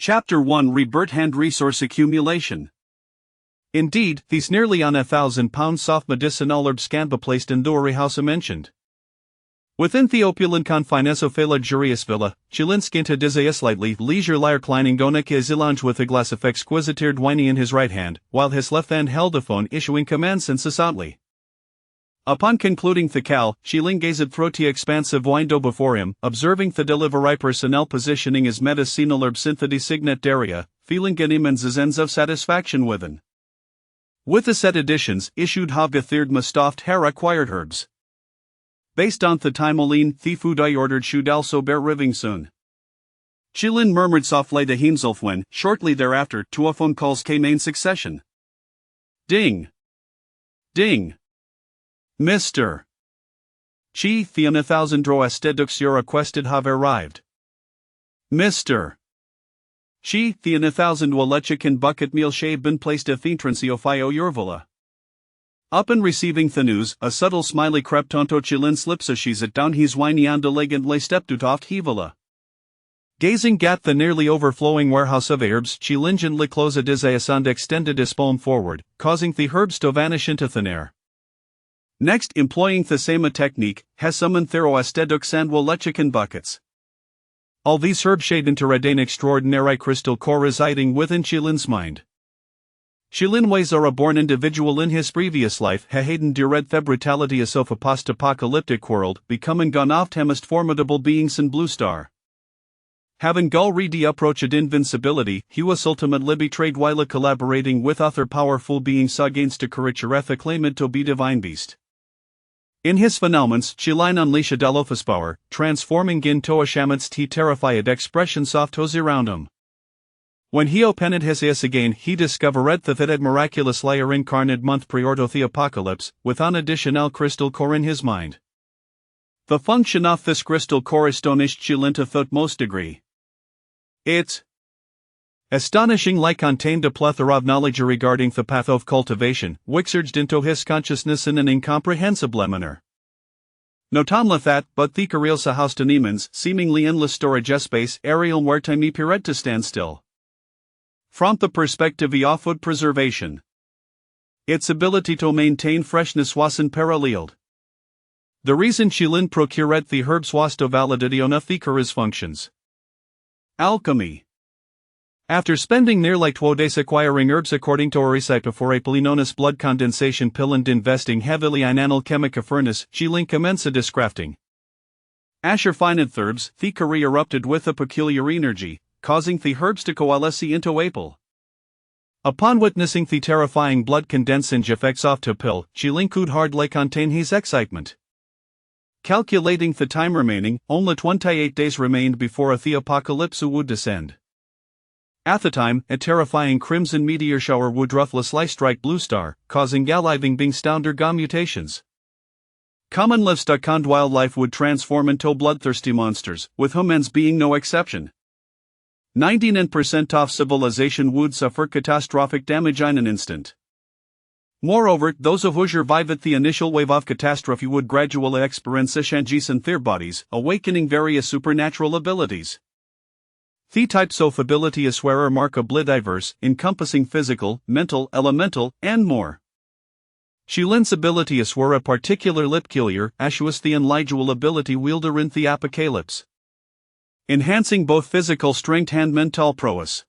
Chapter 1 Rebirth and Resource Accumulation. Indeed, these nearly on 1,000 pounds soft medicinal herbs can be placed in the house mentioned. Within the opulent confines of a luxurious villa, Chilinskinte desires slightly leisure lyre clining gonek zilange with a glass of exquisite wine in his right hand, while his left hand held a phone issuing commands incessantly. Upon concluding the cal, Chilin gazed through the expansive window before him, observing the delivery personnel positioning his medicinal herb synthety signet daria, feeling an immense sense of satisfaction within. With the set editions issued have third mustaft hair acquired herbs. Based on the timoline, the food I ordered should also bear riving soon. Chilin murmured softly to himself when, shortly thereafter, two phone calls came in succession. Ding! Ding! Mr. Chi the 1,000 droestedux your requested have arrived. Mr. Chi the 1,000 walechican bucket meal shave been placed at Thentrancio Fio your villa. Upon receiving the news, a subtle smiley crept onto Chilin's lips as she sat down his whiny and elegantly stepped out of the villa. Gazing at the nearly overflowing warehouse of herbs, Chilin gently closed his eyes and extended his palm forward, causing the herbs to vanish into thin air. Next, employing the same technique, has summoned theroestedux and walechican buckets. All these herbs shade into an extraordinary crystal core residing within Chilin's mind. Chilin was a reborn individual in his previous life, haden dured the brutalities of a post-apocalyptic world, becoming gone oft most formidable beings in Blue Star. Having already approached invincibility, he was ultimately betrayed while collaborating with other powerful beings against a creature claimed to be divine beast. In his phenomenons, Chilin unleashed Alophus power, transforming into a shaman's terrified expressions of those around him. When he opened his eyes again, he discovered that miraculous lyre incarnate month prior to the apocalypse, with an additional crystal core in his mind. The function of this crystal core astonished Chilin to the utmost degree. It astonishingly contained a plethora of knowledge regarding the path of cultivation, which surged into his consciousness in an incomprehensible manner. Not only that, but the Kirill Sahostaniemens, seemingly endless storage space, aerial where time appeared to stand still. From the perspective of food preservation, its ability to maintain freshness was unparalleled. The reason Chilin procured the herbs was to validate on the Kiri's functions. Alchemy. After spending nearly 2 days acquiring herbs according to a recipe for a Polinonis blood condensation pill and investing heavily in an alchemic furnace, Chilin commenced his crafting. Asher fined herbs, the Kiri erupted with a peculiar energy, causing the herbs to coalesce into apple. Upon witnessing the terrifying blood condensing effects of the pill, Chilin could hardly contain his excitement. Calculating the time remaining, only 28 days remained before the apocalypse would descend. At the time, a terrifying crimson meteor shower would ruthlessly strike Blue Star, causing living beings undergo mutations. Common livestock and wildlife would transform into bloodthirsty monsters, with humans being no exception. 99% of civilization would suffer catastrophic damage in an instant. Moreover, those of who survived the initial wave of catastrophe would gradually experience changes in their bodies, awakening various supernatural abilities. The types of abilities were remarkably diverse, encompassing physical, mental, elemental, and more. Chilin's abilities were particularly peculiar, as was the unusual ability wielded in the apocalypse, enhancing both physical strength and mental prowess.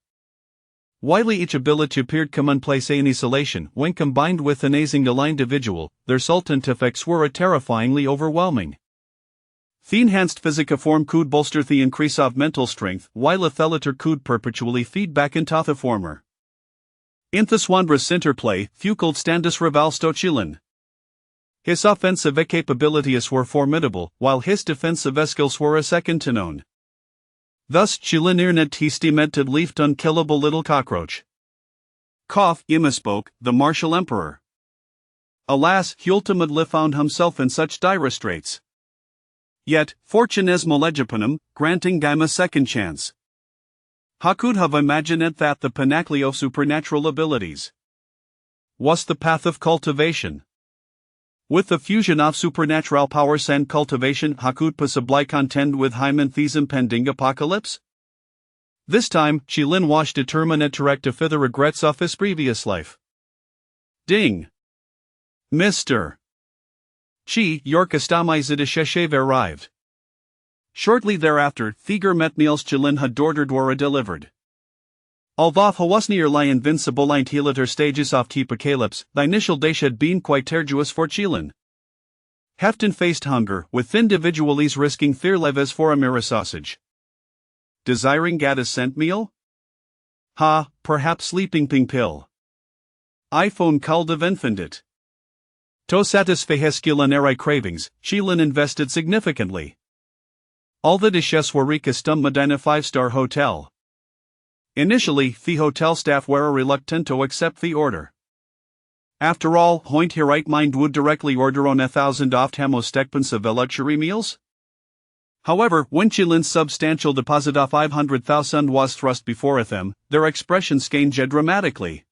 While each ability appeared commonplace in isolation, when combined with an amazingly individual, their resultant effects were terrifyingly overwhelming. The enhanced physical form could bolster the increase of mental strength, while a thelator could perpetually feed back into the former. In this wondrous interplay, few could stand his rivals to Chilin. His offensive capabilities were formidable, while his defensive skills were second to none. Thus Chilin earned his demented leafed unkillable little cockroach. Koth spoke, the martial emperor. Alas, he ultimately found himself in such dire straits. Yet, fortune is malegiponum, granting him a second chance. How could have imagined that the panacea of supernatural abilities was the path of cultivation? With the fusion of supernatural powers and cultivation, how could possibly contend with Hymenthe's impending apocalypse? This time, Chilin was determined to rectify the regrets of his previous life. Ding! Mr. Chi, your customized arrived. Shortly thereafter, Thieger met meals Chilin had ordered were delivered. Although he wasn't nearly invincible in the later stages of the apocalypse, the initial days had been quite arduous for Chilin. Hefton faced hunger, with individuals risking their lives for a mere sausage. Desiring get a cent meal? Ha, perhaps sleeping ping pill. iPhone called of infundit. To satisfy his culinary cravings, Chilin invested significantly. All the dishes were recustomed in a 5-star hotel. Initially, the hotel staff were reluctant to accept the order. After all, Hoint he right mind would directly order on 1,000 oft most expensive luxury meals? However, when Chilin's substantial deposit of 500,000 was thrust before them, their expressions changed dramatically.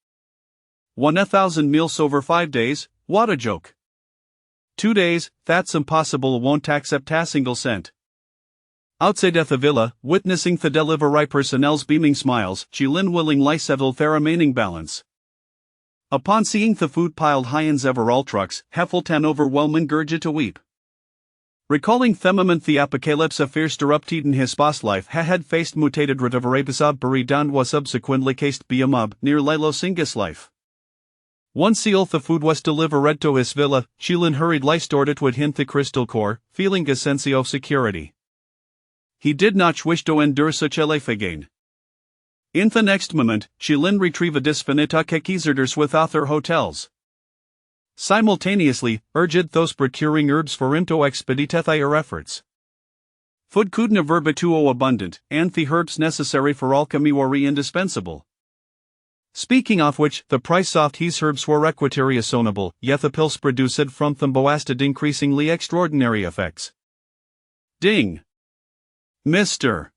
1,000 meals over 5 days, what a joke. 2 days, that's impossible, won't accept a single cent. Outside the villa, witnessing the delivery personnel's beaming smiles, Chilin willingly settled their remaining balance. Upon seeing the food piled high in several trucks, Heffeltan overwhelming gurged to weep. Recalling the moment the apocalypse affairs erupted in his past life, he had faced mutated Ritavarabasab Buridan was subsequently cased Biamab near Lilo Singha's life. Once the food was delivered to his villa, Chilin hurriedly stored it within the crystal core, feeling a sense of security. He did not wish to endure such a life again. In the next moment, Chilin retrieved disfinita kekizarders with other hotels. Simultaneously, urged those procuring herbs for him to expedite their efforts. Food could never be too abundant, and the herbs necessary for alchemy were indispensable. Speaking of which, the price of these herbs were equally reasonable, yet the pills produced from them boasted increasingly extraordinary effects. Ding! Mr.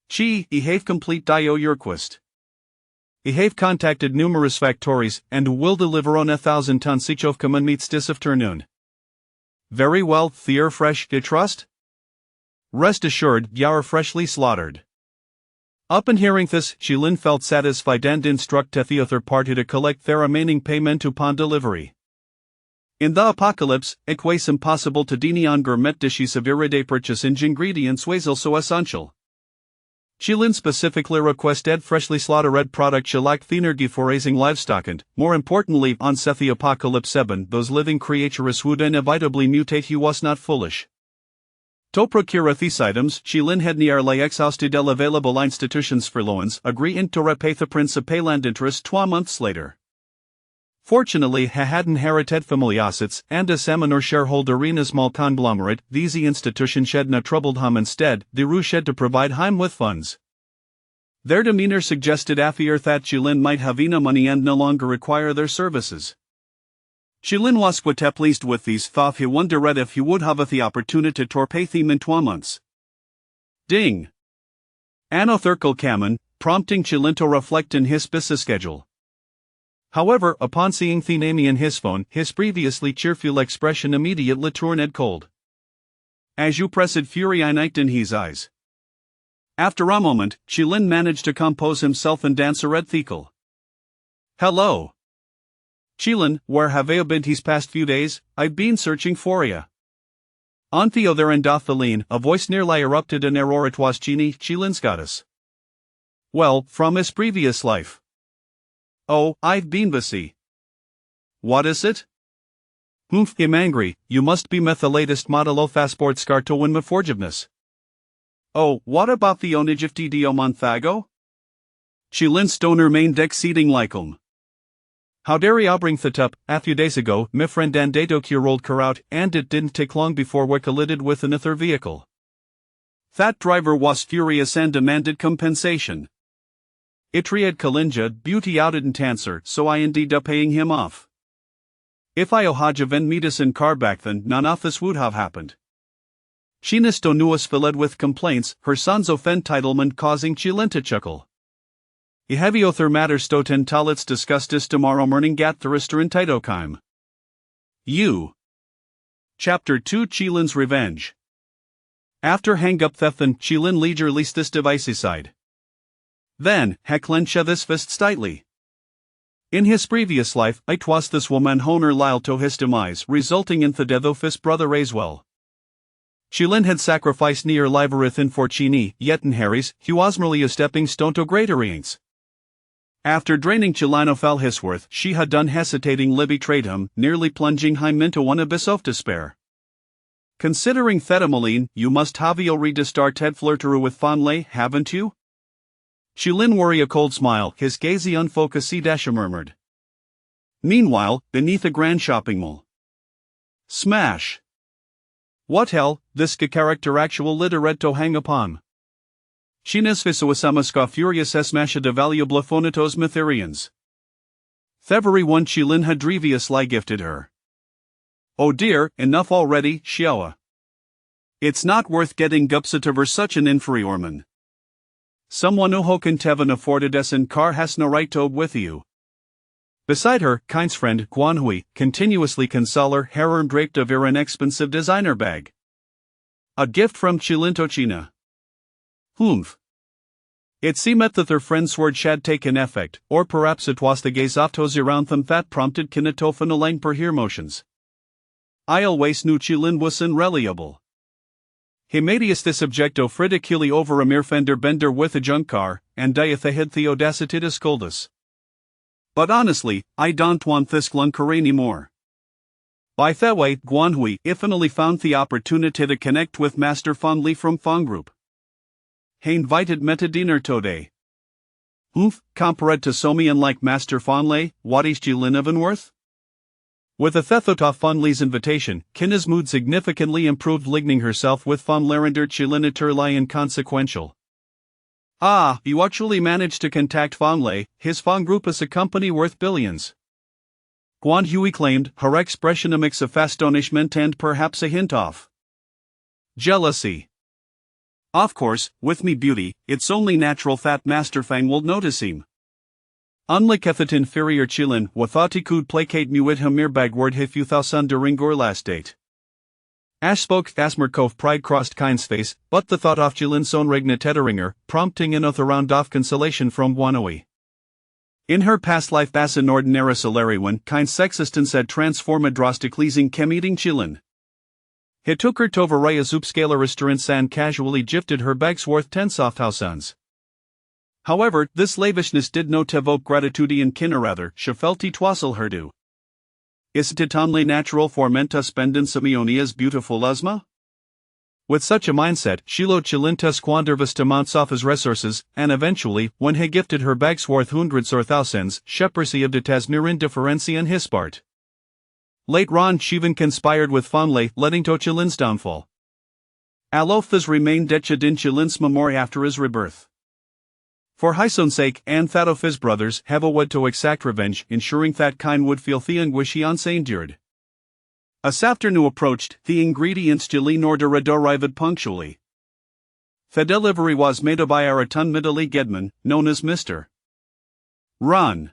Chi, I have complete dio Urquist. I have contacted numerous factories and will deliver on 1,000 tons each of common meats this afternoon. Very well, they're fresh, I trust? Rest assured, you're freshly slaughtered. Upon hearing this, Chilin felt satisfied and instructed the other party to collect their remaining payment upon delivery. In the apocalypse, it was impossible to deny on gourmet dishes of everyday purchase ingredients was also essential. Chilin specifically requested freshly slaughtered products like energy for raising livestock and, more importantly, on the apocalypse 7, those living creatures would inevitably mutate. He was not foolish. To procure these items, Chilin had nearly exhausted all available institutions for loans, agreeing to repay the principal and interest 2 months later. Fortunately, he had inherited family assets, and as a minor shareholder in a small conglomerate, these institutions had not troubled him. Instead, they rushed to provide him with funds. Their demeanor suggested after that Chilin might have enough money and no longer require their services. Chilin was quite pleased with these, thought he wondered if he would have the opportunity to repay them in 2 months. Ding! Anothercal Kamen, prompting Chilin to reflect in his busy schedule. However, upon seeing the name in his phone, his previously cheerful expression immediately turned cold. As you pressed fury in his eyes. After a moment, Chilin managed to compose himself and answered Thekel. Hello. Chilin, where have you been these past few days? I've been searching for ya. On the other end of the line, a voice nearly erupted in error. It was Chilin's goddess. Well, from his previous life. Oh, I've been busy. What is it? Humph, I'm angry, you must be the latest model of passport scar to win my forgiveness. Oh, what about the onage of TDO Monthago? Chilin stoner main deck seating like How dare I bring that up? A few days ago, my friend Dandato rolled car out, and it didn't take long before we collided with another vehicle. That driver was furious and demanded compensation. Itriad Kalinja beauty outed and answer, so I ended up paying him off. If I had meet us in car back then, none of this would have happened. Shinisto Nuas filled with complaints, her son's entitlement causing Chilin to chuckle. I have other matters to tell. Let's discuss this tomorrow morning at the restaurant Titokim. Chapter 2 Chilin's Revenge. After hang up Thethan, Chilin leisurely this device aside. Then, Heklencha this fist tightly. In his previous life, it was this woman Honer Lyle to his demise, resulting in the death of his brother Aswell. Chilin had sacrificed near Liverith for Chini, yet in Harry's, he was merely a stepping stone to greater reigns. After draining Chilano Falhisworth, she had done hesitating Libby trade him, nearly plunging him into one abyss of despair. Considering Thetamoline, you must have already started flirteru with Fonley, haven't you? Chilin wore a cold smile, his gaze unfocused. Dasha murmured. Meanwhile, beneath a grand shopping mall. Smash! What hell, this character actual literate to hang upon. Chinas visuasamaska furious smasha de valuable phonitos mytherians. Thevery one Chilin had grievously gifted her. Oh dear, enough already, Xiaoa. It's not worth getting gupset over such an inferiorman. Someone who can Tevan afforded us and car has no right to with you. Beside her, Kind's friend, Guanhui, continuously console her hair draped over an expensive designer bag. A gift from Chilintochina. Humph. It seemed that their friend's word had taken effect, or perhaps it was the gaze aftos around them that prompted kinetophenolane per hear motions. I always knew Chilin was unreliable. He made us this objecto fridiculi over a mere fender bender with a junk car, and dieth had the audacity to scold us. But honestly, I don't want this clunker anymore. By that way, Guanhui finally found the opportunity to connect with Master Fonley from Fong Group. He invited me to dinner today. Humph, compared to Somi unlike Master Fonley, what is Chilin even worth? With the Thethotov Fonley's invitation, Kinna's mood significantly improved, ligning herself with Von Larender Chilinaturli inconsequential. Ah, you actually managed to contact Fonley, his Fong Group is a company worth billions. Guanhui claimed, her expression a mix of astonishment and perhaps a hint of jealousy. Of course, with me beauty, it's only natural that Master Fang will notice him. Unlike that inferior Chilin, thought he could placate me with him mere bagward if you thousand during your last date. Ash spoke Asmerkov pride crossed Kind's face, but the thought of Chilin's own regna Tetteringer, prompting another round of consolation from Guanhui. In her past life as an ordinary salariwan, Kind's existence had transformed drastically in chem-eating Chilin. He took her to various upscale restaurants and casually gifted her bags worth 10 softhousans. However, this lavishness did not evoke gratitude in Kinna, rather, she felt it twassel her do. Is it only natural for men to spend in Simeonia's beautiful Uzma? With such a mindset, she lot Chilin to squander vast amounts of his resources, and eventually, when he gifted her bags worth hundreds or thousands, she perceived it as mere indifferency on his part. Later on, she even conspired with Fonley, letting to Chilin's downfall. Alothas remained detched in Chilin's memory after his rebirth. For his own sake and that of his brothers, have a would to exact revenge, ensuring that Kind would feel the anguish he endured. As afternoon approached, the ingredients Chilin order arrived punctually. The delivery was made by our ton Middley Gedman, known as Mr. Run.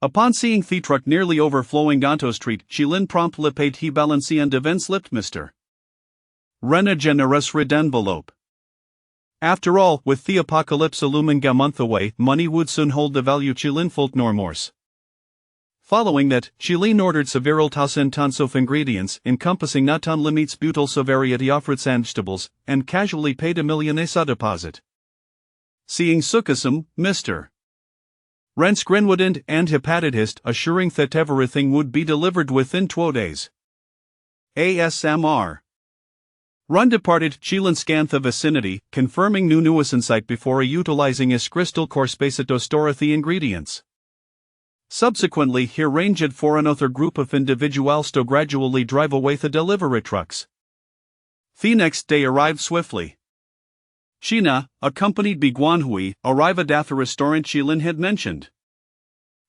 Upon seeing the truck nearly overflowing onto street, Chilin promptly paid he balancy and even slipped Mr. Run a generous red envelope. After all, with the apocalypse a looming a month away, money would soon hold the value Chilin felt nor morse. Following that, Chilin ordered several thousand tons of ingredients, encompassing not unlimited butyl so variety of fruits and vegetables, and casually paid $1 million as a deposit. Seeing Sukkasum, Mr. Rents Grinwood and Hepatitist, assuring that everything would be delivered within 2 days. ASMR. Run departed Chilin scanned the vicinity, confirming newest insight before utilizing his crystal core space to store the ingredients. Subsequently, he arranged for another group of individuals to gradually drive away the delivery trucks. The next day arrived swiftly. China, accompanied by Guanhui, arrived at the restaurant Chilin had mentioned.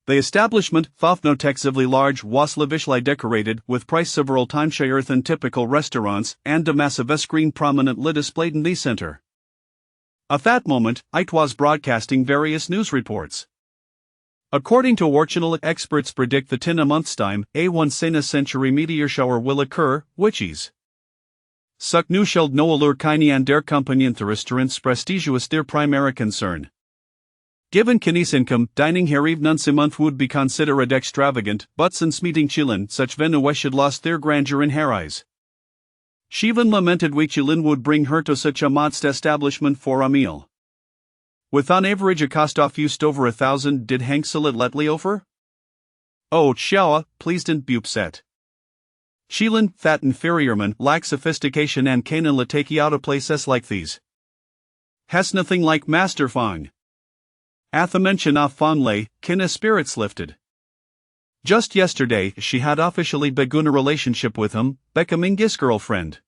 The establishment, though not excessively large, was lavishly decorated, with price several times higher than typical restaurants, and a massive screen prominently displayed in the center. At that moment, it was broadcasting various news reports. According to original experts predict that in a month's time, a once-in-a-century meteor shower will occur, which is suck nu shall no allure kini and der company in the restaurant's prestigious their primary concern. Given Kenny's income, dining here evenings a month would be considered extravagant, but since meeting Chilin, such Venuesh should lost their grandeur in her eyes. She even lamented we Chilin would bring her to such a modest establishment for a meal. With on average a cost of used over 1,000 did Hank Salit Letly over? Oh, Xiaoa, please don't be upset. Chilin, fat inferiorman, lack sophistication and Canaan la take out of places like these. Has nothing like Master Fang. At the mention of Fang Lei, Kina's spirits lifted. Just yesterday, she had officially begun a relationship with him, becoming his girlfriend.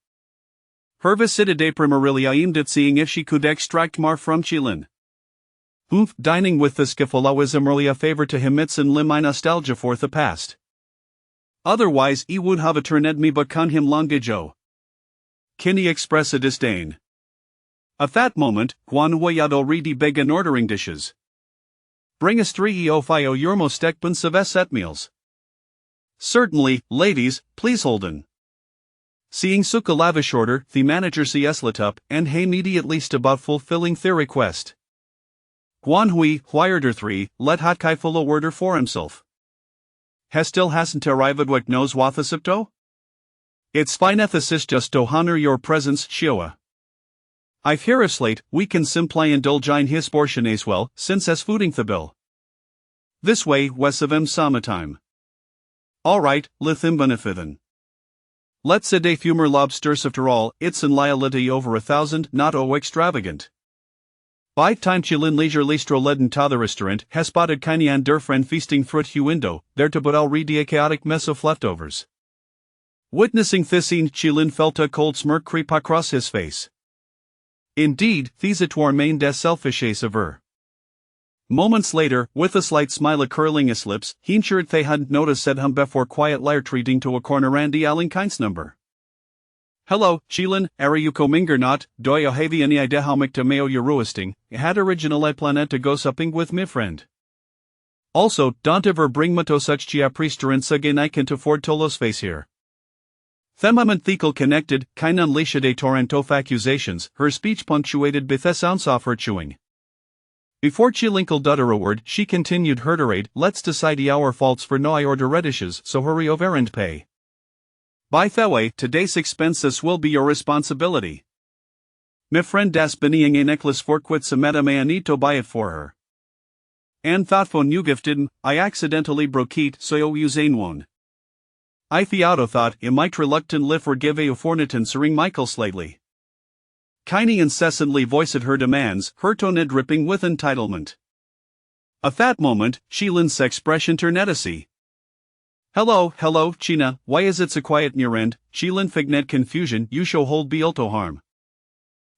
Her visita primarily aimed at seeing if she could extract more from Chilin. Dining with the Skifola was merely a favor to him, it's in my nostalgia for the past. Otherwise, he would have turned me but con him longajo. Kinney expressed a disdain. At that moment, Juan had already begun ordering dishes. Bring us 3 o 5 Yermo stekbun of set meals. Certainly, ladies, please Holden. Seeing Suka lavish order, the manager cs lit up, and he immediately set about fulfilling their request. Guan Hui wired her 3, let Hot Kai follow order for himself. He still hasn't arrived what knows Wathasipto? It's fine ethicist just to honor your presence, Shioa. I've here a slate, we can simply indulge in his portion as well, since as fooding the bill. This way, wes of summertime. Alright, lithim benefithin. Let's a day fumer lobsters after all, it's in liability over 1,000, not extravagant. By time Chilin leisurely strolled into the restaurant, has spotted Kanye and der friend feasting fruit window, there to but already a chaotic mess of leftovers. Witnessing this scene, Chilin felt a cold smirk creep across his face. Indeed, these were main des selfishes of her. Moments later, with a slight smile curling his lips, he ensured they hadn't noticed said him before quiet liar treating to a corner Randy Allen Kind's number. Hello, Chilin, are you coming or not? Do you have any idea how much tomeo you're roasting? Had original planet to go supping with me friend. Also, don't ever bring me to such chia priesterinsa again I can't afford to lose face here. Themament thecal connected, kind unleashed a torrent of accusations, her speech punctuated by the sounds of her chewing. Before Chilinkle duttered a word, she continued her tirade, let's decide our faults for no order redishes, so hurry over and pay. By the way, today's expenses will be your responsibility. My friend das bening a necklace for quits a meta may I need to buy it for her. And thoughtful new gifted, I accidentally broke it so you use one. I theauto thought it might reluctantly forgive a fornitan ring Michael slightly. Kiney incessantly voiced her demands, her tone dripping with entitlement. At that moment, Chilin's expression turned ecstasy. Hello, China, why is it so quiet near end? Chilin fignet confusion, you show hold be to harm.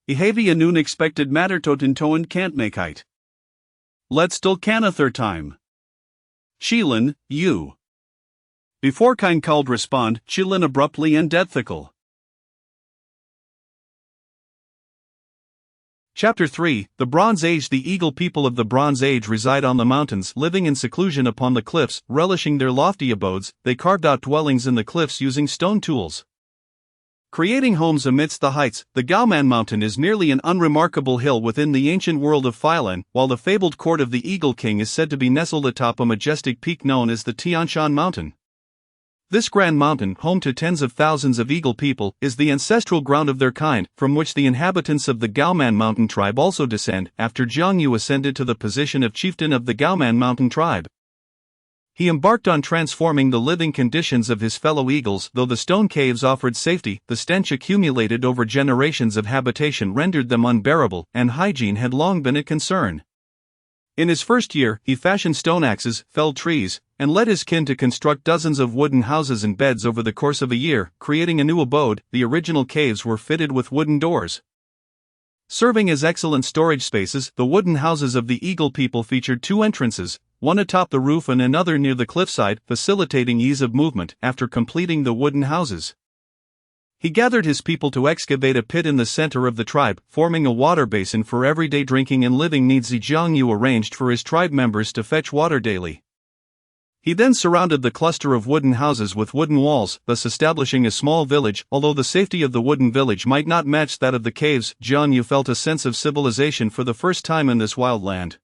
Ihavi a noon expected matter totin can't make height. Let's still can a third time. Chilin, you. Before kind called respond, Chilin abruptly and ethical. Chapter 3, The Bronze Age. The Eagle people of the Bronze Age reside on the mountains, living in seclusion upon the cliffs, relishing their lofty abodes. They carved out dwellings in the cliffs using stone tools. Creating homes amidst the heights, the Gaoman Mountain is merely an unremarkable hill within the ancient world of Phailan, while the fabled court of the Eagle King is said to be nestled atop a majestic peak known as the Tianshan Mountain. This grand mountain, home to tens of thousands of eagle people, is the ancestral ground of their kind, from which the inhabitants of the Gaoman Mountain tribe also descend, after Jiang Yu ascended to the position of chieftain of the Gaoman Mountain tribe. He embarked on transforming the living conditions of his fellow eagles. Though the stone caves offered safety, the stench accumulated over generations of habitation rendered them unbearable, and hygiene had long been a concern. In his first year, he fashioned stone axes, felled trees, and led his kin to construct dozens of wooden houses and beds over the course of a year, creating a new abode. The original caves were fitted with wooden doors. Serving as excellent storage spaces, the wooden houses of the Eagle people featured 2 entrances, one atop the roof and another near the cliffside, facilitating ease of movement. After completing the wooden houses, he gathered his people to excavate a pit in the center of the tribe, forming a water basin for everyday drinking and living needs. Jiang Yu arranged for his tribe members to fetch water daily. He then surrounded the cluster of wooden houses with wooden walls, thus establishing a small village. Although the safety of the wooden village might not match that of the caves, Jiang Yu felt a sense of civilization for the first time in this wild land.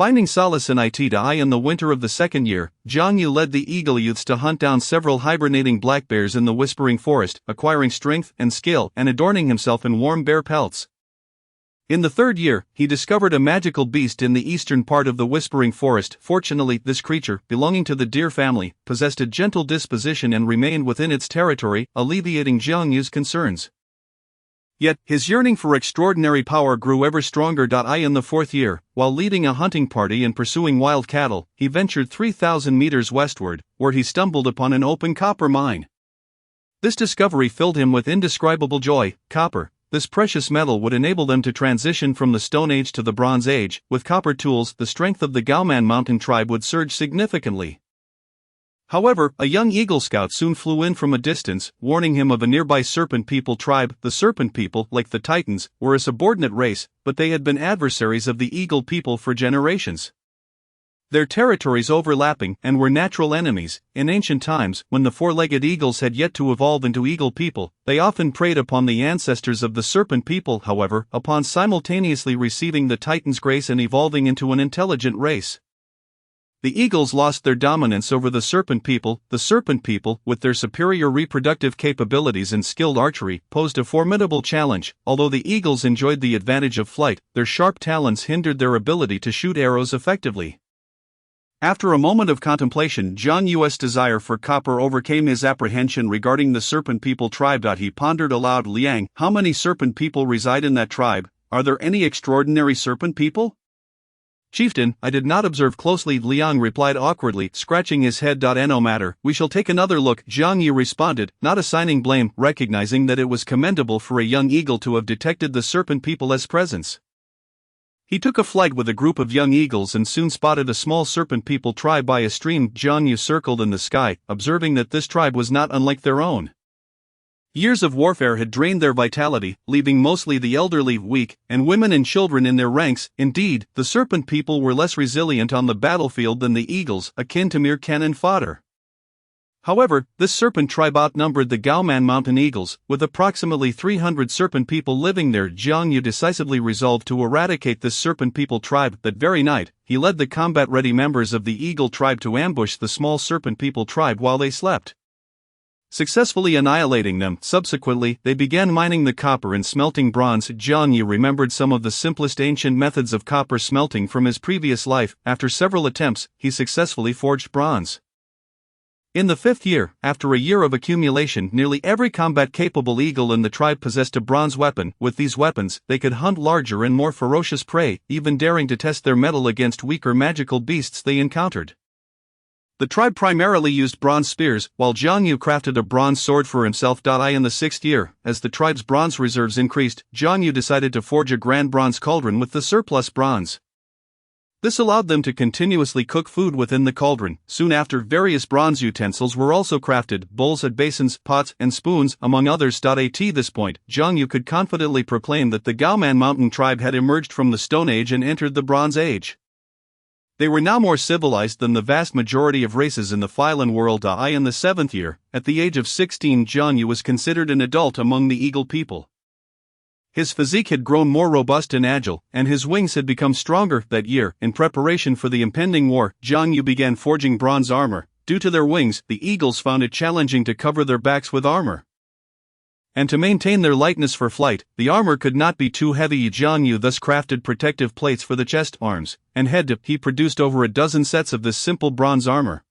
Finding solace in it in the winter of the second year, Jiang Yu led the eagle youths to hunt down several hibernating black bears in the Whispering Forest, acquiring strength and skill and adorning himself in warm bear pelts. In the third year, he discovered a magical beast in the eastern part of the Whispering Forest. Fortunately, this creature, belonging to the deer family, possessed a gentle disposition and remained within its territory, alleviating Jiang Yu's concerns. Yet, his yearning for extraordinary power grew ever stronger. In the fourth year, while leading a hunting party and pursuing wild cattle, he ventured 3,000 meters westward, where he stumbled upon an open copper mine. This discovery filled him with indescribable joy. Copper, this precious metal would enable them to transition from the Stone Age to the Bronze Age. With copper tools, the strength of the Gaoman mountain tribe would surge significantly. However, a young Eagle Scout soon flew in from a distance, warning him of a nearby Serpent People tribe. The Serpent People, like the Titans, were a subordinate race, but they had been adversaries of the Eagle People for generations. Their territories overlapping and were natural enemies. In ancient times, when the four-legged eagles had yet to evolve into Eagle People, they often preyed upon the ancestors of the Serpent People. However, upon simultaneously receiving the Titans' grace and evolving into an intelligent race, the eagles lost their dominance over the Serpent People. The Serpent People, with their superior reproductive capabilities and skilled archery, posed a formidable challenge. Although the eagles enjoyed the advantage of flight, their sharp talons hindered their ability to shoot arrows effectively. After a moment of contemplation, Jiang Yu's desire for copper overcame his apprehension regarding the Serpent People tribe. He pondered aloud. Liang, how many Serpent People reside in that tribe? Are there any extraordinary Serpent People? Chieftain, I did not observe closely, Liang replied awkwardly, scratching his head. No matter, we shall take another look, Jiang Yu responded, not assigning blame, recognizing that it was commendable for a young eagle to have detected the Serpent People's presence. He took a flight with a group of young eagles and soon spotted a small Serpent People tribe by a stream. Jiang Yu circled in the sky, observing that this tribe was not unlike their own. Years of warfare had drained their vitality, leaving mostly the elderly weak, and women and children in their ranks. Indeed, the Serpent People were less resilient on the battlefield than the eagles, akin to mere cannon fodder. However, this serpent tribe outnumbered the Gaoman mountain eagles, with approximately 300 Serpent People living there. Jiang Yu decisively resolved to eradicate this Serpent People tribe. That very night, he led the combat-ready members of the Eagle tribe to ambush the small Serpent People tribe while they slept, successfully annihilating them. Subsequently, they began mining the copper and smelting bronze. Jiang Yu remembered some of the simplest ancient methods of copper smelting from his previous life. After several attempts, he successfully forged bronze. In the fifth year, after a year of accumulation, nearly every combat-capable eagle in the tribe possessed a bronze weapon. With these weapons, they could hunt larger and more ferocious prey, even daring to test their mettle against weaker magical beasts they encountered. The tribe primarily used bronze spears, while Jiang Yu crafted a bronze sword for himself. In the sixth year, as the tribe's bronze reserves increased, Jiang Yu decided to forge a grand bronze cauldron with the surplus bronze. This allowed them to continuously cook food within the cauldron. Soon after, various bronze utensils were also crafted: bowls, basins, pots, and spoons, among others. At this point, Jiang Yu could confidently proclaim that the Gaoman mountain tribe had emerged from the Stone Age and entered the Bronze Age. They were now more civilized than the vast majority of races in the Phylan world. In the seventh year, at the age of 16, Jiang Yu was considered an adult among the Eagle People. His physique had grown more robust and agile, and his wings had become stronger. That year, in preparation for the impending war, Jiang Yu began forging bronze armor. Due to their wings, the eagles found it challenging to cover their backs with armor, and to maintain their lightness for flight. The armor could not be too heavy. Jiang Yu thus crafted protective plates for the chest, arms, and head. He produced over a dozen sets of this simple bronze armor,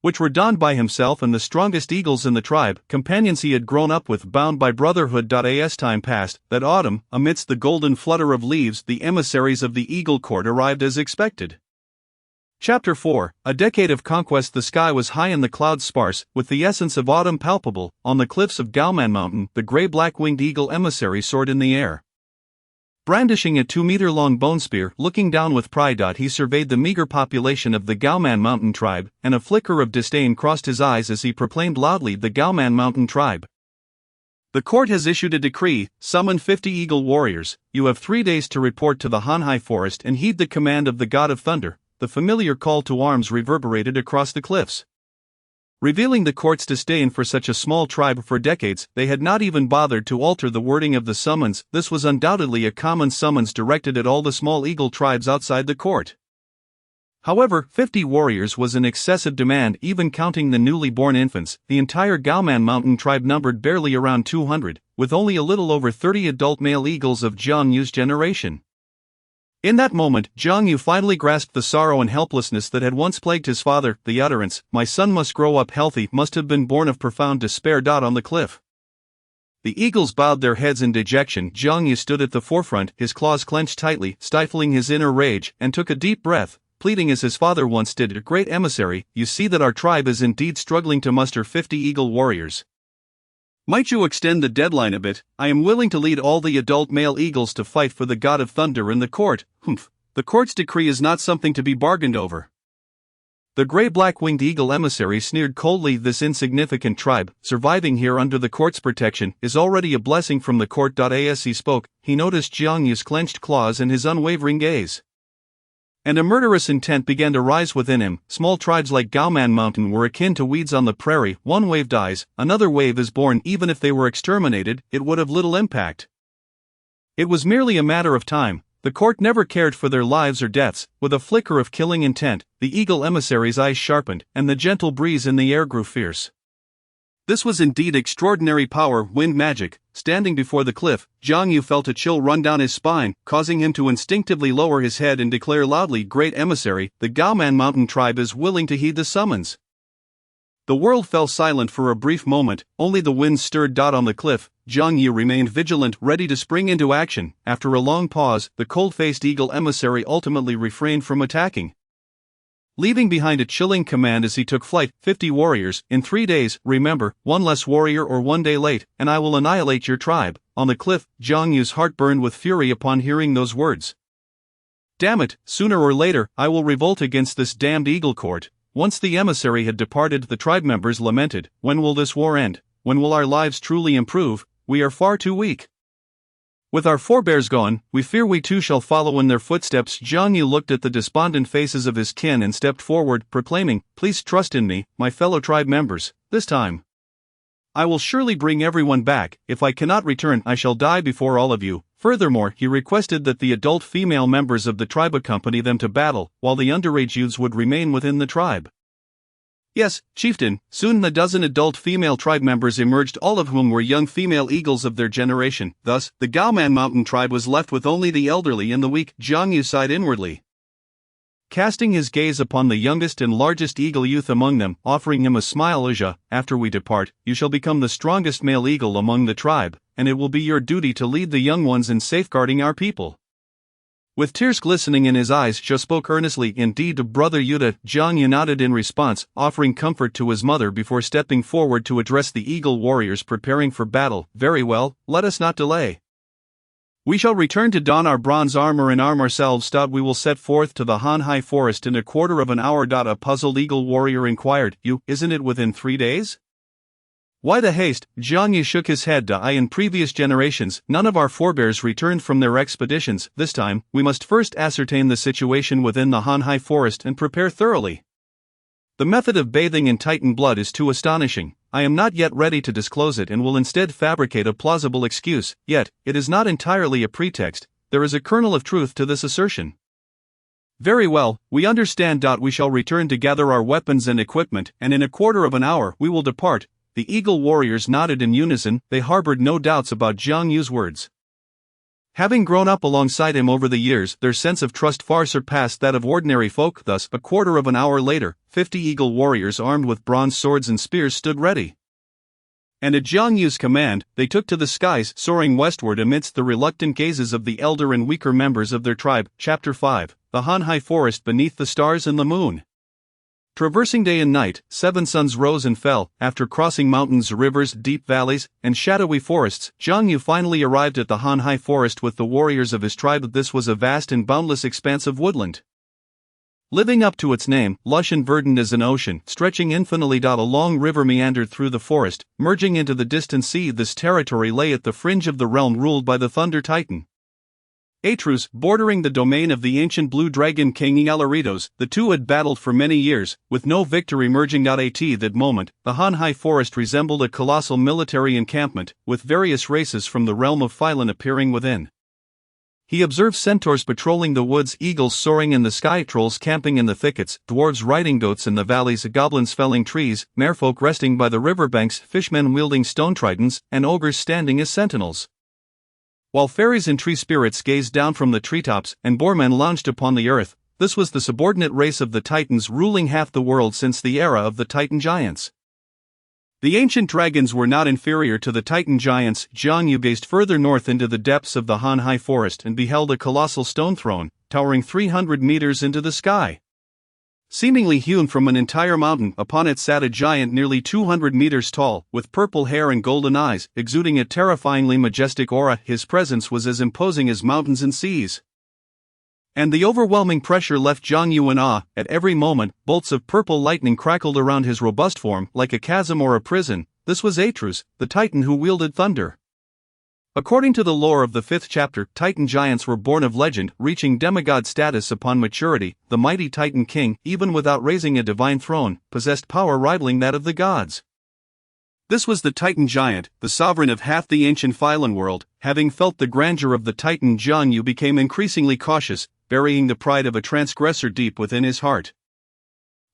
which were donned by himself and the strongest eagles in the tribe, companions he had grown up with, bound by brotherhood. As time passed, that autumn, amidst the golden flutter of leaves, the emissaries of the Eagle Court arrived as expected. Chapter 4, A Decade of Conquest. The sky was high and the clouds sparse, with the essence of autumn palpable. On the cliffs of Gaoman Mountain, the gray-black-winged eagle emissary soared in the air, brandishing a 2-meter-long bone spear. Looking down with pride, he surveyed the meager population of the Gaoman mountain tribe, and a flicker of disdain crossed his eyes as he proclaimed loudly, "The Gaoman mountain tribe. The court has issued a decree: summon 50 eagle warriors. You have 3 days to report to the Hanhai forest and heed the command of the God of Thunder." The familiar call to arms reverberated across the cliffs, revealing the court's disdain for such a small tribe. For decades, they had not even bothered to alter the wording of the summons. This was undoubtedly a common summons directed at all the small eagle tribes outside the court. However, 50 warriors was an excessive demand even counting the newly born infants. The entire Gaoman mountain tribe numbered barely around 200, with only a little over 30 adult male eagles of Jiang Yu's generation. In that moment, Jiang Yu finally grasped the sorrow and helplessness that had once plagued his father. The utterance, "My son must grow up healthy," must have been born of profound despair. On the cliff, the eagles bowed their heads in dejection. Jiang Yu stood at the forefront, his claws clenched tightly, stifling his inner rage, and took a deep breath, pleading as his father once did. "Great emissary, you see that our tribe is indeed struggling to muster 50 eagle warriors. Might you extend the deadline a bit? I am willing to lead all the adult male eagles to fight for the god of thunder in the court." The court's decree is not something to be bargained over. The gray-black-winged eagle emissary sneered coldly. This insignificant tribe, surviving here under the court's protection, is already a blessing from the court. As he spoke, he noticed Jiang Yu's clenched claws and his unwavering gaze. And a murderous intent began to rise within him. Small tribes like Gaoman Mountain were akin to weeds on the prairie. One wave dies, another wave is born. Even if they were exterminated, it would have little impact. It was merely a matter of time. The court never cared for their lives or deaths. With a flicker of killing intent, the eagle emissary's eyes sharpened, and the gentle breeze in the air grew fierce. This was indeed extraordinary power, wind magic. Standing before the cliff, Jiang Yu felt a chill run down his spine, causing him to instinctively lower his head and declare loudly, "Great emissary, the Gaoman Mountain tribe is willing to heed the summons." The world fell silent for a brief moment, only the wind stirred. On the cliff, Jiang Yu remained vigilant, ready to spring into action. After a long pause, the cold-faced eagle emissary ultimately refrained from attacking, leaving behind a chilling command as he took flight. 50 warriors, in 3 days. Remember, one less warrior or 1 day late, and I will annihilate your tribe. On the cliff, Jiang Yu's heart burned with fury upon hearing those words. Damn it, sooner or later, I will revolt against this damned eagle court. Once the emissary had departed, the tribe members lamented, "When will this war end? When will our lives truly improve? We are far too weak. With our forebears gone, we fear we too shall follow in their footsteps." Jiang Yu looked at the despondent faces of his kin and stepped forward, proclaiming, "Please trust in me, my fellow tribe members. This time I will surely bring everyone back. If I cannot return, I shall die before all of you." Furthermore, he requested that the adult female members of the tribe accompany them to battle, while the underage youths would remain within the tribe. "Yes, chieftain." Soon a dozen adult female tribe members emerged, all of whom were young female eagles of their generation. Thus, the Gaoman Mountain tribe was left with only the elderly and the weak. Jiang Yu sighed inwardly, casting his gaze upon the youngest and largest eagle youth among them, offering him a smile. "Aja, after we depart, you shall become the strongest male eagle among the tribe, and it will be your duty to lead the young ones in safeguarding our people." With tears glistening in his eyes, Zhe spoke earnestly. "Indeed, Brother Yuta." Jiang Yu nodded in response, offering comfort to his mother before stepping forward to address the eagle warriors preparing for battle. "Very well, let us not delay. We shall return to don our bronze armor and arm ourselves. We will set forth to the Hanhai forest in a quarter of an hour. A puzzled eagle warrior inquired, "Isn't it within 3 days? Why the haste?" Jiang Yu shook his head. "In previous generations, none of our forebears returned from their expeditions. This time, we must first ascertain the situation within the Hanhai forest and prepare thoroughly. The method of bathing in Titan blood is too astonishing. I am not yet ready to disclose it and will instead fabricate a plausible excuse. Yet, it is not entirely a pretext. There is a kernel of truth to this assertion." "Very well, we understand. We shall return to gather our weapons and equipment, and in a quarter of an hour we will depart." The eagle warriors nodded in unison. They harbored no doubts about Jiang Yu's words. Having grown up alongside him over the years, their sense of trust far surpassed that of ordinary folk. Thus, a quarter of an hour later, 50 eagle warriors armed with bronze swords and spears stood ready. And at Jiang Yu's command, they took to the skies, soaring westward amidst the reluctant gazes of the elder and weaker members of their tribe. Chapter 5: The Hanhai Forest Beneath the Stars and the Moon. Traversing day and night, 7 suns rose and fell. After crossing mountains, rivers, deep valleys, and shadowy forests, Jiang Yu finally arrived at the Hanhai forest with the warriors of his tribe. This was a vast and boundless expanse of woodland, living up to its name, lush and verdant as an ocean, stretching infinitely. A long river meandered through the forest, merging into the distant sea. This territory lay at the fringe of the realm ruled by the Thunder Titan Atrus, bordering the domain of the ancient Blue Dragon King Ialaritos. The two had battled for many years, with no victory emerging. At that moment, the Hanhai forest resembled a colossal military encampment, with various races from the realm of Phylon appearing within. He observed centaurs patrolling the woods, eagles soaring in the sky, trolls camping in the thickets, dwarves riding goats in the valleys, goblins felling trees, merfolk resting by the riverbanks, fishmen wielding stone tridents, and ogres standing as sentinels. While fairies and tree spirits gazed down from the treetops, and boarmen lounged upon the earth, this was the subordinate race of the Titans ruling half the world since the era of the Titan giants. The ancient dragons were not inferior to the Titan giants. Jiang Yu gazed further north into the depths of the Han Hai forest and beheld a colossal stone throne, towering 300 meters into the sky. Seemingly hewn from an entire mountain, upon it sat a giant nearly 200 meters tall, with purple hair and golden eyes, exuding a terrifyingly majestic aura. His presence was as imposing as mountains and seas. And the overwhelming pressure left Jiang Yu in awe. At every moment, bolts of purple lightning crackled around his robust form, like a chasm or a prison. This was Atrus, the Titan who wielded thunder. According to the lore of the 5th chapter, Titan giants were born of legend, reaching demigod status upon maturity. The mighty Titan king, even without raising a divine throne, possessed power rivaling that of the gods. This was the Titan giant, the sovereign of half the ancient Phylan world. Having felt the grandeur of the Titan, Jiang Yu became increasingly cautious, burying the pride of a transgressor deep within his heart.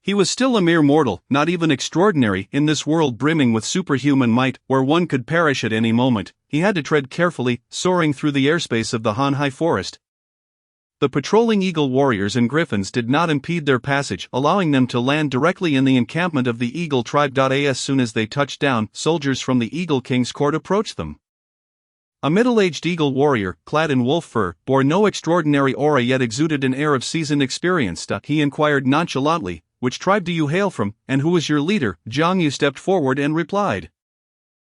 He was still a mere mortal, not even extraordinary, in this world brimming with superhuman might, where one could perish at any moment. He had to tread carefully, soaring through the airspace of the Han Hai forest. The patrolling eagle warriors and griffins did not impede their passage, allowing them to land directly in the encampment of the Eagle tribe. As soon as they touched down, soldiers from the Eagle King's court approached them. A middle-aged eagle warrior, clad in wolf fur, bore no extraordinary aura yet exuded an air of seasoned experience. He inquired nonchalantly, "Which tribe do you hail from, and who is your leader?" Jiang Yu stepped forward and replied,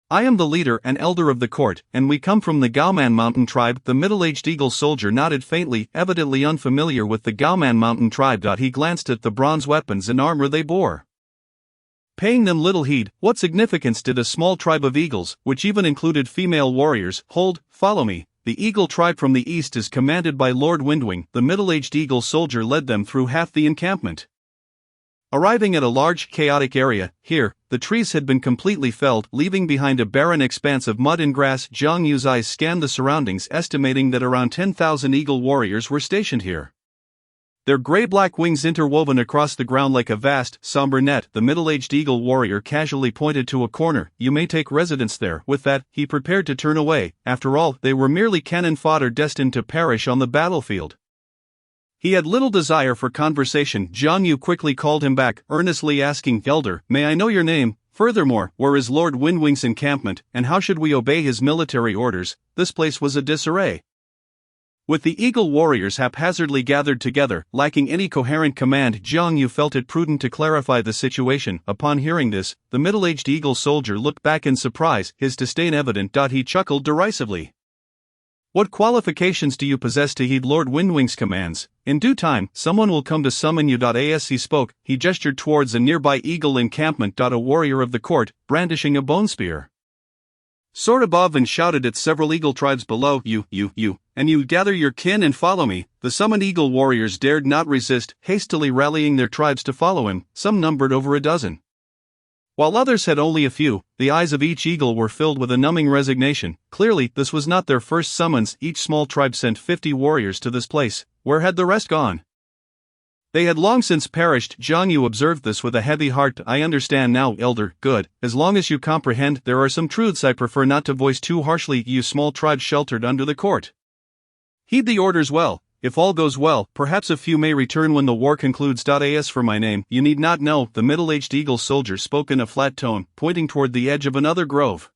"I am the leader and elder of the court, and we come from the Gaoman Mountain tribe." The middle-aged eagle soldier nodded faintly, evidently unfamiliar with the Gaoman Mountain tribe. He glanced at the bronze weapons and armor they bore. Paying them little heed, what significance did a small tribe of eagles, which even included female warriors, hold? "Follow me. The eagle tribe from the east is commanded by Lord Windwing." The middle-aged eagle soldier led them through half the encampment. Arriving at a large, chaotic area, here, the trees had been completely felled, leaving behind a barren expanse of mud and grass. Jiang Yu's eyes scanned the surroundings, estimating that around 10,000 eagle warriors were stationed here. Their gray-black wings interwoven across the ground like a vast, somber net. The middle-aged eagle warrior casually pointed to a corner. "You may take residence there." With that, he prepared to turn away. After all, they were merely cannon fodder destined to perish on the battlefield. He had little desire for conversation. Jiang Yu quickly called him back, earnestly asking, "Elder, may I know your name? Furthermore, where is Lord Windwing's encampment, and how should we obey his military orders?" This place was a disarray. With the eagle warriors haphazardly gathered together, lacking any coherent command, Jiang Yu felt it prudent to clarify the situation. Upon hearing this, the middle-aged eagle soldier looked back in surprise, his disdain evident. He chuckled derisively. "What qualifications do you possess to heed Lord Windwing's commands? In due time, someone will come to summon you." As he spoke, he gestured towards a nearby eagle encampment. A warrior of the court, brandishing a bone spear, soared above and shouted at several eagle tribes below, You, and you gather your kin and follow me." The summoned eagle warriors dared not resist, hastily rallying their tribes to follow him. Some numbered over a dozen, while others had only a few. The eyes of each eagle were filled with a numbing resignation. Clearly, this was not their first summons. Each small tribe sent 50 warriors to this place. Where had the rest gone? They had long since perished. Jiang Yu observed this with a heavy heart. "I understand now, Elder. Good. As long as you comprehend, there are some truths I prefer not to voice too harshly. You small tribes sheltered under the court, heed the orders well. If all goes well, perhaps a few may return when the war concludes. As for my name, you need not know." The middle-aged eagle soldier spoke in a flat tone, pointing toward the edge of another grove.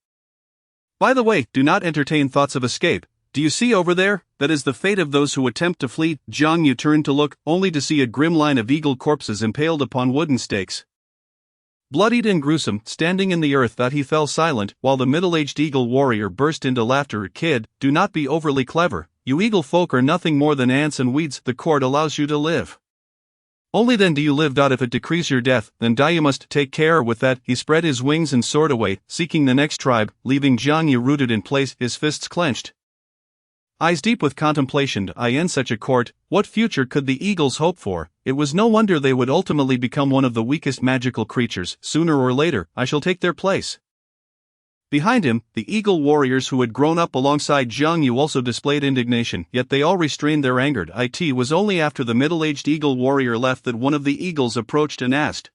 "By the way, do not entertain thoughts of escape. Do you see over there? That is the fate of those who attempt to flee." Jiang Yu turned to look, only to see a grim line of eagle corpses impaled upon wooden stakes, bloodied and gruesome, standing in the earth. He fell silent, while the middle-aged eagle warrior burst into laughter. "Kid, do not be overly clever. You eagle folk are nothing more than ants and weeds. The court allows you to live. Only then do you live. If it decrees your death, then die you must. Take care." With that, he spread his wings and soared away, seeking the next tribe, leaving Jiang Yu rooted in place, his fists clenched, eyes deep with contemplation. In such a court, what future could the eagles hope for? It was no wonder they would ultimately become one of the weakest magical creatures. Sooner or later, I shall take their place. Behind him, the eagle warriors who had grown up alongside Jiang Yu also displayed indignation, yet they all restrained their anger. It was only after the middle-aged eagle warrior left that one of the eagles approached and asked,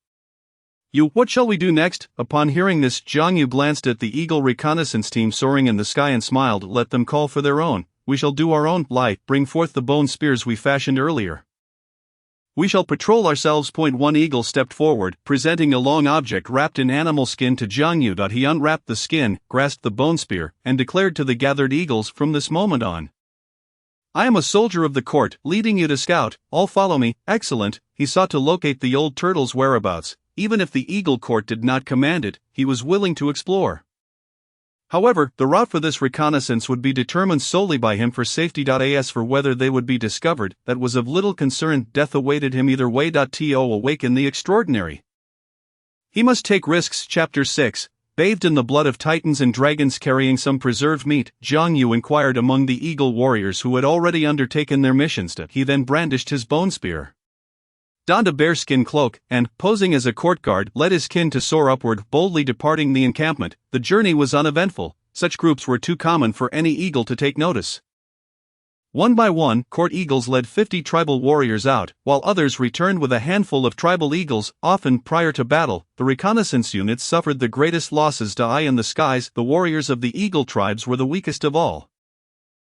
"You, what shall we do next?" Upon hearing this, Jiang Yu glanced at the eagle reconnaissance team soaring in the sky and smiled. "Let them call for their own. We shall do our own. Bring forth the bone spears we fashioned earlier. We shall patrol ourselves." One eagle stepped forward, presenting a long object wrapped in animal skin to Jiang Yu. He unwrapped the skin, grasped the bone spear, and declared to the gathered eagles, "From this moment on, I am a soldier of the court, leading you to scout. All follow me." Excellent. He sought to locate the old turtle's whereabouts. Even if the eagle court did not command it, he was willing to explore. However, the route for this reconnaissance would be determined solely by him for safety. As for whether they would be discovered, that was of little concern. Death awaited him either way. To awaken the extraordinary, he must take risks. Chapter 6. Bathed in the blood of titans and dragons. Carrying some preserved meat, Jiang Yu inquired among the eagle warriors who had already undertaken their missions. He then brandished his bone spear, donned a bearskin cloak, and, posing as a court guard, led his kin to soar upward, boldly departing the encampment. The journey was uneventful. Such groups were too common for any eagle to take notice. One by one, court eagles led 50 tribal warriors out, while others returned with a handful of tribal eagles. Often prior to battle, the reconnaissance units suffered the greatest losses. In the skies, the warriors of the eagle tribes were the weakest of all.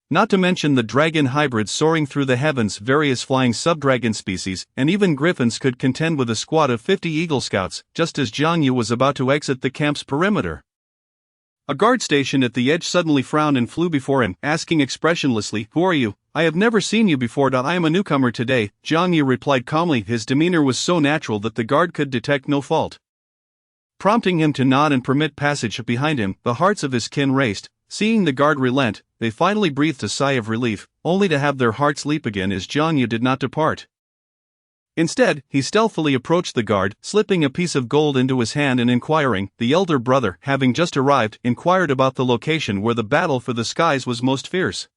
Not to mention the dragon hybrids soaring through the heavens, various flying subdragon species, and even griffins could contend with a squad of 50 Eagle Scouts. Just as Jiang Yu was about to exit the camp's perimeter, a guard stationed at the edge suddenly frowned and flew before him, asking expressionlessly, "Who are you? I have never seen you before." "I am a newcomer today," Jiang Yu replied calmly. His demeanor was so natural that the guard could detect no fault. Prompting him to nod and permit passage behind him, the hearts of his kin raced. Seeing the guard relent, they finally breathed a sigh of relief, only to have their hearts leap again as Jiang Yu did not depart. Instead, he stealthily approached the guard, slipping a piece of gold into his hand and inquiring. The elder brother, having just arrived, inquired about the location where the battle for the skies was most fierce.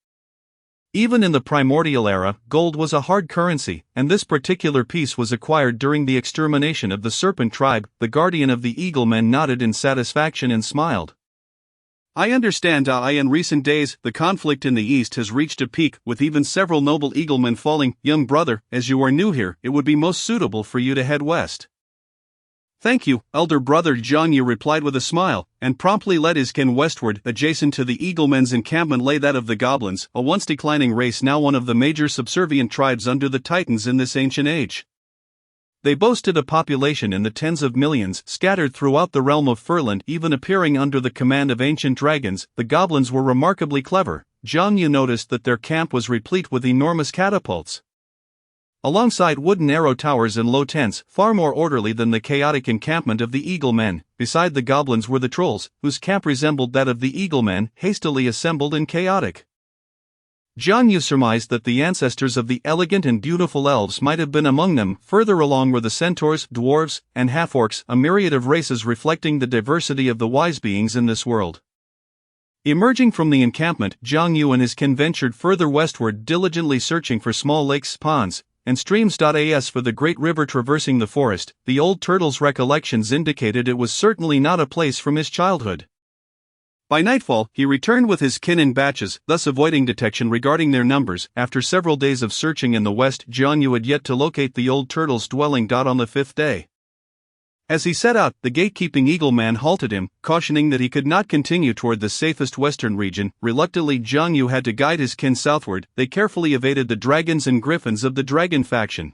Even in the primordial era, gold was a hard currency, and this particular piece was acquired during the extermination of the serpent tribe. The guardian of the eagle men nodded in satisfaction and smiled. "I understand. In recent days, the conflict in the east has reached a peak, with even several noble eaglemen falling. Young brother, as you are new here, it would be most suitable for you to head west." "Thank you, elder brother," Jiang Yu replied with a smile, and promptly led his kin westward. Adjacent to the eaglemen's encampment lay that of the goblins, a once declining race, now one of the major subservient tribes under the titans in this ancient age. They boasted a population in the tens of millions, scattered throughout the realm of Furland, even appearing under the command of ancient dragons. The goblins were remarkably clever. Jiang Yu noticed that their camp was replete with enormous catapults, alongside wooden arrow towers and low tents, far more orderly than the chaotic encampment of the eagle men. Beside the goblins were the trolls, whose camp resembled that of the eagle men, hastily assembled and chaotic. Jiang Yu surmised that the ancestors of the elegant and beautiful elves might have been among them. Further along were the centaurs, dwarves, and half-orcs, a myriad of races reflecting the diversity of the wise beings in this world. Emerging from the encampment, Jiang Yu and his kin ventured further westward, diligently searching for small lakes, ponds, and streams. As for the great river traversing the forest, the old turtle's recollections indicated it was certainly not a place from his childhood. By nightfall, he returned with his kin in batches, thus avoiding detection regarding their numbers. After several days of searching in the west, Jiang Yu had yet to locate the old turtle's dwelling. On the fifth day, as he set out, the gatekeeping eagle man halted him, cautioning that he could not continue toward the safest western region. Reluctantly, Jiang Yu had to guide his kin southward. They carefully evaded the dragons and griffins of the dragon faction,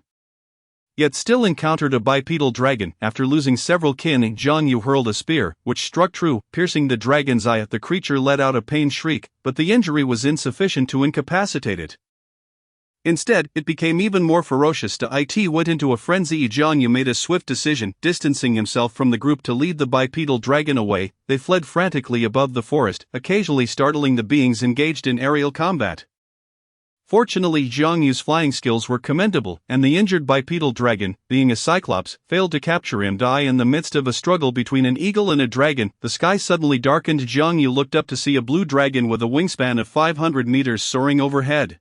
yet still encountered a bipedal dragon. After losing several kin, Jiang Yu hurled a spear, which struck true, piercing the dragon's eye. The creature let out a pained shriek, but the injury was insufficient to incapacitate it. Instead, it became even more ferocious. It went into a frenzy. Jiang Yu made a swift decision, distancing himself from the group to lead the bipedal dragon away. They fled frantically above the forest, occasionally startling the beings engaged in aerial combat. Fortunately, Jiang Yu's flying skills were commendable, and the injured bipedal dragon, being a cyclops, failed to capture him. In the midst of a struggle between an eagle and a dragon, the sky suddenly darkened. Jiang Yu looked up to see a blue dragon with a wingspan of 500 meters soaring overhead.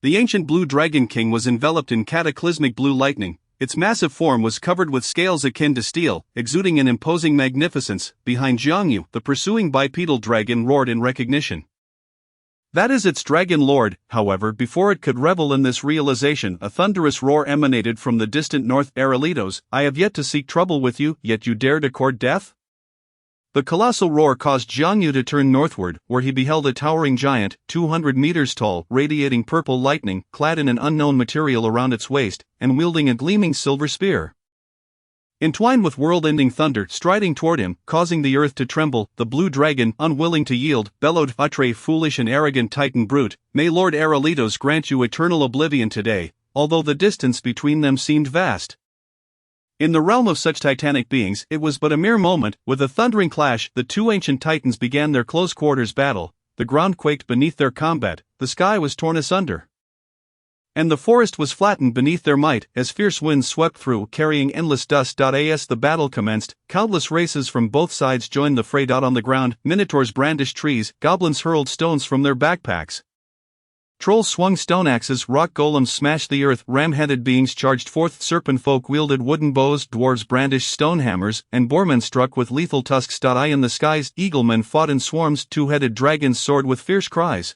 The ancient blue dragon king was enveloped in cataclysmic blue lightning. Its massive form was covered with scales akin to steel, exuding an imposing magnificence. Behind Jiang Yu, the pursuing bipedal dragon roared in recognition. That is its dragon lord. However, before it could revel in this realization, a thunderous roar emanated from the distant north. Aurelitos, I have yet to seek trouble with you, yet you dare to court death? The colossal roar caused Jiang Yu to turn northward, where he beheld a towering giant, 200 meters tall, radiating purple lightning, clad in an unknown material around its waist, and wielding a gleaming silver spear. Entwined with world-ending thunder, striding toward him, causing the earth to tremble, the blue dragon, unwilling to yield, bellowed, Atre, foolish and arrogant Titan brute, may Lord Aurelitos grant you eternal oblivion today, although the distance between them seemed vast. In the realm of such titanic beings, it was but a mere moment. With a thundering clash, the two ancient titans began their close-quarters battle. The ground quaked beneath their combat, the sky was torn asunder, and the forest was flattened beneath their might, as fierce winds swept through, carrying endless dust. As the battle commenced, countless races from both sides joined the fray. On the ground, minotaurs brandished trees, goblins hurled stones from their backpacks. Trolls swung stone axes, rock golems smashed the earth, ram-headed beings charged forth, serpent folk wielded wooden bows, dwarves brandished stone hammers, and boarmen struck with lethal tusks. In the skies, eaglemen fought in swarms, two-headed dragons soared with fierce cries.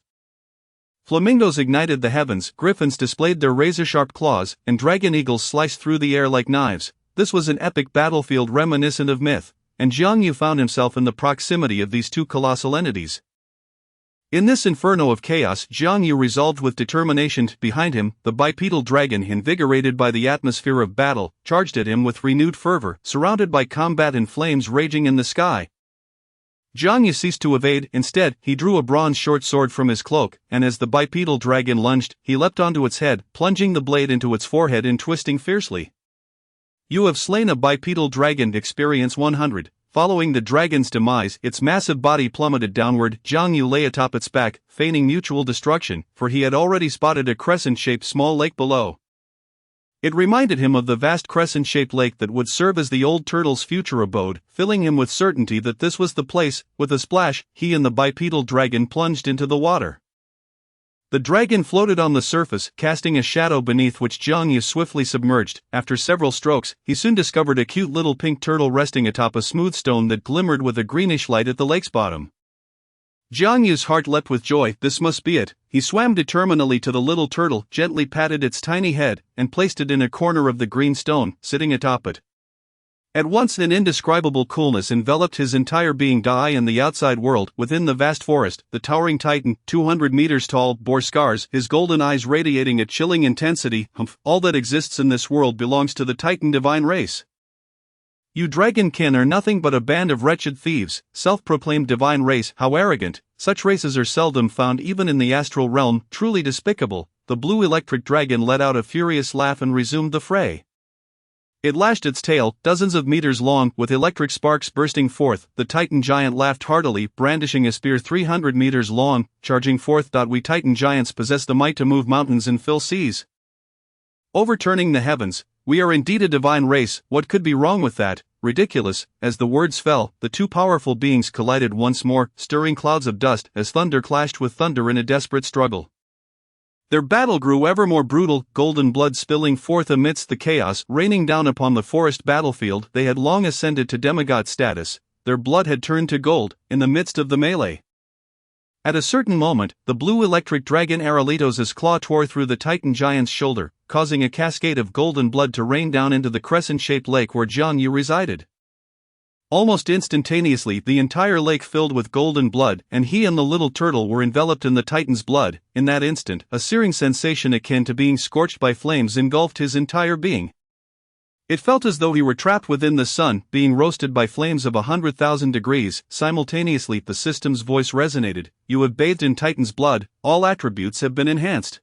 Flamingos ignited the heavens, griffins displayed their razor-sharp claws, and dragon eagles sliced through the air like knives. This was an epic battlefield reminiscent of myth, and Jiang Yu found himself in the proximity of these two colossal entities. In this inferno of chaos, Jiang Yu resolved with determination. Behind him, the bipedal dragon, invigorated by the atmosphere of battle, charged at him with renewed fervor, surrounded by combat and flames raging in the sky. Jiang Yu ceased to evade. Instead, he drew a bronze short sword from his cloak, and as the bipedal dragon lunged, he leapt onto its head, plunging the blade into its forehead and twisting fiercely. You have slain a bipedal dragon. Experience 100. Following the dragon's demise, its massive body plummeted downward. Jiang Yu lay atop its back, feigning mutual destruction, for he had already spotted a crescent-shaped small lake below. It reminded him of the vast crescent-shaped lake that would serve as the old turtle's future abode, filling him with certainty that this was the place. With a splash, he and the bipedal dragon plunged into the water. The dragon floated on the surface, casting a shadow beneath which Jiang Yu swiftly submerged. After several strokes, he soon discovered a cute little pink turtle resting atop a smooth stone that glimmered with a greenish light at the lake's bottom. Jiang Yu's heart leapt with joy. This must be it. He swam determinedly to the little turtle, gently patted its tiny head, and placed it in a corner of the green stone, sitting atop it. At once an indescribable coolness enveloped his entire being. In the outside world, within the vast forest, the towering titan, 200 meters tall, bore scars, his golden eyes radiating a chilling intensity. All that exists in this world belongs to the titan divine race. You dragonkin are nothing but a band of wretched thieves, self-proclaimed divine race. How arrogant! Such races are seldom found even in the astral realm. Truly despicable. The blue electric dragon let out a furious laugh and resumed the fray. It lashed its tail, dozens of meters long, with electric sparks bursting forth. The titan giant laughed heartily, brandishing a spear 300 meters long, charging forth. We titan giants possess the might to move mountains and fill seas, overturning the heavens. We are indeed a divine race. What could be wrong with that? Ridiculous. As the words fell, the two powerful beings collided once more, stirring clouds of dust as thunder clashed with thunder in a desperate struggle. Their battle grew ever more brutal, golden blood spilling forth amidst the chaos, raining down upon the forest battlefield. They had long ascended to demigod status. Their blood had turned to gold, in the midst of the melee. At a certain moment, the blue electric dragon Aurelitos' claw tore through the titan giant's shoulder, causing a cascade of golden blood to rain down into the crescent-shaped lake where Jiang Yu resided. Almost instantaneously, the entire lake filled with golden blood, and he and the little turtle were enveloped in the titan's blood. In that instant, a searing sensation akin to being scorched by flames engulfed his entire being. It felt as though he were trapped within the sun, being roasted by flames of 100,000 degrees. Simultaneously, the system's voice resonated. You have bathed in Titan's blood, all attributes have been enhanced.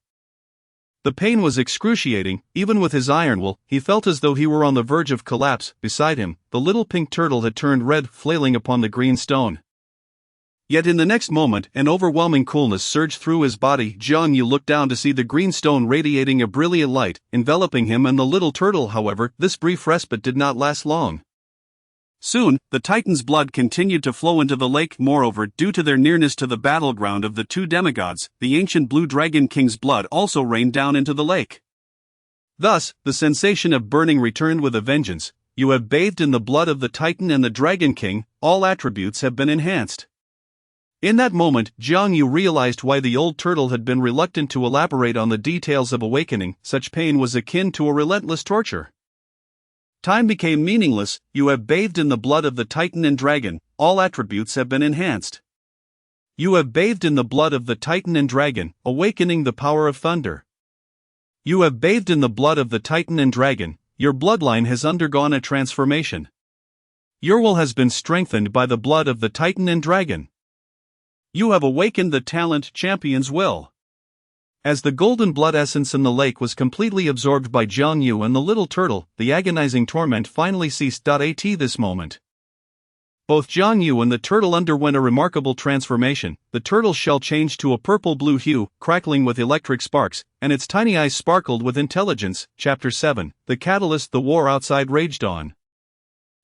The pain was excruciating. Even with his iron will, he felt as though he were on the verge of collapse. Beside him, the little pink turtle had turned red, flailing upon the green stone. Yet in the next moment, an overwhelming coolness surged through his body. Jiang Yu looked down to see the green stone radiating a brilliant light, enveloping him and the little turtle. However, this brief respite did not last long. Soon, the Titan's blood continued to flow into the lake. Moreover, due to their nearness to the battleground of the two demigods, the ancient Blue Dragon King's blood also rained down into the lake. Thus, the sensation of burning returned with a vengeance. You have bathed in the blood of the Titan and the Dragon King, all attributes have been enhanced. In that moment, Jiang Yu realized why the old turtle had been reluctant to elaborate on the details of awakening. Such pain was akin to a relentless torture. Time became meaningless. You have bathed in the blood of the Titan and Dragon, all attributes have been enhanced. You have bathed in the blood of the Titan and Dragon, awakening the power of thunder. You have bathed in the blood of the Titan and Dragon, your bloodline has undergone a transformation. Your will has been strengthened by the blood of the Titan and Dragon. You have awakened the talent champion's will. As the golden blood essence in the lake was completely absorbed by Jiang Yu and the little turtle, the agonizing torment finally ceased. At this moment, both Jiang Yu and the turtle underwent a remarkable transformation. The turtle's shell changed to a purple-blue hue, crackling with electric sparks, and its tiny eyes sparkled with intelligence. Chapter 7. The Catalyst. The war outside raged on.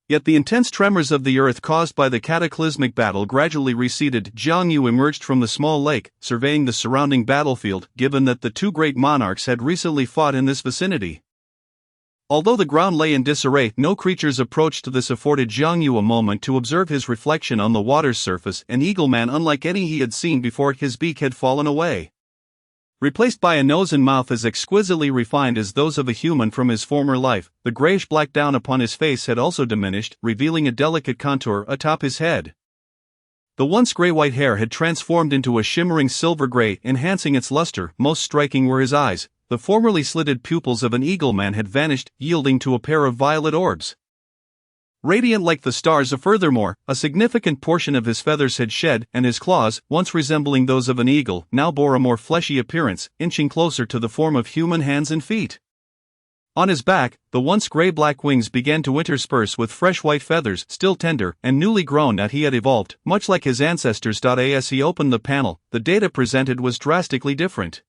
Yet the intense tremors of the earth caused by the cataclysmic battle gradually receded. Jiang Yu emerged from the small lake, surveying the surrounding battlefield, given that the two great monarchs had recently fought in this vicinity. Although the ground lay in disarray, no creatures approached. This afforded Jiang Yu a moment to observe his reflection on the water's surface. An eagleman unlike any he had seen before. His beak had fallen away, replaced by a nose and mouth as exquisitely refined as those of a human from his former life. The grayish-black down upon his face had also diminished, revealing a delicate contour atop his head. The once gray-white hair had transformed into a shimmering silver gray, enhancing its luster. Most striking were his eyes. The formerly slitted pupils of an eagleman had vanished, yielding to a pair of violet orbs, radiant like the stars. Furthermore, a significant portion of his feathers had shed, and his claws, once resembling those of an eagle, now bore a more fleshy appearance, inching closer to the form of human hands and feet. On his back, the once gray-black wings began to intersperse with fresh white feathers, still tender and newly grown. That he had evolved, much like his ancestors. As he opened the panel, the data presented was drastically different.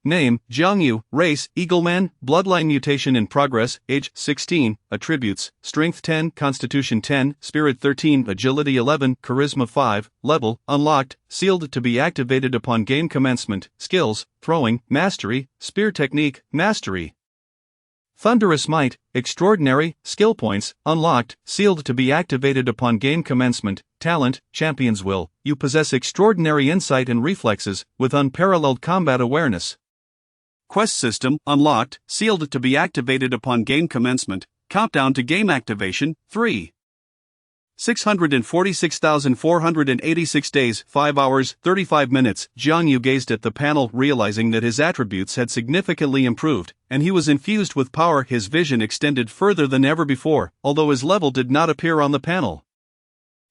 Name, Jiang Yu. Race, Eagleman. Bloodline mutation in progress. Age, 16. Attributes, Strength 10, Constitution 10, Spirit 13, Agility 11, Charisma 5. Level, Unlocked, sealed to be activated upon game commencement. Skills, Throwing, Mastery, Spear Technique, Mastery. Thunderous Might, Extraordinary, Skill Points, Unlocked, sealed to be activated upon game commencement. Talent, Champion's Will. You possess extraordinary insight and reflexes, with unparalleled combat awareness. Quest System, Unlocked, sealed to be activated upon game commencement. Countdown to game activation, 3. 646,486 days, 5 hours, 35 minutes. Jiang Yu gazed at the panel, realizing that his attributes had significantly improved, and he was infused with power. His vision extended further than ever before, although his level did not appear on the panel.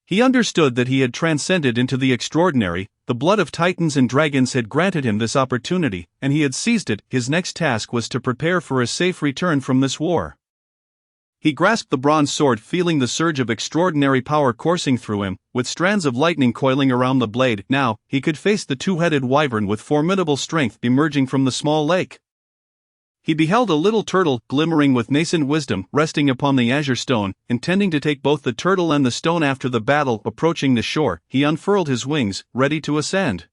He understood that he had transcended into the extraordinary. The blood of titans and dragons had granted him this opportunity, and he had seized it. His next task was to prepare for a safe return from this war. He grasped the bronze sword, feeling the surge of extraordinary power coursing through him, with strands of lightning coiling around the blade. Now, he could face the two-headed wyvern with formidable strength emerging from the small lake. He beheld a little turtle, glimmering with nascent wisdom, resting upon the azure stone, intending to take both the turtle and the stone. After the battle. Approaching the shore, he unfurled his wings, ready to ascend.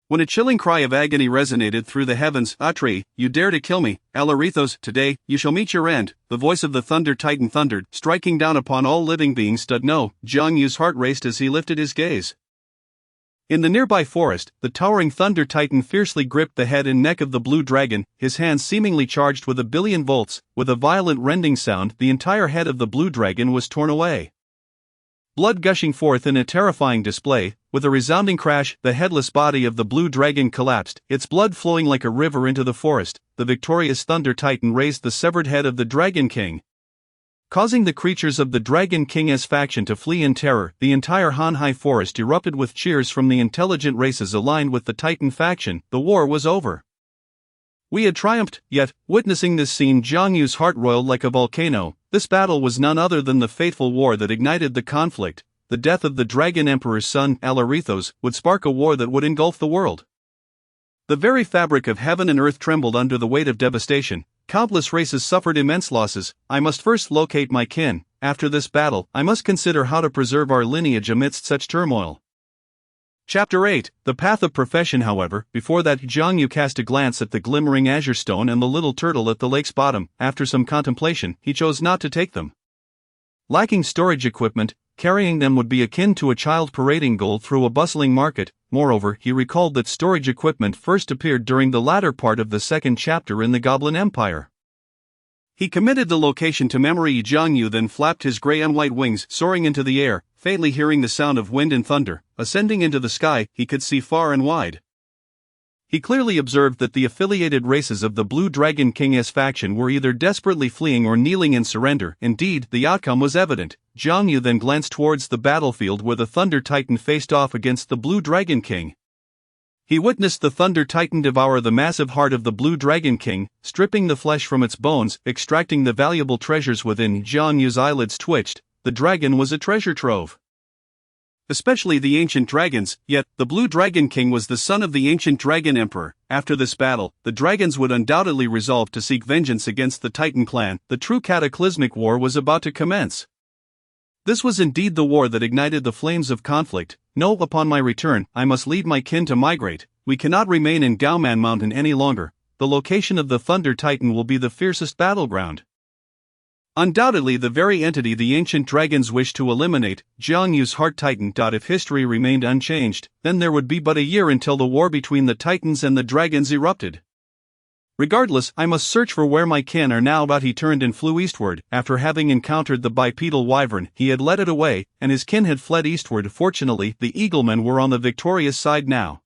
When a chilling cry of agony resonated through the heavens, "Atri, you dare to kill me, Alarithos, today, you shall meet your end," the voice of the Thunder Titan thundered, striking down upon all living beings. No, Jiang Yu's heart raced as he lifted his gaze. In the nearby forest, the towering Thunder Titan fiercely gripped the head and neck of the blue dragon, his hands seemingly charged with 1,000,000,000 volts. With a violent rending sound, the entire head of the blue dragon was torn away, blood gushing forth in a terrifying display. With a resounding crash, the headless body of the blue dragon collapsed, its blood flowing like a river into the forest. The victorious Thunder Titan raised the severed head of the Dragon King, causing the creatures of the Dragon King's faction to flee in terror. The entire Hanhai forest erupted with cheers from the intelligent races aligned with the Titan faction. The war was over. We had triumphed. Yet, witnessing this scene, Jiang Yu's heart roiled like a volcano. This battle was none other than the fateful war that ignited the conflict. The death of the Dragon Emperor's son, Alarithos, would spark a war that would engulf the world. The very fabric of heaven and earth trembled under the weight of devastation. Countless races suffered immense losses. I must first locate my kin. After this battle, I must consider how to preserve our lineage amidst such turmoil. Chapter 8, The Path of Profession. However, before that, Jiang Yu cast a glance at the glimmering azure stone and the little turtle at the lake's bottom. After some contemplation, he chose not to take them. Lacking storage equipment, carrying them would be akin to a child parading gold through a bustling market. Moreover, he recalled that storage equipment first appeared during the latter part of the second chapter in the Goblin Empire. He committed the location to memory. Jiang Yu then flapped his gray and white wings, soaring into the air, faintly hearing the sound of wind and thunder. Ascending into the sky, he could see far and wide. He clearly observed that the affiliated races of the Blue Dragon King's faction were either desperately fleeing or kneeling in surrender. Indeed, the outcome was evident. Jiang Yu then glanced towards the battlefield where the Thunder Titan faced off against the Blue Dragon King. He witnessed the Thunder Titan devour the massive heart of the Blue Dragon King, stripping the flesh from its bones, extracting the valuable treasures within. Jiang Yu's eyelids twitched. The dragon was a treasure trove. Especially the ancient dragons, yet, the Blue Dragon King was the son of the ancient Dragon Emperor. After this battle, the dragons would undoubtedly resolve to seek vengeance against the Titan clan. The true cataclysmic war was about to commence. This was indeed the war that ignited the flames of conflict. No, upon my return, I must lead my kin to migrate. We cannot remain in Gaoman Mountain any longer. The location of the Thunder Titan will be the fiercest battleground. Undoubtedly the very entity the ancient dragons wished to eliminate. Jiang Yu's heart tightened. If history remained unchanged, then there would be but a year until the war between the Titans and the dragons erupted. Regardless, I must search for where my kin are now. He turned and flew eastward. After having encountered the bipedal wyvern, he had led it away, and his kin had fled eastward. Fortunately, the eaglemen were on the victorious side now,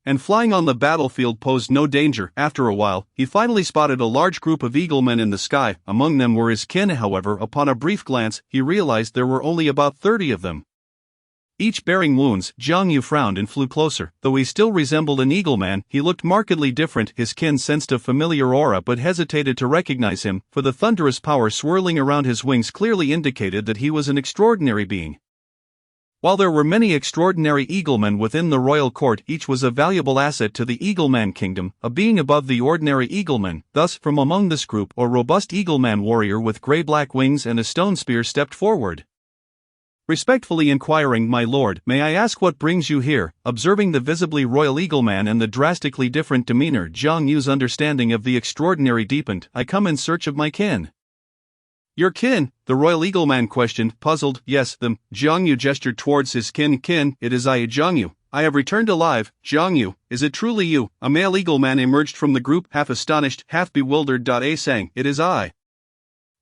and flying on the battlefield posed no danger. After a while, he finally spotted a large group of eaglemen in the sky. Among them were his kin. However, upon a brief glance, he realized there were only about 30 of them, each bearing wounds. Jiang Yu frowned and flew closer. Though he still resembled an eagleman, he looked markedly different. His kin sensed a familiar aura but hesitated to recognize him, for the thunderous power swirling around his wings clearly indicated that he was an extraordinary being. While there were many extraordinary eaglemen within the royal court, each was a valuable asset to the Eagleman kingdom, a being above the ordinary eagleman. Thus, from among this group, a robust eagleman warrior with gray-black wings and a stone spear stepped forward. Respectfully inquiring, "My lord, may I ask what brings you here?" Observing the visibly royal eagleman and the drastically different demeanor, Jiang Yu's understanding of the extraordinary deepened. "I come in search of my kin." "Your kin?" the royal eagleman questioned, puzzled. "Yes, them." Jiang Yu gestured towards his kin. "Kin, it is I, Jiang Yu. I have returned alive." "Jiang Yu, is it truly you?" A male eagleman emerged from the group, half astonished, half bewildered. A sang, "It is I."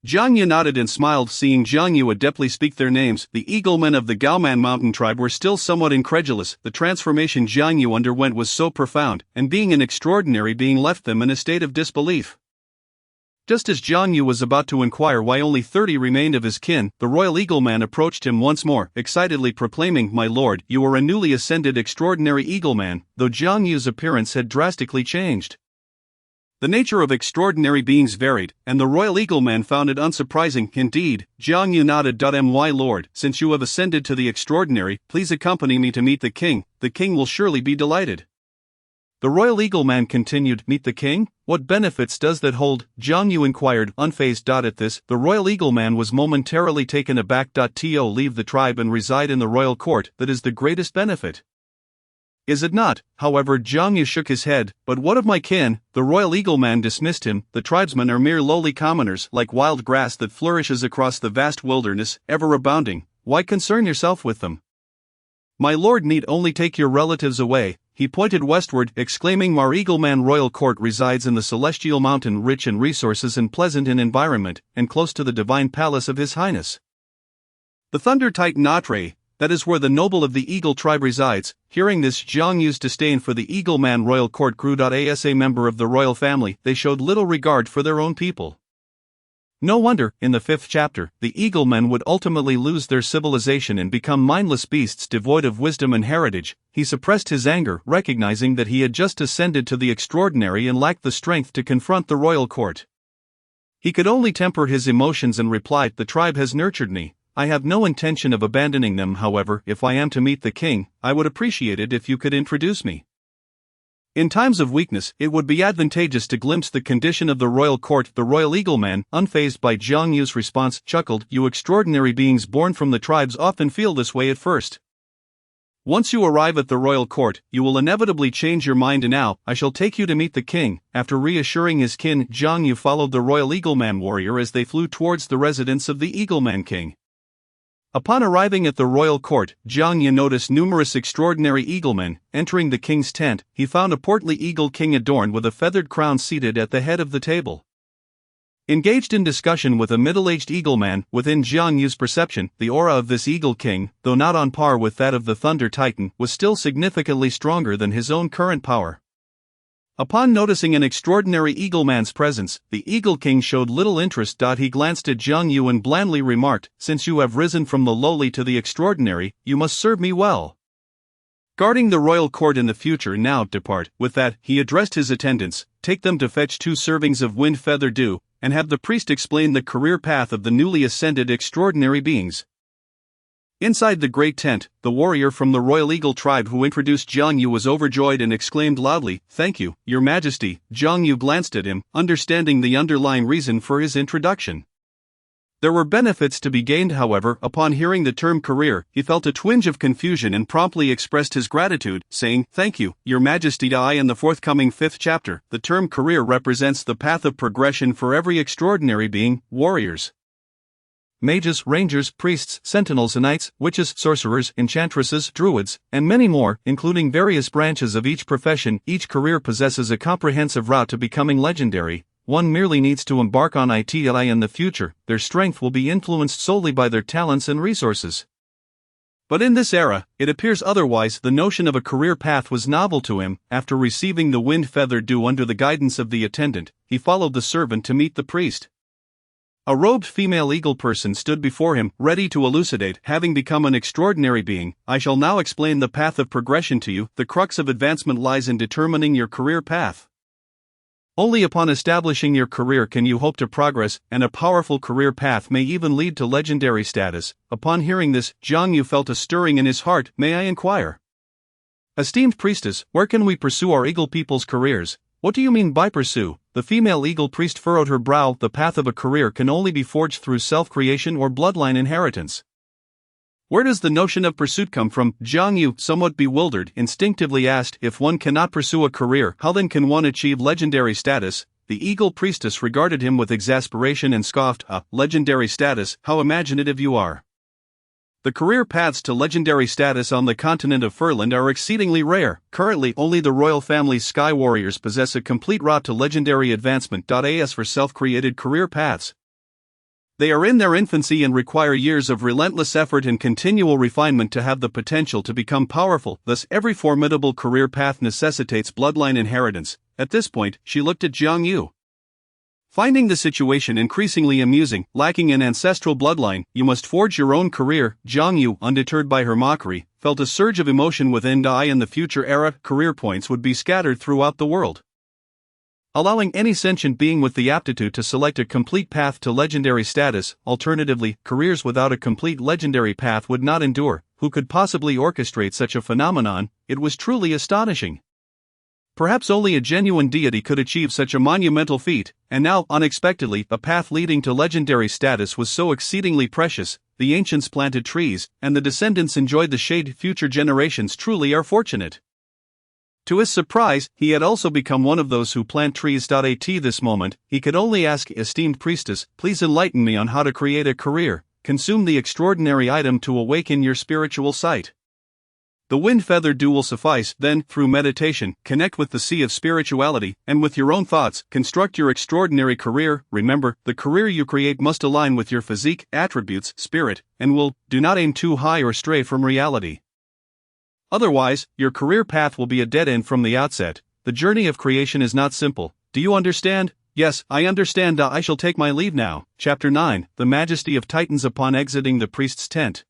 Jiang Yu nodded and smiled. Seeing Jiang Yu adeptly speak their names, the eaglemen of the Gaoman Mountain tribe were still somewhat incredulous. The transformation Jiang Yu underwent was so profound, and being an extraordinary being left them in a state of disbelief. Just as Jiang Yu was about to inquire why only 30 remained of his kin, the royal eagleman approached him once more, excitedly proclaiming, "My lord, you are a newly ascended extraordinary eagleman." Though Jiang Yu's appearance had drastically changed, the nature of extraordinary beings varied, and the royal eagleman found it unsurprising. "Indeed." Jiang Yu nodded. "My lord, since you have ascended to the extraordinary, please accompany me to meet the king. The king will surely be delighted." The royal eagleman continued, "Meet the king? What benefits does that hold?" Jiang Yu inquired, unfazed. At this, the royal eagleman was momentarily taken aback. To leave the tribe and reside in the royal court, that is the greatest benefit, is it not? However, Jiang Yu shook his head. "But what of my kin?" The royal eagleman dismissed him. "The tribesmen are mere lowly commoners, like wild grass that flourishes across the vast wilderness, ever abounding. Why concern yourself with them? My lord need only take your relatives away." He pointed westward, exclaiming, "Mar Eagleman royal court resides in the celestial mountain, rich in resources and pleasant in environment, and close to the divine palace of his highness, the Thunder Titan Atre. That is where the noble of the Eagle tribe resides." Hearing this, Jiang Yu's disdain for the Eagleman royal court grew. As a member of the royal family, they showed little regard for their own people. No wonder, in the 5th chapter, the eaglemen would ultimately lose their civilization and become mindless beasts devoid of wisdom and heritage. He suppressed his anger, recognizing that he had just ascended to the extraordinary and lacked the strength to confront the royal court. He could only temper his emotions and replied, "The tribe has nurtured me. I have no intention of abandoning them. However, if I am to meet the king, I would appreciate it if you could introduce me. In times of weakness, it would be advantageous to glimpse the condition of the royal court." The royal eagleman, unfazed by Jiang Yu's response, chuckled, "You extraordinary beings born from the tribes often feel this way at first. Once you arrive at the royal court, you will inevitably change your mind, and now I shall take you to meet the king." After reassuring his kin, Jiang Yu followed the royal Eagleman warrior as they flew towards the residence of the Eagleman king. Upon arriving at the royal court, Jiang Yu noticed numerous extraordinary eaglemen. Entering the king's tent, he found a portly eagle king adorned with a feathered crown seated at the head of the table. Engaged in discussion with a middle-aged eagleman, within Jiang Yu's perception, the aura of this eagle king, though not on par with that of the Thunder Titan, was still significantly stronger than his own current power. Upon noticing an extraordinary eagleman's presence, the Eagle King showed little interest. He glanced at Jiang Yu and blandly remarked, "Since you have risen from the lowly to the extraordinary, you must serve me well. Guarding the royal court in the future, now depart." With that, he addressed his attendants, "Take them to fetch 2 servings of wind feather dew, and have the priest explain the career path of the newly ascended extraordinary beings." Inside the great tent, the warrior from the Royal Eagle tribe who introduced Jiang Yu was overjoyed and exclaimed loudly, "Thank you, Your Majesty." Jiang Yu glanced at him, understanding the underlying reason for his introduction. There were benefits to be gained, however. Upon hearing the term career, he felt a twinge of confusion and promptly expressed his gratitude, saying, "Thank you, Your Majesty." In the forthcoming 5th chapter, the term career represents the path of progression for every extraordinary being: warriors, mages, rangers, priests, sentinels, knights, witches, sorcerers, enchantresses, druids, and many more, including various branches of each profession. Each career possesses a comprehensive route to becoming legendary. One merely needs to embark on it. In the future, their strength will be influenced solely by their talents and resources. But in this era, it appears otherwise. The notion of a career path was novel to him. After receiving the wind feather dew under the guidance of the attendant, he followed the servant to meet the priest. A robed female eagle person stood before him, ready to elucidate. "Having become an extraordinary being, I shall now explain the path of progression to you. The crux of advancement lies in determining your career path. Only upon establishing your career can you hope to progress, and a powerful career path may even lead to legendary status." Upon hearing this, Jiang Yu felt a stirring in his heart. "May I inquire, esteemed priestess, where can we pursue our eagle people's careers?" "What do you mean by pursue?" The female eagle priest furrowed her brow. "The path of a career can only be forged through self-creation or bloodline inheritance. Where does the notion of pursuit come from?" Jiang Yu, somewhat bewildered, instinctively asked, "If one cannot pursue a career, how then can one achieve legendary status?" The eagle priestess regarded him with exasperation and scoffed, "Legendary status? How imaginative you are. The career paths to legendary status on the continent of Furland are exceedingly rare. Currently, only the royal family's Sky Warriors possess a complete route to legendary advancement. As for self-created career paths, they are in their infancy and require years of relentless effort and continual refinement to have the potential to become powerful. Thus, every formidable career path necessitates bloodline inheritance." At this point, she looked at Jiang Yu, finding the situation increasingly amusing. "Lacking an ancestral bloodline, you must forge your own career." Jiang Yu, undeterred by her mockery, felt a surge of emotion within. In the future era, career points would be scattered throughout the world, allowing any sentient being with the aptitude to select a complete path to legendary status. Alternatively, careers without a complete legendary path would not endure. Who could possibly orchestrate such a phenomenon? It was truly astonishing. Perhaps only a genuine deity could achieve such a monumental feat, and now, unexpectedly, a path leading to legendary status was so exceedingly precious. The ancients planted trees, and the descendants enjoyed the shade. Future generations truly are fortunate. To his surprise, he had also become one of those who plant trees. At this moment, he could only ask, "Esteemed priestess, please enlighten me on how to create a career. Consume the extraordinary item to awaken your spiritual sight. The wind feather dew will suffice. Then, through meditation, connect with the sea of spirituality, and with your own thoughts, construct your extraordinary career. Remember, the career you create must align with your physique, attributes, spirit, and will. Do not aim too high or stray from reality. Otherwise, your career path will be a dead end from the outset. The journey of creation is not simple. Do you understand?" "Yes, I understand. I shall take my leave now." Chapter 9: The Majesty of Titans. Upon exiting the priest's tent,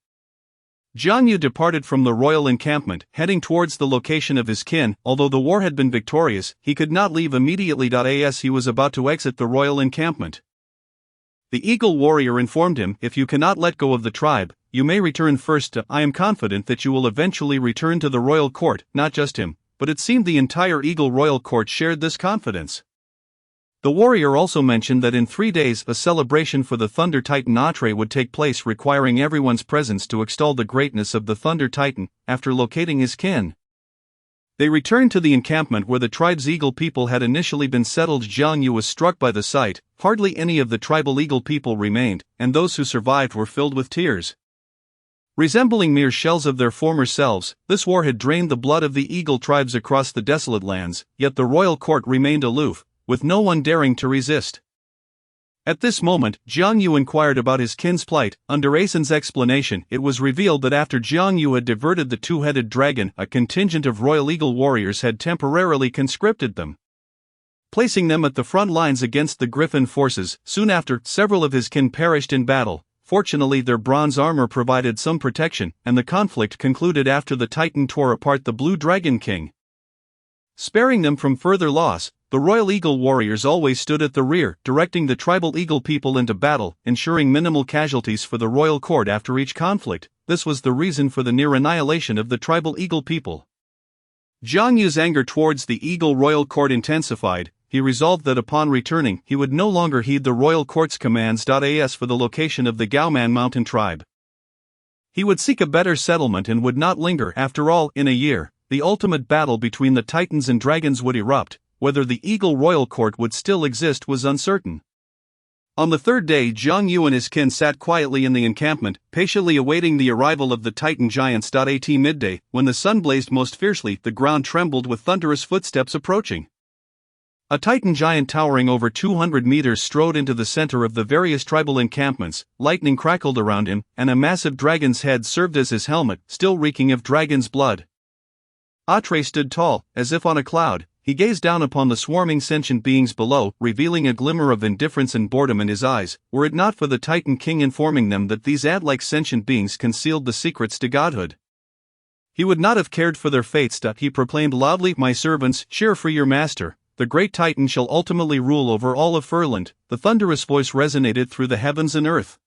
Jiang Yu departed from the royal encampment, heading towards the location of his kin. Although the war had been victorious, he could not leave immediately. As he was about to exit the royal encampment, the eagle warrior informed him, "If you cannot let go of the tribe, you may return first. I am confident that you will eventually return to the royal court." Not just him, but it seemed the entire eagle royal court shared this confidence. The warrior also mentioned that in 3 days a celebration for the Thunder Titan Atre would take place, requiring everyone's presence to extol the greatness of the Thunder Titan. After locating his kin, they returned to the encampment where the tribe's eagle people had initially been settled. Jiang Yu was struck by the sight. Hardly any of the tribal eagle people remained, and those who survived were filled with tears. Resembling mere shells of their former selves, this war had drained the blood of the eagle tribes across the desolate lands, yet the royal court remained aloof, with no one daring to resist. At this moment, Jiang Yu inquired about his kin's plight. Under Aisen's explanation, it was revealed that after Jiang Yu had diverted the two-headed dragon, a contingent of royal eagle warriors had temporarily conscripted them, placing them at the front lines against the Griffin forces. Soon after, several of his kin perished in battle. Fortunately, their bronze armor provided some protection, and the conflict concluded after the Titan tore apart the Blue Dragon King, sparing them from further loss. The royal eagle warriors always stood at the rear, directing the tribal eagle people into battle, ensuring minimal casualties for the royal court after each conflict. This was the reason for the near annihilation of the tribal eagle people. Jiang Yu's anger towards the eagle royal court intensified. He resolved that upon returning, he would no longer heed the royal court's commands. As for the location of the Gaoman mountain tribe, he would seek a better settlement and would not linger. After all, in a year, the ultimate battle between the titans and dragons would erupt. Whether the eagle royal court would still exist was uncertain. On the third day, Jiang Yu and his kin sat quietly in the encampment, patiently awaiting the arrival of the Titan giants. At midday, when the sun blazed most fiercely, the ground trembled with thunderous footsteps approaching. A Titan giant towering over 200 meters strode into the center of the various tribal encampments. Lightning crackled around him, and a massive dragon's head served as his helmet, still reeking of dragon's blood. Atre stood tall, as if on a cloud. He gazed down upon the swarming sentient beings below, revealing a glimmer of indifference and boredom in his eyes, were it not for the Titan King informing them that these ant-like sentient beings concealed the secrets to godhood. He would not have cared for their fates. He proclaimed loudly, "My servants, cheer for your master. The great Titan shall ultimately rule over all of Furland." The thunderous voice resonated through the heavens and earth,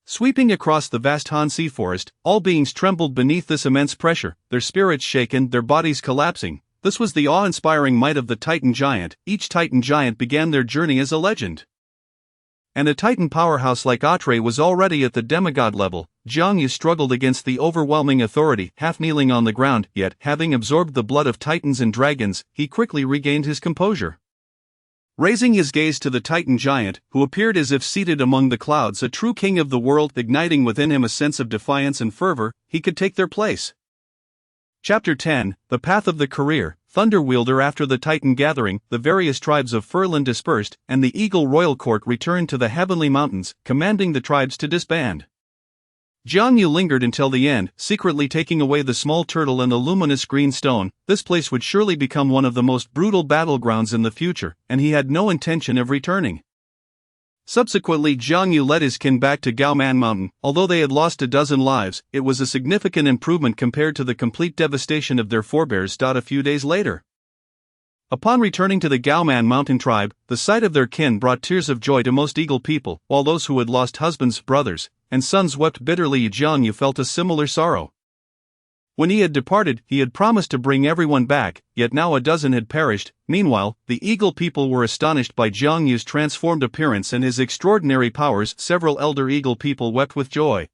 sweeping across the vast Han-Si forest. All beings trembled beneath this immense pressure, their spirits shaken, their bodies collapsing. This was the awe-inspiring might of the Titan giant. Each Titan giant began their journey as a legend, and a Titan powerhouse like Atre was already at the demigod level. Jiang Yu struggled against the overwhelming authority, half kneeling on the ground, yet, having absorbed the blood of titans and dragons, he quickly regained his composure. Raising his gaze to the Titan giant, who appeared as if seated among the clouds, a true king of the world, igniting within him a sense of defiance and fervor, he could take their place. Chapter 10, The Path of the Career. Thunderwielder. After the Titan gathering, the various tribes of Furland dispersed, and the Eagle Royal Court returned to the Heavenly Mountains, commanding the tribes to disband. Jiang Yu lingered until the end, secretly taking away the small turtle and the luminous green stone. This place would surely become one of the most brutal battlegrounds in the future, and he had no intention of returning. Subsequently, Jiang Yu led his kin back to Gaoman Mountain. Although they had lost a dozen lives, it was a significant improvement compared to the complete devastation of their forebears. A few days later, upon returning to the Gaoman Mountain tribe, the sight of their kin brought tears of joy to most eagle people. While those who had lost husbands, brothers, and sons wept bitterly, Jiang Yu felt a similar sorrow. When he had departed, he had promised to bring everyone back, yet now a dozen had perished. Meanwhile, the eagle people were astonished by Jiang Yu's transformed appearance and his extraordinary powers. Several elder eagle people wept with joy.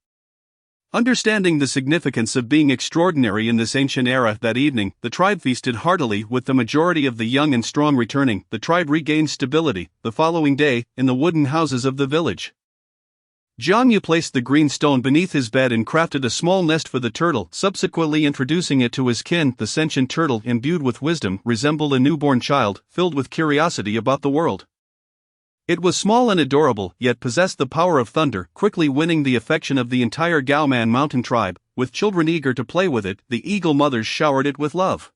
Understanding the significance of being extraordinary in this ancient era, that evening, the tribe feasted heartily. With the majority of the young and strong returning, the tribe regained stability. The following day, in the wooden houses of the village, Jiang Yu placed the green stone beneath his bed and crafted a small nest for the turtle, subsequently introducing it to his kin. The sentient turtle, imbued with wisdom, resembled a newborn child, filled with curiosity about the world. It was small and adorable, yet possessed the power of thunder, quickly winning the affection of the entire Gaoman Mountain tribe. With children eager to play with it, the eagle mothers showered it with love,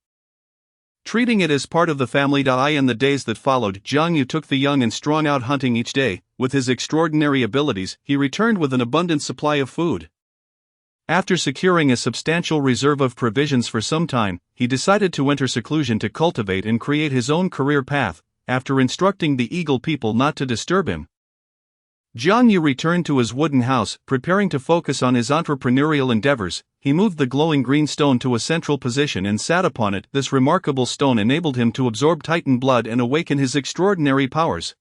treating it as part of the family. In the days that followed, Jiang Yu took the young and strong out hunting each day. With his extraordinary abilities, he returned with an abundant supply of food. After securing a substantial reserve of provisions for some time, he decided to enter seclusion to cultivate and create his own career path. After instructing the eagle people not to disturb him, Jiang Yu returned to his wooden house, preparing to focus on his entrepreneurial endeavors. He moved the glowing green stone to a central position and sat upon it. This remarkable stone enabled him to absorb Titan blood and awaken his extraordinary powers,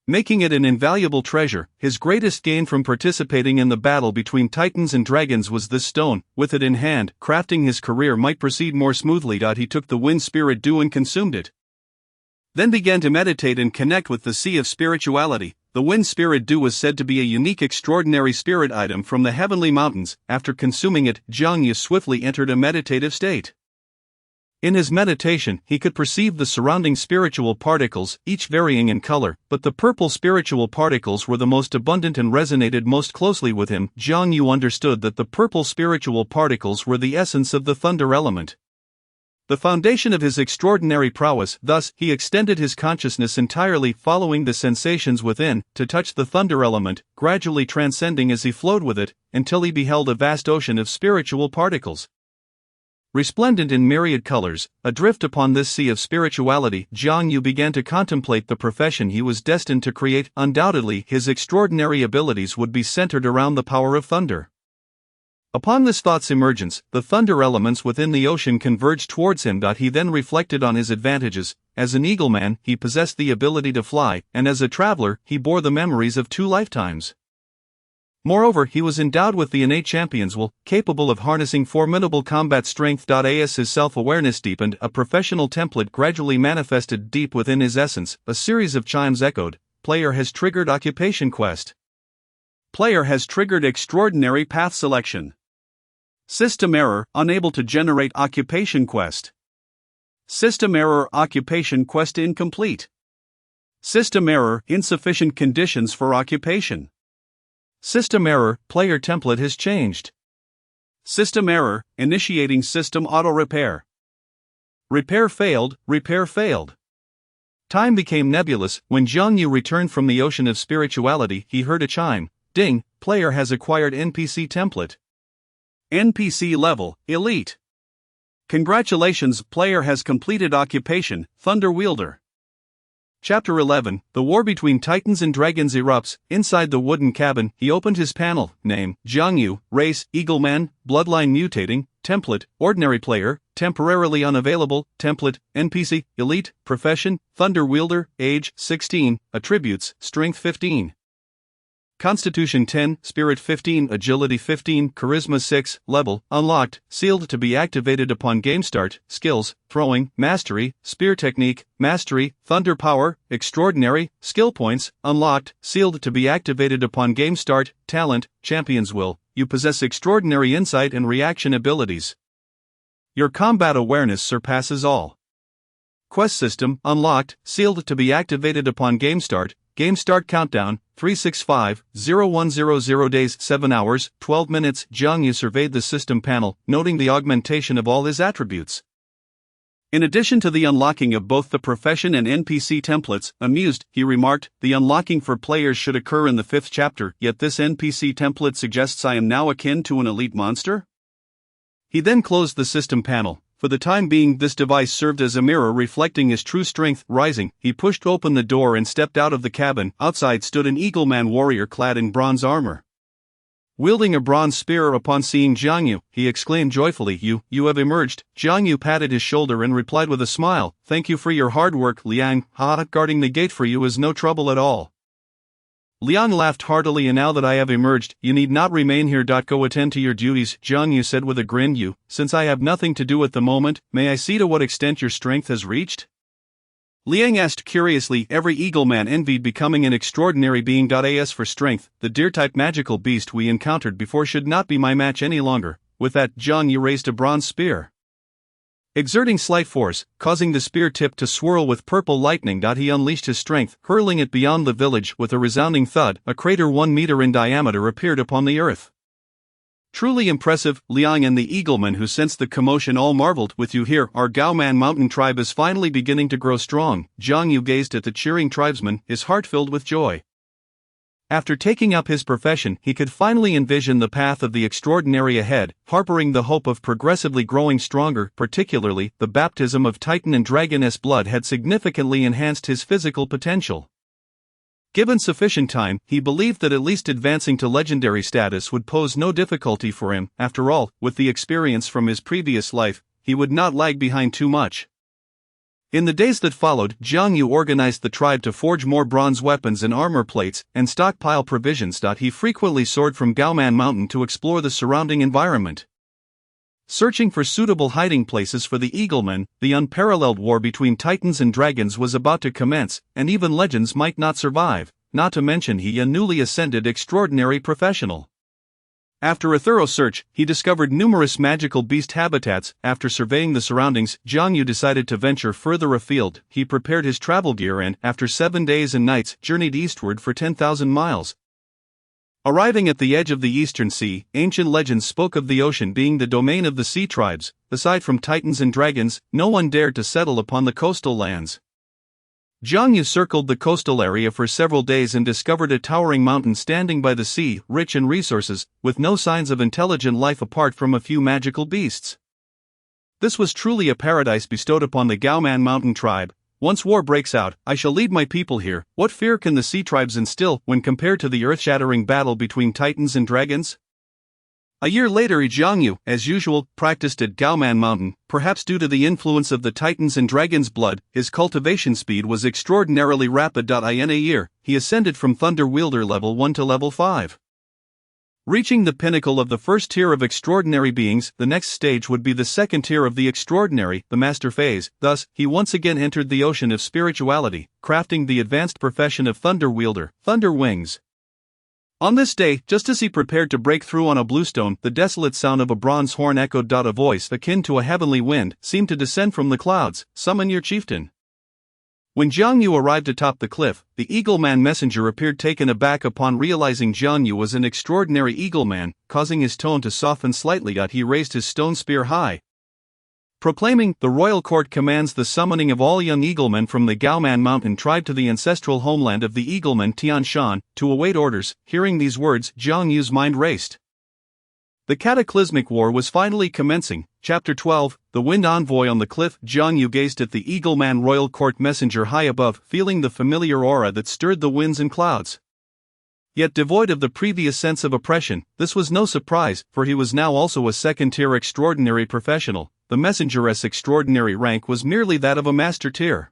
making it an invaluable treasure. His greatest gain from participating in the battle between Titans and dragons was this stone. With it in hand, crafting his career might proceed more smoothly. He took the Wind Spirit Dew and consumed it, then began to meditate and connect with the Sea of Spirituality. The Wind Spirit Dew was said to be a unique, extraordinary spirit item from the heavenly mountains. After consuming it, Jiang Yu swiftly entered a meditative state. In his meditation, he could perceive the surrounding spiritual particles, each varying in color, but the purple spiritual particles were the most abundant and resonated most closely with him. Jiang Yu understood that the purple spiritual particles were the essence of the thunder element, the foundation of his extraordinary prowess. Thus, he extended his consciousness entirely, following the sensations within, to touch the thunder element, gradually transcending as he flowed with it, until he beheld a vast ocean of spiritual particles, resplendent in myriad colors. Adrift upon this sea of spirituality, Jiang Yu began to contemplate the profession he was destined to create. Undoubtedly, his extraordinary abilities would be centered around the power of thunder. Upon this thought's emergence, the thunder elements within the ocean converged towards him. He then reflected on his advantages. As an eagleman, he possessed the ability to fly, and as a traveler, he bore the memories of 2 lifetimes. Moreover, he was endowed with the innate champion's will, capable of harnessing formidable combat strength. As his self-awareness deepened, a professional template gradually manifested deep within his essence. A series of chimes echoed. Player has triggered occupation quest. Player has triggered extraordinary path selection. System error, unable to generate occupation quest. System error, occupation quest incomplete. System error, insufficient conditions for occupation. System error, player template has changed. System error, initiating system auto repair. Repair failed, repair failed. Time became nebulous. When Jiang Yu returned from the ocean of spirituality, he heard a chime. Ding, player has acquired NPC template. NPC level, elite. Congratulations, player has completed occupation, Thunder Wielder. Chapter 11, The War Between Titans and Dragons erupts. Inside the wooden cabin, he opened his panel. Name, Jiang Yu. Race, Eagleman. Bloodline mutating. Template, ordinary player. Temporarily unavailable. Template, NPC, elite. Profession, Thunder Wielder. Age, 16. Attributes, Strength 15. Constitution 10, Spirit 15, Agility 15, Charisma 6, Level, Unlocked, Sealed to be activated upon game start. Skills, Throwing, Mastery, Spear Technique, Mastery, Thunder Power, Extraordinary, Skill Points, Unlocked, Sealed to be activated upon game start. Talent, Champion's Will, you possess extraordinary insight and reaction abilities. Your combat awareness surpasses all. Quest System, Unlocked, Sealed to be activated upon game start. Game start countdown, 365-0100 days, 7 hours, 12 minutes. Jiang Yu surveyed the system panel, noting the augmentation of all his attributes. In addition to the unlocking of both the profession and NPC templates, amused, he remarked, the unlocking for players should occur in the 5th chapter, yet this NPC template suggests I am now akin to an elite monster? He then closed the system panel. For the time being, this device served as a mirror reflecting his true strength. Rising, he pushed open the door and stepped out of the cabin. Outside stood an Eagleman warrior clad in bronze armor, wielding a bronze spear. Upon seeing Jiang Yu, he exclaimed joyfully, You have emerged." Jiang Yu patted his shoulder and replied with a smile, "Thank you for your hard work, Liang. Guarding the gate for you is no trouble at all." Liang laughed heartily. "And now that I have emerged, you need not remain here. Go attend to your duties," Jiang Yu said with a grin. Since I have nothing to do at the moment, may I see to what extent your strength has reached?" Liang asked curiously. Every Eagleman envied becoming an extraordinary being. As for strength, the deer-type magical beast we encountered before should not be my match any longer. With that, Jiang Yu raised a bronze spear, exerting slight force, causing the spear tip to swirl with purple lightning. He unleashed his strength, hurling it beyond the village. With a resounding thud, a crater 1 meter in diameter appeared upon the earth. Truly impressive. Liang and the Eaglemen who sensed the commotion all marveled. "With you here, our Gaoman mountain tribe is finally beginning to grow strong." Jiang Yu gazed at the cheering tribesmen, his heart filled with joy. After taking up his profession, he could finally envision the path of the extraordinary ahead, harboring the hope of progressively growing stronger. Particularly, the baptism of Titan and Dragoness blood had significantly enhanced his physical potential. Given sufficient time, he believed that at least advancing to legendary status would pose no difficulty for him. After all, with the experience from his previous life, he would not lag behind too much. In the days that followed, Jiang Yu organized the tribe to forge more bronze weapons and armor plates, and stockpile provisions. He frequently soared from Gaoman Mountain to explore the surrounding environment. Searching for suitable hiding places for the Eaglemen, the unparalleled war between titans and dragons was about to commence, and even legends might not survive, not to mention he a newly ascended extraordinary professional. After a thorough search, he discovered numerous magical beast habitats. After surveying the surroundings, Jiang Yu decided to venture further afield. He prepared his travel gear and, after 7 days and nights, journeyed eastward for 10,000 miles. Arriving at the edge of the eastern sea, ancient legends spoke of the ocean being the domain of the sea tribes. Aside from titans and dragons, no one dared to settle upon the coastal lands. Jiang Yu circled the coastal area for several days and discovered a towering mountain standing by the sea, rich in resources, with no signs of intelligent life apart from a few magical beasts. This was truly a paradise bestowed upon the Gaoman Mountain tribe. Once war breaks out, I shall lead my people here. What fear can the sea tribes instill when compared to the earth-shattering battle between titans and dragons? A year later, Jiang Yu, as usual, practiced at Gaoman Mountain. Perhaps due to the influence of the titans and dragons' blood, his cultivation speed was extraordinarily rapid. In a year, he ascended from Thunder Wielder level 1 to level 5. Reaching the pinnacle of the first tier of extraordinary beings, the next stage would be the second tier of the extraordinary, the master phase. Thus, he once again entered the ocean of spirituality, crafting the advanced profession of Thunder Wielder, Thunder Wings. On this day, just as he prepared to break through on a bluestone, the desolate sound of a bronze horn echoed. A voice akin to a heavenly wind seemed to descend from the clouds. Summon your chieftain. When Jiang Yu arrived atop the cliff, the Eagleman messenger appeared taken aback upon realizing Jiang Yu was an extraordinary Eagleman, causing his tone to soften slightly. He raised his stone spear high, proclaiming, "The royal court commands the summoning of all young Eaglemen from the Gaoman Mountain tribe to the ancestral homeland of the Eaglemen Tian Shan, to await orders." Hearing these words, Jiang Yu's mind raced. The cataclysmic war was finally commencing. Chapter 12, The Wind Envoy. On the cliff, Jiang Yu gazed at the Eagleman royal court messenger high above, feeling the familiar aura that stirred the winds and clouds. Yet devoid of the previous sense of oppression, this was no surprise, for he was now also a second-tier extraordinary professional. The messenger's extraordinary rank was merely that of a master tier.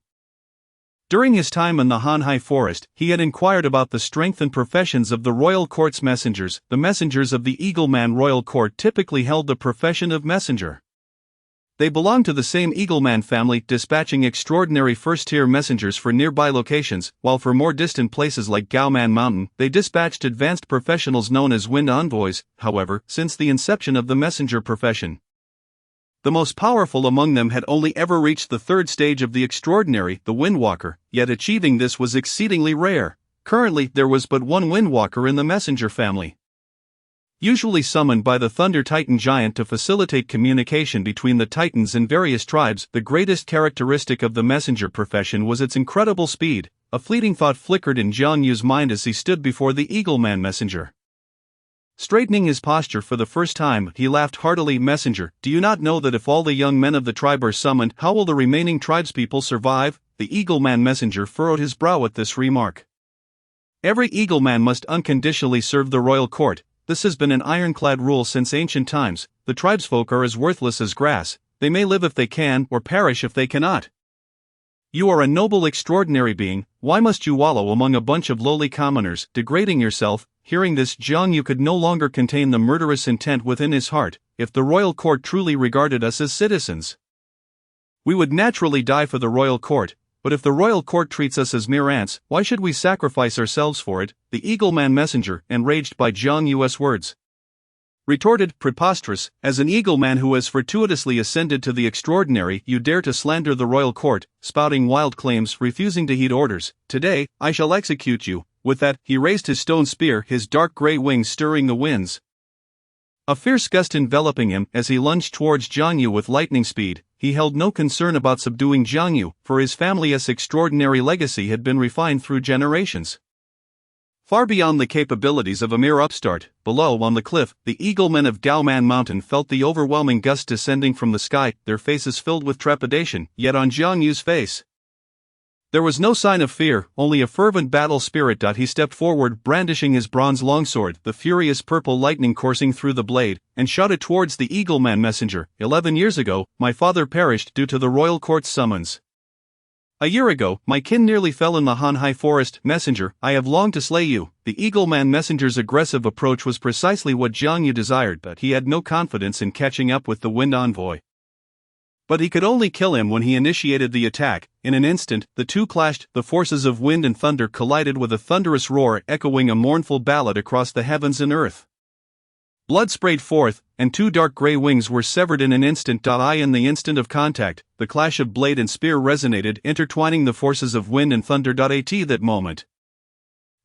During his time in the Hanhai forest, he had inquired about the strength and professions of the royal court's messengers. The messengers of the Eagleman royal court typically held the profession of messenger. They belonged to the same Eagleman family, dispatching extraordinary first-tier messengers for nearby locations, while for more distant places like Gaoman Mountain, they dispatched advanced professionals known as wind envoys. However, since the inception of the messenger profession, the most powerful among them had only ever reached the third stage of the extraordinary, the Windwalker, yet achieving this was exceedingly rare. Currently, there was but one Windwalker in the messenger family. Usually summoned by the Thunder Titan giant to facilitate communication between the Titans and various tribes, the greatest characteristic of the messenger profession was its incredible speed. A fleeting thought flickered in Jiang Yu's mind as he stood before the Eagleman messenger. Straightening his posture for the first time, he laughed heartily. "Messenger, do you not know that if all the young men of the tribe are summoned, how will the remaining tribespeople survive?" The Eagleman messenger furrowed his brow at this remark. "Every Eagleman must unconditionally serve the royal court. This has been an ironclad rule since ancient times. The tribesfolk are as worthless as grass. They may live if they can, or perish if they cannot. You are a noble extraordinary being, why must you wallow among a bunch of lowly commoners, degrading yourself?" Hearing this, Jiang Yu could no longer contain the murderous intent within his heart. If the royal court truly regarded us as citizens, we would naturally die for the royal court, but if the royal court treats us as mere ants, why should we sacrifice ourselves for it? The Eagleman messenger, enraged by Jiang Yu's words, retorted, "Preposterous, as an Eagleman who has fortuitously ascended to the extraordinary, you dare to slander the royal court, spouting wild claims, refusing to heed orders. Today, I shall execute you." With that, he raised his stone spear, his dark gray wings stirring the winds. A fierce gust enveloping him as he lunged towards Jiang Yu with lightning speed. He held no concern about subduing Jiang Yu, for his family's extraordinary legacy had been refined through generations. Far beyond the capabilities of a mere upstart, below on the cliff, the Eaglemen of Gaoman Mountain felt the overwhelming gust descending from the sky, their faces filled with trepidation, yet on Jiang Yu's face, There was no sign of fear, only a fervent battle spirit. He stepped forward, brandishing his bronze longsword, the furious purple lightning coursing through the blade, and shouted towards the Eagleman messenger. 11 years ago, my father perished due to the royal court's summons. A year ago, my kin nearly fell in the Han High Forest. Messenger, I have longed to slay you. The Eagleman messenger's aggressive approach was precisely what Jiang Yu desired, but he had no confidence in catching up with the Wind Envoy. But he could only kill him when he initiated the attack. In an instant, the two clashed, the forces of wind and thunder collided with a thunderous roar echoing a mournful ballad across the heavens and earth. Blood sprayed forth, and two dark grey wings were severed in an instant. In the instant of contact, the clash of blade and spear resonated, intertwining the forces of wind and thunder. At that moment,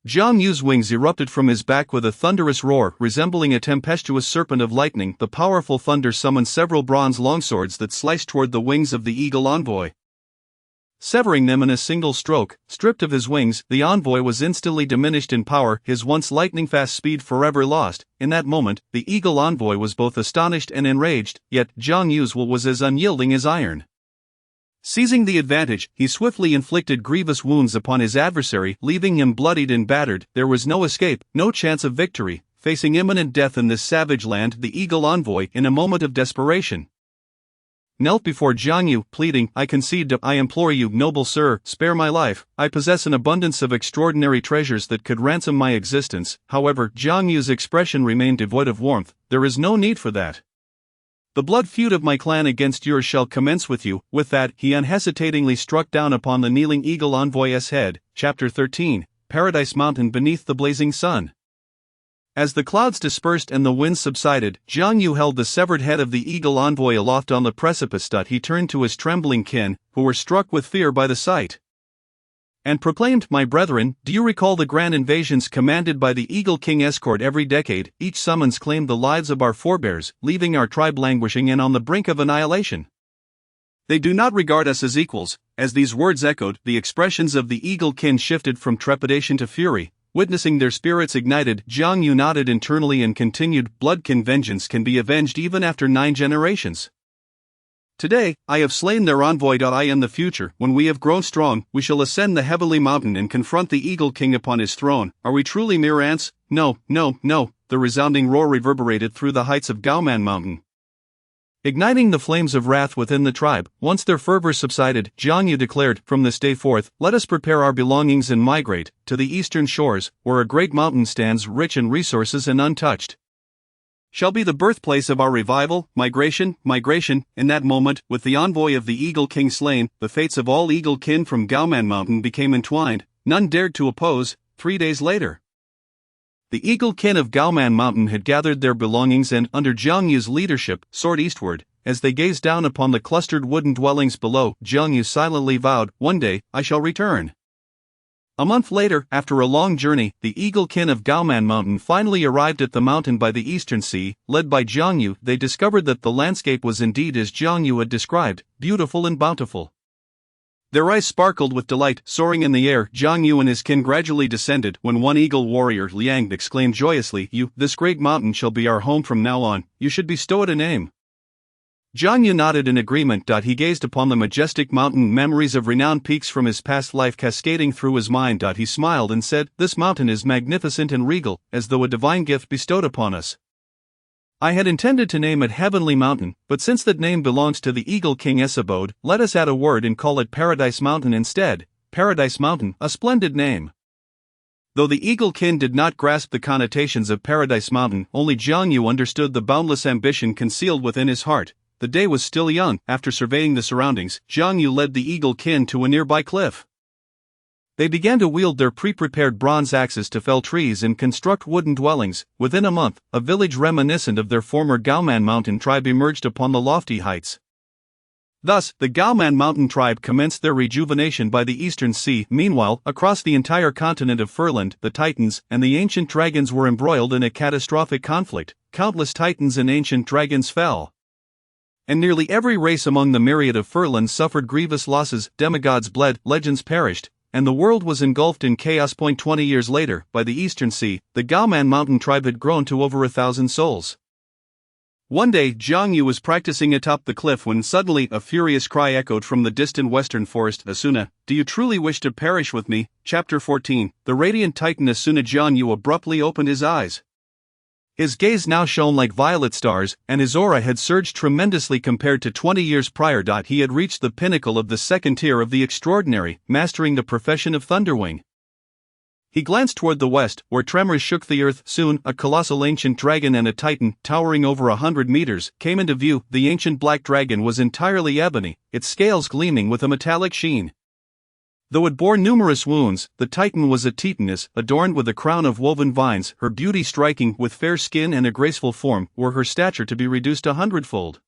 Jiang Yu's wings erupted from his back with a thunderous roar, resembling a tempestuous serpent of lightning. The powerful thunder summoned several bronze longswords that sliced toward the wings of the Eagle Envoy. Severing them in a single stroke, stripped of his wings, the envoy was instantly diminished in power, his once lightning-fast speed forever lost. In that moment, the Eagle Envoy was both astonished and enraged, yet Jiang Yu's will was as unyielding as iron. Seizing the advantage, he swiftly inflicted grievous wounds upon his adversary, leaving him bloodied and battered. There was no escape, no chance of victory. Facing imminent death in this savage land, the Eagle Envoy, in a moment of desperation, knelt before Jiang Yu, pleading, I concede I implore you, noble sir, spare my life. I possess an abundance of extraordinary treasures that could ransom my existence. However, Jiang Yu's expression remained devoid of warmth. There is no need for that. The blood feud of my clan against yours shall commence with you. With that, he unhesitatingly struck down upon the kneeling Eagle Envoy's head. Chapter 13, Paradise Mountain Beneath the Blazing Sun. As the clouds dispersed and the winds subsided, Jiang Yu held the severed head of the Eagle Envoy aloft on the precipice. He turned to his trembling kin, who were struck with fear by the sight, and proclaimed, My brethren, do you recall the grand invasions commanded by the Eagle King escort every decade? Each summons claimed the lives of our forebears, leaving our tribe languishing and on the brink of annihilation. They do not regard us as equals. As these words echoed, the expressions of the Eagle Kin shifted from trepidation to fury. Witnessing their spirits ignited, Jiang Yu nodded internally and continued, Bloodkin vengeance can be avenged even after 9 generations. Today, I have slain their envoy. In the future, when we have grown strong, we shall ascend the heavenly mountain and confront the Eagle King upon his throne. Are we truly mere ants? No, no, no. The resounding roar reverberated through the heights of Gaoman Mountain, igniting the flames of wrath within the tribe. Once their fervor subsided, Jiang Yu declared, From this day forth, let us prepare our belongings and migrate to the eastern shores, where a great mountain stands rich in resources and untouched. Shall be the birthplace of our revival. Migration. In that moment, with the envoy of the Eagle King slain, the fates of all Eagle Kin from Gaoman Mountain became entwined. None dared to oppose. 3 days later, the Eagle Kin of Gaoman Mountain had gathered their belongings and, under Jiang Yu's leadership, soared eastward. As they gazed down upon the clustered wooden dwellings below, Jiang Yu silently vowed, One day, I shall return. A month later, after a long journey, the Eagle Kin of Gaoman Mountain finally arrived at the mountain by the eastern sea. Led by Jiang Yu, they discovered that the landscape was indeed as Jiang Yu had described, beautiful and bountiful. Their eyes sparkled with delight. Soaring in the air, Jiang Yu and his kin gradually descended, when one eagle warrior, Liang, exclaimed joyously, This great mountain shall be our home from now on. You should bestow it a name. Jiang Yu nodded in agreement. He gazed upon the majestic mountain, memories of renowned peaks from his past life cascading through his mind. He smiled and said, This mountain is magnificent and regal, as though a divine gift bestowed upon us. I had intended to name it Heavenly Mountain, but since that name belongs to the Eagle King's abode, let us add a word and call it Paradise Mountain instead. Paradise Mountain, a splendid name. Though the Eagle Kin did not grasp the connotations of Paradise Mountain, only Jiang Yu understood the boundless ambition concealed within his heart. The day was still young. After surveying the surroundings, Jiang Yu led the Eagle Kin to a nearby cliff. They began to wield their pre-prepared bronze axes to fell trees and construct wooden dwellings. Within a month, a village reminiscent of their former Gaoman Mountain tribe emerged upon the lofty heights. Thus, the Gaoman Mountain tribe commenced their rejuvenation by the eastern sea. Meanwhile, across the entire continent of Furland, the Titans and the ancient dragons were embroiled in a catastrophic conflict. Countless Titans and ancient dragons fell, and nearly every race among the myriad of Furland suffered grievous losses. Demigods bled, legends perished, and the world was engulfed in chaos. 20 years later, by the eastern sea, the Gaoman Mountain tribe had grown to over 1,000 souls. One day, Jiang Yu was practicing atop the cliff when suddenly a furious cry echoed from the distant western forest. Asuna, do you truly wish to perish with me? Chapter 14. The radiant titan Asuna. Jiang Yu abruptly opened his eyes. His gaze now shone like violet stars, and his aura had surged tremendously compared to 20 years prior. He had reached the pinnacle of the second tier of the extraordinary, mastering the profession of Thunderwing. He glanced toward the west, where tremors shook the earth. Soon, a colossal ancient dragon and a titan, towering over 100 meters, came into view. The ancient black dragon was entirely ebony, its scales gleaming with a metallic sheen. Though it bore numerous wounds, the titan was a titaness, adorned with a crown of woven vines, her beauty striking with fair skin and a graceful form, were her stature to be reduced 100-fold.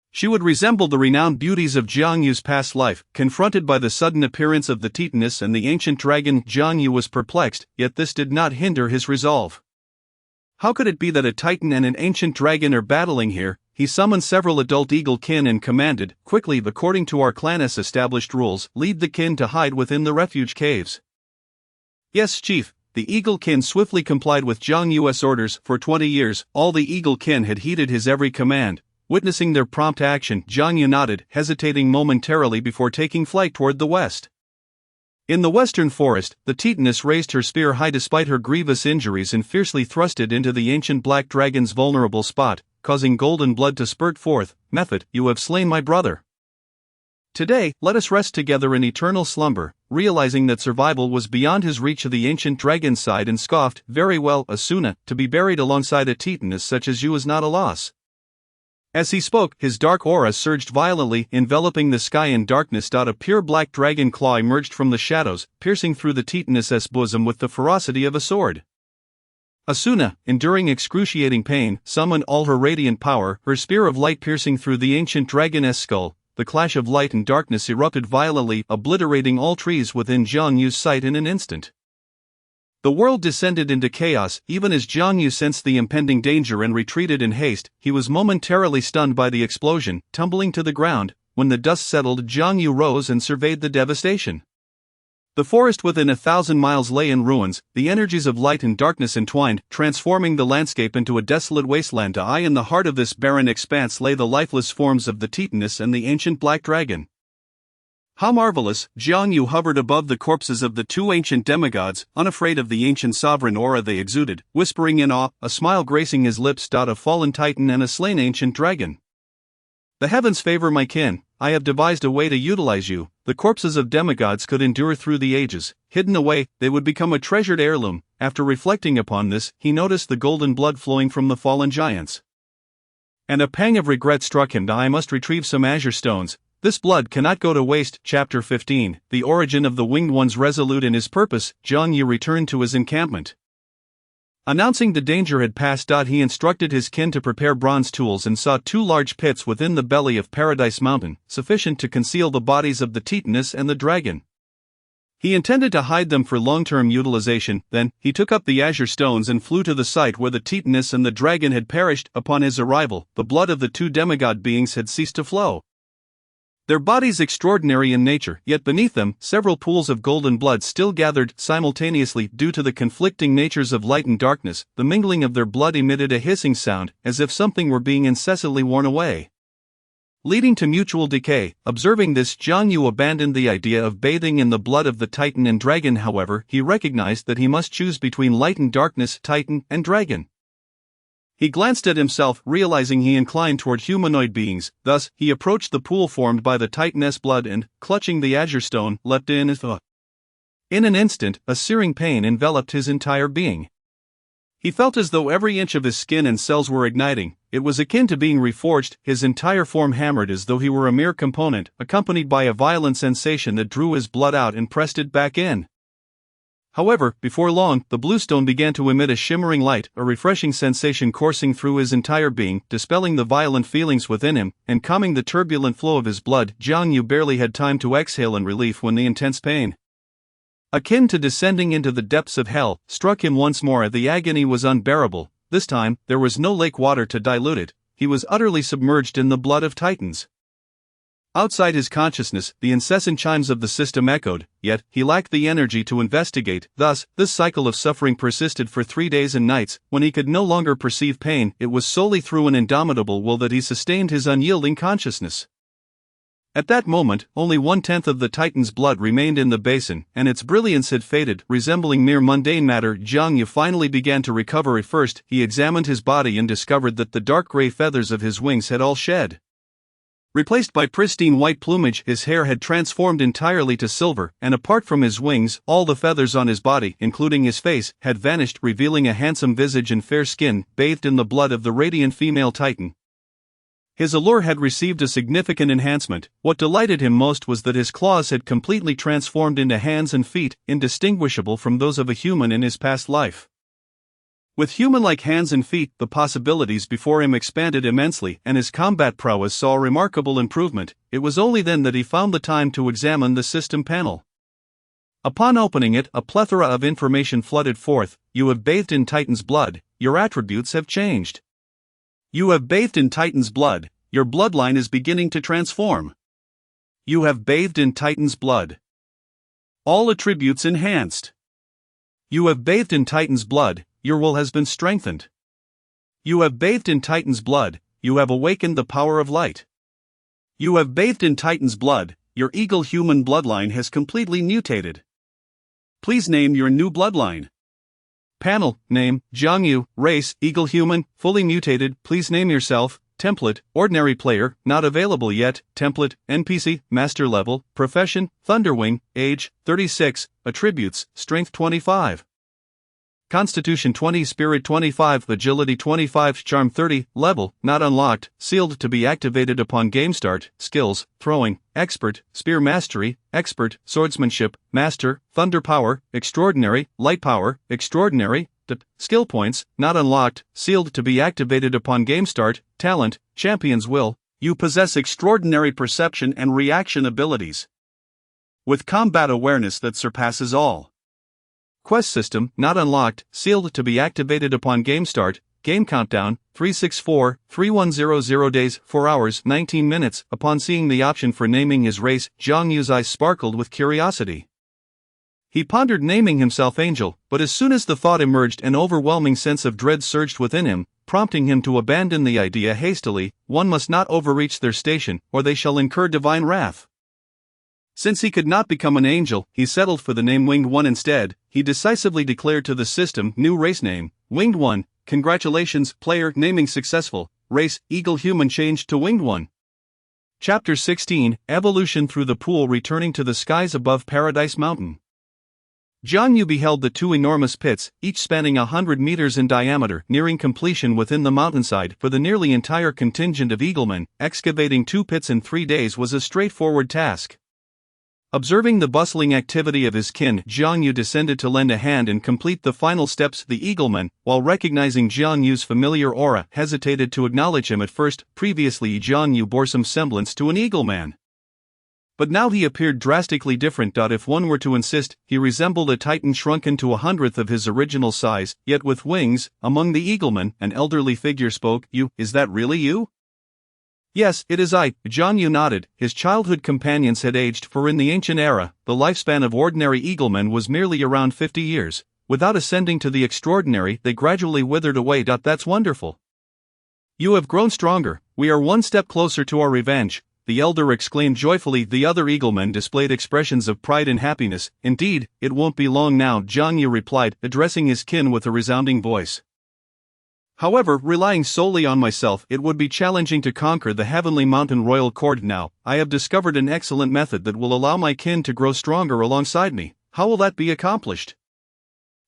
She would resemble the renowned beauties of Jiang Yu's past life. Confronted by the sudden appearance of the titaness and the ancient dragon, Jiang Yu was perplexed, yet this did not hinder his resolve. How could it be that a titan and an ancient dragon are battling here? He summoned several adult eagle kin and commanded, quickly, according to our clan's established rules, lead the kin to hide within the refuge caves. Yes, chief. The eagle kin swiftly complied with Jiang Yu's orders. For 20 years, all the eagle kin had heeded his every command. Witnessing their prompt action, Jiang Yu nodded, hesitating momentarily before taking flight toward the west. In the western forest, the titaness raised her spear high despite her grievous injuries and fiercely thrust it into the ancient black dragon's vulnerable spot, causing golden blood to spurt forth. Method, you have slain my brother. Today, let us rest together in eternal slumber. Realizing that survival was beyond his reach, the ancient dragon sighed and scoffed. Very well, Asuna, to be buried alongside a titaness such as you is not a loss. As he spoke, his dark aura surged violently, enveloping the sky in darkness. A pure black dragon claw emerged from the shadows, piercing through the titaness's bosom with the ferocity of a sword. Asuna, enduring excruciating pain, summoned all her radiant power, her spear of light piercing through the ancient dragon's skull. The clash of light and darkness erupted violently, obliterating all trees within Jiang Yu's sight in an instant. The world descended into chaos. Even as Jiang Yu sensed the impending danger and retreated in haste, he was momentarily stunned by the explosion, tumbling to the ground. When the dust settled, Jiang Yu rose and surveyed the devastation. The forest within 1,000 miles lay in ruins, the energies of light and darkness entwined, transforming the landscape into a desolate wasteland. In the heart of this barren expanse lay the lifeless forms of the titaness and the ancient black dragon. How marvelous! Jiang Yu hovered above the corpses of the two ancient demigods, unafraid of the ancient sovereign aura they exuded, whispering in awe, a smile gracing his lips. A fallen titan and a slain ancient dragon. The heavens favor my kin. I have devised a way to utilize you. The corpses of demigods could endure through the ages. Hidden away, they would become a treasured heirloom. After reflecting upon this, he noticed the golden blood flowing from the fallen giants. And a pang of regret struck him. I must retrieve some azure stones. This blood cannot go to waste. Chapter 15. The origin of the winged ones. Resolute in his purpose, Jiang Yu returned to his encampment. Announcing the danger had passed, he instructed his kin to prepare bronze tools and saw 2 large pits within the belly of Paradise Mountain, sufficient to conceal the bodies of the titaness and the dragon. He intended to hide them for long-term utilization. Then, he took up the azure stones and flew to the site where the titaness and the dragon had perished. Upon his arrival, the blood of the 2 demigod beings had ceased to flow. Their bodies extraordinary in nature, yet beneath them, several pools of golden blood still gathered simultaneously. Due to the conflicting natures of light and darkness, the mingling of their blood emitted a hissing sound, as if something were being incessantly worn away, leading to mutual decay. Observing this, Jiang Yu abandoned the idea of bathing in the blood of the titan and dragon. However, he recognized that he must choose between light and darkness, titan and dragon. He glanced at himself, realizing he inclined toward humanoid beings. Thus, he approached the pool formed by the titaness blood and, clutching the azure stone, leapt in. In an instant, a searing pain enveloped his entire being. He felt as though every inch of his skin and cells were igniting. It was akin to being reforged. His entire form hammered as though he were a mere component, accompanied by a violent sensation that drew his blood out and pressed it back in. However, before long, the blue stone began to emit a shimmering light, a refreshing sensation coursing through his entire being, dispelling the violent feelings within him, and calming the turbulent flow of his blood. Jiang Yu barely had time to exhale in relief when the intense pain, akin to descending into the depths of hell, struck him once more. The agony was unbearable. This time, there was no lake water to dilute it. He was utterly submerged in the blood of titans. Outside his consciousness, the incessant chimes of the system echoed, yet he lacked the energy to investigate. Thus, this cycle of suffering persisted for 3 days and nights. When he could no longer perceive pain, it was solely through an indomitable will that he sustained his unyielding consciousness. At that moment, only 1/10 of the Titan's blood remained in the basin, and its brilliance had faded, resembling mere mundane matter. Jiang Yu finally began to recover. At first, he examined his body and discovered that the dark gray feathers of his wings had all shed. Replaced by pristine white plumage, his hair had transformed entirely to silver, and apart from his wings, all the feathers on his body, including his face, had vanished, revealing a handsome visage and fair skin, bathed in the blood of the radiant female Titan. His allure had received a significant enhancement. What delighted him most was that his claws had completely transformed into hands and feet, indistinguishable from those of a human in his past life. With human-like hands and feet, the possibilities before him expanded immensely, and his combat prowess saw a remarkable improvement. It was only then that he found the time to examine the system panel. Upon opening it, a plethora of information flooded forth. You have bathed in Titan's blood, your attributes have changed. You have bathed in Titan's blood, your bloodline is beginning to transform. You have bathed in Titan's blood. All attributes enhanced. You have bathed in Titan's blood, your will has been strengthened. You have bathed in Titan's blood, you have awakened the power of light. You have bathed in Titan's blood, your eagle human bloodline has completely mutated. Please name your new bloodline. Panel, name, Jiang Yu, race, eagle human, fully mutated, please name yourself. Template, ordinary player, not available yet. Template, NPC, master level, profession, Thunderwing, age, 36, attributes, strength 25. Constitution 20, Spirit 25, Agility 25, Charm 30, level, not unlocked, sealed to be activated upon game start. Skills, Throwing, Expert, Spear Mastery, Expert, Swordsmanship, Master, Thunder Power, Extraordinary, Light Power, Extraordinary. Skill points, not unlocked, sealed to be activated upon game start. Talent, Champion's Will, you possess extraordinary perception and reaction abilities, with combat awareness that surpasses all. Quest system, not unlocked, sealed to be activated upon game start. Game countdown, 364-3100 days, 4 hours, 19 minutes. Upon seeing the option for naming his race, Jiang Yu's eyes sparkled with curiosity. He pondered naming himself Angel, but as soon as the thought emerged, an overwhelming sense of dread surged within him, prompting him to abandon the idea hastily. One must not overreach their station, or they shall incur divine wrath. Since he could not become an angel, he settled for the name Winged One instead. He decisively declared to the system, new race name, Winged One. Congratulations, player, naming successful. Race, Eagle Human changed to Winged One. Chapter 16, Evolution through the pool. Returning to the skies above Paradise Mountain. Jiang Yu beheld the two enormous pits, each spanning 100 meters in diameter, nearing completion within the mountainside. For the nearly entire contingent of eaglemen, excavating 2 pits in 3 days was a straightforward task. Observing the bustling activity of his kin, Jiang Yu descended to lend a hand and complete the final steps. The eagleman, while recognizing Jiang Yu's familiar aura, hesitated to acknowledge him at first. Previously, Jiang Yu bore some semblance to an eagleman, but now he appeared drastically different. If one were to insist, he resembled a titan shrunken to 1/100th of his original size, yet with wings. Among the eaglemen, an elderly figure spoke. You, is that really you? Yes, it is I. Jiang Yu nodded. His childhood companions had aged, for in the ancient era, the lifespan of ordinary eaglemen was merely around 50 years. Without ascending to the extraordinary, they gradually withered away. That's wonderful. You have grown stronger. We are one step closer to our revenge, the elder exclaimed joyfully. The other eaglemen displayed expressions of pride and happiness. Indeed, it won't be long now, Jiang Yu replied, addressing his kin with a resounding voice. However, relying solely on myself, it would be challenging to conquer the heavenly mountain royal cord now. I have discovered an excellent method that will allow my kin to grow stronger alongside me. How will that be accomplished?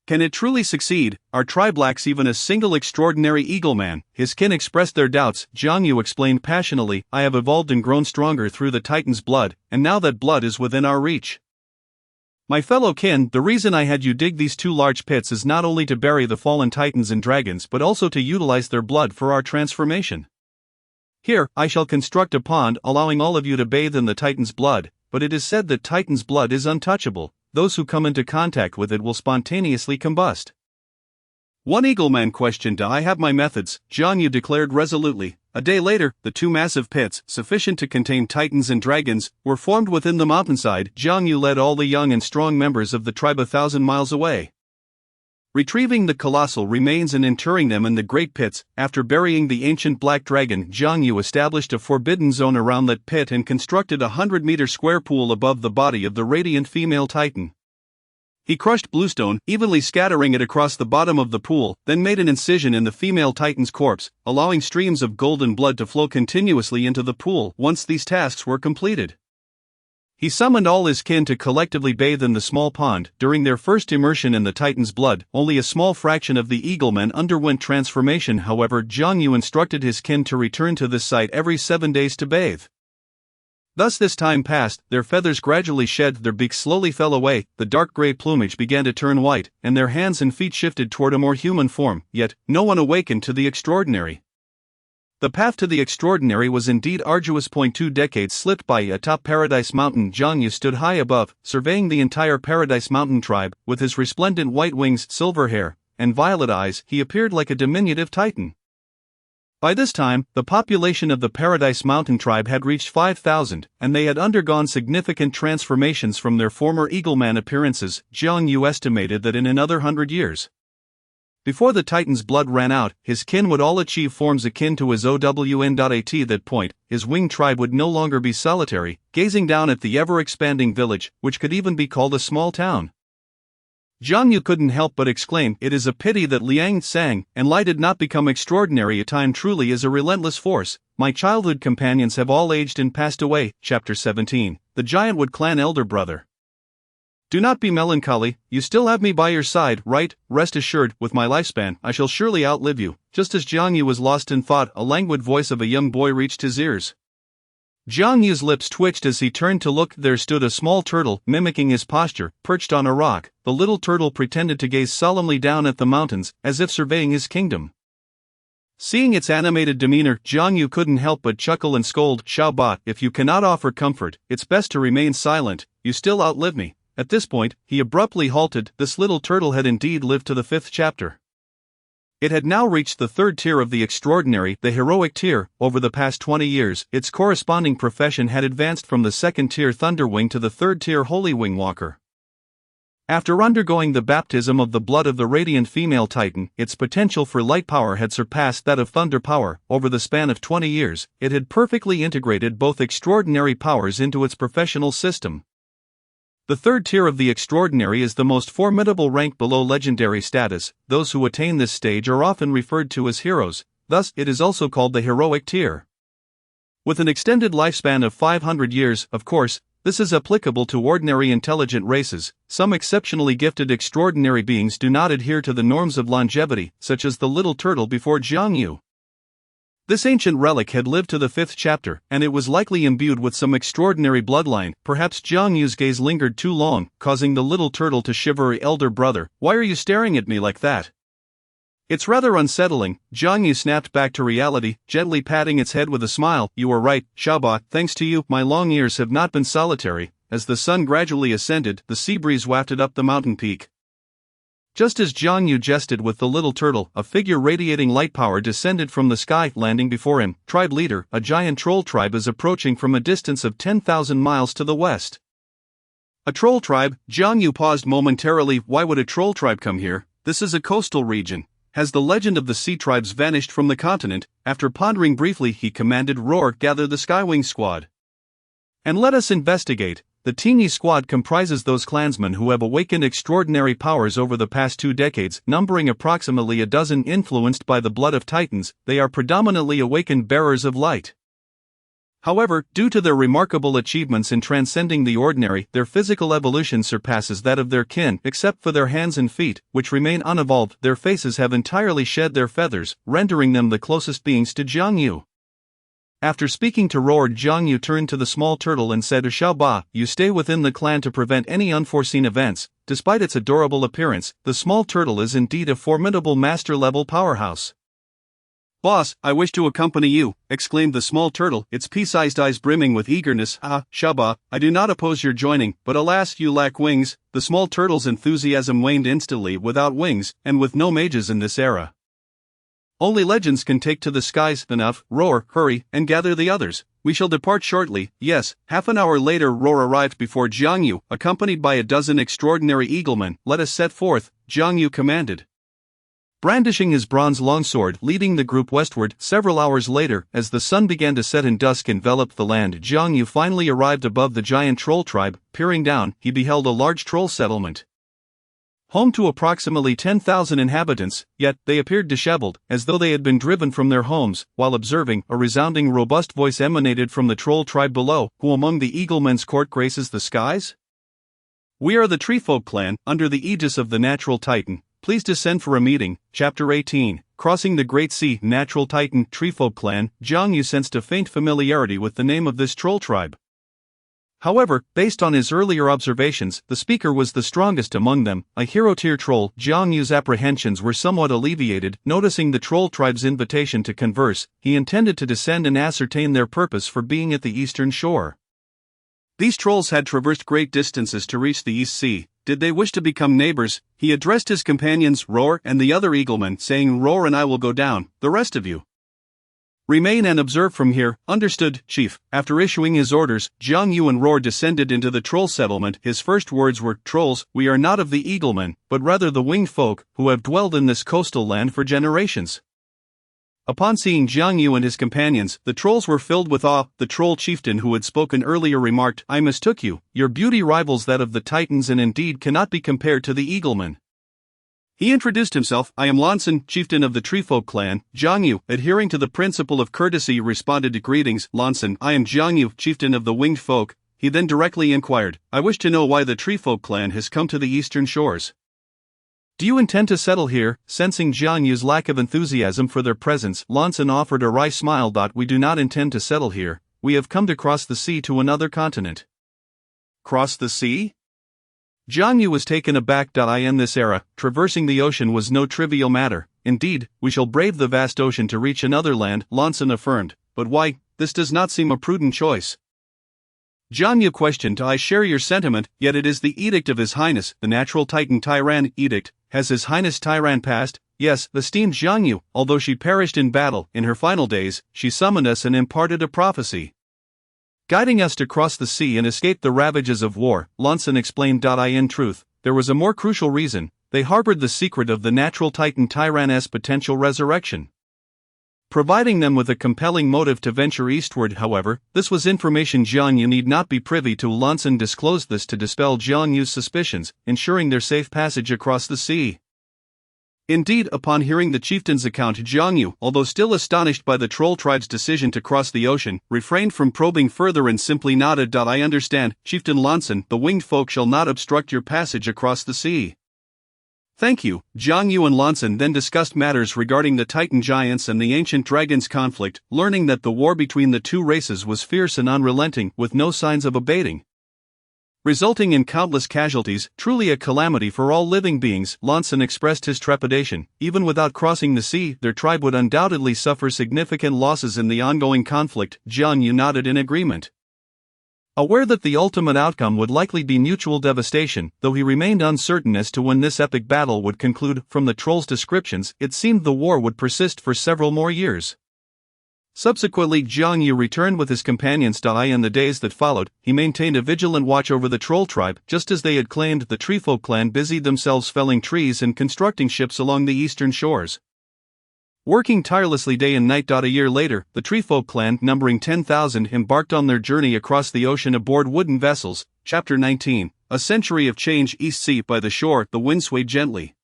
Can it truly succeed? Our tribe lacks even a single extraordinary eagleman. His kin expressed their doubts. Jiang Yu explained passionately, I have evolved and grown stronger through the Titan's blood, and now that blood is within our reach. My fellow kin, the reason I had you dig these 2 large pits is not only to bury the fallen titans and dragons but also to utilize their blood for our transformation. Here, I shall construct a pond allowing all of you to bathe in the titan's blood, but it is said that titan's blood is untouchable. Those who come into contact with it will spontaneously combust. One Eagleman questioned. I have my methods, Jiang Yu declared resolutely. A day later, the two massive pits, sufficient to contain titans and dragons, were formed within the mountainside. Jiang Yu led all the young and strong members of the tribe 1,000 miles away, retrieving the colossal remains and interring them in the great pits. After burying the ancient black dragon, Jiang Yu established a forbidden zone around that pit and constructed a 100-meter square pool above the body of the radiant female titan. He crushed bluestone, evenly scattering it across the bottom of the pool, then made an incision in the female titan's corpse, allowing streams of golden blood to flow continuously into the pool. Once these tasks were completed, he summoned all his kin to collectively bathe in the small pond. During their first immersion in the titan's blood, only a small fraction of the Eaglemen underwent transformation. However, Jiang Yu instructed his kin to return to this site every 7 days to bathe. Thus this time passed, their feathers gradually shed, their beaks slowly fell away, the dark gray plumage began to turn white, and their hands and feet shifted toward a more human form. Yet, no one awakened to the extraordinary. The path to the extraordinary was indeed arduous. 2 decades slipped by. Atop Paradise Mountain, Jiang Yu stood high above, surveying the entire Paradise Mountain tribe. With his resplendent white wings, silver hair, and violet eyes, he appeared like a diminutive titan. By this time, the population of the Paradise Mountain tribe had reached 5,000, and they had undergone significant transformations from their former Eagleman appearances. Jiang Yu estimated that in another 100 years, before the Titan's blood ran out, his kin would all achieve forms akin to his own. At that point, his winged tribe would no longer be solitary, gazing down at the ever-expanding village, which could even be called a small town. Jiang Yu couldn't help but exclaim, "It is a pity that Liang Sang and Lai did not become extraordinary. A time truly is a relentless force. My childhood companions have all aged and passed away." Chapter 17. The Giantwood Clan Elder Brother. Do not be melancholy, you still have me by your side, right? Rest assured, with my lifespan, I shall surely outlive you. Just as Jiang Yu was lost in thought, a languid voice of a young boy reached his ears. Jiang Yu's lips twitched as he turned to look. There stood a small turtle, mimicking his posture, perched on a rock. The little turtle pretended to gaze solemnly down at the mountains, as if surveying his kingdom. Seeing its animated demeanor, Jiang Yu couldn't help but chuckle and scold, "Xiao Ba, if you cannot offer comfort, it's best to remain silent. You still outlive me." At this point, he abruptly halted. This little turtle had indeed lived to the 5th chapter. It had now reached the 3rd tier of the extraordinary, the heroic tier. Over the past 20 years, its corresponding profession had advanced from the 2nd tier Thunderwing to the 3rd tier Holy Wing Walker. After undergoing the baptism of the blood of the radiant female titan, its potential for light power had surpassed that of thunder power. Over the span of 20 years, it had perfectly integrated both extraordinary powers into its professional system. The 3rd tier of the extraordinary is the most formidable rank below legendary status. Those who attain this stage are often referred to as heroes, thus it is also called the heroic tier. With an extended lifespan of 500 years, of course, this is applicable to ordinary intelligent races. Some exceptionally gifted extraordinary beings do not adhere to the norms of longevity, such as the little turtle before Jiang Yu. This ancient relic had lived to the 5th chapter, and it was likely imbued with some extraordinary bloodline. Perhaps Jiang Yu's gaze lingered too long, causing the little turtle to shiver. "Elder brother, why are you staring at me like that? It's rather unsettling." Jiang Yu snapped back to reality, gently patting its head with a smile. "You are right, Xiao Ba, thanks to you, my long years have not been solitary." As the sun gradually ascended, the sea breeze wafted up the mountain peak. Just as Jiang Yu jested with the little turtle, a figure radiating light power descended from the sky, landing before him. Tribe leader, a giant troll tribe is approaching from a distance of 10,000 miles to the west. A troll tribe? Jiang Yu paused momentarily. Why would a troll tribe come here? This is a coastal region. Has the legend of the sea tribes vanished from the continent? After pondering briefly, he commanded, "Roar, gather the Skywing squad, and let us investigate." The teeny squad comprises those clansmen who have awakened extraordinary powers over the past 2 decades, numbering approximately a dozen. Influenced by the blood of titans, they are predominantly awakened bearers of light. However, due to their remarkable achievements in transcending the ordinary, their physical evolution surpasses that of their kin. Except for their hands and feet, which remain unevolved, their faces have entirely shed their feathers, rendering them the closest beings to Jiang Yu. After speaking to Roar, Jiang Yu turned to the small turtle and said, "Xiao Ba, you stay within the clan to prevent any unforeseen events." Despite its adorable appearance, the small turtle is indeed a formidable master-level powerhouse. "Boss, I wish to accompany you," exclaimed the small turtle, its pea-sized eyes brimming with eagerness. "Ah, Shaba, I do not oppose your joining, but alas, you lack wings." The small turtle's enthusiasm waned instantly. "Without wings, and with no mages in this era, only legends can take to the skies." "Enough, Roar, hurry, and gather the others. We shall depart shortly." Yes, half an hour later Roar arrived before Jiang Yu, accompanied by a dozen extraordinary eaglemen. "Let us set forth," Jiang Yu commanded, brandishing his bronze longsword, leading the group westward. Several hours later, as the sun began to set and dusk enveloped the land, Jiang Yu finally arrived above the giant troll tribe. Peering down, he beheld a large troll settlement, home to approximately 10,000 inhabitants, yet they appeared disheveled, as though they had been driven from their homes. While observing, a resounding, robust voice emanated from the troll tribe below. "Who among the Eaglemen's court graces the skies?" "We are the Treefolk clan, under the aegis of the Natural Titan. Please descend for a meeting." Chapter 18, Crossing the Great Sea. Natural Titan, Treefolk clan. Jiang Yu sensed a faint familiarity with the name of this troll tribe. However, based on his earlier observations, the speaker was the strongest among them, a hero-tier troll. Jiang Yu's apprehensions were somewhat alleviated. Noticing the troll tribe's invitation to converse, he intended to descend and ascertain their purpose for being at the eastern shore. These trolls had traversed great distances to reach the East Sea. Did they wish to become neighbors? He addressed his companions, Roar and the other eaglemen, saying, "Roar and I will go down, the rest of you remain and observe from here." "Understood, Chief." After issuing his orders, Jiang Yu and Roar descended into the troll settlement. His first words were, "Trolls, we are not of the eaglemen, but rather the winged folk, who have dwelled in this coastal land for generations." Upon seeing Jiang Yu and his companions, the trolls were filled with awe. The troll chieftain who had spoken earlier remarked, "I mistook you. Your beauty rivals that of the Titans and indeed cannot be compared to the eaglemen." He introduced himself. "I am Lansen, chieftain of the Treefolk clan." Jiang Yu, adhering to the principle of courtesy, responded to greetings. "Lansen, I am Jiang Yu, chieftain of the winged folk." He then directly inquired, "I wish to know why the Treefolk clan has come to the eastern shores. Do you intend to settle here?" Sensing Jiang Yu's lack of enthusiasm for their presence, Lansen offered a wry smile. "We do not intend to settle here. We have come to cross the sea to another continent." Cross the sea? Jiang Yu was taken aback. In this era, traversing the ocean was no trivial matter. "Indeed, we shall brave the vast ocean to reach another land," Lansen affirmed. "But why? This does not seem a prudent choice." Jiang Yu questioned. "I share your sentiment, yet it is the edict of His Highness, the Natural Titan Tyran." "Edict? Has His Highness Tyran passed?" "Yes," esteemed Jiang Yu. "Although she perished in battle, in her final days, she summoned us and imparted a prophecy, guiding us to cross the sea and escape the ravages of war," Lansen explained. In truth, there was a more crucial reason. They harbored the secret of the Natural Titan Tyran's potential resurrection, providing them with a compelling motive to venture eastward. However, this was information Jiang Yu need not be privy to. Lansen disclosed this to dispel Jiang Yu's suspicions, ensuring their safe passage across the sea. Indeed, upon hearing the chieftain's account, Jiang Yu, although still astonished by the troll tribe's decision to cross the ocean, refrained from probing further and simply nodded. "I understand, Chieftain Lansen, the winged folk shall not obstruct your passage across the sea." "Thank you." Jiang Yu and Lansen then discussed matters regarding the Titan giants and the ancient dragons conflict, learning that the war between the two races was fierce and unrelenting, with no signs of abating, resulting in countless casualties. "Truly a calamity for all living beings." Lansen expressed his trepidation. Even without crossing the sea, their tribe would undoubtedly suffer significant losses in the ongoing conflict. Jiang Yu nodded in agreement, aware that the ultimate outcome would likely be mutual devastation, though he remained uncertain as to when this epic battle would conclude. From the trolls' descriptions, it seemed the war would persist for several more years. Subsequently, Jiang Yu returned with his companions. In the days that followed, he maintained a vigilant watch over the troll tribe. Just as they had claimed, the Treefolk clan busied themselves felling trees and constructing ships along the eastern shores, working tirelessly day and night. A year later, the Treefolk clan, numbering 10,000, embarked on their journey across the ocean aboard wooden vessels. Chapter 19, A Century of Change. East Sea. By the shore, the wind swayed gently,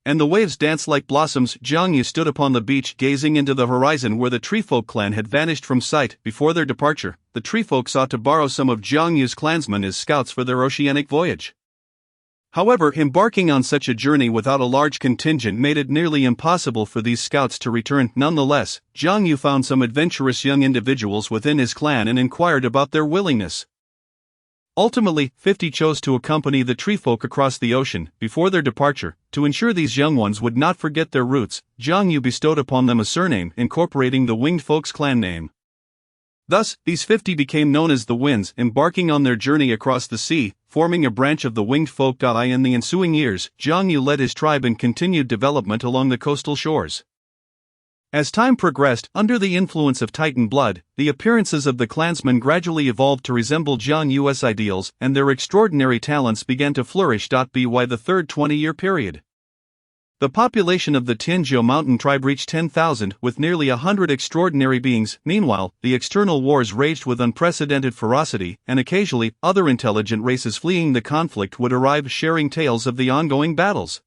and the waves danced like blossoms. Jiang Yu stood upon the beach, gazing into the horizon where the Treefolk clan had vanished from sight. Before their departure, the Treefolk sought to borrow some of Jiang Yu's clansmen as scouts for their oceanic voyage. However, embarking on such a journey without a large contingent made it nearly impossible for these scouts to return. Nonetheless, Jiang Yu found some adventurous young individuals within his clan and inquired about their willingness. Ultimately, 50 chose to accompany the Treefolk across the ocean. Before their departure, to ensure these young ones would not forget their roots, Jiang Yu bestowed upon them a surname incorporating the winged folk's clan name. Thus, these 50 became known as the Winds, embarking on their journey across the sea, forming a branch of the winged folk. In the ensuing years, Jiang Yu led his tribe in continued development along the coastal shores. As time progressed, under the influence of Titan blood, the appearances of the clansmen gradually evolved to resemble Jiang Yu's ideals, and their extraordinary talents began to flourish. By the third 20-year period, the population of the Tianjiu mountain tribe reached 10,000, with nearly 100 extraordinary beings. Meanwhile, the external wars raged with unprecedented ferocity, and occasionally, other intelligent races fleeing the conflict would arrive, sharing tales of the ongoing battles.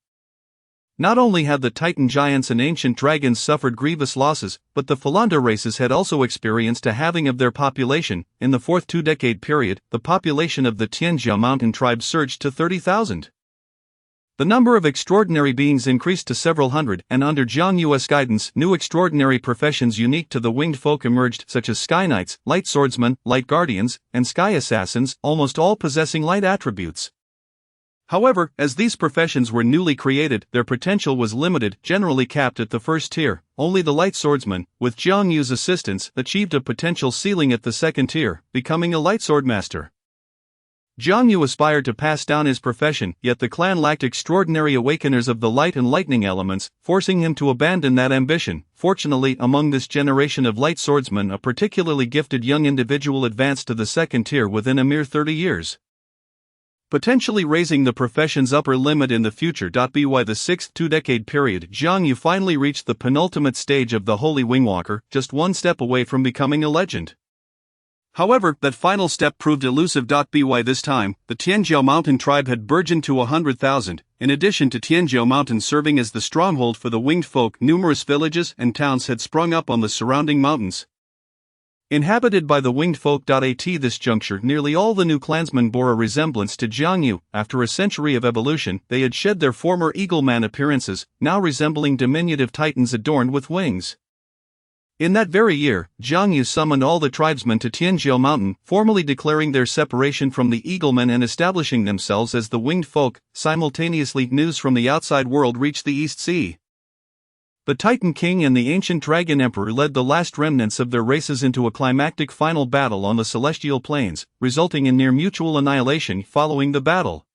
Not only had the Titan giants and ancient dragons suffered grievous losses, but the Falanda races had also experienced a halving of their population. In the fourth two-decade period, the population of the Tianjiu mountain tribe surged to 30,000. The number of extraordinary beings increased to several hundred, and under Jiang Yu's guidance, new extraordinary professions unique to the winged folk emerged, such as Sky Knights, Light Swordsmen, Light Guardians, and Sky Assassins, almost all possessing light attributes. However, as these professions were newly created, their potential was limited, generally capped at the first tier. Only the Light Swordsman, with Jiang Yu's assistance, achieved a potential ceiling at the second tier, becoming a Light Swordmaster. Jiang Yu aspired to pass down his profession, yet the clan lacked extraordinary awakeners of the light and lightning elements, forcing him to abandon that ambition. Fortunately, among this generation of light swordsmen, a particularly gifted young individual advanced to the second tier within a mere 30 years. Potentially raising the profession's upper limit in the future. By the sixth two-decade period, Jiang Yu finally reached the penultimate stage of the Holy Wingwalker, just one step away from becoming a legend. However, that final step proved elusive. By this time, the Tianjiu mountain tribe had burgeoned to 100,000. In addition to Tianjiu mountain serving as the stronghold for the winged folk, numerous villages and towns had sprung up on the surrounding mountains, inhabited by the winged folk. At this juncture, nearly all the new clansmen bore a resemblance to Jiang Yu. After a century of evolution, they had shed their former eagleman appearances, now resembling diminutive titans adorned with wings. In that very year, Jiang Yu summoned all the tribesmen to Tianjiu mountain, formally declaring their separation from the eaglemen and establishing themselves as the winged folk. Simultaneously, news from the outside world reached the East Sea. The Titan King and the ancient Dragon Emperor led the last remnants of their races into a climactic final battle on the celestial plains, resulting in near mutual annihilation. Following the battle,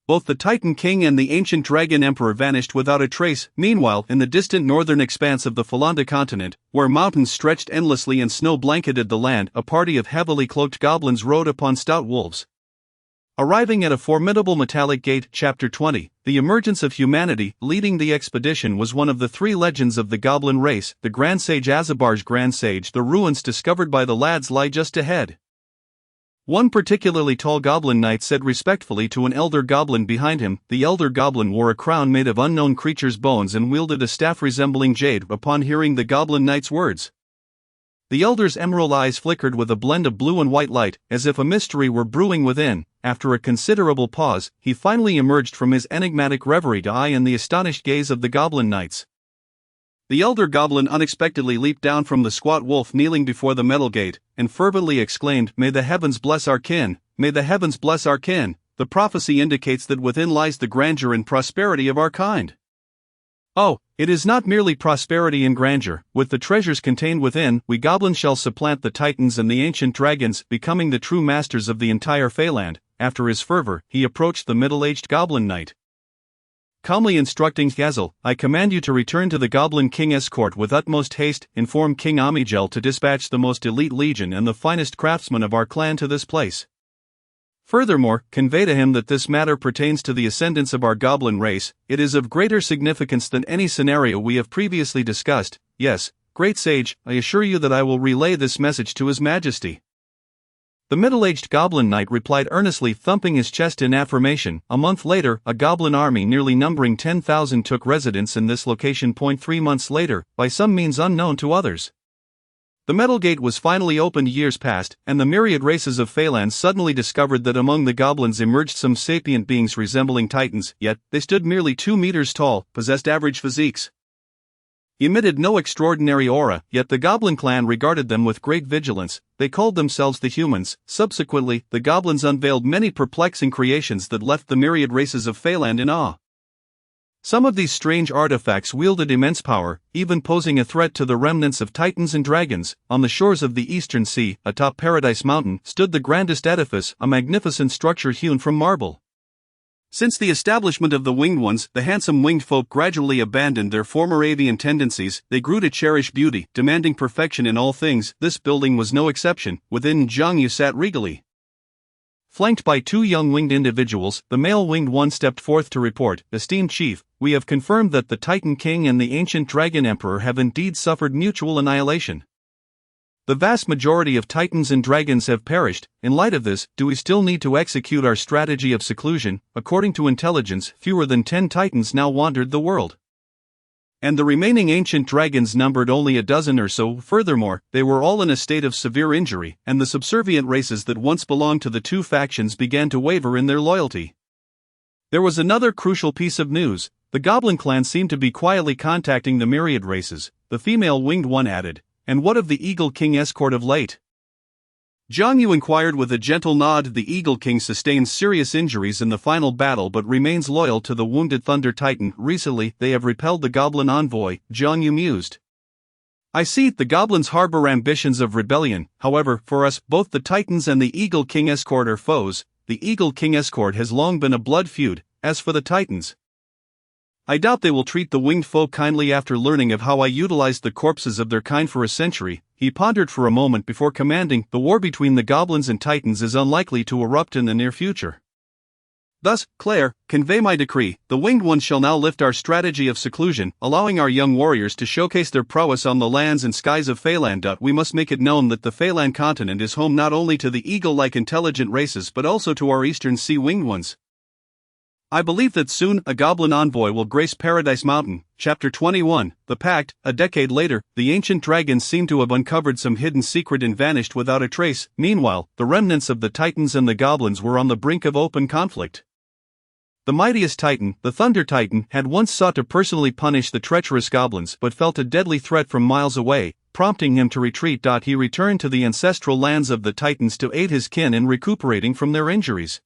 both the Titan King and the ancient Dragon Emperor vanished without a trace. Meanwhile, in the distant northern expanse of the Falanda continent, where mountains stretched endlessly and snow blanketed the land, a party of heavily cloaked goblins rode upon stout wolves. Arriving at a formidable metallic gate. Chapter 20, The Emergence of Humanity. Leading the expedition was one of the three legends of the goblin race, the Grand Sage Azabar's Grand Sage. The ruins discovered by the lads lie just ahead. One particularly tall goblin knight said respectfully to an elder goblin behind him. The elder goblin wore a crown made of unknown creature's bones and wielded a staff resembling jade. Upon hearing the goblin knight's words, the elder's emerald eyes flickered with a blend of blue and white light, as if a mystery were brewing within. After a considerable pause, he finally emerged from his enigmatic reverie to eye in the astonished gaze of the goblin knights. The elder goblin unexpectedly leaped down from the squat wolf kneeling before the metal gate, and fervently exclaimed, "May the heavens bless our kin! May the heavens bless our kin! The prophecy indicates that within lies the grandeur and prosperity of our kind." Oh, it is not merely prosperity and grandeur. With the treasures contained within, we goblins shall supplant the titans and the ancient dragons, becoming the true masters of the entire Feyland. After his fervor, he approached the middle-aged goblin knight, calmly instructing Hazel, "I command you to return to the Goblin King's court with utmost haste. Inform King Amigel to dispatch the most elite legion and the finest craftsmen of our clan to this place. Furthermore, convey to him that this matter pertains to the ascendants of our goblin race. It is of greater significance than any scenario we have previously discussed. Yes, great sage, I assure you that I will relay this message to His Majesty." The middle-aged goblin knight replied earnestly, thumping his chest in affirmation. A month later, a goblin army nearly numbering 10,000 took residence in this location. 3 months later, by some means unknown to others, the metal gate was finally opened. Years passed, and the myriad races of Feyland suddenly discovered that among the goblins emerged some sapient beings resembling titans, yet they stood merely 2 meters tall, possessed average physiques, emitted no extraordinary aura, yet the goblin clan regarded them with great vigilance. They called themselves the humans. Subsequently, the goblins unveiled many perplexing creations that left the myriad races of Feyland in awe. Some of these strange artifacts wielded immense power, even posing a threat to the remnants of titans and dragons. On the shores of the Eastern Sea, atop Paradise Mountain, stood the grandest edifice, a magnificent structure hewn from marble. Since the establishment of the Winged Ones, the handsome winged folk gradually abandoned their former avian tendencies. They grew to cherish beauty, demanding perfection in all things. This building was no exception. Within, Jiang Yu sat regally. Flanked by two young winged individuals, the male winged one stepped forth to report, "Esteemed chief, we have confirmed that the Titan King and the ancient Dragon Emperor have indeed suffered mutual annihilation. The vast majority of titans and dragons have perished. In light of this, do we still need to execute our strategy of seclusion? According to intelligence, fewer than 10 titans now wandered the world, and the remaining ancient dragons numbered only a dozen or so. Furthermore, they were all in a state of severe injury, and the subservient races that once belonged to the two factions began to waver in their loyalty." There was another crucial piece of news. The Goblin clan seemed to be quietly contacting the myriad races. The female winged one added, "And what of the Eagle King escort of late?" Jiang Yu inquired with a gentle nod. "The Eagle King sustained serious injuries in the final battle but remains loyal to the wounded Thunder Titan. Recently, they have repelled the Goblin envoy," Jiang Yu mused. "I see, the Goblins harbor ambitions of rebellion. However, for us, both the Titans and the Eagle King escort are foes. The Eagle King escort has long been a blood feud. As for the Titans, I doubt they will treat the winged folk kindly after learning of how I utilized the corpses of their kind for a century." He pondered for a moment before commanding, "The war between the Goblins and Titans is unlikely to erupt in the near future. Thus, Claire, convey my decree. The Winged Ones shall now lift our strategy of seclusion, allowing our young warriors to showcase their prowess on the lands and skies of Phaeland. We must make it known that the Phaeland continent is home not only to the eagle-like intelligent races but also to our Eastern Sea Winged Ones. I believe that soon a Goblin envoy will grace Paradise Mountain." Chapter 21, The Pact. A decade later, the ancient dragons seem to have uncovered some hidden secret and vanished without a trace. Meanwhile, the remnants of the Titans and the Goblins were on the brink of open conflict. The mightiest Titan, the Thunder Titan, had once sought to personally punish the treacherous Goblins but felt a deadly threat from miles away, prompting him to retreat. He returned to the ancestral lands of the Titans to aid his kin in recuperating from their injuries.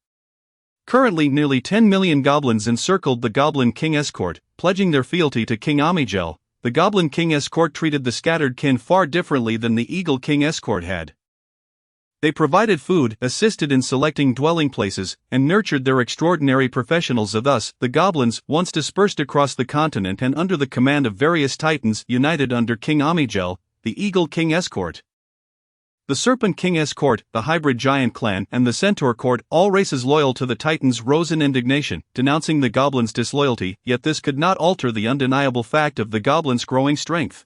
Currently, nearly 10 million goblins encircled the Goblin King escort, pledging their fealty to King Amigel. The Goblin King escort treated the scattered kin far differently than the Eagle King escort had. They provided food, assisted in selecting dwelling places, and nurtured their extraordinary professionals. Thus, the goblins, once dispersed across the continent and under the command of various titans, united under King Amigel, the Eagle King escort. The Serpent King escort, the Hybrid Giant clan, and the Centaur court, all races loyal to the Titans, rose in indignation, denouncing the Goblins' disloyalty, yet this could not alter the undeniable fact of the Goblins' growing strength.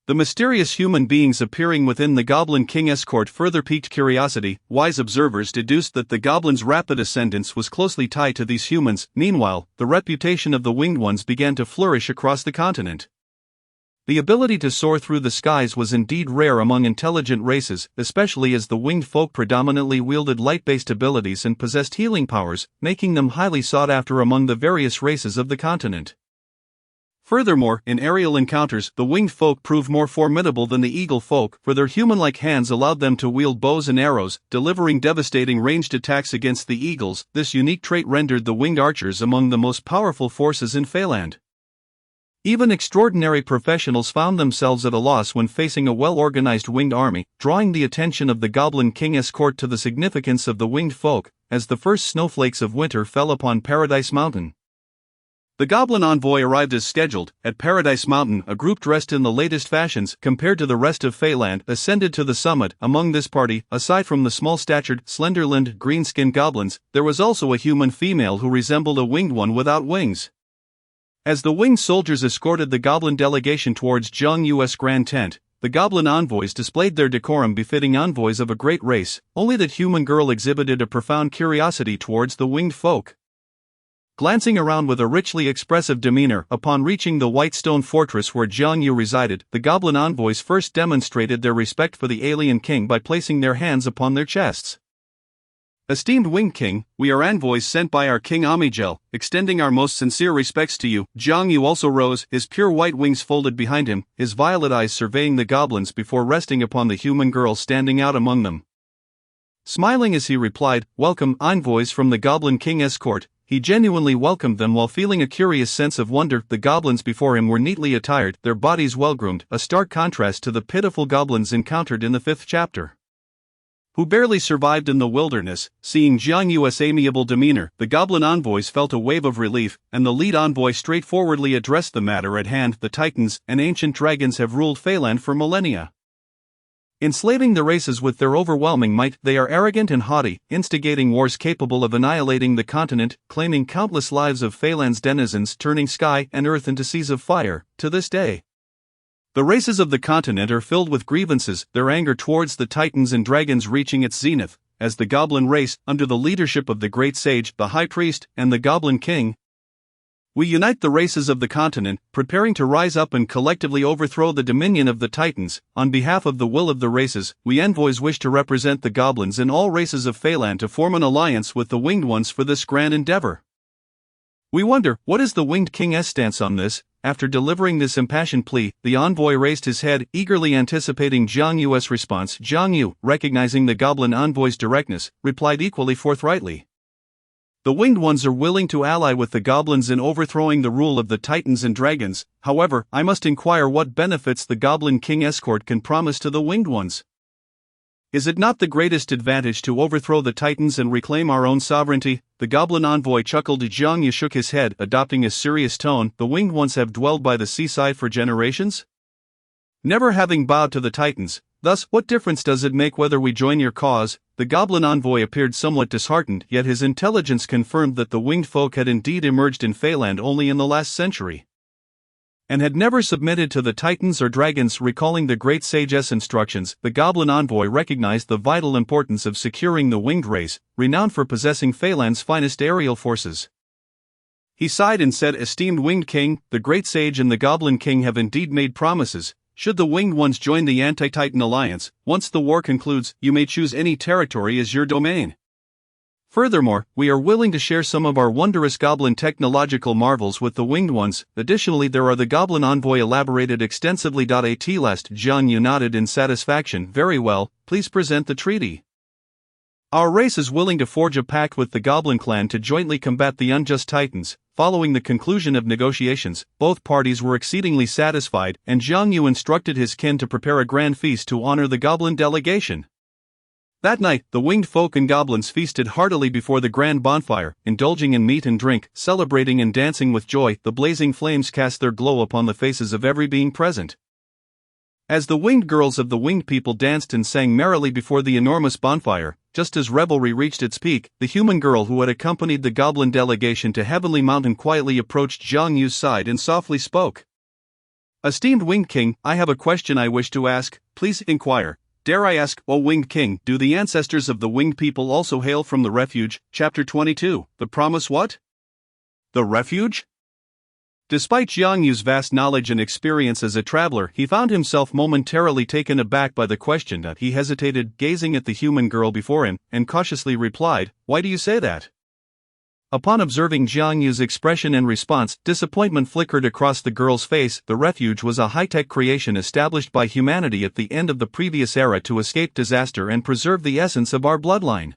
The mysterious human beings appearing within the Goblin King escort further piqued curiosity. Wise observers deduced that the Goblins' rapid ascendance was closely tied to these humans. Meanwhile, the reputation of the Winged Ones began to flourish across the continent. The ability to soar through the skies was indeed rare among intelligent races, especially as the winged folk predominantly wielded light-based abilities and possessed healing powers, making them highly sought after among the various races of the continent. Furthermore, in aerial encounters, the winged folk proved more formidable than the eagle folk, for their human-like hands allowed them to wield bows and arrows, delivering devastating ranged attacks against the eagles. This unique trait rendered the winged archers among the most powerful forces in Phaeland. Even extraordinary professionals found themselves at a loss when facing a well-organized winged army, drawing the attention of the Goblin King escort to the significance of the winged folk, as the first snowflakes of winter fell upon Paradise Mountain. The Goblin envoy arrived as scheduled. At Paradise Mountain, a group dressed in the latest fashions compared to the rest of Phaeland ascended to the summit. Among this party, aside from the small-statured, slender-limbed, green-skinned goblins, there was also a human female who resembled a winged one without wings. As the winged soldiers escorted the Goblin delegation towards Jiang Yu's grand tent, the Goblin envoys displayed their decorum befitting envoys of a great race, only that human girl exhibited a profound curiosity towards the winged folk. Glancing around with a richly expressive demeanor, upon reaching the white stone fortress where Jiang Yu resided, the Goblin envoys first demonstrated their respect for the alien king by placing their hands upon their chests. "Esteemed Winged King, we are envoys sent by our King Amigel, extending our most sincere respects to you." Jiang Yu also rose, his pure white wings folded behind him, his violet eyes surveying the goblins before resting upon the human girl standing out among them. Smiling as he replied, "Welcome, envoys from the Goblin King escort." he genuinely welcomed them while feeling a curious sense of wonder. The goblins before him were neatly attired, their bodies well-groomed, a stark contrast to the pitiful goblins encountered in the 5th chapter, who barely survived in the wilderness. Seeing Jiang Yu's amiable demeanor, the goblin envoys felt a wave of relief, and the lead envoy straightforwardly addressed the matter at hand. The Titans and ancient dragons have ruled Phaeland for millennia, enslaving the races with their overwhelming might. They are arrogant and haughty, instigating wars capable of annihilating the continent, claiming countless lives of Phaeland's denizens, turning sky and earth into seas of fire. To this day, the races of the continent are filled with grievances, their anger towards the Titans and dragons reaching its zenith, as the goblin race, under the leadership of the great sage, the high priest, and the goblin king, we unite the races of the continent, preparing to rise up and collectively overthrow the dominion of the Titans. On behalf of the will of the races, we envoys wish to represent the goblins and all races of Phaeland to form an alliance with the Winged Ones for this grand endeavor. We wonder, what is the Winged King's stance on this? After delivering this impassioned plea, the envoy raised his head, eagerly anticipating Jiang Yu's response. Jiang Yu, recognizing the goblin envoy's directness, replied equally forthrightly. The Winged Ones are willing to ally with the goblins in overthrowing the rule of the Titans and dragons. However, I must inquire what benefits the Goblin King escort can promise to the Winged Ones. Is it not the greatest advantage to overthrow the Titans and reclaim our own sovereignty? The goblin envoy chuckled. Jiang Yu shook his head, adopting a serious tone. The Winged Ones have dwelled by the seaside for generations, never having bowed to the Titans. Thus, what difference does it make whether we join your cause? The goblin envoy appeared somewhat disheartened, yet his intelligence confirmed that the winged folk had indeed emerged in Phaeland only in the last century, and had never submitted to the Titans or dragons. Recalling the great sage's instructions, the goblin envoy recognized the vital importance of securing the winged race, renowned for possessing Phaeland's finest aerial forces. He sighed and said, "Esteemed Winged King, the great sage and the Goblin King have indeed made promises. Should the Winged Ones join the Anti-Titan Alliance, once the war concludes, you may choose any territory as your domain. Furthermore, we are willing to share some of our wondrous goblin technological marvels with the Winged Ones." Additionally, there are the goblin envoy elaborated extensively. At last, Jiang Yu nodded in satisfaction. "Very well, please present the treaty. Our race is willing to forge a pact with the Goblin Clan to jointly combat the unjust Titans." Following the conclusion of negotiations, both parties were exceedingly satisfied, and Jiang Yu instructed his kin to prepare a grand feast to honor the goblin delegation. That night, the winged folk and goblins feasted heartily before the grand bonfire, indulging in meat and drink, celebrating and dancing with joy. The blazing flames cast their glow upon the faces of every being present, as the winged girls of the winged people danced and sang merrily before the enormous bonfire. Just as revelry reached its peak, the human girl who had accompanied the goblin delegation to Heavenly Mountain quietly approached Jiang Yu's side and softly spoke. "Esteemed Winged King, I have a question I wish to ask. Please inquire." "Dare I ask, O Winged King, do the ancestors of the winged people also hail from the refuge?" Chapter 22. The promise. What? The refuge? Despite Jiang Yu's vast knowledge and experience as a traveler, he found himself momentarily taken aback by the question. He hesitated, gazing at the human girl before him, and cautiously replied, "Why do you say that?" Upon observing Jiang Yu's expression and response, disappointment flickered across the girl's face. The refuge was a high-tech creation established by humanity at the end of the previous era to escape disaster and preserve the essence of our bloodline.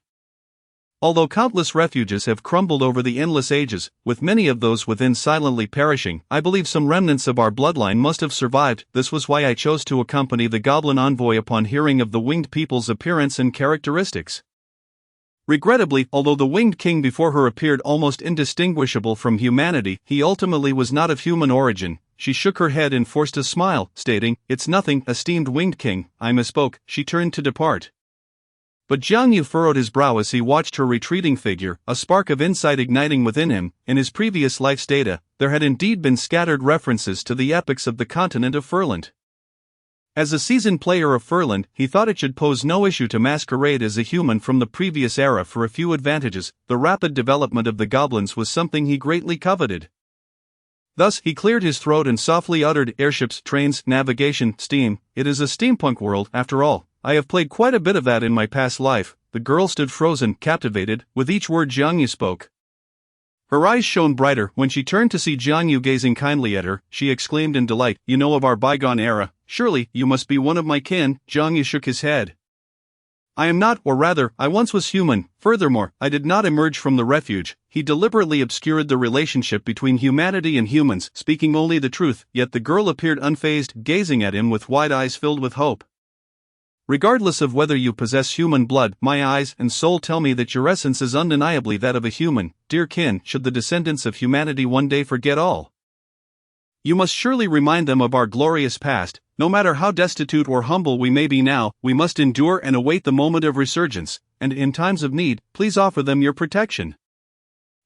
Although countless refuges have crumbled over the endless ages, with many of those within silently perishing, I believe some remnants of our bloodline must have survived. This was why I chose to accompany the goblin envoy upon hearing of the winged people's appearance and characteristics. Regrettably, although the winged king before her appeared almost indistinguishable from humanity, he ultimately was not of human origin. She shook her head and forced a smile, stating, "It's nothing, esteemed winged king, I misspoke." She turned to depart, but Jiang Yu furrowed his brow as he watched her retreating figure, a spark of insight igniting within him. In his previous life's data, there had indeed been scattered references to the epics of the continent of Furland. As a seasoned player of Furland, he thought it should pose no issue to masquerade as a human from the previous era for a few advantages. The rapid development of the goblins was something he greatly coveted. Thus, he cleared his throat and softly uttered, "Airships, trains, navigation, steam. It is a steampunk world, after all. I have played quite a bit of that in my past life." The girl stood frozen, captivated, with each word Jiang Yu spoke. Her eyes shone brighter. When she turned to see Jiang Yu gazing kindly at her, she exclaimed in delight, "You know of our bygone era. Surely, you must be one of my kin." Jiang Yu shook his head. I am not, or rather, I once was human. Furthermore, I did not emerge from the refuge. He deliberately obscured the relationship between humanity and humans, speaking only the truth, yet the girl appeared unfazed, gazing at him with wide eyes filled with hope. Regardless of whether you possess human blood, my eyes and soul tell me that your essence is undeniably that of a human, dear kin, should the descendants of humanity one day forget all. You must surely remind them of our glorious past. No matter how destitute or humble we may be now, we must endure and await the moment of resurgence, and in times of need, please offer them your protection.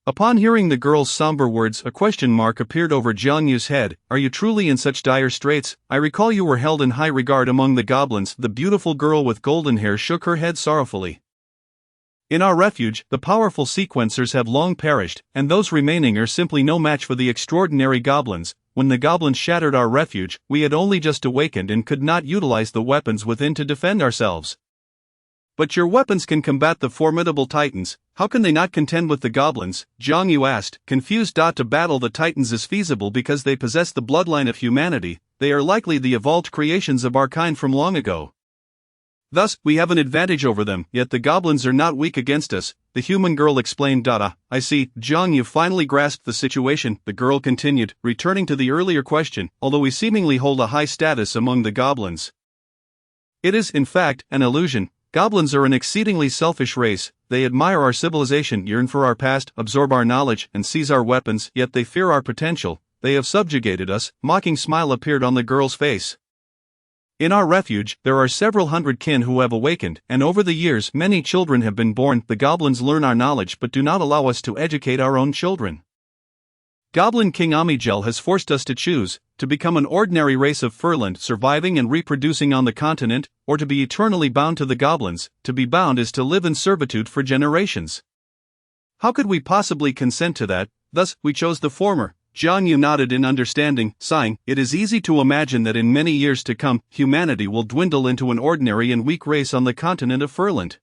Upon hearing the girl's somber words, a question mark appeared over Jiang Yu's head. Are you truly in such dire straits? I recall you were held in high regard among the goblins. The beautiful girl with golden hair shook her head sorrowfully. In our refuge, the powerful sequencers have long perished, and those remaining are simply no match for the extraordinary goblins. When the goblins shattered our refuge, we had only just awakened and could not utilize the weapons within to defend ourselves. But your weapons can combat the formidable titans. How can they not contend with the goblins? Jiang Yu asked, confused. To battle the titans is feasible because they possess the bloodline of humanity. They are likely the evolved creations of our kind from long ago. Thus, we have an advantage over them, yet the goblins are not weak against us, the human girl explained. I see. Jiang Yu finally grasped the situation, the girl continued, returning to the earlier question, although we seemingly hold a high status among the goblins. It is, in fact, an illusion. Goblins are an exceedingly selfish race. They admire our civilization, yearn for our past, absorb our knowledge, and seize our weapons, yet they fear our potential. They have subjugated us. Mocking smile appeared on the girl's face. In our refuge, there are several hundred kin who have awakened, and over the years many children have been born. The goblins learn our knowledge but do not allow us to educate our own children. Goblin King Amigel has forced us to choose, to become an ordinary race of Furland surviving and reproducing on the continent, or to be eternally bound to the goblins. To be bound is to live in servitude for generations. How could we possibly consent to that? Thus, we chose the former. Jiang Yu nodded in understanding, sighing. It is easy to imagine that in many years to come, humanity will dwindle into an ordinary and weak race on the continent of Furland.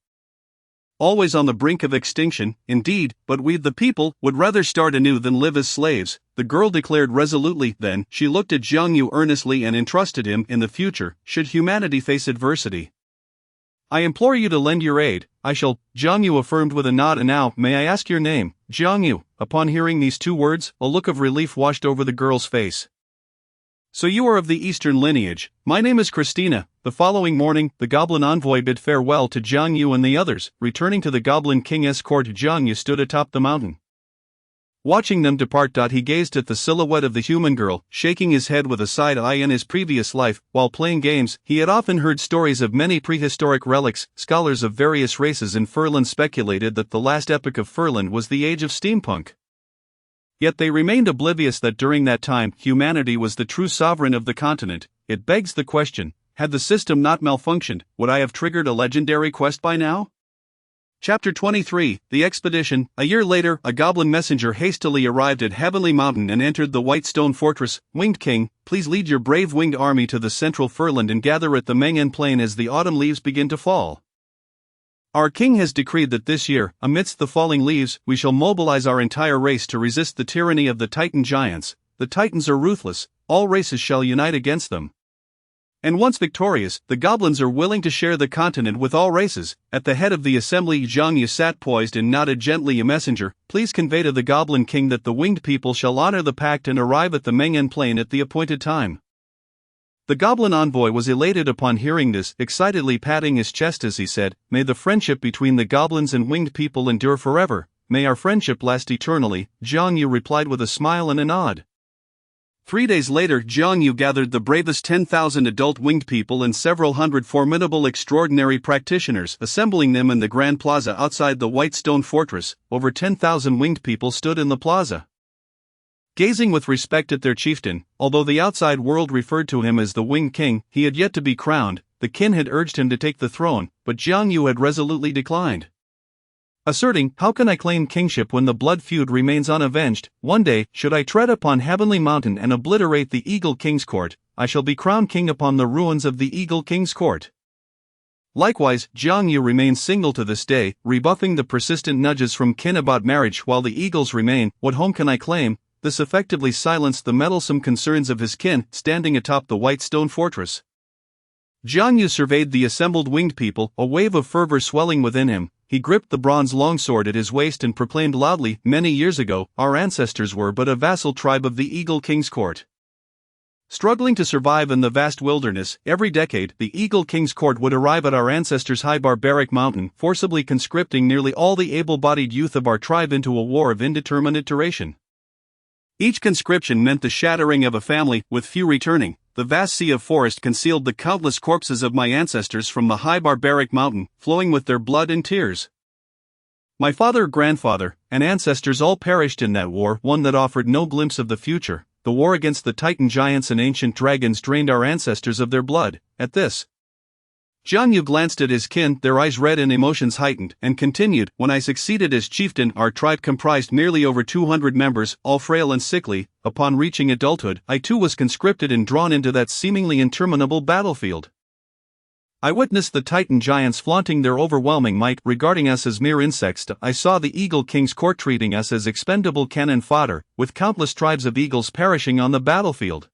Always on the brink of extinction, indeed, but we the people would rather start anew than live as slaves, the girl declared resolutely. Then, she looked at Jiang Yu earnestly and entrusted him in the future, should humanity face adversity. I implore you to lend your aid. I shall, Jiang Yu affirmed with a nod. And now, may I ask your name? Jiang Yu. Upon hearing these two words, a look of relief washed over the girl's face. So you are of the eastern lineage. My name is Christina. The following morning, the goblin envoy bid farewell to Jiang Yu and the others. Returning to the goblin king's court, Jiang Yu stood atop the mountain. Watching them depart, he gazed at the silhouette of the human girl, shaking his head with a side eye. In his previous life, while playing games, he had often heard stories of many prehistoric relics. Scholars of various races in Furland speculated that the last epoch of Furland was the age of steampunk. Yet they remained oblivious that during that time, humanity was the true sovereign of the continent. It begs the question, had the system not malfunctioned, would I have triggered a legendary quest by now? Chapter 23, The Expedition. A year later, a goblin messenger hastily arrived at Heavenly Mountain and entered the White Stone Fortress. Winged King, please lead your brave winged army to the central Furland and gather at the Mengen Plain as the autumn leaves begin to fall. Our king has decreed that this year, amidst the falling leaves, we shall mobilize our entire race to resist the tyranny of the Titan giants. The Titans are ruthless, all races shall unite against them. And once victorious, the goblins are willing to share the continent with all races. At the head of the assembly, Jiang Yu sat poised and nodded gently. A messenger, please convey to the Goblin King that the winged people shall honor the pact and arrive at the Mengen Plain at the appointed time. The goblin envoy was elated upon hearing this, excitedly patting his chest as he said, May the friendship between the goblins and winged people endure forever. May our friendship last eternally, Jiang Yu replied with a smile and a nod. 3 days later, Jiang Yu gathered the bravest 10,000 adult winged people and several hundred formidable extraordinary practitioners, assembling them in the Grand Plaza outside the White Stone Fortress. Over 10,000 winged people stood in the plaza, gazing with respect at their chieftain. Although the outside world referred to him as the Winged King, he had yet to be crowned. The kin had urged him to take the throne, but Jiang Yu had resolutely declined, asserting, how can I claim kingship when the blood feud remains unavenged? One day, should I tread upon Heavenly Mountain and obliterate the Eagle King's court, I shall be crowned king upon the ruins of the Eagle King's court. Likewise, Jiang Yu remains single to this day, rebuffing the persistent nudges from kin about marriage while the eagles remain. What home can I claim? This effectively silenced the meddlesome concerns of his kin, standing atop the White Stone Fortress. Jiang Yu surveyed the assembled winged people, a wave of fervor swelling within him. He gripped the bronze longsword at his waist and proclaimed loudly, "Many years ago, our ancestors were but a vassal tribe of the Eagle King's court. Struggling to survive in the vast wilderness, every decade, the Eagle King's court would arrive at our ancestors' high barbaric mountain, forcibly conscripting nearly all the able-bodied youth of our tribe into a war of indeterminate duration. Each conscription meant the shattering of a family, with few returning. The vast sea of forest concealed the countless corpses of my ancestors from the high barbaric mountain, flowing with their blood and tears. My father, grandfather, and ancestors all perished in that war, one that offered no glimpse of the future. The war against the Titan giants and ancient dragons drained our ancestors of their blood." At this, Jiang Yu glanced at his kin, their eyes red and emotions heightened, and continued, "When I succeeded as chieftain, our tribe comprised merely over 200 members, all frail and sickly. Upon reaching adulthood, I too was conscripted and drawn into that seemingly interminable battlefield. I witnessed the Titan giants flaunting their overwhelming might, regarding us as mere insects. I saw the Eagle King's court treating us as expendable cannon fodder, with countless tribes of eagles perishing on the battlefield.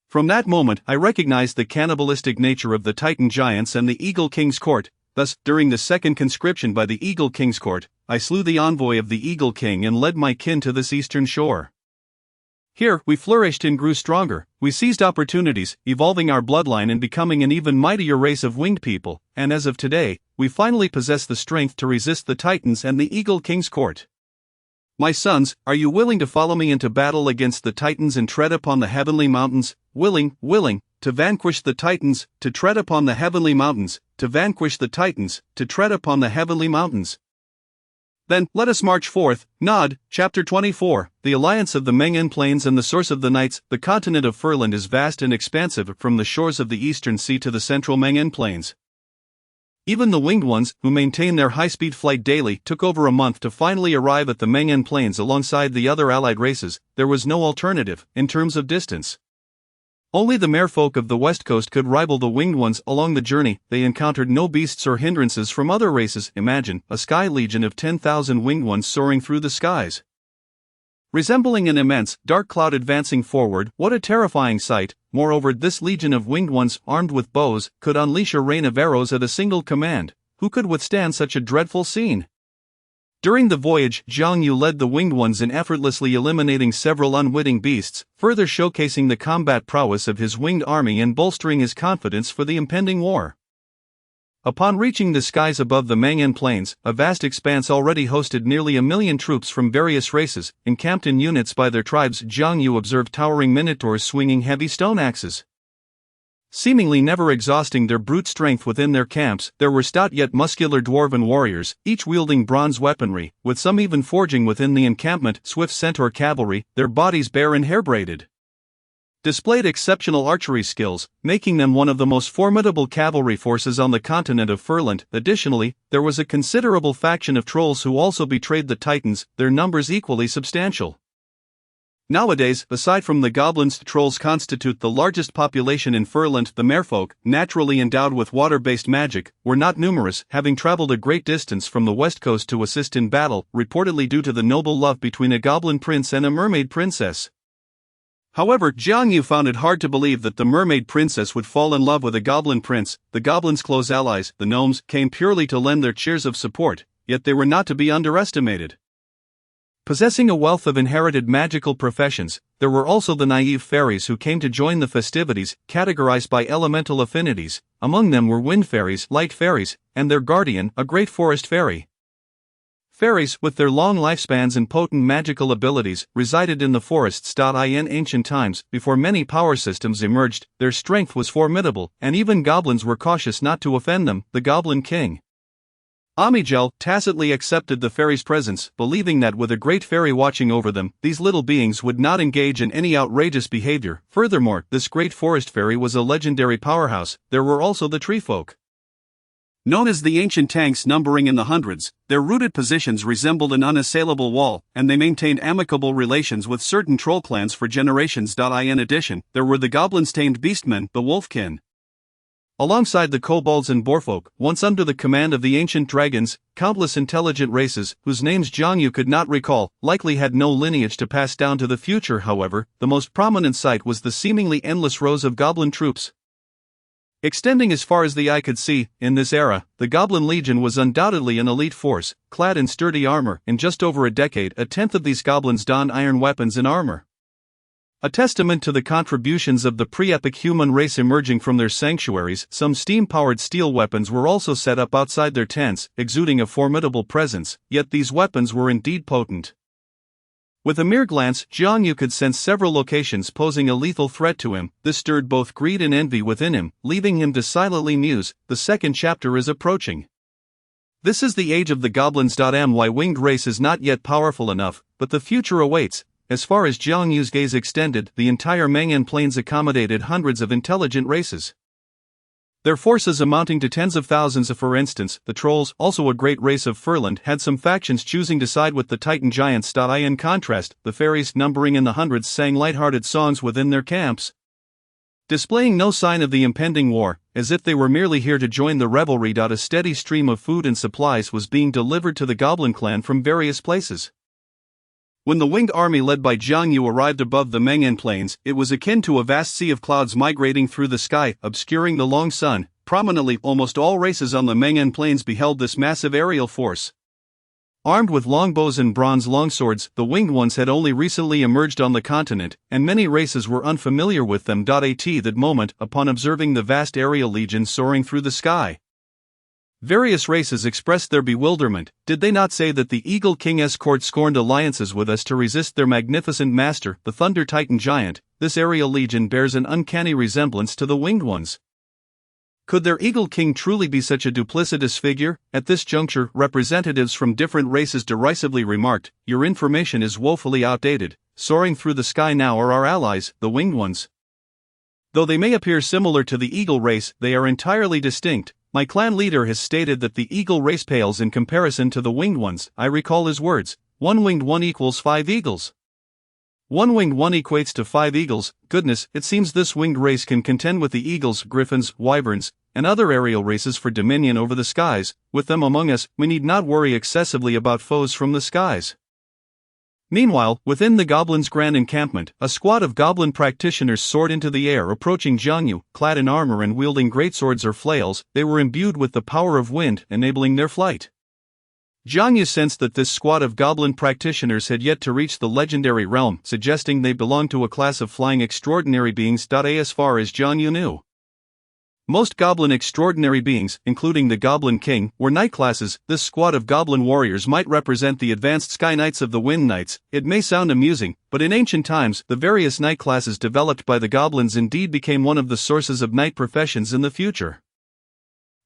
From that moment, I recognized the cannibalistic nature of the Titan giants and the Eagle King's court. Thus, during the second conscription by the Eagle King's court, I slew the envoy of the Eagle King and led my kin to this eastern shore. Here, we flourished and grew stronger. We seized opportunities, evolving our bloodline and becoming an even mightier race of winged people, and as of today, we finally possess the strength to resist the Titans and the Eagle King's court. My sons, are you willing to follow me into battle against the Titans and tread upon the heavenly mountains? Willing, to vanquish the Titans, to tread upon the heavenly mountains, to vanquish the Titans, to tread upon the heavenly mountains. Then, let us march forth." Nod. Chapter 24. The Alliance of the Mengen Plains and the Source of the Nights. The continent of Furland is vast and expansive, from the shores of the Eastern Sea to the central Mengen Plains. Even the winged ones, who maintain their high-speed flight daily, took over a month to finally arrive at the Mengen Plains alongside the other allied races. There was no alternative, in terms of distance. Only the merfolk of the west coast could rival the winged ones. Along the journey, they encountered no beasts or hindrances from other races. Imagine a sky legion of 10,000 winged ones soaring through the skies. Resembling an immense, dark cloud advancing forward, what a terrifying sight. Moreover, this legion of winged ones, armed with bows, could unleash a rain of arrows at a single command. Who could withstand such a dreadful scene? During the voyage, Jiang Yu led the winged ones in effortlessly eliminating several unwitting beasts, further showcasing the combat prowess of his winged army and bolstering his confidence for the impending war. Upon reaching the skies above the Mengen Plains, a vast expanse already hosted nearly 1 million troops from various races, encamped in units by their tribes. Jiang Yu observed towering minotaurs swinging heavy stone axes. Seemingly never exhausting their brute strength within their camps, there were stout yet muscular dwarven warriors, each wielding bronze weaponry, with some even forging within the encampment. Swift centaur cavalry, their bodies bare and hair-braided, displayed exceptional archery skills, making them one of the most formidable cavalry forces on the continent of Furland. Additionally, there was a considerable faction of trolls who also betrayed the Titans, their numbers equally substantial. Nowadays, aside from the goblins, trolls constitute the largest population in Furland. The merfolk, naturally endowed with water-based magic, were not numerous, having traveled a great distance from the west coast to assist in battle, reportedly due to the noble love between a goblin prince and a mermaid princess. However, Jiang Yu found it hard to believe that the mermaid princess would fall in love with a goblin prince. The goblins' close allies, the gnomes, came purely to lend their cheers of support, yet they were not to be underestimated. Possessing a wealth of inherited magical professions, there were also the naive fairies who came to join the festivities, categorized by elemental affinities. Among them were wind fairies, light fairies, and their guardian, a great forest fairy. Fairies, with their long lifespans and potent magical abilities, resided in the forests. In ancient times, before many power systems emerged, their strength was formidable, and even goblins were cautious not to offend them. The Goblin King Amigel tacitly accepted the fairies' presence, believing that with a great fairy watching over them, these little beings would not engage in any outrageous behavior. Furthermore, this great forest fairy was a legendary powerhouse. There were also the tree folk, known as the ancient tanks, numbering in the hundreds. Their rooted positions resembled an unassailable wall, and they maintained amicable relations with certain troll clans for generations. In addition, there were the goblins-tamed beastmen, the wolfkin. Alongside the kobolds and boarfolk, once under the command of the ancient dragons, countless intelligent races, whose names Jiang Yu could not recall, likely had no lineage to pass down to the future. However, the most prominent sight was the seemingly endless rows of goblin troops. Extending as far as the eye could see, in this era, the Goblin Legion was undoubtedly an elite force, clad in sturdy armor. In just over a decade, a tenth of these goblins donned iron weapons and armor. A testament to the contributions of the pre-epic human race emerging from their sanctuaries, some steam-powered steel weapons were also set up outside their tents, exuding a formidable presence, yet these weapons were indeed potent. With a mere glance, Jiang Yu could sense several locations posing a lethal threat to him. This stirred both greed and envy within him, leaving him to silently muse, the second chapter is approaching. This is the age of the goblins. My winged race is not yet powerful enough, but the future awaits. As far as Jiang Yu's gaze extended, the entire Mang'an Plains accommodated hundreds of intelligent races. Their forces amounting to tens of thousands. For instance, the Trolls, also a great race of Furland, had some factions choosing to side with the Titan Giants. In contrast, the fairies, numbering in the hundreds, sang light-hearted songs within their camps, displaying no sign of the impending war, as if they were merely here to join the revelry. A steady stream of food and supplies was being delivered to the Goblin clan from various places. When the winged army led by Jiang Yu arrived above the Mang'an Plains, it was akin to a vast sea of clouds migrating through the sky, obscuring the long sun. Prominently, almost all races on the Mang'an Plains beheld this massive aerial force. Armed with longbows and bronze longswords, the winged ones had only recently emerged on the continent, and many races were unfamiliar with them. At that moment, upon observing the vast aerial legion soaring through the sky, various races expressed their bewilderment. Did they not say that the Eagle King's court scorned alliances with us to resist their magnificent master, the Thunder Titan Giant? This aerial legion bears an uncanny resemblance to the winged ones. Could their Eagle King truly be such a duplicitous figure? At this juncture, representatives from different races derisively remarked, "Your information is woefully outdated. Soaring through the sky now are our allies, the winged ones. Though they may appear similar to the eagle race, they are entirely distinct. My clan leader has stated that the eagle race pales in comparison to the winged ones." I recall his words, "One winged one equals 5 eagles. One winged one equates to 5 eagles. Goodness, it seems this winged race can contend with the eagles, griffins, wyverns, and other aerial races for dominion over the skies. With them among us, we need not worry excessively about foes from the skies." Meanwhile, within the goblins' grand encampment, a squad of goblin practitioners soared into the air, approaching Jiang Yu, clad in armor and wielding greatswords or flails. They were imbued with the power of wind, enabling their flight. Jiang Yu sensed that this squad of goblin practitioners had yet to reach the legendary realm, suggesting they belonged to a class of flying extraordinary beings. As far as Jiang Yu knew, most goblin extraordinary beings, including the Goblin King, were knight classes. This squad of goblin warriors might represent the advanced sky knights of the Wind Knights. It may sound amusing, but in ancient times, the various knight classes developed by the goblins indeed became one of the sources of knight professions in the future.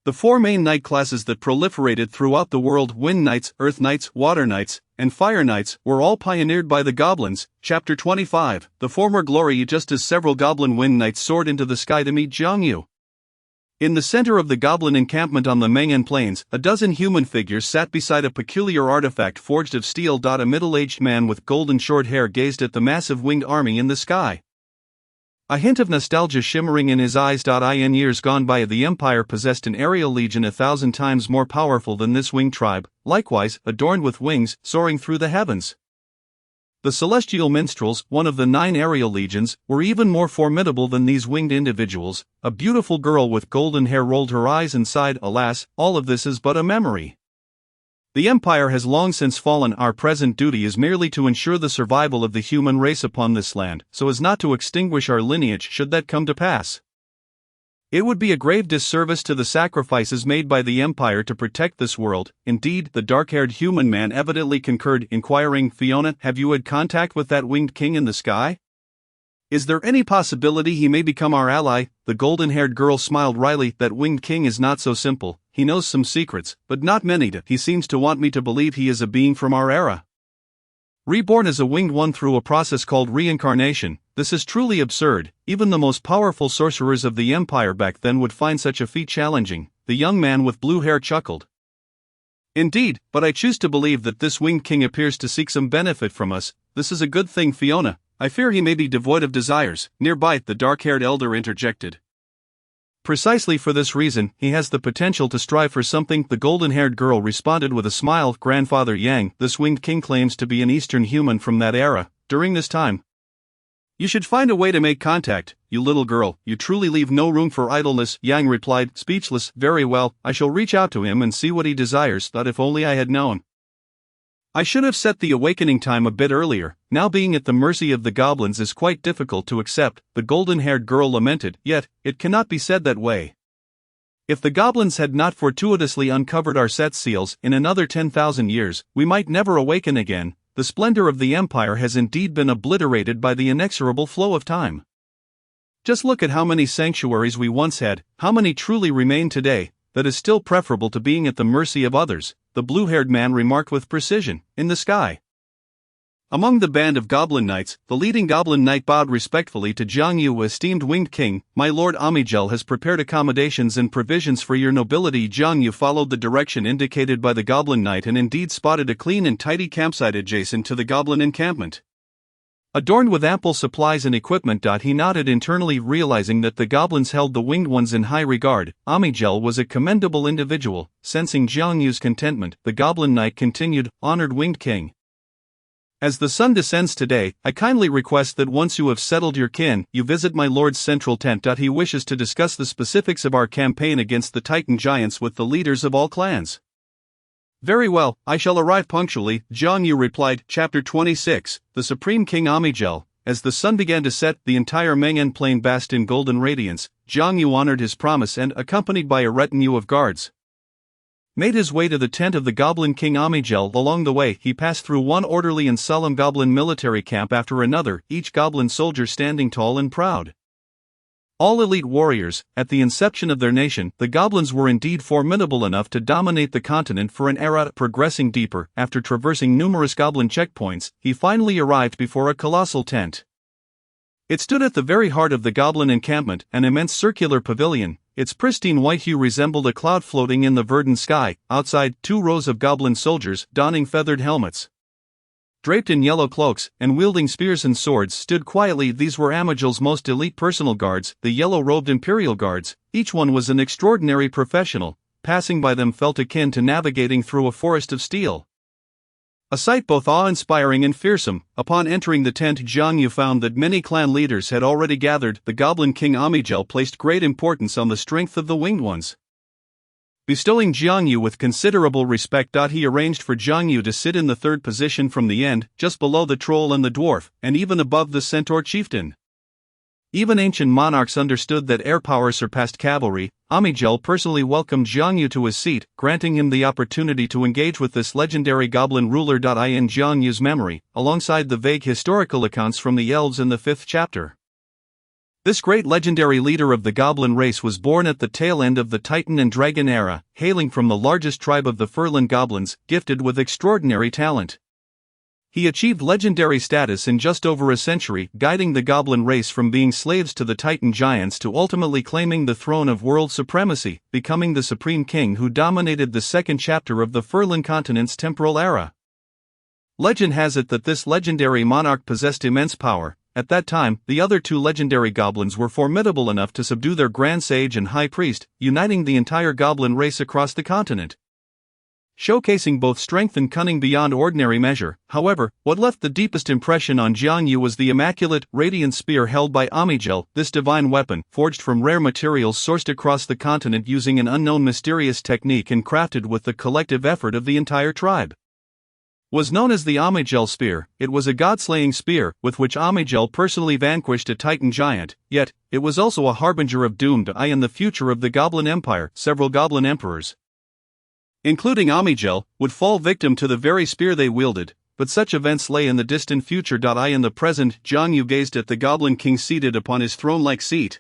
The 4 main knight classes that proliferated throughout the world, Wind Knights, Earth Knights, Water Knights, and Fire Knights, were all pioneered by the goblins. Chapter 25, The Former Glory. Just as several goblin Wind Knights soared into the sky to meet Jiang Yu, in the center of the goblin encampment on the Mang'an Plains, a dozen human figures sat beside a peculiar artifact forged of steel. A middle-aged man with golden short hair gazed at the massive winged army in the sky, a hint of nostalgia shimmering in his eyes. In years gone by, the Empire possessed an aerial legion 1,000 times more powerful than this winged tribe, likewise, adorned with wings, soaring through the heavens. The Celestial Minstrels, one of the 9 aerial legions, were even more formidable than these winged individuals. A beautiful girl with golden hair rolled her eyes and sighed, "Alas, all of this is but a memory. The Empire has long since fallen. Our present duty is merely to ensure the survival of the human race upon this land, so as not to extinguish our lineage should that come to pass. It would be a grave disservice to the sacrifices made by the Empire to protect this world." Indeed, the dark-haired human man evidently concurred, inquiring, "Fiona, have you had contact with that winged king in the sky? Is there any possibility he may become our ally?" The golden-haired girl smiled wryly. "That winged king is not so simple. He knows some secrets, but not many. He seems to want me to believe he is a being from our era, reborn as a winged one through a process called reincarnation. This is truly absurd. Even the most powerful sorcerers of the Empire back then would find such a feat challenging." The young man with blue hair chuckled. "Indeed, but I choose to believe that this winged king appears to seek some benefit from us. This is a good thing, Fiona. I fear he may be devoid of desires." Nearby, the dark-haired elder interjected, "Precisely for this reason, he has the potential to strive for something." The golden-haired girl responded with a smile. "Grandfather Yang, this winged king claims to be an Eastern human from that era. During this time, You should find a way to make contact, you little girl, you truly leave no room for idleness, Yang replied, speechless. Very well, I shall reach out to him and see what he desires. Thought if only I had known. I should have set the awakening time a bit earlier. Now being at the mercy of the goblins is quite difficult to accept, the golden-haired girl lamented, yet, it cannot be said that way. If the goblins had not fortuitously uncovered our set seals in another 10,000 years, we might never awaken again. The splendor of the empire has indeed been obliterated by the inexorable flow of time. Just look at how many sanctuaries we once had, how many truly remain today. That is still preferable to being at the mercy of others, the blue-haired man remarked with precision, in the sky. Among the band of goblin knights, the leading goblin knight bowed respectfully to Jiang Yu, esteemed winged king. My lord Amijel has prepared accommodations and provisions for your nobility. Jiang Yu followed the direction indicated by the goblin knight and indeed spotted a clean and tidy campsite adjacent to the goblin encampment. Adorned with ample supplies and equipment. He nodded internally, realizing that the goblins held the winged ones in high regard. Amijel was a commendable individual. Sensing Jiang Yu's contentment, the goblin knight continued, honored winged king. As the sun descends today, I kindly request that once you have settled your kin, you visit my lord's central tent. He wishes to discuss the specifics of our campaign against the Titan giants with the leaders of all clans. Very well, I shall arrive punctually, Jiang Yu replied. Chapter 26, The Supreme King Amijel. As the sun began to set, the entire Meng'an plain basked in golden radiance. Jiang Yu honored his promise and, accompanied by a retinue of guards, made his way to the tent of the Goblin King Amijel. Along the way, he passed through one orderly and solemn goblin military camp after another, each goblin soldier standing tall and proud. All elite warriors, at the inception of their nation, the goblins were indeed formidable enough to dominate the continent for an era. Progressing deeper, after traversing numerous goblin checkpoints, he finally arrived before a colossal tent. It stood at the very heart of the goblin encampment, an immense circular pavilion. Its pristine white hue resembled a cloud floating in the verdant sky. Outside, 2 rows of goblin soldiers, donning feathered helmets, draped in yellow cloaks, and wielding spears and swords, stood quietly. These were Amijel's most elite personal guards, the yellow-robed Imperial Guards. Each one was an extraordinary professional. Passing by them felt akin to navigating through a forest of steel. A sight both awe-inspiring and fearsome. Upon entering the tent, Jiang Yu found that many clan leaders had already gathered. The Goblin King Amijel placed great importance on the strength of the winged ones, bestowing Jiang Yu with considerable respect. He arranged for Jiang Yu to sit in the third position from the end, just below the troll and the dwarf, and even above the centaur chieftain. Even ancient monarchs understood that air power surpassed cavalry. Amijel personally welcomed Jiang Yu to his seat, granting him the opportunity to engage with this legendary goblin ruler. In Jiang Yu's memory, alongside the vague historical accounts from the elves in the 5th chapter, this great legendary leader of the goblin race was born at the tail end of the Titan and Dragon era, hailing from the largest tribe of the Furlan goblins, gifted with extraordinary talent. He achieved legendary status in just over a century, guiding the goblin race from being slaves to the Titan giants to ultimately claiming the throne of world supremacy, becoming the supreme king who dominated the 2nd chapter of the Furlan continent's temporal era. Legend has it that this legendary monarch possessed immense power. At that time, the other 2 legendary goblins were formidable enough to subdue their Grand Sage and High Priest, uniting the entire goblin race across the continent, showcasing both strength and cunning beyond ordinary measure. However, what left the deepest impression on Jiang Yu was the immaculate, radiant spear held by Amijel. This divine weapon, forged from rare materials sourced across the continent using an unknown mysterious technique and crafted with the collective effort of the entire tribe, was known as the Amijel Spear. It was a god-slaying spear, with which Amijel personally vanquished a Titan giant, yet, it was also a harbinger of doom in the future of the Goblin Empire. Several goblin emperors, including Amijel, would fall victim to the very spear they wielded, but such events lay in the distant future. In the present, Jiang Yu gazed at the Goblin King seated upon his throne-like seat,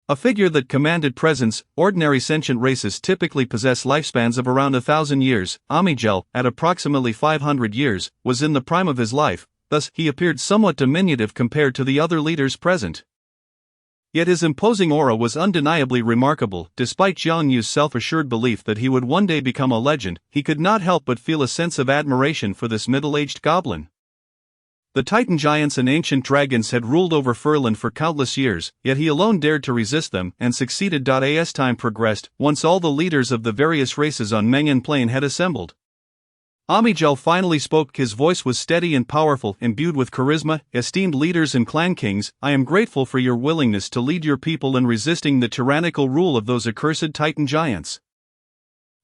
a figure that commanded presence. Ordinary sentient races typically possess lifespans of around 1,000 years. Amijel, at approximately 500 years, was in the prime of his life, thus he appeared somewhat diminutive compared to the other leaders present. Yet his imposing aura was undeniably remarkable. Despite Jiang Yu's self-assured belief that he would one day become a legend, he could not help but feel a sense of admiration for this middle-aged goblin. The Titan giants and ancient dragons had ruled over Furlan for countless years, yet he alone dared to resist them and succeeded. As time progressed, once all the leaders of the various races on Meng'an Plain had assembled, Amijel finally spoke. His voice was steady and powerful, imbued with charisma. Esteemed leaders and clan kings, I am grateful for your willingness to lead your people in resisting the tyrannical rule of those accursed Titan giants.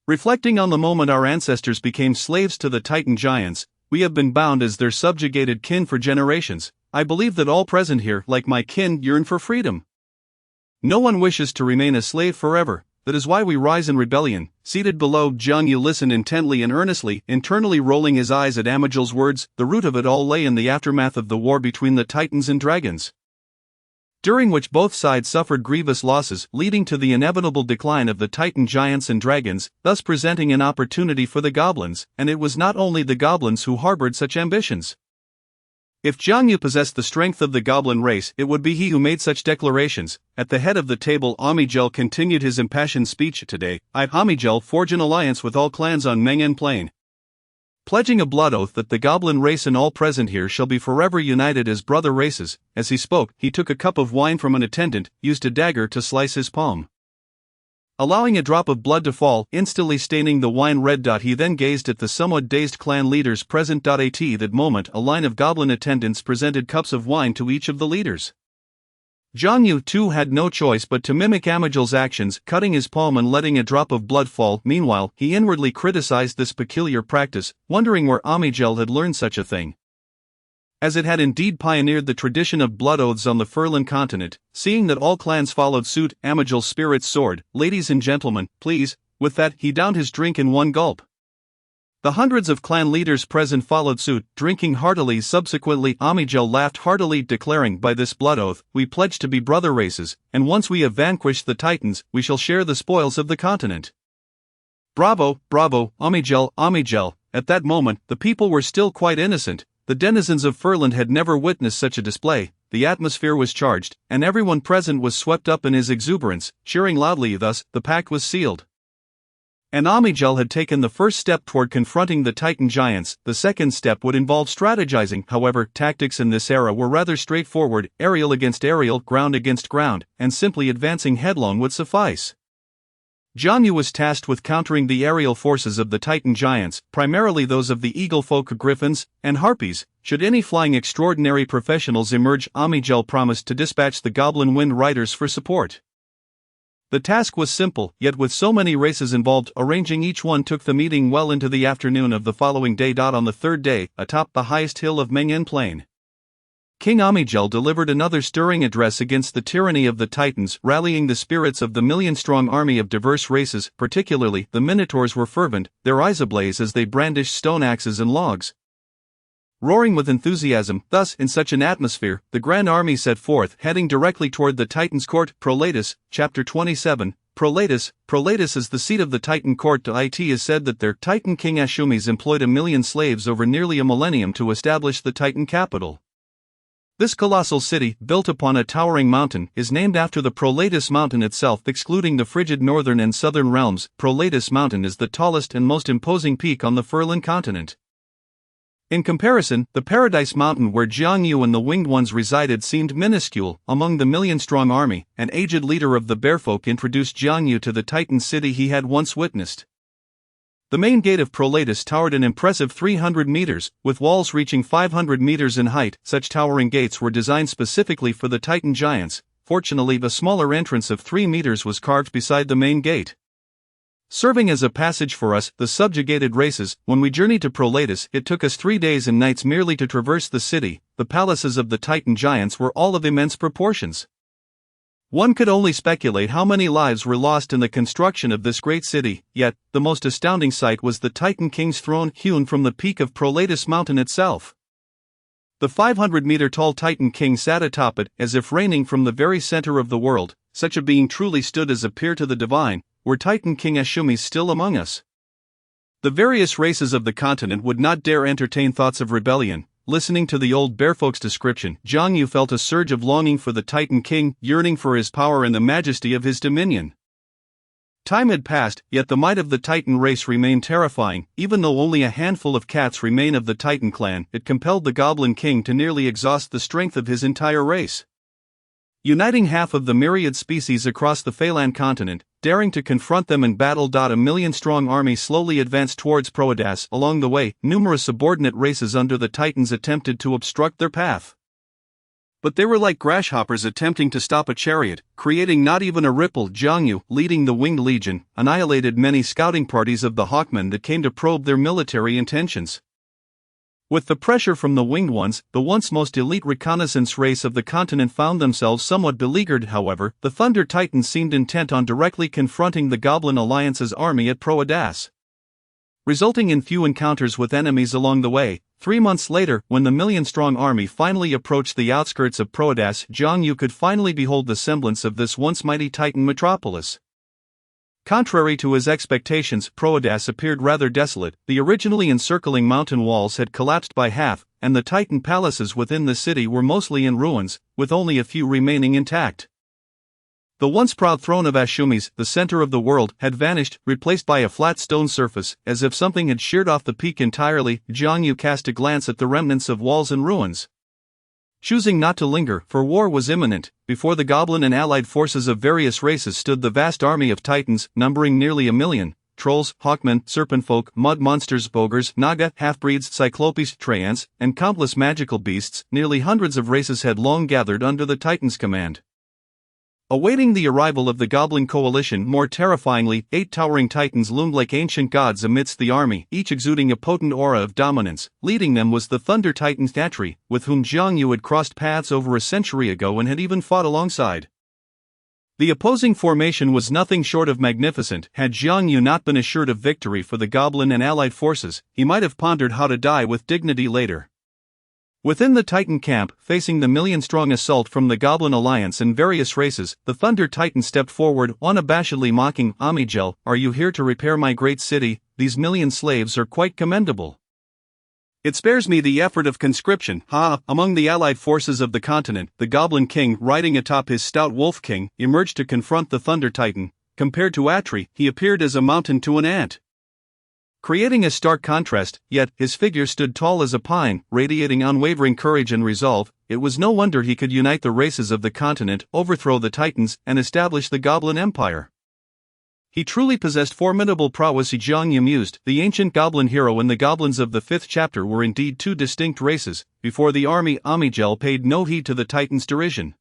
Reflecting on the moment our ancestors became slaves to the Titan giants, we have been bound as their subjugated kin for generations. I believe that all present here, like my kin, yearn for freedom. No one wishes to remain a slave forever. That is why we rise in rebellion. Seated below, Jiang Yu listened intently and earnestly, internally rolling his eyes at Amijel's words. The root of it all lay in the aftermath of the war between the Titans and Dragons, during which both sides suffered grievous losses, leading to the inevitable decline of the Titan giants and dragons, thus presenting an opportunity for the goblins. And it was not only the goblins who harbored such ambitions. If Jiang Yu possessed the strength of the goblin race, it would be he who made such declarations. At the head of the table, Amijel continued his impassioned speech. Today, I, Amijel, forge an alliance with all clans on Meng'en Plain, pledging a blood oath that the goblin race and all present here shall be forever united as brother races. As he spoke, he took a cup of wine from an attendant, used a dagger to slice his palm, allowing a drop of blood to fall, instantly staining the wine red. He then gazed at the somewhat dazed clan leaders present. At that moment, a line of goblin attendants presented cups of wine to each of the leaders. Jiang Yu too had no choice but to mimic Amijel's actions, cutting his palm and letting a drop of blood fall. Meanwhile, he inwardly criticized this peculiar practice, wondering where Amijel had learned such a thing, as it had indeed pioneered the tradition of blood oaths on the Furlan continent. Seeing that all clans followed suit, Amijel's spirits soared. Ladies and gentlemen, please. With that, he downed his drink in one gulp. The hundreds of clan leaders present followed suit, drinking heartily. Subsequently, Amijel laughed heartily, declaring, by this blood oath, we pledge to be brother races, and once we have vanquished the Titans, we shall share the spoils of the continent. Bravo, bravo, Amijel, Amijel. At that moment, the people were still quite innocent. The denizens of Furland had never witnessed such a display. The atmosphere was charged, and everyone present was swept up in his exuberance, cheering loudly. Thus, the pact was sealed, and Amijel had taken the first step toward confronting the Titan giants. The second step would involve strategizing. However, tactics in this era were rather straightforward: aerial against aerial, ground against ground, and simply advancing headlong would suffice. Jiang Yu was tasked with countering the aerial forces of the Titan giants, primarily those of the eagle folk, griffins, and harpies. Should any flying extraordinary professionals emerge, Amijel promised to dispatch the goblin wind riders for support. The task was simple, yet with so many races involved, arranging each one took the meeting well into the afternoon of the following day. On the third day, atop the highest hill of Meng'en Plain, King Amijel delivered another stirring address against the tyranny of the Titans, rallying the spirits of the million-strong army of diverse races. Particularly, the Minotaurs were fervent, their eyes ablaze as they brandished stone axes and logs, roaring with enthusiasm. Thus, in such an atmosphere, the grand army set forth, heading directly toward the Titan's court. Prolatus, Chapter 27. Prolatus is the seat of the Titan court. It is said that their Titan king Ashumes employed 1 million slaves over nearly a millennium to establish the Titan capital. This colossal city, built upon a towering mountain, is named after the Prolatus mountain itself. Excluding the frigid northern and southern realms, Prolatus mountain is the tallest and most imposing peak on the Furlan continent. In comparison, the Paradise Mountain where Jiang Yu and the Winged Ones resided seemed minuscule. Among the million-strong army, an aged leader of the Bearfolk introduced Jiang Yu to the Titan city he had once witnessed. The main gate of Prolatus towered an impressive 300 meters, with walls reaching 500 meters in height. Such towering gates were designed specifically for the Titan giants. Fortunately, a smaller entrance of 3 meters was carved beside the main gate, serving as a passage for us, the subjugated races. When we journeyed to Prolatus, it took us 3 days and nights merely to traverse the city. The palaces of the Titan giants were all of immense proportions. One could only speculate how many lives were lost in the construction of this great city, yet, the most astounding sight was the Titan King's throne hewn from the peak of Prolatus mountain itself. The 500-meter-tall Titan King sat atop it, as if reigning from the very center of the world. Such a being truly stood as a peer to the divine. Were Titan King Ashumes still among us? The various races of the continent would not dare entertain thoughts of rebellion. Listening to the old Bearfolk's description, Jiang Yu felt a surge of longing for the Titan King, yearning for his power and the majesty of his dominion. Time had passed, yet the might of the Titan race remained terrifying. Even though only a handful of cats remain of the Titan clan, it compelled the Goblin King to nearly exhaust the strength of his entire race. Uniting half of the myriad species across the Phalan continent, daring to confront them in battle. A million-strong army slowly advanced towards Proadas. Along the way, numerous subordinate races under the Titans attempted to obstruct their path. But they were like grasshoppers attempting to stop a chariot, creating not even a ripple. Jiang Yu, leading the Winged Legion, annihilated many scouting parties of the Hawkmen that came to probe their military intentions. With the pressure from the Winged Ones, the once most elite reconnaissance race of the continent found themselves somewhat beleaguered. However, the Thunder Titans seemed intent on directly confronting the Goblin Alliance's army at Proadas, resulting in few encounters with enemies along the way. 3 months later, when the million-strong army finally approached the outskirts of Proadas, Jiang Yu could finally behold the semblance of this once mighty Titan metropolis. Contrary to his expectations, Proadas appeared rather desolate. The originally encircling mountain walls had collapsed by half, and the Titan palaces within the city were mostly in ruins, with only a few remaining intact. The once proud throne of Ashumis, the center of the world, had vanished, replaced by a flat stone surface, as if something had sheared off the peak entirely. Jiang Yu cast a glance at the remnants of walls and ruins, choosing not to linger, for war was imminent. Before the Goblin and allied forces of various races stood the vast army of Titans, numbering nearly 1 million. Trolls, Hawkmen, Serpentfolk, Mud Monsters, Bogres, Naga, Half-breeds, Cyclopes, Treants, and countless magical beasts. Nearly hundreds of races had long gathered under the Titans' command, awaiting the arrival of the Goblin coalition. More terrifyingly, 8 towering Titans loomed like ancient gods amidst the army, each exuding a potent aura of dominance. Leading them was the Thunder Titan Atri, with whom Jiang Yu had crossed paths over a century ago and had even fought alongside. The opposing formation was nothing short of magnificent. Had Jiang Yu not been assured of victory for the Goblin and allied forces, he might have pondered how to die with dignity later. Within the Titan camp, facing the million-strong assault from the Goblin Alliance and various races, the Thunder Titan stepped forward, unabashedly mocking. Amigel, are you here to repair my great city? These million slaves are quite commendable. It spares me the effort of conscription. Among the allied forces of the continent, the Goblin King, riding atop his stout Wolf King, emerged to confront the Thunder Titan. Compared to Atri, he appeared as a mountain to an ant, creating a stark contrast, yet his figure stood tall as a pine, radiating unwavering courage and resolve. It was no wonder he could unite the races of the continent, overthrow the Titans, and establish the Goblin Empire. He truly possessed formidable prowess. Jiang Yu mused. The ancient Goblin hero and the goblins of the 5th chapter were indeed 2 distinct races. Before the army, Amigel paid no heed to the Titan's derision.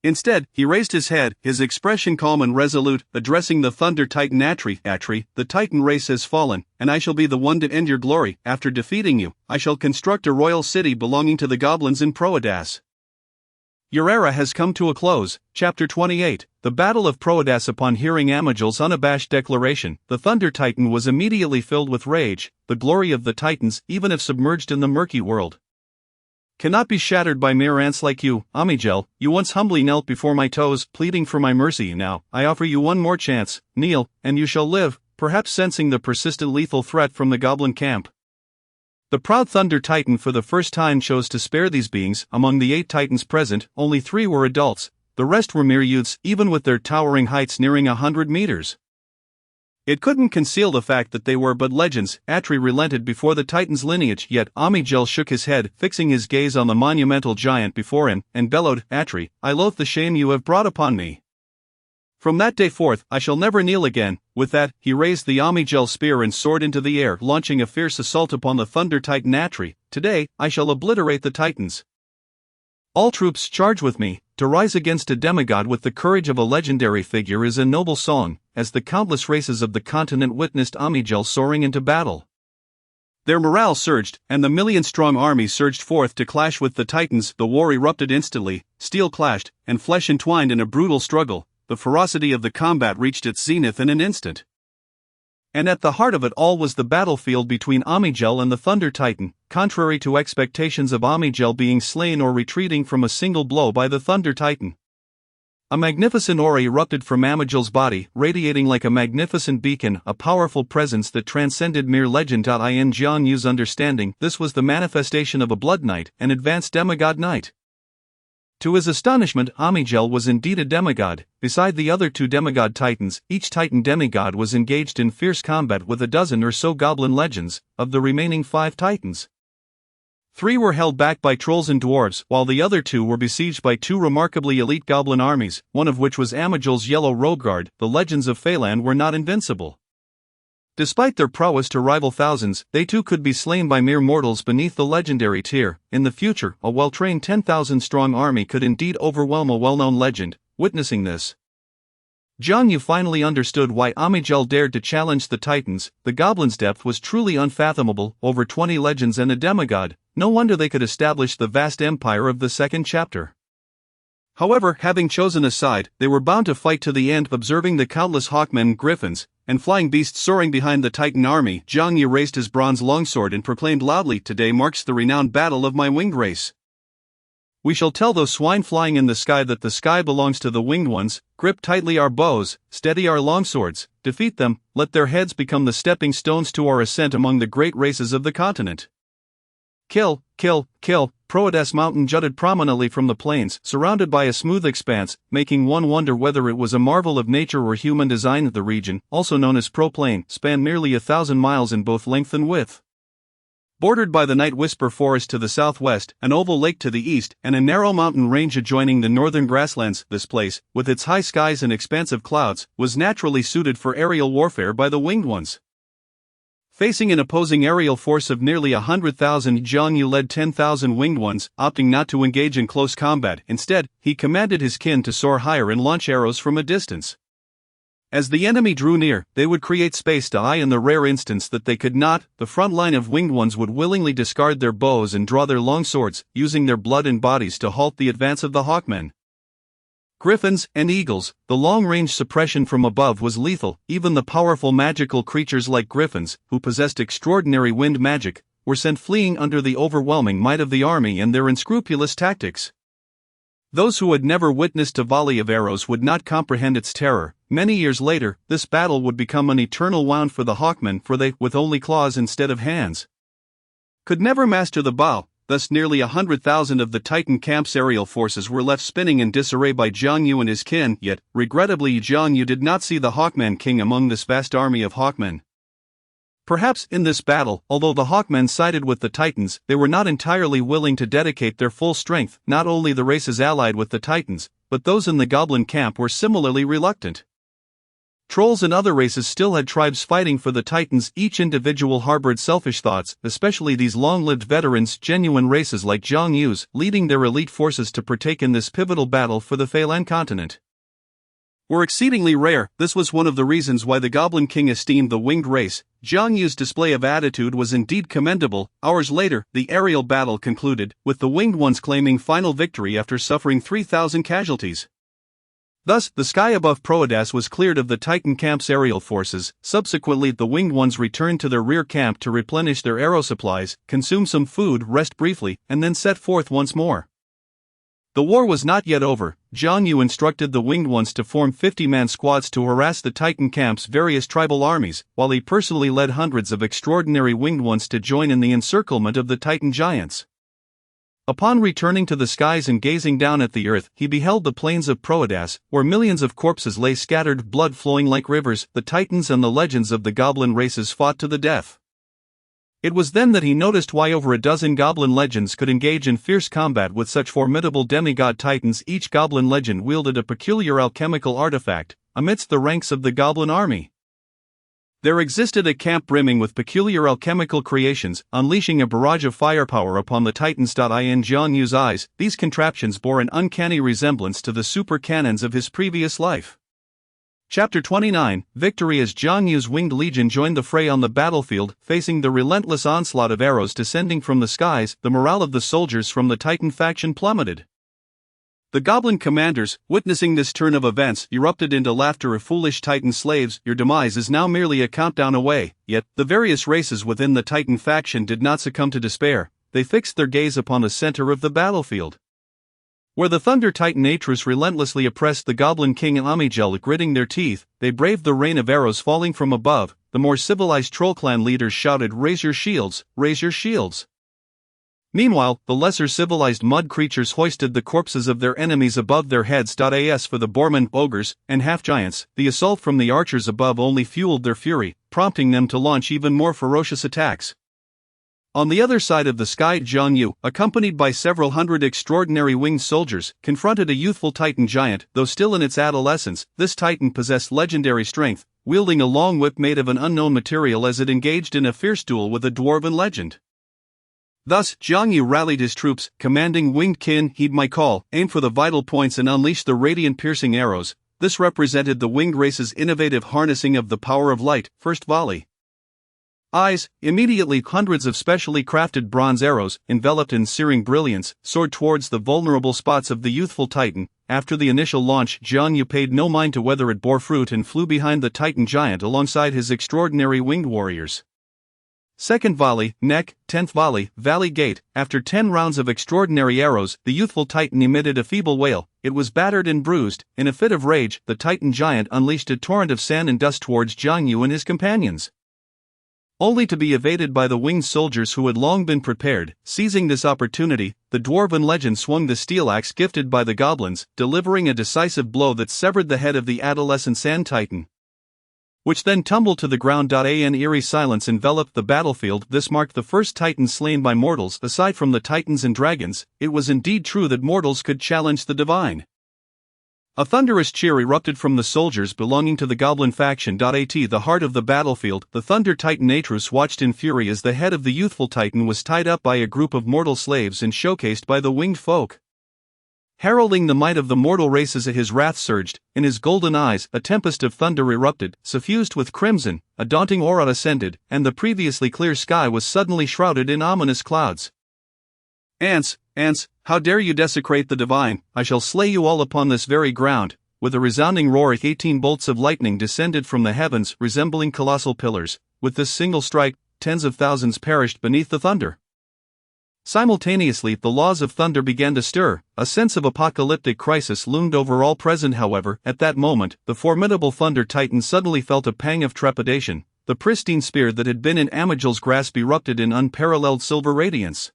Instead, he raised his head, his expression calm and resolute, addressing the Thunder Titan Atri. Atri, the Titan race has fallen, and I shall be the one to end your glory. After defeating you, I shall construct a royal city belonging to the goblins in Proadas. Your era has come to a close. Chapter 28, The Battle of Proadas. Upon hearing Amigel's unabashed declaration, the Thunder Titan was immediately filled with rage. The glory of the Titans, even if submerged in the murky world, cannot be shattered by mere ants like you. Amigel, you once humbly knelt before my toes, pleading for my mercy. Now, I offer you one more chance. Kneel, and you shall live. Perhaps sensing the persistent lethal threat from the Goblin camp, the proud Thunder Titan for the first time chose to spare these beings. Among the 8 Titans present, only 3 were adults. The rest were mere youths, even with their towering heights nearing 100 meters. It couldn't conceal the fact that they were but legends. Atri relented before the Titan's lineage, yet Amigel shook his head, fixing his gaze on the monumental giant before him, and bellowed, Atri, I loathe the shame you have brought upon me. From that day forth, I shall never kneel again. With that, he raised the Amigel spear and sword into the air, launching a fierce assault upon the Thunder Titan Atri. Today, I shall obliterate the Titans. All troops, charge with me. To rise against a demigod with the courage of a legendary figure is a noble song. As the countless races of the continent witnessed Amigel soaring into battle, their morale surged, and the million-strong army surged forth to clash with the Titans. The war erupted instantly, steel clashed, and flesh entwined in a brutal struggle. The ferocity of the combat reached its zenith in an instant. And at the heart of it all was the battlefield between Amigel and the Thunder Titan. Contrary to expectations of Amigel being slain or retreating from a single blow by the Thunder Titan, a magnificent aura erupted from Amigel's body, radiating like a magnificent beacon, a powerful presence that transcended mere legend. In Jiang Yu's understanding, this was the manifestation of a Blood Knight, an advanced demigod knight. To his astonishment, Amigel was indeed a demigod. Beside the other 2 demigod titans, each titan demigod was engaged in fierce combat with a dozen or so goblin legends. Of the remaining 5 titans, 3 were held back by trolls and dwarves, while the other 2 were besieged by 2 remarkably elite goblin armies, one of which was Amijol's Yellow Robe Guard. The legends of Phelan were not invincible. Despite their prowess to rival thousands, they too could be slain by mere mortals beneath the legendary tier. In the future, a well-trained 10,000-strong army could indeed overwhelm a well-known legend. Witnessing this, Jiang Yu finally understood why Amijol dared to challenge the Titans. The goblins' depth was truly unfathomable, over 20 legends and a demigod. No wonder they could establish the vast empire of the second chapter. However, having chosen a side, they were bound to fight to the end. Observing the countless hawkmen, griffins, and flying beasts soaring behind the Titan army, Jiang Yu raised his bronze longsword and proclaimed loudly, "Today marks the renowned battle of my winged race. We shall tell those swine flying in the sky that the sky belongs to the winged ones. Grip tightly our bows, steady our longswords, defeat them, let their heads become the stepping stones to our ascent among the great races of the continent." Kill, kill, kill. Proedas Mountain jutted prominently from the plains, surrounded by a smooth expanse, making one wonder whether it was a marvel of nature or human design. The region, also known as Pro-Plain, spanned nearly 1,000 miles in both length and width. Bordered by the Night Whisper Forest to the southwest, an oval lake to the east, and a narrow mountain range adjoining the northern grasslands, this place, with its high skies and expansive clouds, was naturally suited for aerial warfare by the winged ones. Facing an opposing aerial force of nearly 100,000, Jiang Yu led 10,000 winged ones, opting not to engage in close combat. Instead, he commanded his kin to soar higher and launch arrows from a distance. As the enemy drew near, they would create space to eye. In the rare instance that they could not, the front line of winged ones would willingly discard their bows and draw their long swords, using their blood and bodies to halt the advance of the hawkmen. Griffins and eagles, the long-range suppression from above was lethal. Even the powerful magical creatures like griffins, who possessed extraordinary wind magic, were sent fleeing under the overwhelming might of the army and their unscrupulous tactics. Those who had never witnessed a volley of arrows would not comprehend its terror. Many years later, this battle would become an eternal wound for the hawkmen, for they, with only claws instead of hands, could never master the bow. Thus nearly 100,000 of the Titan camp's aerial forces were left spinning in disarray by Jiang Yu and his kin. Yet, regrettably, Jiang Yu did not see the Hawkman King among this vast army of hawkmen. Perhaps in this battle, although the hawkmen sided with the Titans, they were not entirely willing to dedicate their full strength. Not only the races allied with the Titans, but those in the goblin camp were similarly reluctant. Trolls and other races still had tribes fighting for the Titans. Each individual harbored selfish thoughts, especially these long-lived veterans, genuine races like Jiang Yu's, leading their elite forces to partake in this pivotal battle for the Phelan continent. Were exceedingly rare. This was one of the reasons why the Goblin King esteemed the winged race. Jiang Yu's display of attitude was indeed commendable. Hours later, the aerial battle concluded, with the winged ones claiming final victory after suffering 3,000 casualties. Thus, the sky above Proedas was cleared of the Titan camp's aerial forces. Subsequently, the winged ones returned to their rear camp to replenish their arrow supplies, consume some food, rest briefly, and then set forth once more. The war was not yet over. Jiang Yu instructed the winged ones to form 50-man squads to harass the Titan camp's various tribal armies, while he personally led hundreds of extraordinary winged ones to join in the encirclement of the Titan giants. Upon returning to the skies and gazing down at the earth, he beheld the plains of Proedas, where millions of corpses lay scattered, blood flowing like rivers. The Titans and the legends of the goblin races fought to the death. It was then that he noticed why over a dozen goblin legends could engage in fierce combat with such formidable demigod titans. Each goblin legend wielded a peculiar alchemical artifact, amidst the ranks of the goblin army. There existed a camp brimming with peculiar alchemical creations, unleashing a barrage of firepower upon the Titans. In Jiang Yu's eyes, these contraptions bore an uncanny resemblance to the super cannons of his previous life. Chapter 29, Victory. As Jiang Yu's winged legion joined the fray on the battlefield, facing the relentless onslaught of arrows descending from the skies, the morale of the soldiers from the Titan faction plummeted. The goblin commanders, witnessing this turn of events, erupted into laughter. Foolish Titan slaves, your demise is now merely a countdown away. Yet, the various races within the Titan faction did not succumb to despair. They fixed their gaze upon the center of the battlefield, where the Thunder Titan Atreus relentlessly oppressed the Goblin King and Amijol. Gritting their teeth, they braved the rain of arrows falling from above. The more civilized Troll Clan leaders shouted, "Raise your shields, raise your shields." Meanwhile, the lesser civilized mud creatures hoisted the corpses of their enemies above their heads. As for the Boorman, ogres, and half-giants, the assault from the archers above only fueled their fury, prompting them to launch even more ferocious attacks. On the other side of the sky, Jiang Yu, accompanied by several hundred extraordinary winged soldiers, confronted a youthful Titan giant. Though still in its adolescence, this Titan possessed legendary strength, wielding a long whip made of an unknown material as it engaged in a fierce duel with a dwarven legend. Thus, Jiang Yu rallied his troops, commanding Winged Qin, heed my call, aim for the vital points and unleash the radiant piercing arrows. This represented the winged race's innovative harnessing of the power of light. First volley. Eyes, immediately hundreds of specially crafted bronze arrows, enveloped in searing brilliance, soared towards the vulnerable spots of the youthful Titan. After the initial launch, Jiang Yu paid no mind to whether it bore fruit and flew behind the Titan giant alongside his extraordinary winged warriors. Second volley, neck, 10th volley, Valley Gate. After 10 rounds of extraordinary arrows, the youthful Titan emitted a feeble wail. It was battered and bruised. In a fit of rage, the Titan giant unleashed a torrent of sand and dust towards Jiang Yu and his companions, only to be evaded by the winged soldiers who had long been prepared. Seizing this opportunity, the dwarven legend swung the steel axe gifted by the goblins, delivering a decisive blow that severed the head of the adolescent Sand Titan, which then tumbled to the ground. An eerie silence enveloped the battlefield. This marked the first Titan slain by mortals. Aside from the Titans and dragons, it was indeed true that mortals could challenge the divine. A thunderous cheer erupted from the soldiers belonging to the Goblin faction. At the heart of the battlefield, the Thunder Titan Atrus watched in fury as the head of the youthful Titan was tied up by a group of mortal slaves and showcased by the winged folk. Heralding the might of the mortal races, his wrath surged. In his golden eyes, a tempest of thunder erupted, suffused with crimson. A daunting aura ascended, and the previously clear sky was suddenly shrouded in ominous clouds. Ants, how dare you desecrate the divine? I shall slay you all upon this very ground. With a resounding roar, 18 bolts of lightning descended from the heavens, resembling colossal pillars. With this single strike, tens of thousands perished beneath the thunder. Simultaneously, the laws of thunder began to stir. A sense of apocalyptic crisis loomed over all present. However, at that moment, the formidable Thunder Titan suddenly felt a pang of trepidation. The pristine spear that had been in Amygdal's grasp erupted in unparalleled silver radiance,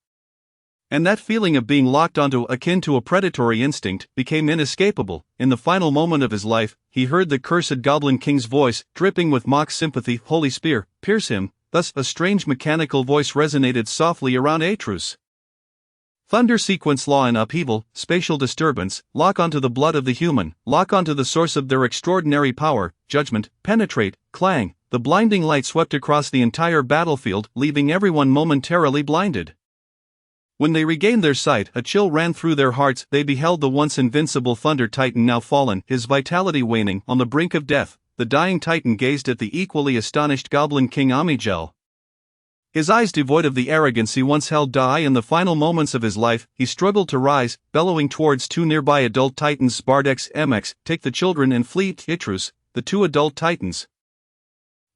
and that feeling of being locked onto, akin to a predatory instinct, became inescapable. In the final moment of his life, he heard the cursed Goblin King's voice, dripping with mock sympathy. Holy spear, pierce him. Thus, a strange mechanical voice resonated softly around Atrus. Thunder sequence law in upheaval, spatial disturbance, lock onto the blood of the human, lock onto the source of their extraordinary power, judgment, penetrate, clang. The blinding light swept across the entire battlefield, leaving everyone momentarily blinded. When they regained their sight, a chill ran through their hearts. They beheld the once invincible Thunder Titan now fallen, his vitality waning, on the brink of death. The dying Titan gazed at the equally astonished Goblin King Amygdal, his eyes devoid of the arrogance he once held. In the final moments of his life, he struggled to rise, bellowing towards 2 nearby adult Titans. Bardex, MX, take the children and flee. Atrus, the 2 adult Titans,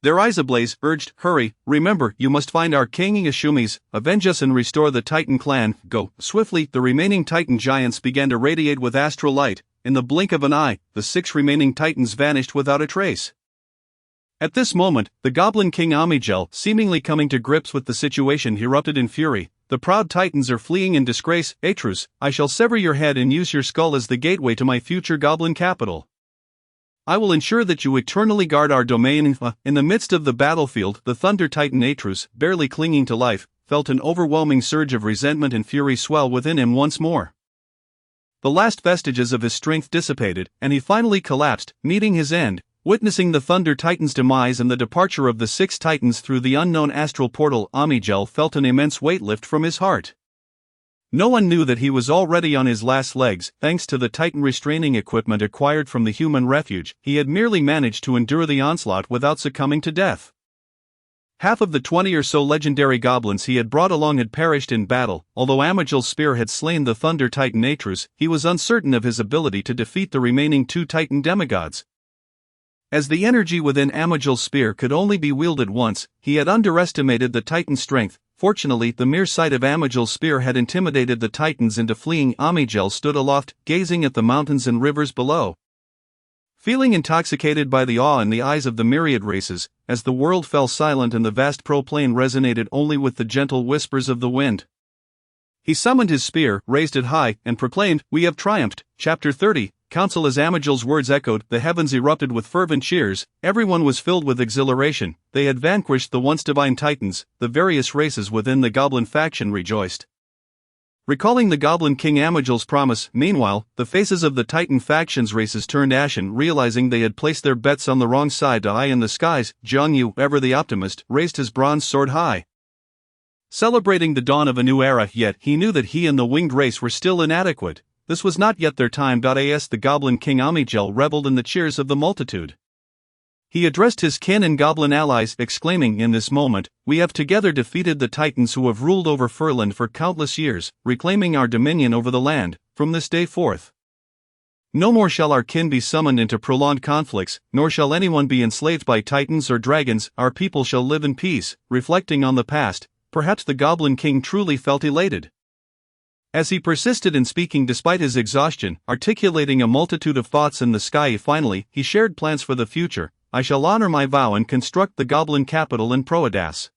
their eyes ablaze, urged, hurry, remember, you must find our King Ashumes, avenge us and restore the Titan clan. Go. Swiftly, the remaining Titan giants began to radiate with astral light. In the blink of an eye, the 6 remaining Titans vanished without a trace. At this moment, the Goblin King Amygdal, seemingly coming to grips with the situation, erupted in fury. The proud Titans are fleeing in disgrace. Atrus, I shall sever your head and use your skull as the gateway to my future Goblin capital. I will ensure that you eternally guard our domain. In the midst of the battlefield, the Thunder Titan Atrus, barely clinging to life, felt an overwhelming surge of resentment and fury swell within him once more. The last vestiges of his strength dissipated, and he finally collapsed, meeting his end. Witnessing the Thunder Titan's demise and the departure of the 6 Titans through the unknown astral portal, Amygdal felt an immense weight lift from his heart. No one knew that he was already on his last legs. Thanks to the Titan restraining equipment acquired from the human refuge, he had merely managed to endure the onslaught without succumbing to death. Half of the 20 or so legendary goblins he had brought along had perished in battle. Although Amygdal's spear had slain the Thunder Titan Atrus, he was uncertain of his ability to defeat the remaining 2 Titan demigods. As the energy within Amygdal's spear could only be wielded once, he had underestimated the Titan's strength. Fortunately, the mere sight of Amygdal's spear had intimidated the Titans into fleeing. Amygdal stood aloft, gazing at the mountains and rivers below, feeling intoxicated by the awe in the eyes of the myriad races. As the world fell silent and the vast pro-plane resonated only with the gentle whispers of the wind, he summoned his spear, raised it high, and proclaimed, "We have triumphed." Chapter 30, council. As Amygil's words echoed, the heavens erupted with fervent cheers, everyone was filled with exhilaration, they had vanquished the once divine titans, the various races within the goblin faction rejoiced. Recalling the Goblin King Amygil's promise, meanwhile, the faces of the Titan faction's races turned ashen, realizing they had placed their bets on the wrong side. High in the skies, Jiang Yu, ever the optimist, raised his bronze sword high, celebrating the dawn of a new era. Yet he knew that he and the winged race were still inadequate. This was not yet their time. As the Goblin King Amygil reveled in the cheers of the multitude, he addressed his kin and goblin allies, exclaiming, in this moment, we have together defeated the Titans who have ruled over Furland for countless years, reclaiming our dominion over the land. From this day forth, no more shall our kin be summoned into prolonged conflicts, nor shall anyone be enslaved by Titans or dragons. Our people shall live in peace. Reflecting on the past, perhaps the Goblin King truly felt elated. As he persisted in speaking despite his exhaustion, articulating a multitude of thoughts in the sky, finally, he shared plans for the future. I shall honor my vow and construct the Goblin capital in Proadas.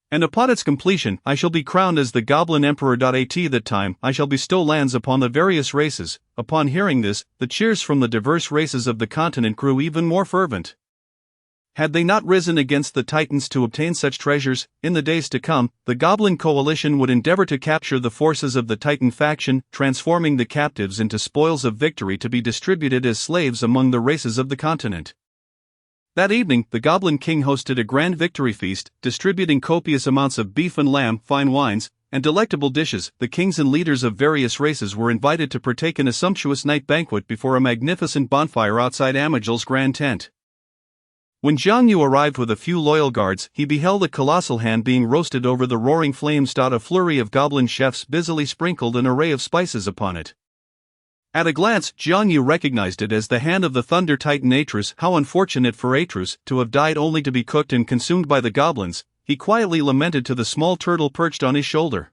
And upon its completion, I shall be crowned as the Goblin Emperor. At that time, I shall bestow lands upon the various races. Upon hearing this, the cheers from the diverse races of the continent grew even more fervent. Had they not risen against the Titans to obtain such treasures, in the days to come, the Goblin Coalition would endeavor to capture the forces of the Titan faction, transforming the captives into spoils of victory to be distributed as slaves among the races of the continent. That evening, the Goblin King hosted a grand victory feast, distributing copious amounts of beef and lamb, fine wines, and delectable dishes. The kings and leaders of various races were invited to partake in a sumptuous night banquet before a magnificent bonfire outside Amygil's grand tent. When Jiang Yu arrived with a few loyal guards, he beheld a colossal hand being roasted over the roaring flames. A flurry of goblin chefs busily sprinkled an array of spices upon it. At a glance, Jiang Yu recognized it as the hand of the Thunder Titan Atrus. How unfortunate for Atrus to have died only to be cooked and consumed by the goblins, he quietly lamented to the small turtle perched on his shoulder.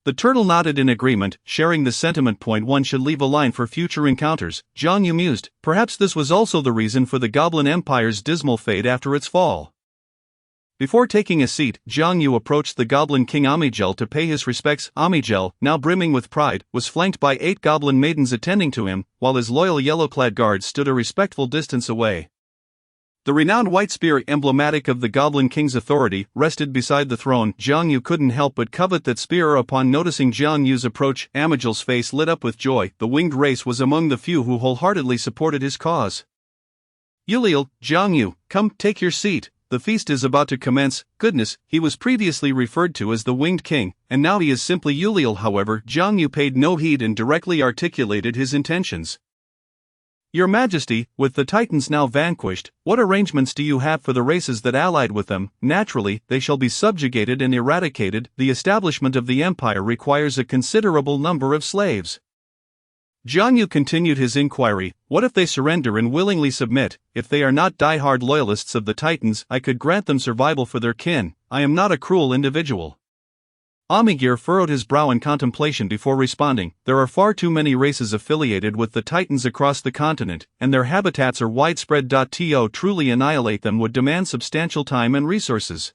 The turtle nodded in agreement, sharing the sentiment. One should leave a line for future encounters, Jiang Yu mused. Perhaps this was also the reason for the Goblin Empire's dismal fate after its fall. Before taking a seat, Jiang Yu approached the Goblin King Amygil to pay his respects. Amygil, now brimming with pride, was flanked by 8 goblin maidens attending to him, while his loyal yellow-clad guards stood a respectful distance away. The renowned white spear, emblematic of the Goblin King's authority, rested beside the throne. Jiang Yu couldn't help but covet that spear. Upon noticing Jiang Yu's approach, Amygil's face lit up with joy. The winged race was among the few who wholeheartedly supported his cause. Ulil, Jiang Yu, come, take your seat. The feast is about to commence. Goodness, he was previously referred to as the Winged King, and now he is simply Ulil. However, Jiang Yu paid no heed and directly articulated his intentions. Your Majesty, with the Titans now vanquished, what arrangements do you have for the races that allied with them? Naturally, they shall be subjugated and eradicated. The establishment of the empire requires a considerable number of slaves. Jiang Yu continued his inquiry. What if they surrender and willingly submit? If they are not die-hard loyalists of the Titans, I could grant them survival for their kin. I am not a cruel individual. Amygir furrowed his brow in contemplation before responding. There are far too many races affiliated with the Titans across the continent, and their habitats are widespread. To truly annihilate them would demand substantial time and resources.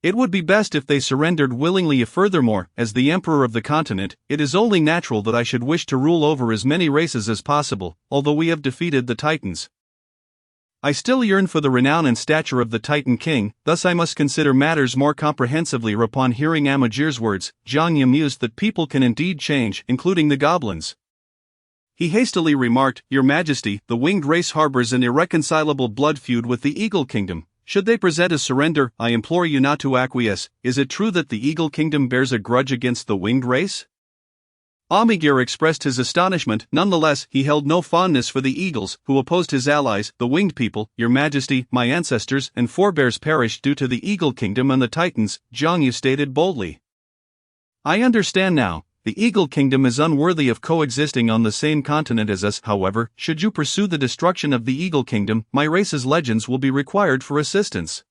It would be best if they surrendered willingly. Furthermore, as the emperor of the continent, it is only natural that I should wish to rule over as many races as possible. Although we have defeated the Titans, I still yearn for the renown and stature of the Titan King, thus I must consider matters more comprehensively. Upon hearing Amygir's words, Jiang Yu mused that people can indeed change, including the goblins. He hastily remarked, Your Majesty, the winged race harbors an irreconcilable blood feud with the Eagle Kingdom. Should they present a surrender, I implore you not to acquiesce. Is it true that the Eagle Kingdom bears a grudge against the winged race? Amygir expressed his astonishment. Nonetheless, he held no fondness for the eagles, who opposed his allies, the winged people. Your Majesty, my ancestors and forebears perished due to the Eagle Kingdom and the Titans, Jiang Yu stated boldly. I understand now. The Eagle Kingdom is unworthy of coexisting on the same continent as us. However, should you pursue the destruction of the Eagle Kingdom, my race's legends will be required for assistance.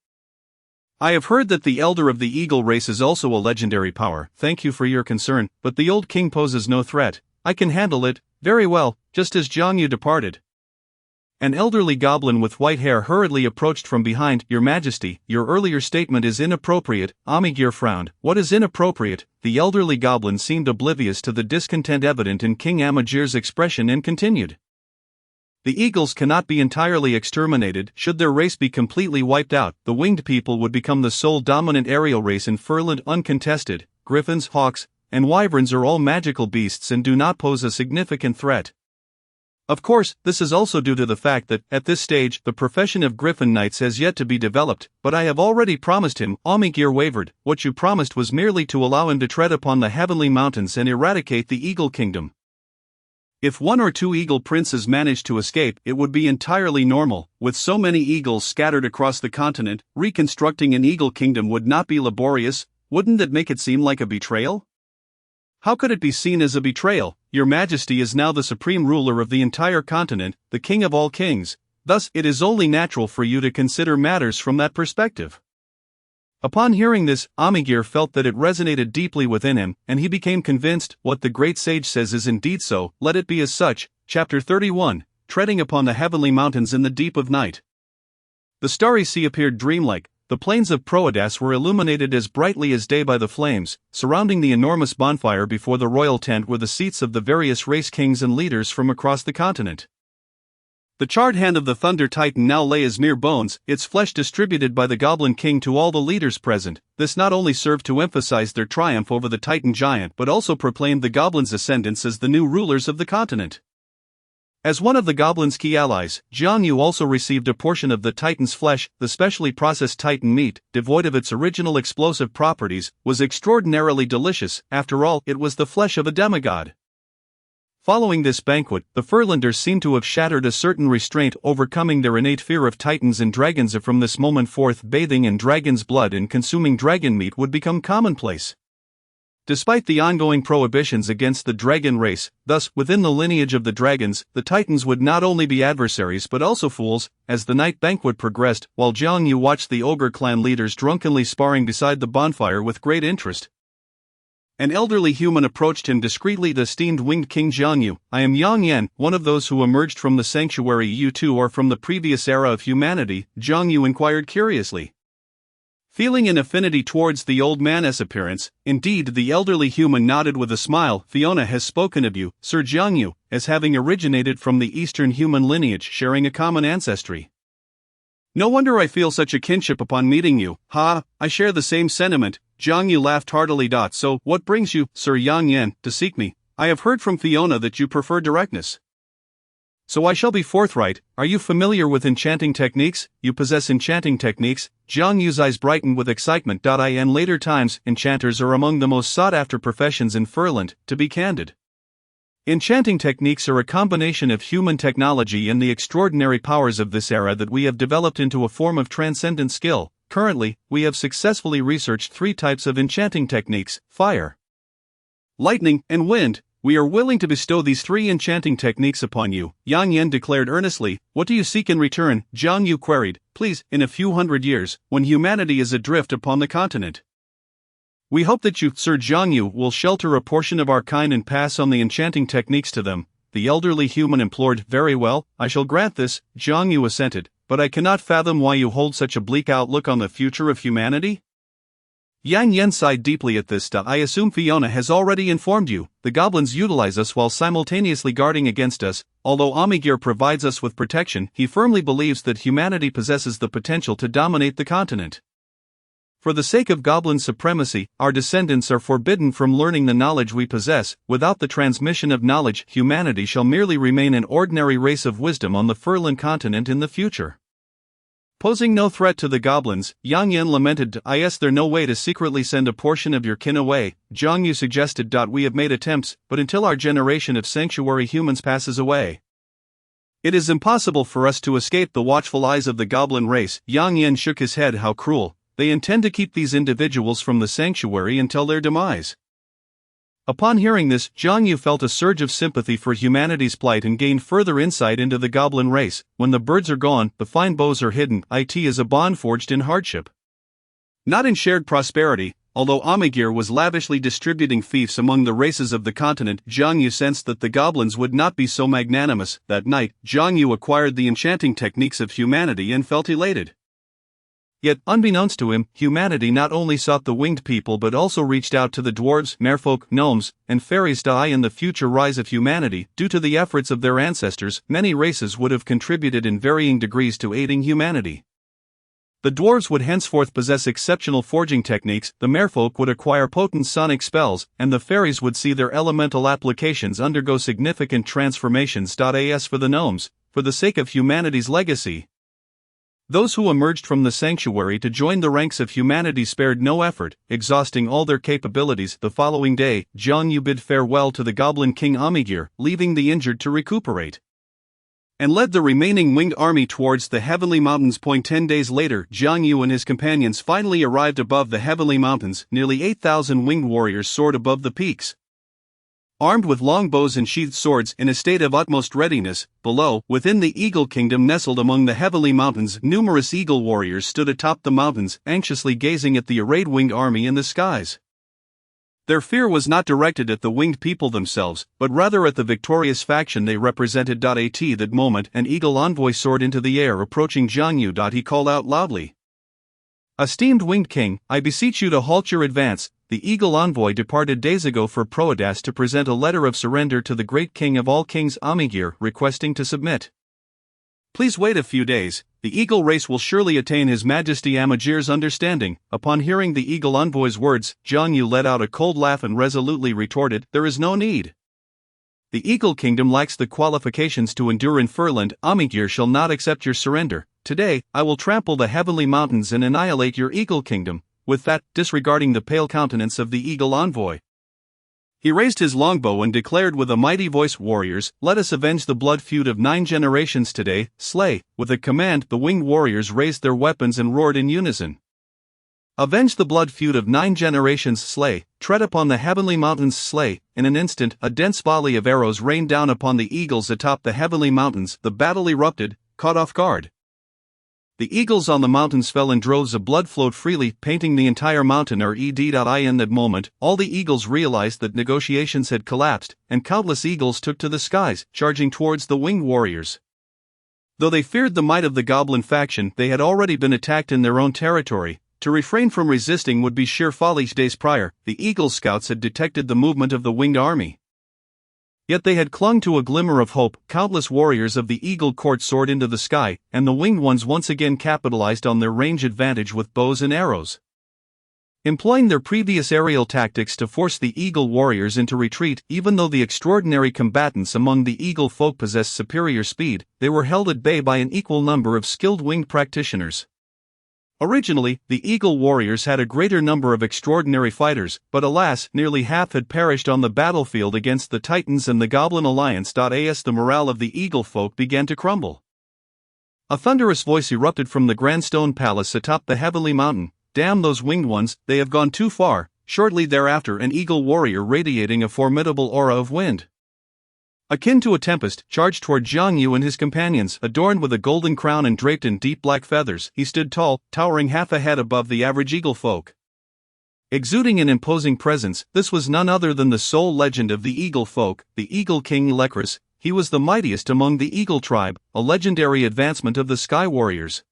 I have heard that the Elder of the Eagle race is also a legendary power. Thank you for your concern, but the old king poses no threat. I can handle it. Very well. Just as Jiang Yu departed, an elderly goblin with white hair hurriedly approached from behind. Your Majesty, your earlier statement is inappropriate. Amygir frowned. What is inappropriate? the elderly goblin seemed oblivious to the discontent evident in King Amagir's expression and continued. The eagles cannot be entirely exterminated. Should their race be completely wiped out, the winged people would become the sole dominant aerial race in Furland uncontested. Griffins, hawks, and wyverns are all magical beasts and do not pose a significant threat. Of course, this is also due to the fact that, at this stage, the profession of Griffin Knights has yet to be developed, but I have already promised him. Amagir wavered. What you promised was merely to allow him to tread upon the heavenly mountains and eradicate the Eagle Kingdom. If 1 or 2 eagle princes managed to escape, it would be entirely normal. With so many eagles scattered across the continent, reconstructing an eagle kingdom would not be laborious. Wouldn't that make it seem like a betrayal? How could it be seen as a betrayal? Your Majesty is now the supreme ruler of the entire continent, the king of all kings. Thus, it is only natural for you to consider matters from that perspective. Upon hearing this, Amagir felt that it resonated deeply within him, and he became convinced. What the great sage says is indeed so. Let it be as such. Chapter 31, Treading upon the heavenly mountains in the deep of night. The starry sea appeared dreamlike. The plains of Proadas were illuminated as brightly as day by the flames. Surrounding the enormous bonfire before the royal tent were the seats of the various race kings and leaders from across the continent. The charred hand of the Thunder Titan now lay as mere bones, its flesh distributed by the Goblin King to all the leaders present. This not only served to emphasize their triumph over the Titan giant but also proclaimed the Goblins' ascendants as the new rulers of the continent. As one of the Goblins' key allies, Jiang Yu also received a portion of the Titan's flesh. The specially processed Titan meat, devoid of its original explosive properties, was extraordinarily delicious. After all, it was the flesh of a demigod. Following this banquet, the Furlanders seemed to have shattered a certain restraint, overcoming their innate fear of Titans and dragons. From this moment forth, bathing in dragon's blood and consuming dragon meat would become commonplace. Despite the ongoing prohibitions against the dragon race, thus, within the lineage of the dragons, the Titans would not only be adversaries but also fools. As the night banquet progressed, while Jiang Yu watched the ogre clan leaders drunkenly sparring beside the bonfire with great interest, an elderly human approached him discreetly. The esteemed winged king Jiang Yu, I am Yang Yan, one of those who emerged from the sanctuary. You too are from the previous era of humanity? Jiang Yu inquired curiously. Feeling an affinity towards the old man's appearance, indeed, the elderly human nodded with a smile. Fiona has spoken of you, Sir Jiang Yu, as having originated from the eastern human lineage, sharing a common ancestry. No wonder I feel such a kinship upon meeting you. Ha, I share the same sentiment. Jiang Yu laughed heartily. So, what brings you, Sir Yang Yan, to seek me? I have heard from Fiona that you prefer directness. So I shall be forthright. Are you familiar with enchanting techniques? You possess enchanting techniques? Jiang Yu's eyes brightened with excitement. In later times, enchanters are among the most sought-after professions in Furland, to be candid. Enchanting techniques are a combination of human technology and the extraordinary powers of this era that we have developed into a form of transcendent skill. Currently, we have successfully researched 3 types of enchanting techniques: fire, lightning, and wind. We are willing to bestow these 3 enchanting techniques upon you, Yang Yan declared earnestly. What do you seek in return? Jiang Yu queried. Please, in a few hundred years, when humanity is adrift upon the continent, we hope that you, Sir Jiang Yu, will shelter a portion of our kind and pass on the enchanting techniques to them. The elderly human implored. Very well, I shall grant this, Jiang Yu assented, but I cannot fathom why you hold such a bleak outlook on the future of humanity. Yang Yan sighed deeply at this. I assume Fiona has already informed you. The goblins utilize us while simultaneously guarding against us. Although Amagir provides us with protection, he firmly believes that humanity possesses the potential to dominate the continent. For the sake of goblin supremacy, our descendants are forbidden from learning the knowledge we possess. Without the transmission of knowledge, humanity shall merely remain an ordinary race of wisdom on the Furland continent in the future. Posing no threat to the goblins, Yang Yan lamented. Is there no way to secretly send a portion of your kin away? Jiang Yu suggested. We have made attempts, but until our generation of sanctuary humans passes away, it is impossible for us to escape the watchful eyes of the goblin race. Yang Yan shook his head. How cruel. They intend to keep these individuals from the sanctuary until their demise. Upon hearing this, Jiang Yu felt a surge of sympathy for humanity's plight and gained further insight into the goblin race. When the birds are gone, the fine bows are hidden. It is a bond forged in hardship, not in shared prosperity. Although Amagir was lavishly distributing fiefs among the races of the continent, Jiang Yu sensed that the goblins would not be so magnanimous. That night, Jiang Yu acquired the enchanting techniques of humanity and felt elated. Yet, unbeknownst to him, humanity not only sought the winged people but also reached out to the dwarves, merfolk, gnomes, and fairies. In the future rise of humanity, due to the efforts of their ancestors, many races would have contributed in varying degrees to aiding humanity. The dwarves would henceforth possess exceptional forging techniques, the merfolk would acquire potent sonic spells, and the fairies would see their elemental applications undergo significant transformations. As for the gnomes, for the sake of humanity's legacy, those who emerged from the sanctuary to join the ranks of humanity spared no effort, exhausting all their capabilities. The following day, Jiang Yu bid farewell to the Goblin King Amigir, leaving the injured to recuperate, and led the remaining winged army towards the Heavenly Mountains. 10 days later, Jiang Yu and his companions finally arrived above the Heavenly Mountains. Nearly 8,000 winged warriors soared above the peaks, armed with long bows and sheathed swords in a state of utmost readiness. Below, within the Eagle Kingdom nestled among the Heavenly Mountains, numerous eagle warriors stood atop the mountains, anxiously gazing at the arrayed winged army in the skies. Their fear was not directed at the winged people themselves, but rather at the victorious faction they represented. At that moment, an eagle envoy soared into the air, approaching Jiang Yu. He called out loudly, "Esteemed winged king, I beseech you to halt your advance." The eagle envoy departed days ago for Proadas to present a letter of surrender to the great king of all kings Amigir, requesting to submit. Please wait a few days, the eagle race will surely attain His Majesty Amigir's understanding. Upon hearing the eagle envoy's words, Jiang Yu let out a cold laugh and resolutely retorted, "There is no need. The Eagle Kingdom lacks the qualifications to endure in Furland. Amigir shall not accept your surrender. Today, I will trample the Heavenly Mountains and annihilate your Eagle Kingdom." With that, disregarding the pale countenance of the eagle envoy, he raised his longbow and declared with a mighty voice, "Warriors, let us avenge the blood feud of 9 generations today, slay." With a command, the winged warriors raised their weapons and roared in unison, "Avenge the blood feud of 9 generations, slay, tread upon the Heavenly Mountains, slay." In an instant, a dense volley of arrows rained down upon the eagles atop the Heavenly Mountains. The battle erupted, caught off guard. The eagles on the mountains fell in droves, of blood flowed freely, painting the entire mountain. In that moment, all the eagles realized that negotiations had collapsed, and countless eagles took to the skies, charging towards the winged warriors. Though they feared the might of the goblin faction, they had already been attacked in their own territory. To refrain from resisting would be sheer folly. Days prior, the eagle scouts had detected the movement of the winged army. Yet they had clung to a glimmer of hope. Countless warriors of the Eagle Court soared into the sky, and the winged ones once again capitalized on their range advantage with bows and arrows. Employing their previous aerial tactics to force the Eagle warriors into retreat, even though the extraordinary combatants among the Eagle folk possessed superior speed, they were held at bay by an equal number of skilled winged practitioners. Originally, the Eagle warriors had a greater number of extraordinary fighters, but alas, nearly half had perished on the battlefield against the Titans and the Goblin Alliance. The morale of the Eagle folk began to crumble. A thunderous voice erupted from the Grand Stone Palace atop the Heavenly Mountain, "Damn those winged ones, they have gone too far." Shortly thereafter, an Eagle warrior radiating a formidable aura of wind, akin to a tempest, charged toward Jiang Yu and his companions. Adorned with a golden crown and draped in deep black feathers, he stood tall, towering half a head above the average eagle folk. Exuding an imposing presence, this was none other than the sole legend of the eagle folk, the Eagle King Lekris. He was the mightiest among the eagle tribe, a legendary advancement of the Sky Warriors.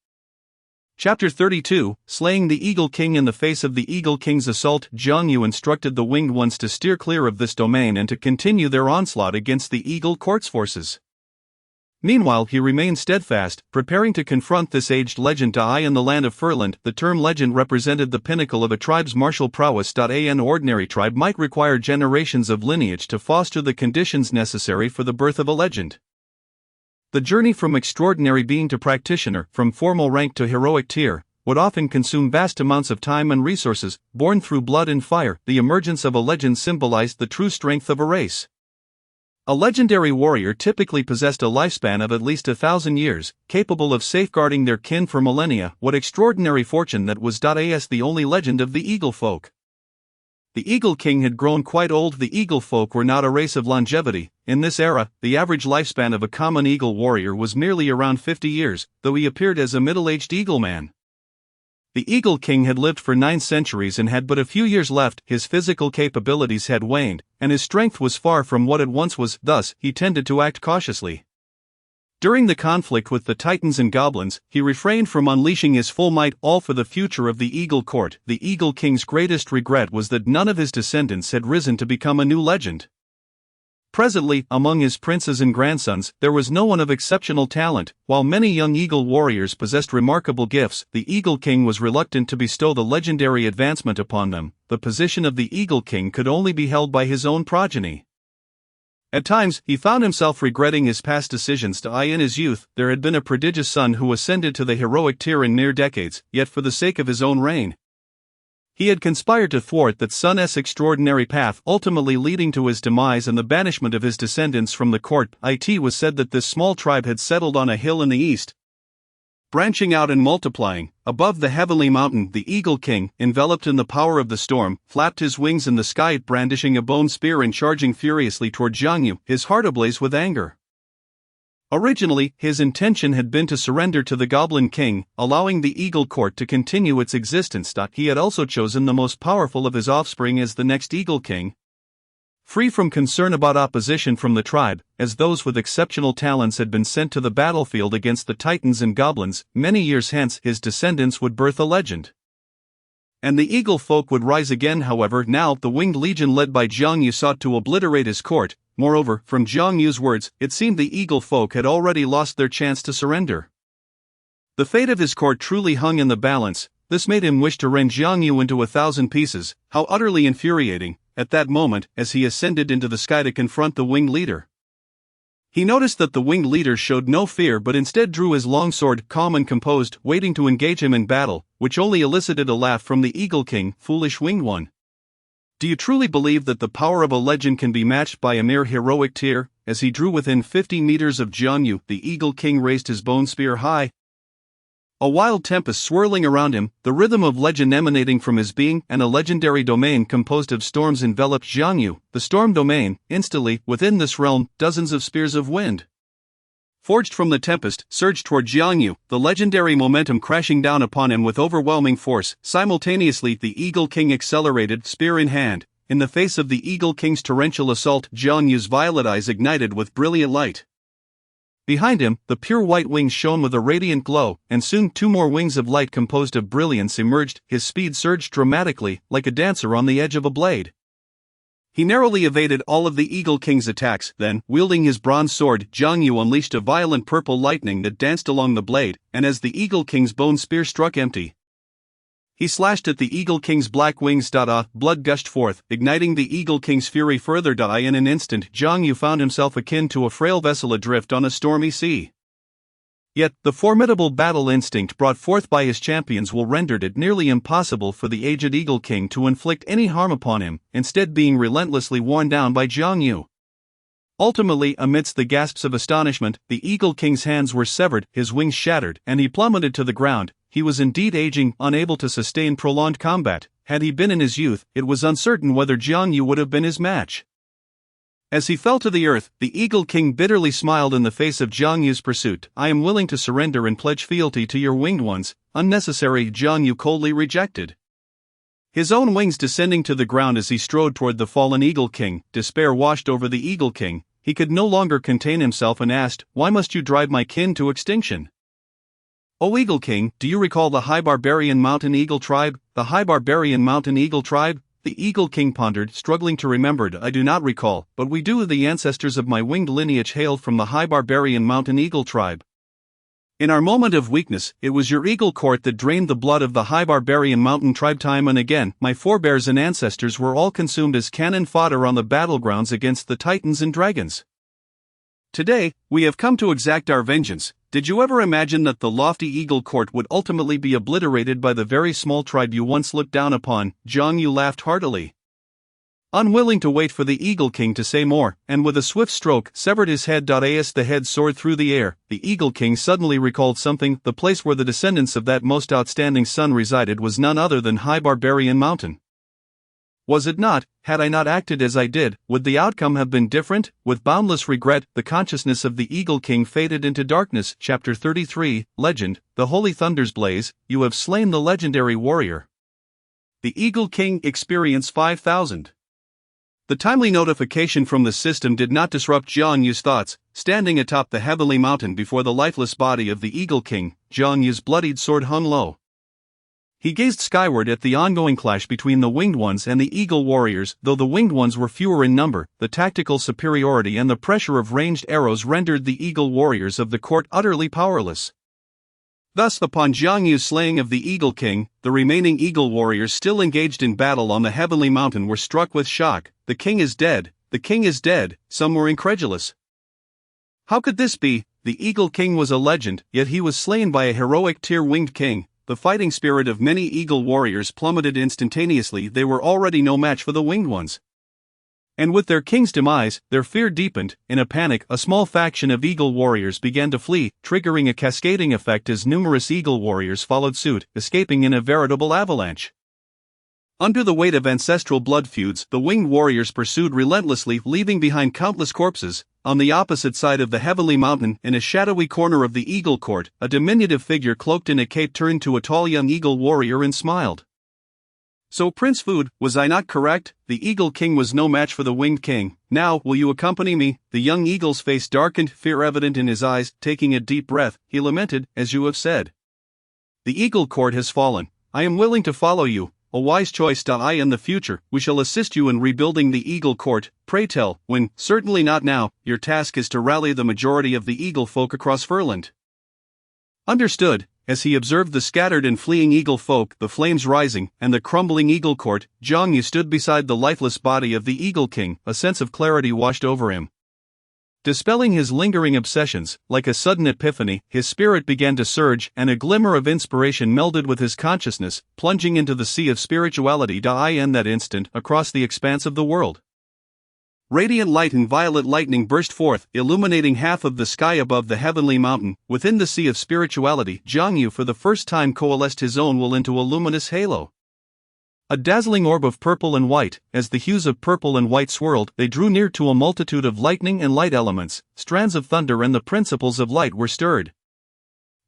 Chapter 32, Slaying the Eagle King. In the face of the Eagle King's assault, Jiang Yu instructed the winged ones to steer clear of this domain and to continue their onslaught against the Eagle Court's forces. Meanwhile, he remained steadfast, preparing to confront this aged legend. In the land of Furland, the term legend represented the pinnacle of a tribe's martial prowess. An ordinary tribe might require generations of lineage to foster the conditions necessary for the birth of a legend. The journey from extraordinary being to practitioner, from formal rank to heroic tier, would often consume vast amounts of time and resources. Born through blood and fire, the emergence of a legend symbolized the true strength of a race. A legendary warrior typically possessed a lifespan of at least 1,000 years, capable of safeguarding their kin for millennia. What extraordinary fortune that was! The only legend of the Eagle folk. The Eagle King had grown quite old. The Eagle folk were not a race of longevity. In this era, the average lifespan of a common eagle warrior was merely around 50 years, though he appeared as a middle-aged eagle man. The Eagle King had lived for 9 centuries and had but a few years left. His physical capabilities had waned, and his strength was far from what it once was, thus, he tended to act cautiously. During the conflict with the Titans and Goblins, he refrained from unleashing his full might, all for the future of the Eagle Court. The Eagle King's greatest regret was that none of his descendants had risen to become a new legend. Presently, among his princes and grandsons, there was no one of exceptional talent. While many young Eagle warriors possessed remarkable gifts, the Eagle King was reluctant to bestow the legendary advancement upon them. The position of the Eagle King could only be held by his own progeny. At times, he found himself regretting his past decisions. In his youth, there had been a prodigious son who ascended to the heroic tier in mere decades, yet for the sake of his own reign, he had conspired to thwart that son's extraordinary path, ultimately leading to his demise and the banishment of his descendants from the court. It was said that this small tribe had settled on a hill in the east, branching out and multiplying. Above the heavenly mountain, the Eagle King, enveloped in the power of the storm, flapped his wings in the sky, brandishing a bone spear and charging furiously toward Jiang Yu, his heart ablaze with anger. Originally, his intention had been to surrender to the Goblin King, allowing the Eagle Court to continue its existence. He had also chosen the most powerful of his offspring as the next Eagle King, free from concern about opposition from the tribe, as those with exceptional talents had been sent to the battlefield against the Titans and Goblins. Many years hence, his descendants would birth a legend, and the Eagle folk would rise again. However, now the Winged Legion led by Jiang Yu sought to obliterate his court. Moreover, from Jiang Yu's words, it seemed the Eagle folk had already lost their chance to surrender. The fate of his court truly hung in the balance. This made him wish to rend Jiang Yu into 1,000 pieces. How utterly infuriating, at that moment, as he ascended into the sky to confront the Winged Leader. He noticed that the Winged Leader showed no fear but instead drew his long sword, calm and composed, waiting to engage him in battle, which only elicited a laugh from the Eagle King. Foolish Winged One, do you truly believe that the power of a legend can be matched by a mere heroic tear? As he drew within 50 meters of Jiang Yu, the Eagle King raised his bone spear high, a wild tempest swirling around him, the rhythm of legend emanating from his being, and a legendary domain composed of storms enveloped Jiang Yu. The storm domain. Instantly, within this realm, dozens of spears of wind, forged from the tempest, surged toward Jiang Yu, the legendary momentum crashing down upon him with overwhelming force. Simultaneously, the Eagle King accelerated, spear in hand. In the face of the Eagle King's torrential assault, Jiang Yu's violet eyes ignited with brilliant light. Behind him, the pure white wings shone with a radiant glow, and soon 2 more wings of light composed of brilliance emerged. His speed surged dramatically, like a dancer on the edge of a blade. He narrowly evaded all of the Eagle King's attacks. Then, wielding his bronze sword, Jiang Yu unleashed a violent purple lightning that danced along the blade, and as the Eagle King's bone spear struck empty, he slashed at the Eagle King's black wings. Blood gushed forth, igniting the Eagle King's fury further. In an instant, Jiang Yu found himself akin to a frail vessel adrift on a stormy sea. Yet, the formidable battle instinct brought forth by his champions rendered it nearly impossible for the aged Eagle King to inflict any harm upon him, instead being relentlessly worn down by Jiang Yu. Ultimately, amidst the gasps of astonishment, the Eagle King's hands were severed, his wings shattered, and he plummeted to the ground. He was indeed aging, unable to sustain prolonged combat. Had he been in his youth, it was uncertain whether Jiang Yu would have been his match. As he fell to the earth, the Eagle King bitterly smiled in the face of Jiang Yu's pursuit. I am willing to surrender and pledge fealty to your winged ones. Unnecessary, Jiang Yu coldly rejected, his own wings descending to the ground as he strode toward the fallen Eagle King. Despair washed over the Eagle King. He could no longer contain himself and asked, "Why must you drive my kin to extinction?" O Eagle King, do you recall the High Barbarian Mountain Eagle tribe? The High Barbarian Mountain Eagle tribe? The Eagle King pondered, struggling to remember. I do not recall, but we do. The ancestors of my winged lineage hailed from the High Barbarian Mountain Eagle tribe. In our moment of weakness, it was your Eagle Court that drained the blood of the High Barbarian Mountain tribe time and again. My forebears and ancestors were all consumed as cannon fodder on the battlegrounds against the Titans and Dragons. Today, we have come to exact our vengeance. Did you ever imagine that the lofty Eagle Court would ultimately be obliterated by the very small tribe you once looked down upon? Jiang Yu laughed heartily, unwilling to wait for the Eagle King to say more, and with a swift stroke, severed his head. As the head soared through the air, the Eagle King suddenly recalled something. The place where the descendants of that most outstanding son resided was none other than High Barbarian Mountain. Was it not? Had I not acted as I did, would the outcome have been different? With boundless regret, the consciousness of the Eagle King faded into darkness. Chapter 33, Legend, The Holy Thunders Blaze, you have slain the legendary warrior. The Eagle King Experience 5000. The timely notification from the system did not disrupt Jiang Yu's thoughts. standing atop the heavenly mountain before the lifeless body of the Eagle King, Jiang Yu's bloodied sword hung low. He gazed skyward at the ongoing clash between the Winged Ones and the Eagle Warriors. Though the Winged Ones were fewer in number, the tactical superiority and the pressure of ranged arrows rendered the Eagle Warriors of the court utterly powerless. Thus, upon Jiang Yu's slaying of the Eagle King, the remaining Eagle Warriors still engaged in battle on the heavenly mountain were struck with shock. "The king is dead, the king is dead," some were incredulous. How could this be? The Eagle King was a legend, yet he was slain by a heroic Tear-Winged King. The fighting spirit of many Eagle Warriors plummeted instantaneously. They were already no match for the Winged Ones. And with their king's demise, their fear deepened. In a panic, a small faction of Eagle Warriors began to flee, triggering a cascading effect as numerous Eagle Warriors followed suit, escaping in a veritable avalanche. Under the weight of ancestral blood feuds, the Winged Warriors pursued relentlessly, leaving behind countless corpses. On the opposite side of the heavenly mountain, in a shadowy corner of the Eagle Court, a diminutive figure cloaked in a cape turned to a tall young Eagle Warrior and smiled. "So, Prince Food, was I not correct? The Eagle King was no match for the Winged King. Now, will you accompany me?" The young Eagle's face darkened, fear evident in his eyes. Taking a deep breath, he lamented, "As you have said, the Eagle Court has fallen. I am willing to follow you. A wise choice. I in the future, we shall assist you in rebuilding the Eagle Court. Pray tell, when? Certainly not now. Your task is to rally the majority of the Eagle folk across Furland." Understood. As he observed the scattered and fleeing Eagle folk, the flames rising, and the crumbling Eagle Court, Jiang Yu stood beside the lifeless body of the Eagle King. A sense of clarity washed over him. Dispelling his lingering obsessions, like a sudden epiphany, his spirit began to surge, and a glimmer of inspiration melded with his consciousness, plunging into the sea of spirituality. In that instant, across the expanse of the world, radiant light and violet lightning burst forth, illuminating half of the sky above the heavenly mountain. Within the sea of spirituality, Jiang Yu for the first time coalesced his own will into a luminous halo. A dazzling orb of purple and white. As the hues of purple and white swirled, they drew near to a multitude of lightning and light elements. Strands of thunder and the principles of light were stirred,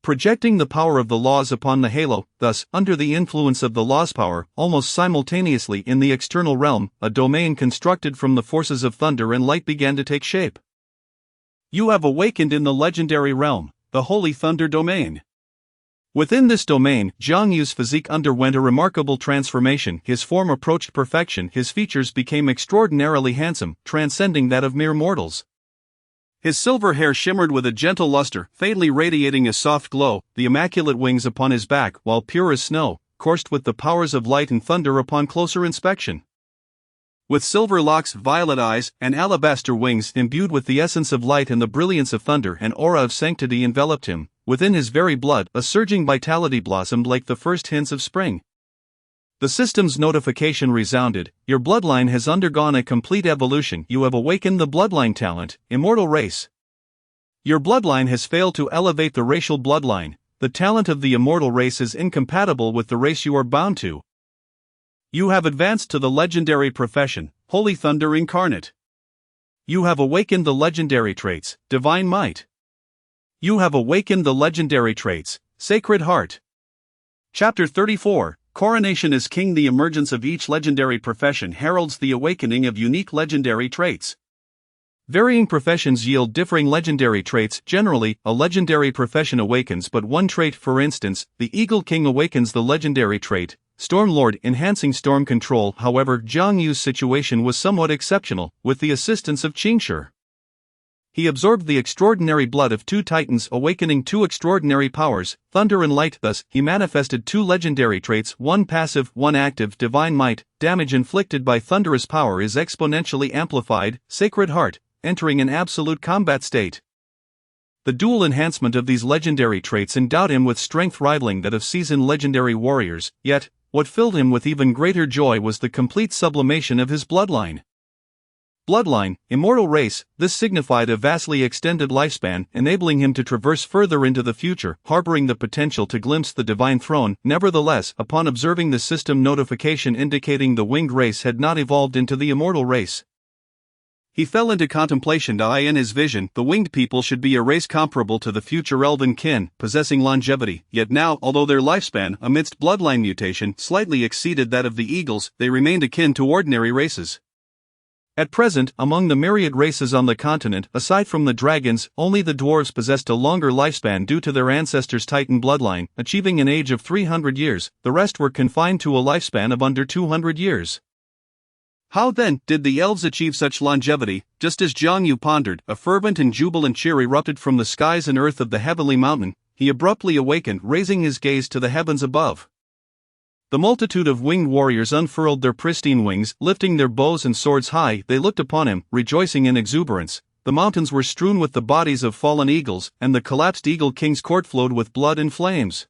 projecting the power of the laws upon the halo. Thus, under the influence of the law's power, almost simultaneously in the external realm, a domain constructed from the forces of thunder and light began to take shape. You have awakened in the legendary realm, the Holy Thunder Domain. Within this domain, Jiang Yu's physique underwent a remarkable transformation. His form approached perfection. His features became extraordinarily handsome, transcending that of mere mortals. His silver hair shimmered with a gentle luster, faintly radiating a soft glow. The immaculate wings upon his back, while pure as snow, coursed with the powers of light and thunder upon closer inspection. With silver locks, violet eyes, and alabaster wings imbued with the essence of light and the brilliance of thunder, an aura of sanctity enveloped him. Within his very blood, a surging vitality blossomed like the first hints of spring. The system's notification resounded. Your bloodline has undergone a complete evolution. You have awakened the bloodline talent, immortal race. Your bloodline has failed to elevate the racial bloodline. The talent of the immortal race is incompatible with the race you are bound to. You have advanced to the legendary profession, Holy Thunder Incarnate. You have awakened the legendary traits, Divine Might. You have awakened the legendary traits, Sacred Heart. Chapter 34, Coronation as King. The emergence of each legendary profession heralds the awakening of unique legendary traits. Varying professions yield differing legendary traits. Generally, a legendary profession awakens but one trait. For instance, the Eagle King awakens the legendary trait, Stormlord, enhancing storm control. However, Jiang Yu's situation was somewhat exceptional. With the assistance of Qingshi, he absorbed the extraordinary blood of two titans, awakening two extraordinary powers, thunder and light. Thus, he manifested two legendary traits, one passive, one active. Divine Might. Damage inflicted by thunderous power is exponentially amplified. Sacred Heart, entering an absolute combat state. The dual enhancement of these legendary traits endowed him with strength rivaling that of seasoned legendary warriors. Yet, what filled him with even greater joy was the complete sublimation of his bloodline. Bloodline, immortal race. This signified a vastly extended lifespan, enabling him to traverse further into the future, harboring the potential to glimpse the divine throne. Nevertheless, upon observing the system notification indicating the winged race had not evolved into the immortal race, he fell into contemplation. In his vision, the winged people should be a race comparable to the future elven kin, possessing longevity. Yet now, although their lifespan, amidst bloodline mutation, slightly exceeded that of the eagles, they remained akin to ordinary races. At present, among the myriad races on the continent, aside from the dragons, only the dwarves possessed a longer lifespan due to their ancestors' Titan bloodline, achieving an age of 300 years, the rest were confined to a lifespan of under 200 years. How then did the elves achieve such longevity? Just as Jiang Yu pondered, a fervent and jubilant cheer erupted from the skies and earth of the heavenly mountain. He abruptly awakened, raising his gaze to the heavens above. The multitude of winged warriors unfurled their pristine wings, lifting their bows and swords high. They looked upon him, rejoicing in exuberance. The mountains were strewn with the bodies of fallen eagles, and the collapsed Eagle King's court flowed with blood and flames.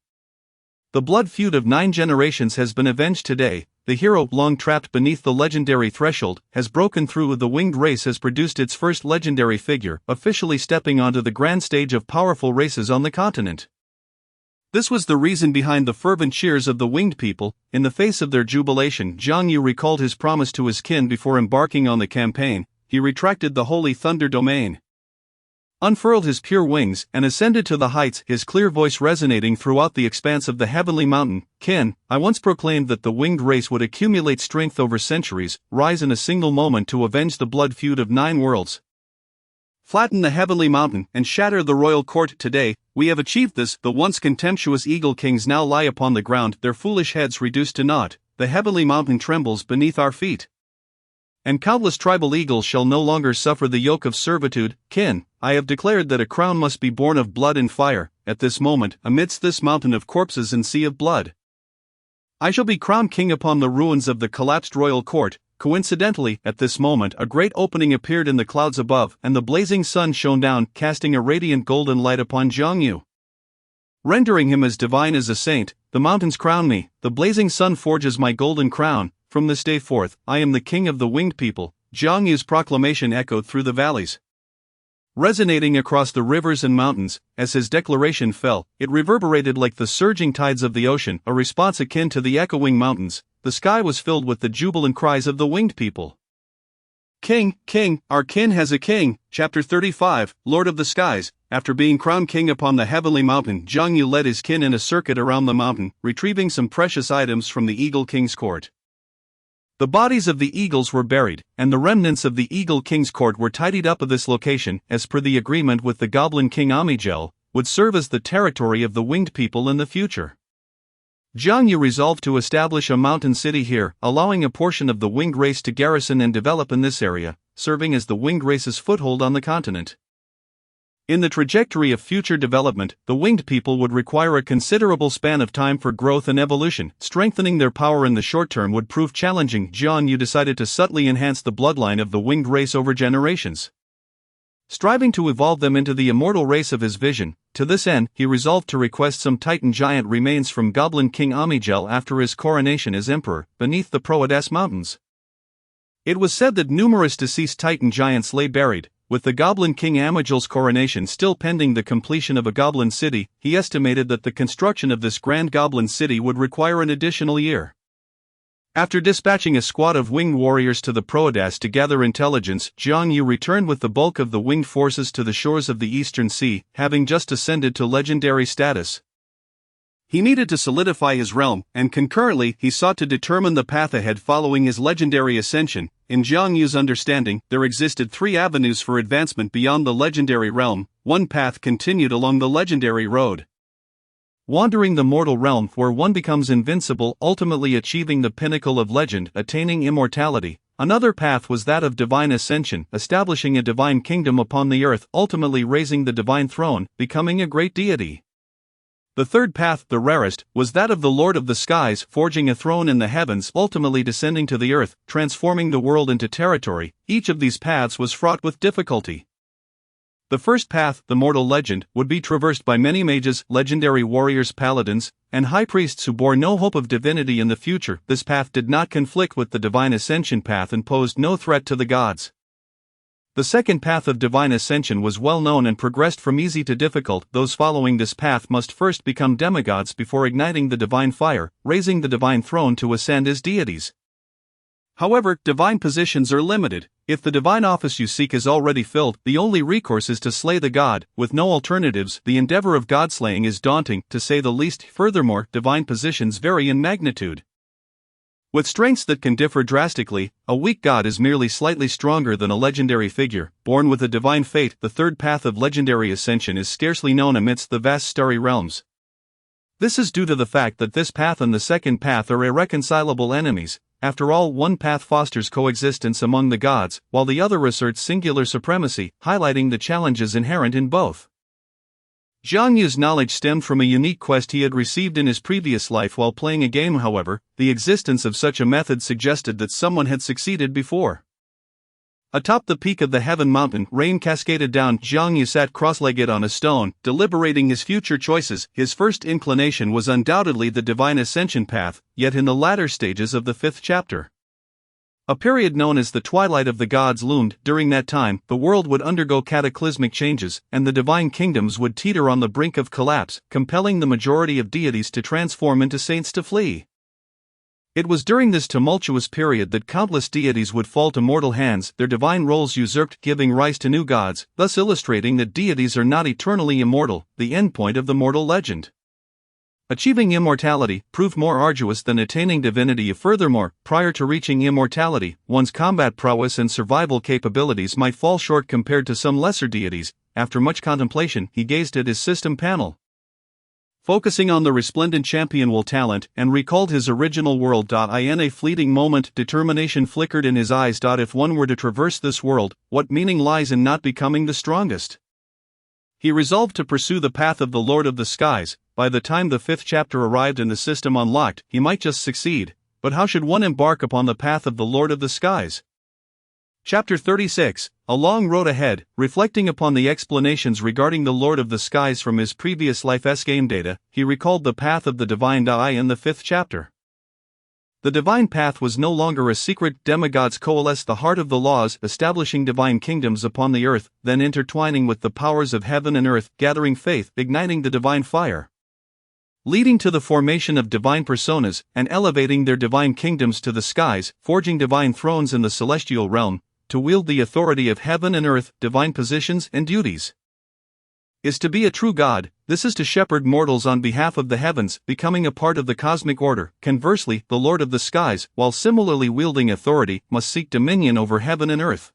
The blood feud of 9 generations has been avenged today. The hero, long trapped beneath the legendary threshold, has broken through. The winged race has produced its first legendary figure, officially stepping onto the grand stage of powerful races on the continent. This was the reason behind the fervent cheers of the winged people. In the face of their jubilation, Jiang Yu recalled his promise to his kin before embarking on the campaign. He retracted the Holy Thunder Domain, unfurled his pure wings, and ascended to the heights, his clear voice resonating throughout the expanse of the heavenly mountain. Kin, I once proclaimed that the winged race would accumulate strength over centuries, rise in a single moment to avenge the blood feud of 9 worlds, flatten the heavenly mountain, and shatter the royal court. Today, we have achieved this. The once contemptuous Eagle Kings now lie upon the ground, their foolish heads reduced to naught. The heavenly mountain trembles beneath our feet, and countless tribal eagles shall no longer suffer the yoke of servitude. Kin, I have declared that a crown must be born of blood and fire. At this moment, amidst this mountain of corpses and sea of blood, I shall be crowned king upon the ruins of the collapsed royal court. Coincidentally, at this moment a great opening appeared in the clouds above, and the blazing sun shone down, casting a radiant golden light upon Jiang Yu, rendering him as divine as a saint. The mountains crown me, the blazing sun forges my golden crown. From this day forth, I am the king of the winged people. Jiang Yu's proclamation echoed through the valleys, resonating across the rivers and mountains. As his declaration fell, it reverberated like the surging tides of the ocean, a response akin to the echoing mountains. The sky was filled with the jubilant cries of the winged people. King, king, our kin has a king. Chapter 35, Lord of the Skies. After being crowned king upon the heavenly mountain, Jiang Yu led his kin in a circuit around the mountain, retrieving some precious items from the Eagle King's court. The bodies of the eagles were buried, and the remnants of the Eagle King's court were tidied up at this location, as per the agreement with the Goblin King Amigel, would serve as the territory of the winged people in the future. Jiang Yu resolved to establish a mountain city here, allowing a portion of the winged race to garrison and develop in this area, serving as the winged race's foothold on the continent. In the trajectory of future development, the winged people would require a considerable span of time for growth and evolution. Strengthening their power in the short term would prove challenging. Jiang Yu decided to subtly enhance the bloodline of the winged race over generations, striving to evolve them into the immortal race of his vision. To this end, he resolved to request some Titan giant remains from Goblin King Amigel after his coronation as emperor, beneath the Proadas Mountains. It was said that numerous deceased Titan giants lay buried. With the Goblin King Amigel's coronation still pending the completion of a goblin city, he estimated that the construction of this grand goblin city would require an additional year. After dispatching a squad of winged warriors to the Proadas to gather intelligence, Jiang Yu returned with the bulk of the winged forces to the shores of the Eastern Sea, having just ascended to legendary status. He needed to solidify his realm, and concurrently he sought to determine the path ahead following his legendary ascension. In Jiang Yu's understanding, there existed 3 avenues for advancement beyond the legendary realm. One path continued along the legendary road, wandering the mortal realm where one becomes invincible, ultimately achieving the pinnacle of legend, attaining immortality. Another path was that of divine ascension, establishing a divine kingdom upon the earth, ultimately raising the divine throne, becoming a great deity. The third path, the rarest, was that of the Lord of the Skies, forging a throne in the heavens, ultimately descending to the earth, transforming the world into territory. Each of these paths was fraught with difficulty. The first path, the mortal legend, would be traversed by many mages, legendary warriors, paladins, and high priests who bore no hope of divinity in the future. This path did not conflict with the divine ascension path and posed no threat to the gods. The second path of divine ascension was well known and progressed from easy to difficult. Those following this path must first become demigods before igniting the divine fire, raising the divine throne to ascend as deities. However, divine positions are limited. If the divine office you seek is already filled, the only recourse is to slay the god. With no alternatives, the endeavor of god-slaying is daunting, to say the least. Furthermore, divine positions vary in magnitude. With strengths that can differ drastically, a weak god is merely slightly stronger than a legendary figure, born with a divine fate. The third path of legendary ascension is scarcely known amidst the vast starry realms. This is due to the fact that this path and the second path are irreconcilable enemies. After all, one path fosters coexistence among the gods, while the other asserts singular supremacy, highlighting the challenges inherent in both. Zhang Yu's knowledge stemmed from a unique quest he had received in his previous life while playing a game. However, the existence of such a method suggested that someone had succeeded before. Atop the peak of the Heaven Mountain, rain cascaded down. Zhang Yu sat cross-legged on a stone, deliberating his future choices. His first inclination was undoubtedly the divine ascension path, yet in the latter stages of the 5th chapter, a period known as the Twilight of the Gods loomed. During that time, the world would undergo cataclysmic changes, and the divine kingdoms would teeter on the brink of collapse, compelling the majority of deities to transform into saints to flee. It was during this tumultuous period that countless deities would fall to mortal hands, their divine roles usurped, giving rise to new gods, thus illustrating that deities are not eternally immortal, the endpoint of the mortal legend. Achieving immortality proved more arduous than attaining divinity. Furthermore, prior to reaching immortality, one's combat prowess and survival capabilities might fall short compared to some lesser deities. After much contemplation, he gazed at his system panel, focusing on the resplendent champion will talent, and recalled his original world. In a fleeting moment, determination flickered in his eyes. If one were to traverse this world, what meaning lies in not becoming the strongest? He resolved to pursue the path of the Lord of the Skies. By the time the 5th chapter arrived and the system unlocked, he might just succeed, but how should one embark upon the path of the Lord of the Skies? Chapter 36, A Long Road Ahead. Reflecting upon the explanations regarding the Lord of the Skies from his previous life's game data, he recalled the path of the Divine Dai in the 5th chapter. The divine path was no longer a secret. Demigods coalesced the heart of the laws, establishing divine kingdoms upon the earth, then intertwining with the powers of heaven and earth, gathering faith, igniting the divine fire, leading to the formation of divine personas, and elevating their divine kingdoms to the skies, forging divine thrones in the celestial realm, to wield the authority of heaven and earth, divine positions and duties. Is to be a true god, this is to shepherd mortals on behalf of the heavens, becoming a part of the cosmic order. Conversely, the Lord of the Skies, while similarly wielding authority, must seek dominion over heaven and earth.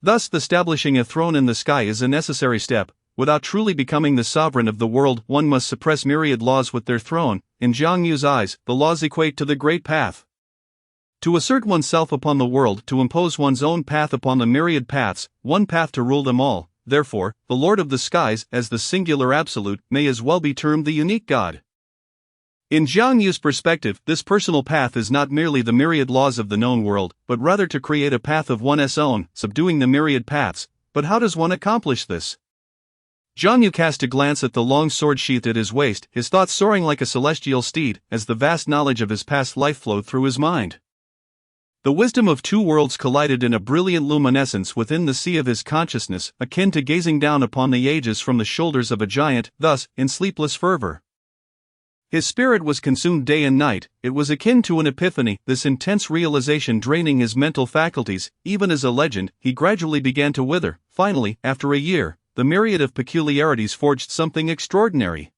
Thus, establishing a throne in the sky is a necessary step. Without truly becoming the sovereign of the world, one must suppress myriad laws with their throne. In Zhang Yu's eyes, the laws equate to the great path. To assert oneself upon the world, to impose one's own path upon the myriad paths, one path to rule them all. Therefore, the Lord of the Skies, as the singular absolute, may as well be termed the unique God. In Zhang Yu's perspective, this personal path is not merely the myriad laws of the known world, but rather to create a path of one's own, subduing the myriad paths. But how does one accomplish this? Zhang Yu cast a glance at the long sword sheathed at his waist, his thoughts soaring like a celestial steed, as the vast knowledge of his past life flowed through his mind. The wisdom of two worlds collided in a brilliant luminescence within the sea of his consciousness, akin to gazing down upon the ages from the shoulders of a giant, thus, in sleepless fervor. His spirit was consumed day and night. It was akin to an epiphany, this intense realization draining his mental faculties. Even as a legend, he gradually began to wither. Finally, after a year, the myriad of peculiarities forged something extraordinary.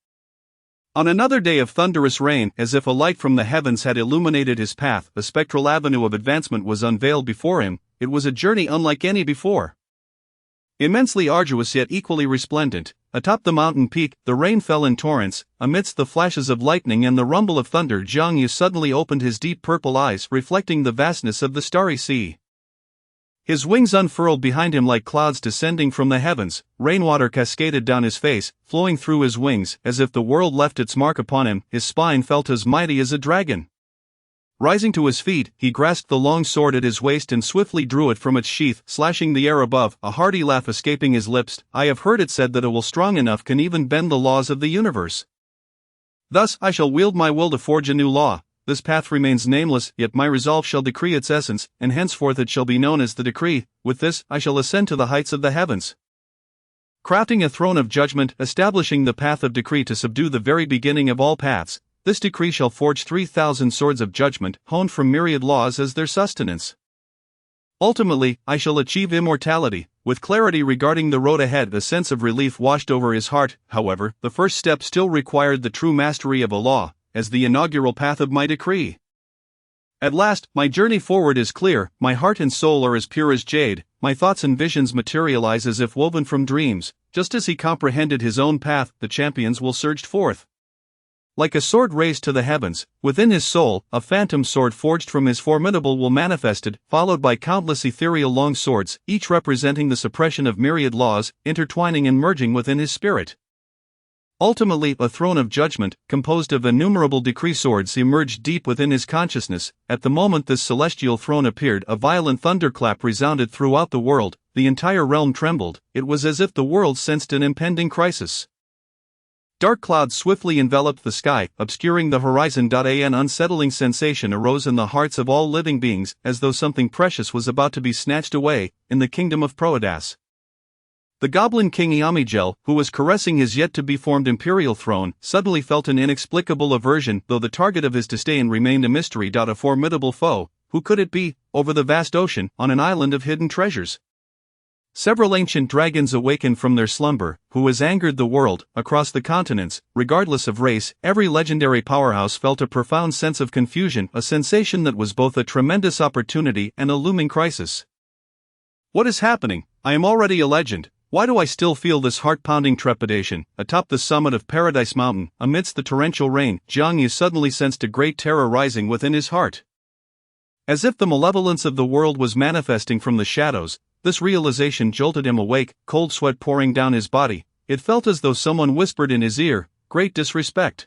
On another day of thunderous rain, as if a light from the heavens had illuminated his path, a spectral avenue of advancement was unveiled before him. It was a journey unlike any before. Immensely arduous yet equally resplendent, atop the mountain peak, the rain fell in torrents. Amidst the flashes of lightning and the rumble of thunder, Zhang Yu suddenly opened his deep purple eyes, reflecting the vastness of the starry sea. His wings unfurled behind him like clouds descending from the heavens. Rainwater cascaded down his face, flowing through his wings, as if the world left its mark upon him. His spine felt as mighty as a dragon. Rising to his feet, he grasped the long sword at his waist and swiftly drew it from its sheath, slashing the air above, a hearty laugh escaping his lips. I have heard it said that a will strong enough can even bend the laws of the universe. Thus, I shall wield my will to forge a new law. This path remains nameless, yet my resolve shall decree its essence, and henceforth it shall be known as the decree. With this, I shall ascend to the heights of the heavens, crafting a throne of judgment, establishing the path of decree to subdue the very beginning of all paths. This decree shall forge 3,000 swords of judgment, honed from myriad laws as their sustenance. Ultimately, I shall achieve immortality. With clarity regarding the road ahead, a sense of relief washed over his heart. However, the first step still required the true mastery of a law, as the inaugural path of my decree. At last, my journey forward is clear, my heart and soul are as pure as jade, my thoughts and visions materialize as if woven from dreams. Just as he comprehended his own path, the champion's will surged forth. Like a sword raised to the heavens, within his soul, a phantom sword forged from his formidable will manifested, followed by countless ethereal long swords, each representing the suppression of myriad laws, intertwining and merging within his spirit. Ultimately, a throne of judgment, composed of innumerable decree swords, emerged deep within his consciousness. At the moment this celestial throne appeared, a violent thunderclap resounded throughout the world, the entire realm trembled, it was as if the world sensed an impending crisis. Dark clouds swiftly enveloped the sky, obscuring the horizon. An unsettling sensation arose in the hearts of all living beings, as though something precious was about to be snatched away, in the kingdom of Proadas. The Goblin King Eamigel, who was caressing his yet-to-be-formed imperial throne, suddenly felt an inexplicable aversion, though the target of his disdain remained a mystery. A formidable foe, who could it be, over the vast ocean, on an island of hidden treasures? Several ancient dragons awakened from their slumber, who has angered the world, across the continents, regardless of race. Every legendary powerhouse felt a profound sense of confusion, a sensation that was both a tremendous opportunity and a looming crisis. What is happening? I am already a legend. Why do I still feel this heart-pounding trepidation? Atop the summit of Paradise Mountain, amidst the torrential rain, Jiang Yu suddenly sensed a great terror rising within his heart. As if the malevolence of the world was manifesting from the shadows, this realization jolted him awake, cold sweat pouring down his body. It felt as though someone whispered in his ear, "Great disrespect."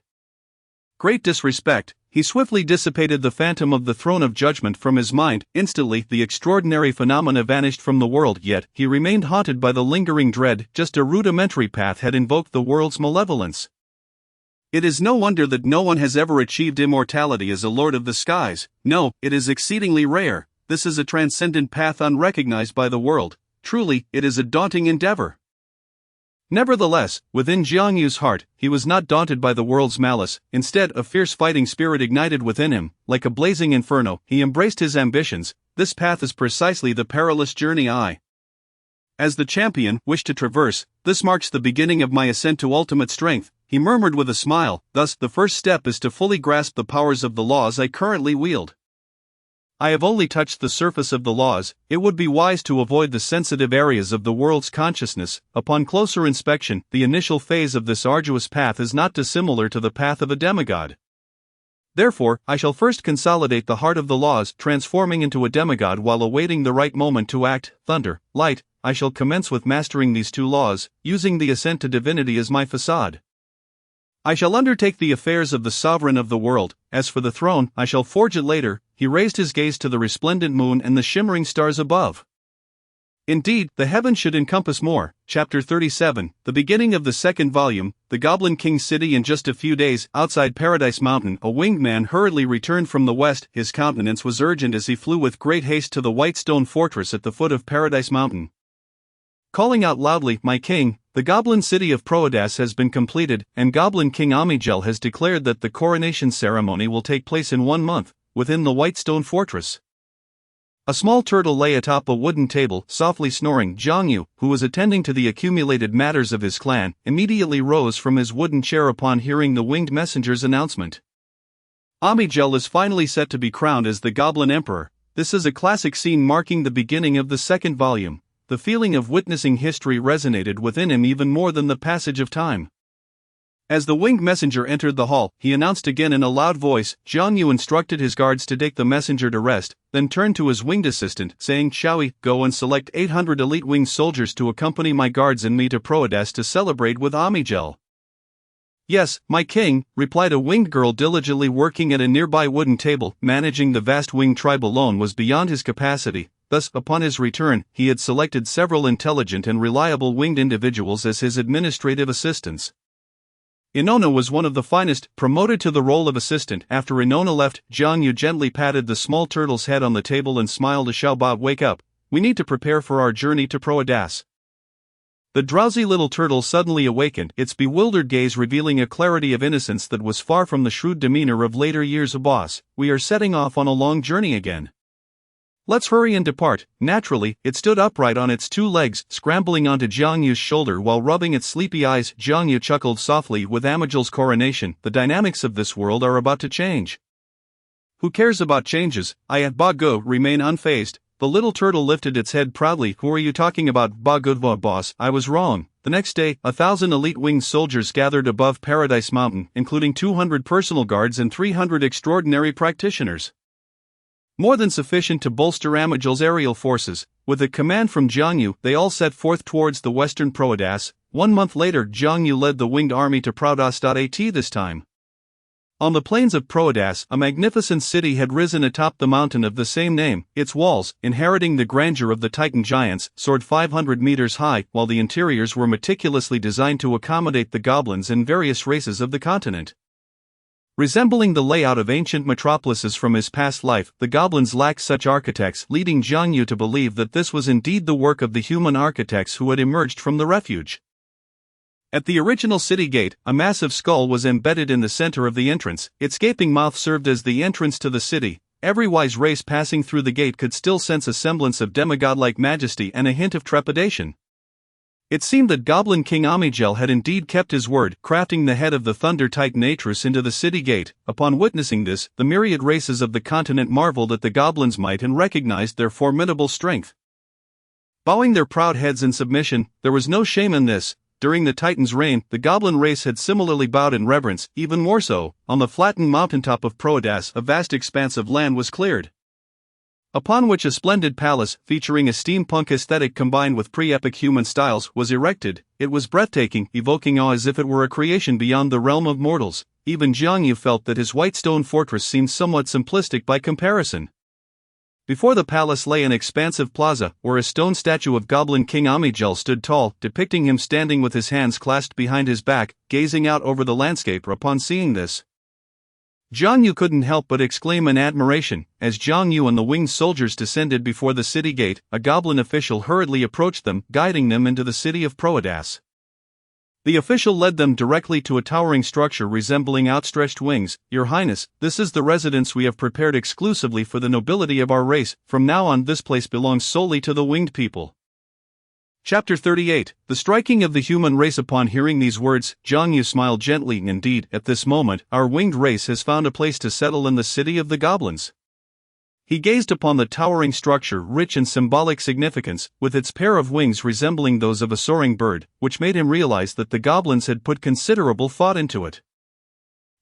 Great disrespect. He swiftly dissipated the phantom of the throne of judgment from his mind. Instantly, the extraordinary phenomena vanished from the world, yet he remained haunted by the lingering dread. Just a rudimentary path had invoked the world's malevolence. It is no wonder that no one has ever achieved immortality as a lord of the skies. No, it is exceedingly rare. This is a transcendent path unrecognized by the world. Truly, it is a daunting endeavor. Nevertheless, within Jiang Yu's heart, he was not daunted by the world's malice. Instead, a fierce fighting spirit ignited within him. Like a blazing inferno, he embraced his ambitions. This path is precisely the perilous journey I, as the champion, wish to traverse. This marks the beginning of my ascent to ultimate strength, he murmured with a smile. Thus, the first step is to fully grasp the powers of the laws I currently wield. I have only touched the surface of the laws. It would be wise to avoid the sensitive areas of the world's consciousness. Upon closer inspection, the initial phase of this arduous path is not dissimilar to the path of a demigod. Therefore, I shall first consolidate the heart of the laws, transforming into a demigod while awaiting the right moment to act. Thunder, light, I shall commence with mastering these two laws, using the ascent to divinity as my facade. I shall undertake the affairs of the sovereign of the world. As for the throne, I shall forge it later. He raised his gaze to the resplendent moon and the shimmering stars above. Indeed, the heavens should encompass more. Chapter 37, the beginning of the second volume, the Goblin King's city. In just a few days, outside Paradise Mountain, a winged man hurriedly returned from the west. His countenance was urgent as he flew with great haste to the white stone fortress at the foot of Paradise Mountain. Calling out loudly, "My king, the Goblin city of Proadas has been completed, and Goblin King Eamigel has declared that the coronation ceremony will take place in 1 month, within the white stone fortress." A small turtle lay atop a wooden table, softly snoring. Jiang Yu, who was attending to the accumulated matters of his clan, immediately rose from his wooden chair upon hearing the winged messenger's announcement. Eamigel is finally set to be crowned as the Goblin Emperor. This is a classic scene marking the beginning of the second volume. The feeling of witnessing history resonated within him even more than the passage of time. As the winged messenger entered the hall, he announced again in a loud voice. Jiang Yu instructed his guards to take the messenger to rest, then turned to his winged assistant, saying, "Shaoyi, go and select 800 elite winged soldiers to accompany my guards and me to Proadas to celebrate with Eamigel." "Yes, my king," replied a winged girl diligently working at a nearby wooden table. Managing the vast winged tribe alone was beyond his capacity. Thus, upon his return, he had selected several intelligent and reliable winged individuals as his administrative assistants. Inona was one of the finest, promoted to the role of assistant. After Inona left, Jiang Yu gently patted the small turtle's head on the table and smiled to Xiaoba. "Wake up, we need to prepare for our journey to Proadas." The drowsy little turtle suddenly awakened, its bewildered gaze revealing a clarity of innocence that was far from the shrewd demeanor of later years. "Boss, we are setting off on a long journey again. Let's hurry and depart." Naturally, it stood upright on its 2 legs, scrambling onto Jiang Yu's shoulder while rubbing its sleepy eyes. Jiang Yu chuckled softly. With Eamigel's coronation, the dynamics of this world are about to change. Who cares about changes? I at Bago remain unfazed. The little turtle lifted its head proudly. Who are you talking about, Bagudva boss? I was wrong. The next day, 1,000 elite winged soldiers gathered above Paradise Mountain, including 200 personal guards and 300 extraordinary practitioners. More than sufficient to bolster Amagel's aerial forces. With a command from Jiang Yu, they all set forth towards the western Proadas. 1 month later, Jiang Yu led the winged army to Proadas.at this time. On the plains of Proadas, a magnificent city had risen atop the mountain of the same name. Its walls, inheriting the grandeur of the Titan giants, soared 500 meters high, while the interiors were meticulously designed to accommodate the goblins and various races of the continent. Resembling the layout of ancient metropolises from his past life, the goblins lacked such architects, leading Jiang Yu to believe that this was indeed the work of the human architects who had emerged from the refuge. At the original city gate, a massive skull was embedded in the center of the entrance. Its gaping mouth served as the entrance to the city. Every wise race passing through the gate could still sense a semblance of demigod-like majesty and a hint of trepidation. It seemed that Goblin King Amigel had indeed kept his word, crafting the head of the Thunder Titan Atrus into the city gate. Upon witnessing this, the myriad races of the continent marveled at the goblins' might and recognized their formidable strength. Bowing their proud heads in submission, there was no shame in this. During the Titan's reign, the goblin race had similarly bowed in reverence. Even more so, on the flattened mountaintop of Proadas, a vast expanse of land was cleared, upon which a splendid palace, featuring a steampunk aesthetic combined with pre-epic human styles, was erected. It was breathtaking, evoking awe as if it were a creation beyond the realm of mortals. Even Jiang Yu felt that his white stone fortress seemed somewhat simplistic by comparison. Before the palace lay an expansive plaza, where a stone statue of Goblin King Amigel stood tall, depicting him standing with his hands clasped behind his back, gazing out over the landscape. Upon seeing this, Jiang Yu couldn't help but exclaim in admiration. As Jiang Yu and the winged soldiers descended before the city gate, a goblin official hurriedly approached them, guiding them into the city of Proadas. The official led them directly to a towering structure resembling outstretched wings. Your Highness, this is the residence we have prepared exclusively for the nobility of our race. From now on, this place belongs solely to the winged people. Chapter 38. The striking of the human race. Upon hearing these words, Jiang Yu smiled gently. Indeed, at this moment, our winged race has found a place to settle in the city of the goblins. He gazed upon the towering structure, rich in symbolic significance, with its pair of wings resembling those of a soaring bird, which made him realize that the goblins had put considerable thought into it.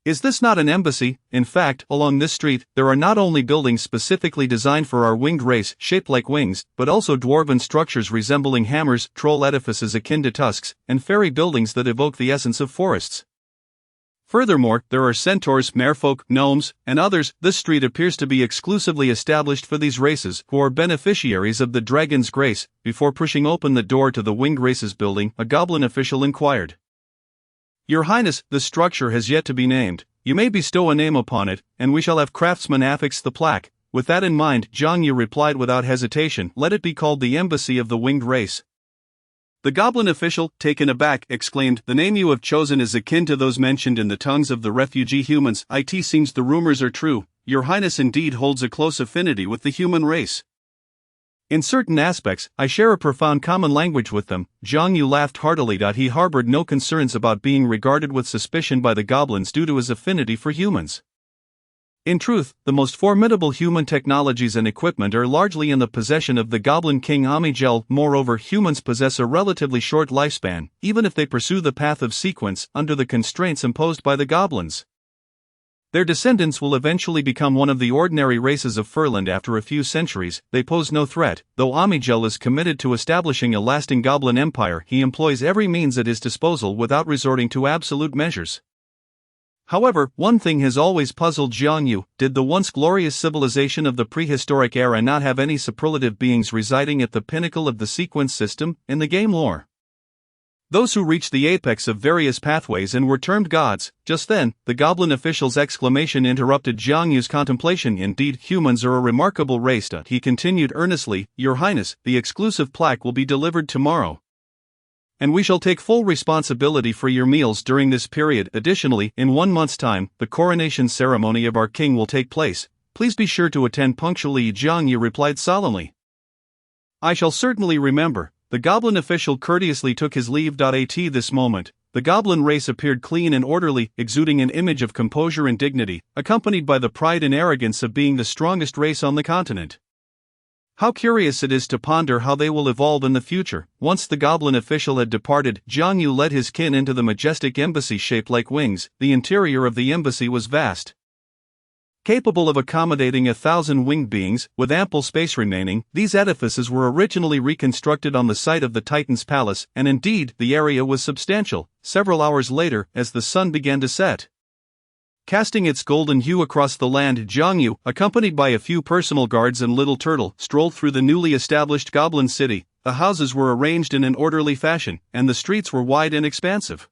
Is this not an embassy? In fact, along this street, there are not only buildings specifically designed for our winged race, shaped like wings, but also dwarven structures resembling hammers, troll edifices akin to tusks, and fairy buildings that evoke the essence of forests. Furthermore, there are centaurs, merfolk, gnomes, and others. This street appears to be exclusively established for these races, who are beneficiaries of the dragon's grace. Before pushing open the door to the winged races building, a goblin official inquired. Your Highness, the structure has yet to be named. You may bestow a name upon it, and we shall have craftsmen affix the plaque. With that in mind, Jiang Yu replied without hesitation, let it be called the Embassy of the Winged Race. The goblin official, taken aback, exclaimed, the name you have chosen is akin to those mentioned in the tongues of the refugee humans. It seems the rumors are true. Your Highness indeed holds a close affinity with the human race. In certain aspects, I share a profound common language with them. Jiang Yu laughed heartily. He harbored no concerns about being regarded with suspicion by the goblins due to his affinity for humans. In truth, the most formidable human technologies and equipment are largely in the possession of the Goblin King Amigel. Moreover, humans possess a relatively short lifespan, even if they pursue the path of sequence under the constraints imposed by the goblins. Their descendants will eventually become one of the ordinary races of Furland after a few centuries. They pose no threat. Though Amigel is committed to establishing a lasting goblin empire, he employs every means at his disposal without resorting to absolute measures. However, one thing has always puzzled Jiang Yu. Did the once glorious civilization of the prehistoric era not have any superlative beings residing at the pinnacle of the sequence system in the game lore? Those who reached the apex of various pathways and were termed gods. Just then, the goblin official's exclamation interrupted Jiang Yu's contemplation. Indeed, humans are a remarkable race. He continued earnestly, Your Highness, the exclusive plaque will be delivered tomorrow, and we shall take full responsibility for your meals during this period. Additionally, in 1 month's time, the coronation ceremony of our king will take place. Please be sure to attend punctually. Jiang Yu replied solemnly. I shall certainly remember. The goblin official courteously took his leave. At this moment, the goblin race appeared clean and orderly, exuding an image of composure and dignity, accompanied by the pride and arrogance of being the strongest race on the continent. How curious it is to ponder how they will evolve in the future. Once the goblin official had departed, Jiang Yu led his kin into the majestic embassy shaped like wings. The interior of the embassy was vast, capable of accommodating 1,000 winged beings, with ample space remaining. These edifices were originally reconstructed on the site of the Titan's palace, and indeed, the area was substantial. Several hours later, as the sun began to set, casting its golden hue across the land, Jiang Yu, accompanied by a few personal guards and Little Turtle, strolled through the newly established Goblin City. The houses were arranged in an orderly fashion, and the streets were wide and expansive,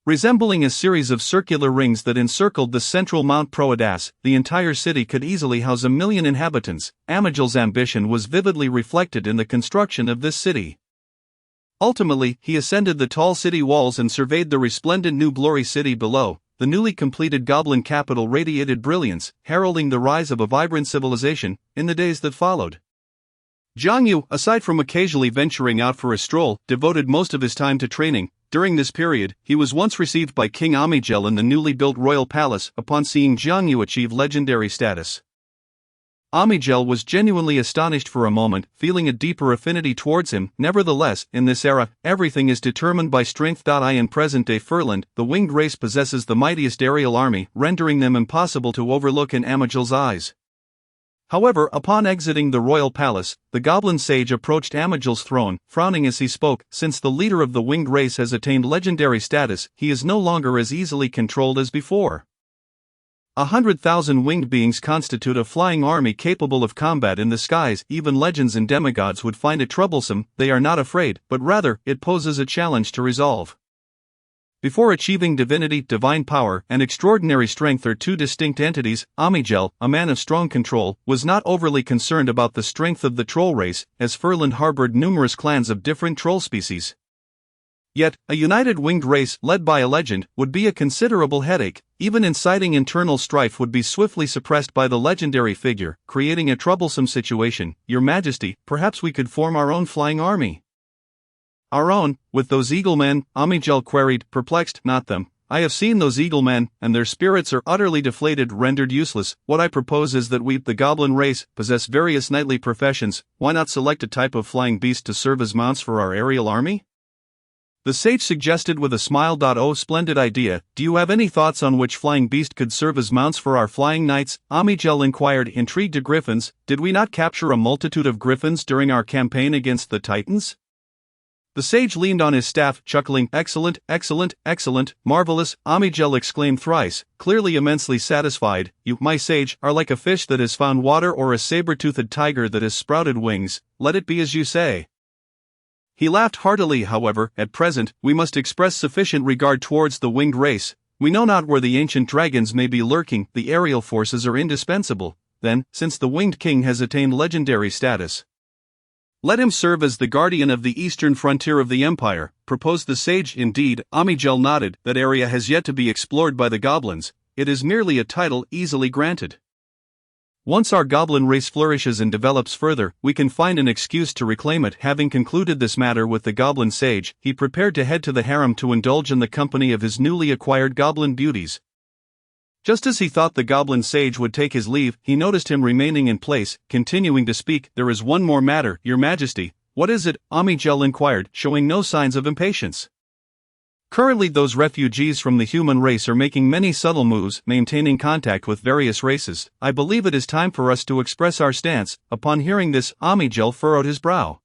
resembling a series of circular rings that encircled the central Mount Proadas. The entire city could easily house 1 million inhabitants. Amijil's ambition was vividly reflected in the construction of this city. Ultimately, he ascended the tall city walls and surveyed the resplendent New Glory City below. The newly completed Goblin capital radiated brilliance, heralding the rise of a vibrant civilization. In the days that followed, Jiang Yu, aside from occasionally venturing out for a stroll, devoted most of his time to training. During this period, he was once received by King Amijel in the newly built royal palace. Upon seeing Jiang Yu achieve legendary status, Amijel was genuinely astonished for a moment, feeling a deeper affinity towards him. Nevertheless, in this era, everything is determined by strength. In present-day Furland, the winged race possesses the mightiest aerial army, rendering them impossible to overlook in Amijel's eyes. However, upon exiting the royal palace, the goblin sage approached Amijel's throne, frowning as he spoke. Since the leader of the winged race has attained legendary status, he is no longer as easily controlled as before. 100,000 winged beings constitute a flying army capable of combat in the skies. Even legends and demigods would find it troublesome. They are not afraid, but rather, it poses a challenge to resolve. Before achieving divinity, divine power, and extraordinary strength are two distinct entities. Amijel, a man of strong control, was not overly concerned about the strength of the troll race, as Furland harbored numerous clans of different troll species. Yet, a united winged race, led by a legend, would be a considerable headache. Even inciting internal strife would be swiftly suppressed by the legendary figure, creating a troublesome situation. Your Majesty, perhaps we could form our own flying army. Our own, with those eaglemen? Amijel queried, perplexed. Not them. I have seen those eaglemen, and their spirits are utterly deflated, rendered useless. What I propose is that we, the goblin race, possess various knightly professions. Why not select a type of flying beast to serve as mounts for our aerial army? The sage suggested with a smile. Oh, splendid idea. Do you have any thoughts on which flying beast could serve as mounts for our flying knights? Amijel inquired, intrigued. Griffins. Did we not capture a multitude of griffins during our campaign against the Titans? The sage leaned on his staff, chuckling. Excellent, excellent, excellent, marvelous, Amijel exclaimed thrice, clearly immensely satisfied. You, my sage, are like a fish that has found water or a saber-toothed tiger that has sprouted wings. Let it be as you say. He laughed heartily. However, at present, we must express sufficient regard towards the winged race. We know not where the ancient dragons may be lurking. The aerial forces are indispensable. Then, since the winged king has attained legendary status, let him serve as the guardian of the eastern frontier of the empire, proposed the sage. Indeed, Amijel nodded. That area has yet to be explored by the goblins. It is merely a title easily granted. Once our goblin race flourishes and develops further, we can find an excuse to reclaim it. Having concluded this matter with the goblin sage, he prepared to head to the harem to indulge in the company of his newly acquired goblin beauties. Just as he thought the goblin sage would take his leave, he noticed him remaining in place, continuing to speak. There is one more matter, Your Majesty. What is it? Amijel inquired, showing no signs of impatience. Currently, those refugees from the human race are making many subtle moves, maintaining contact with various races. I believe it is time for us to express our stance. Upon hearing this, Amijel furrowed his brow.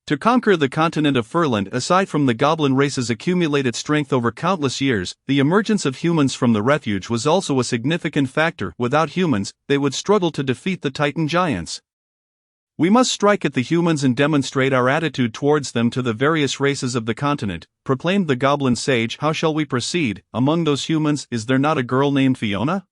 To conquer the continent of Furland, aside from the goblin race's accumulated strength over countless years, the emergence of humans from the refuge was also a significant factor. Without humans, they would struggle to defeat the Titan giants. We must strike at the humans and demonstrate our attitude towards them to the various races of the continent, proclaimed the goblin sage. How shall we proceed? Among those humans, is there not a girl named Fiona?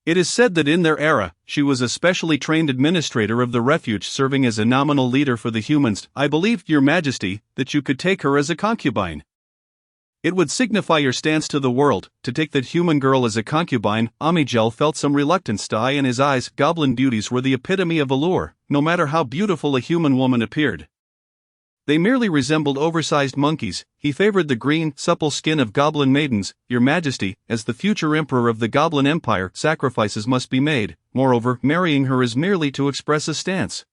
It is said that in their era, she was a specially trained administrator of the refuge, serving as a nominal leader for the humans. I believe, Your Majesty, that you could take her as a concubine. It would signify your stance to the world, to take that human girl as a concubine. Amijel felt some reluctance die in his eyes. Goblin beauties were the epitome of allure, no matter how beautiful a human woman appeared. They merely resembled oversized monkeys. He favored the green, supple skin of goblin maidens. Your Majesty, as the future emperor of the Goblin Empire, sacrifices must be made. Moreover, marrying her is merely to express a stance.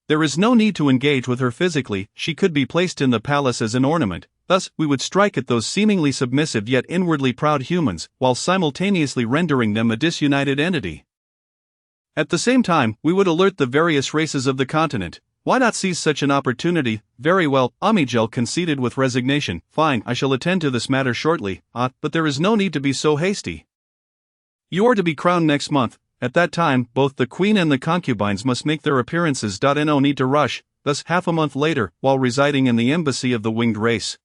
There is no need to engage with her physically. She could be placed in the palace as an ornament. Thus, we would strike at those seemingly submissive yet inwardly proud humans, while simultaneously rendering them a disunited entity. At the same time, we would alert the various races of the continent. Why not seize such an opportunity? Very well, Amijel conceded with resignation. Fine, I shall attend to this matter shortly. But there is no need to be so hasty. You are to be crowned next month. At that time, both the queen and the concubines must make their appearances. No need to rush. Thus, half a month later, while residing in the embassy of the winged race,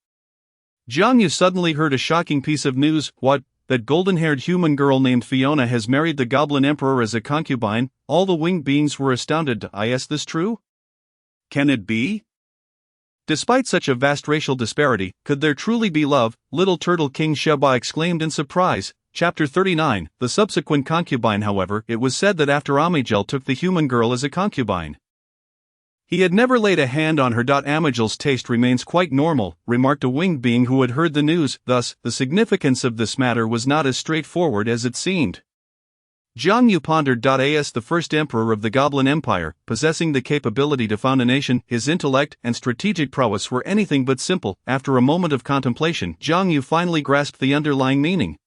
Jiang Yu suddenly heard a shocking piece of news. What? That golden-haired human girl named Fiona has married the Goblin Emperor as a concubine? All the winged beings were astounded. Is this true? Can it be? Despite such a vast racial disparity, could there truly be love? Little Turtle King Sheba exclaimed in surprise. Chapter 39. The subsequent concubine. However, it was said that after Amijel took the human girl as a concubine, he had never laid a hand on her. Amijel's taste remains quite normal, remarked a winged being who had heard the news. Thus, the significance of this matter was not as straightforward as it seemed. Jiang Yu pondered. As the first emperor of the Goblin Empire, possessing the capability to found a nation, his intellect and strategic prowess were anything but simple. After a moment of contemplation, Jiang Yu finally grasped the underlying meaning.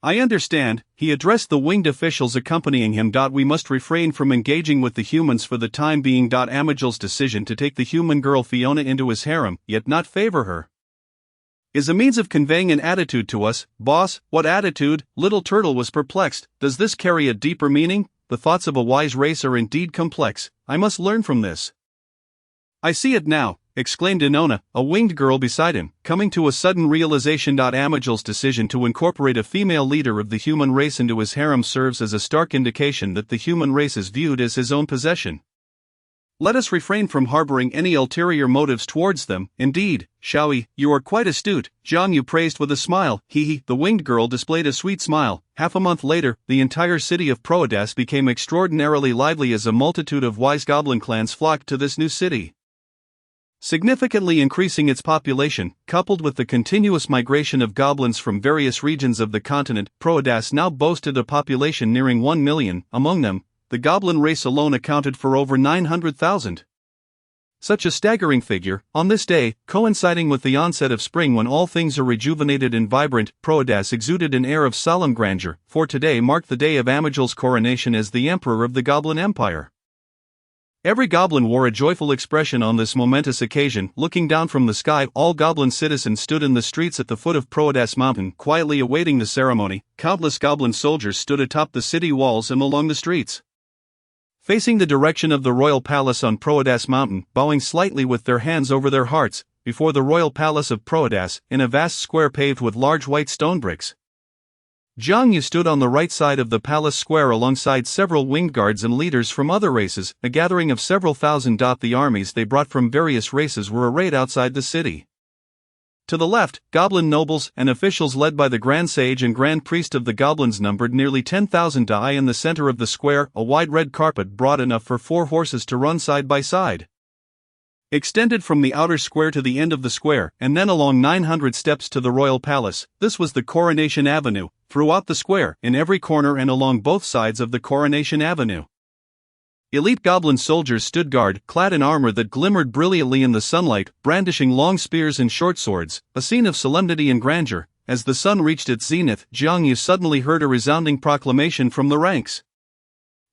I understand, he addressed the winged officials accompanying him. We must refrain from engaging with the humans for the time being. Amijel's decision to take the human girl Fiona into his harem, yet not favor her, is a means of conveying an attitude to us. Boss, what attitude? Little Turtle was perplexed. Does this carry a deeper meaning? The thoughts of a wise race are indeed complex. I must learn from this. I see it now, exclaimed Inona, a winged girl beside him, coming to a sudden realization. Amijel's decision to incorporate a female leader of the human race into his harem serves as a stark indication that the human race is viewed as his own possession. Let us refrain from harboring any ulterior motives towards them. Indeed, Shaoyi, you are quite astute, Jiang Yu praised with a smile. The winged girl displayed a sweet smile. Half a month later, the entire city of Proadas became extraordinarily lively as a multitude of wise goblin clans flocked to this new city, significantly increasing its population. Coupled with the continuous migration of goblins from various regions of the continent, Proadas now boasted a population nearing 1 million. Among them, the goblin race alone accounted for over 900,000. Such a staggering figure. On this day, coinciding with the onset of spring when all things are rejuvenated and vibrant, Proadas exuded an air of solemn grandeur, for today marked the day of Amijel's coronation as the Emperor of the Goblin Empire. Every goblin wore a joyful expression on this momentous occasion. Looking down from the sky, all goblin citizens stood in the streets at the foot of Proadas Mountain, quietly awaiting the ceremony. Countless goblin soldiers stood atop the city walls and along the streets, facing the direction of the royal palace on Proadas Mountain, bowing slightly with their hands over their hearts, before the royal palace of Proadas, in a vast square paved with large white stone bricks. Jiang Yu stood on the right side of the palace square alongside several winged guards and leaders from other races. A gathering of several thousand. The armies they brought from various races were arrayed outside the city. To the left, goblin nobles and officials led by the Grand Sage and Grand Priest of the Goblins numbered nearly 10,000. In the center of the square, a wide red carpet broad enough for 4 horses to run side by side extended from the outer square to the end of the square, and then along 900 steps to the royal palace. This was the Coronation Avenue. Throughout the square, in every corner and along both sides of the Coronation Avenue, elite goblin soldiers stood guard, clad in armor that glimmered brilliantly in the sunlight, brandishing long spears and short swords, a scene of solemnity and grandeur. As the sun reached its zenith, Jiang Yu suddenly heard a resounding proclamation from the ranks.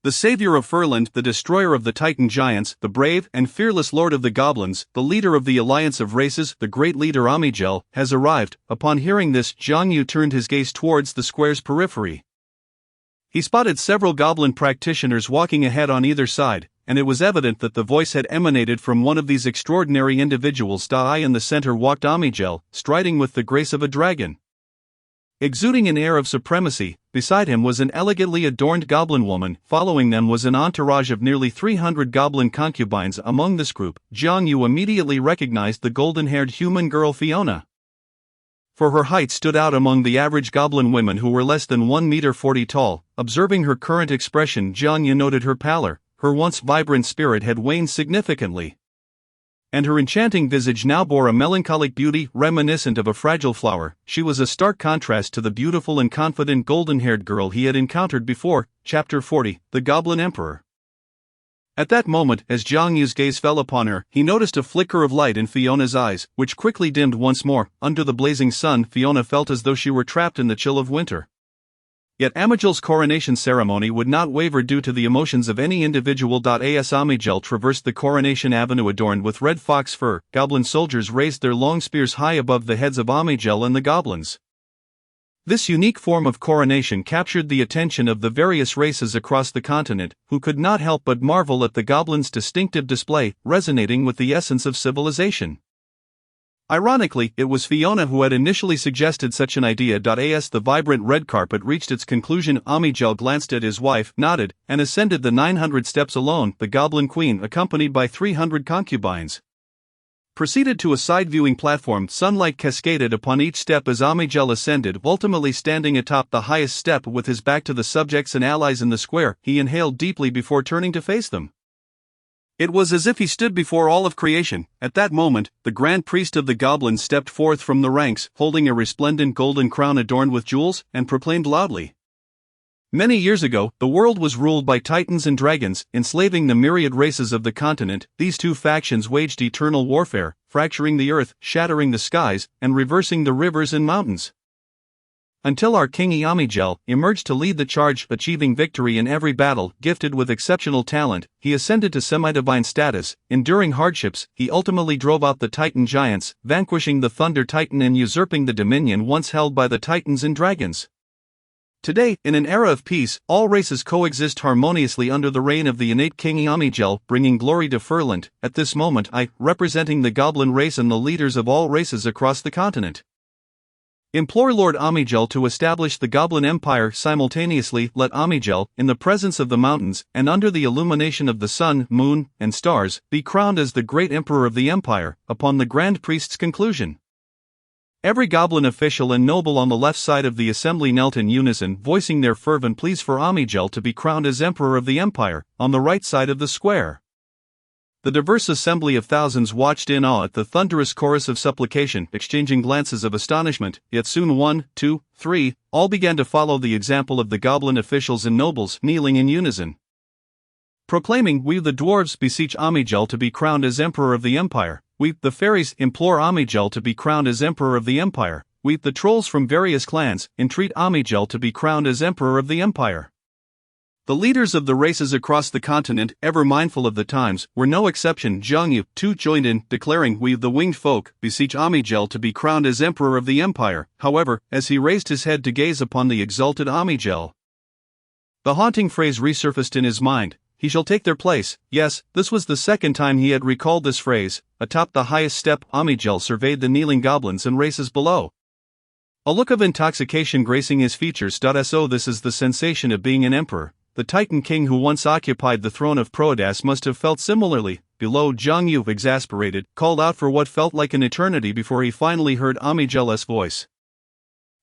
The savior of Furland, the destroyer of the Titan giants, the brave and fearless lord of the goblins, the leader of the alliance of races, the great leader Amijel, has arrived. Upon hearing this, Jiang Yu turned his gaze towards the square's periphery. He spotted several goblin practitioners walking ahead on either side, and it was evident that the voice had emanated from one of these extraordinary individuals. In the center walked Amijel, striding with the grace of a dragon, exuding an air of supremacy. Beside him was an elegantly adorned goblin woman. Following them was an entourage of nearly 300 goblin concubines. Among this group, Jiang Yu immediately recognized the golden-haired human girl Fiona. For her height stood out among the average goblin women who were less than 1 meter 40 tall. Observing her current expression, Jiang Yu noted her pallor. Her once vibrant spirit had waned significantly. and her enchanting visage now bore a melancholic beauty reminiscent of a fragile flower. She was a stark contrast to the beautiful and confident golden-haired girl he had encountered before. Chapter 40, The Goblin Emperor. At that moment, as Jiang Yu's gaze fell upon her, he noticed a flicker of light in Fiona's eyes, which quickly dimmed once more. Under the blazing sun, Fiona felt as though she were trapped in the chill of winter. Yet Amigel's coronation ceremony would not waver due to the emotions of any individual. As Amigel traversed the coronation avenue adorned with red fox fur, goblin soldiers raised their long spears high above the heads of Amigel and the goblins. This unique form of coronation captured the attention of the various races across the continent, who could not help but marvel at the goblins' distinctive display, resonating with the essence of civilization. Ironically, it was Fiona who had initially suggested such an idea. As the vibrant red carpet reached its conclusion, Amigel glanced at his wife, nodded, and ascended the 900 steps alone. The Goblin Queen, accompanied by 300 concubines, proceeded to a side-viewing platform. Sunlight cascaded upon each step as Amigel ascended, ultimately standing atop the highest step with his back to the subjects and allies in the square. He inhaled deeply before turning to face them. It was as if he stood before all of creation. At that moment, the Grand Priest of the Goblins stepped forth from the ranks, holding a resplendent golden crown adorned with jewels, and proclaimed loudly. Many years ago, the world was ruled by titans and dragons, enslaving the myriad races of the continent. These two factions waged eternal warfare, fracturing the earth, shattering the skies, and reversing the rivers and mountains. Until our King Amigel emerged to lead the charge, achieving victory in every battle. Gifted with exceptional talent, he ascended to semi-divine status. Enduring hardships, he ultimately drove out the Titan giants, vanquishing the Thunder Titan and usurping the dominion once held by the Titans and Dragons. Today, in an era of peace, all races coexist harmoniously under the reign of the innate King Amigel, bringing glory to Furland. At this moment, I, representing the Goblin race and the leaders of all races across the continent, implore Lord Amigel to establish the Goblin Empire. Simultaneously, let Amigel, in the presence of the mountains, and under the illumination of the sun, moon, and stars, be crowned as the great Emperor of the Empire. Upon the Grand Priest's conclusion, every Goblin official and noble on the left side of the assembly knelt in unison, voicing their fervent pleas for Amigel to be crowned as Emperor of the Empire. On the right side of the square, the diverse assembly of thousands watched in awe at the thunderous chorus of supplication, exchanging glances of astonishment. Yet soon 1, 2, 3, all began to follow the example of the Goblin officials and nobles, kneeling in unison, proclaiming, "We the dwarves beseech Amigel to be crowned as Emperor of the Empire. We, the fairies, implore Amigel to be crowned as Emperor of the Empire. We, the trolls from various clans, entreat Amigel to be crowned as Emperor of the Empire." The leaders of the races across the continent, ever mindful of the times, were no exception. Jiang Yu, too, joined in, declaring, "We, the winged folk, beseech Amigel to be crowned as Emperor of the Empire." However, as he raised his head to gaze upon the exalted Amigel, the haunting phrase resurfaced in his mind, "He shall take their place." Yes, this was the second time he had recalled this phrase. Atop the highest step, Amigel surveyed the kneeling goblins and races below, a look of intoxication gracing his features. So this is the sensation of being an emperor. The Titan King who once occupied the throne of Prodas must have felt similarly. Below, Jiang Yu, exasperated, called out for what felt like an eternity before he finally heard Amigel's voice,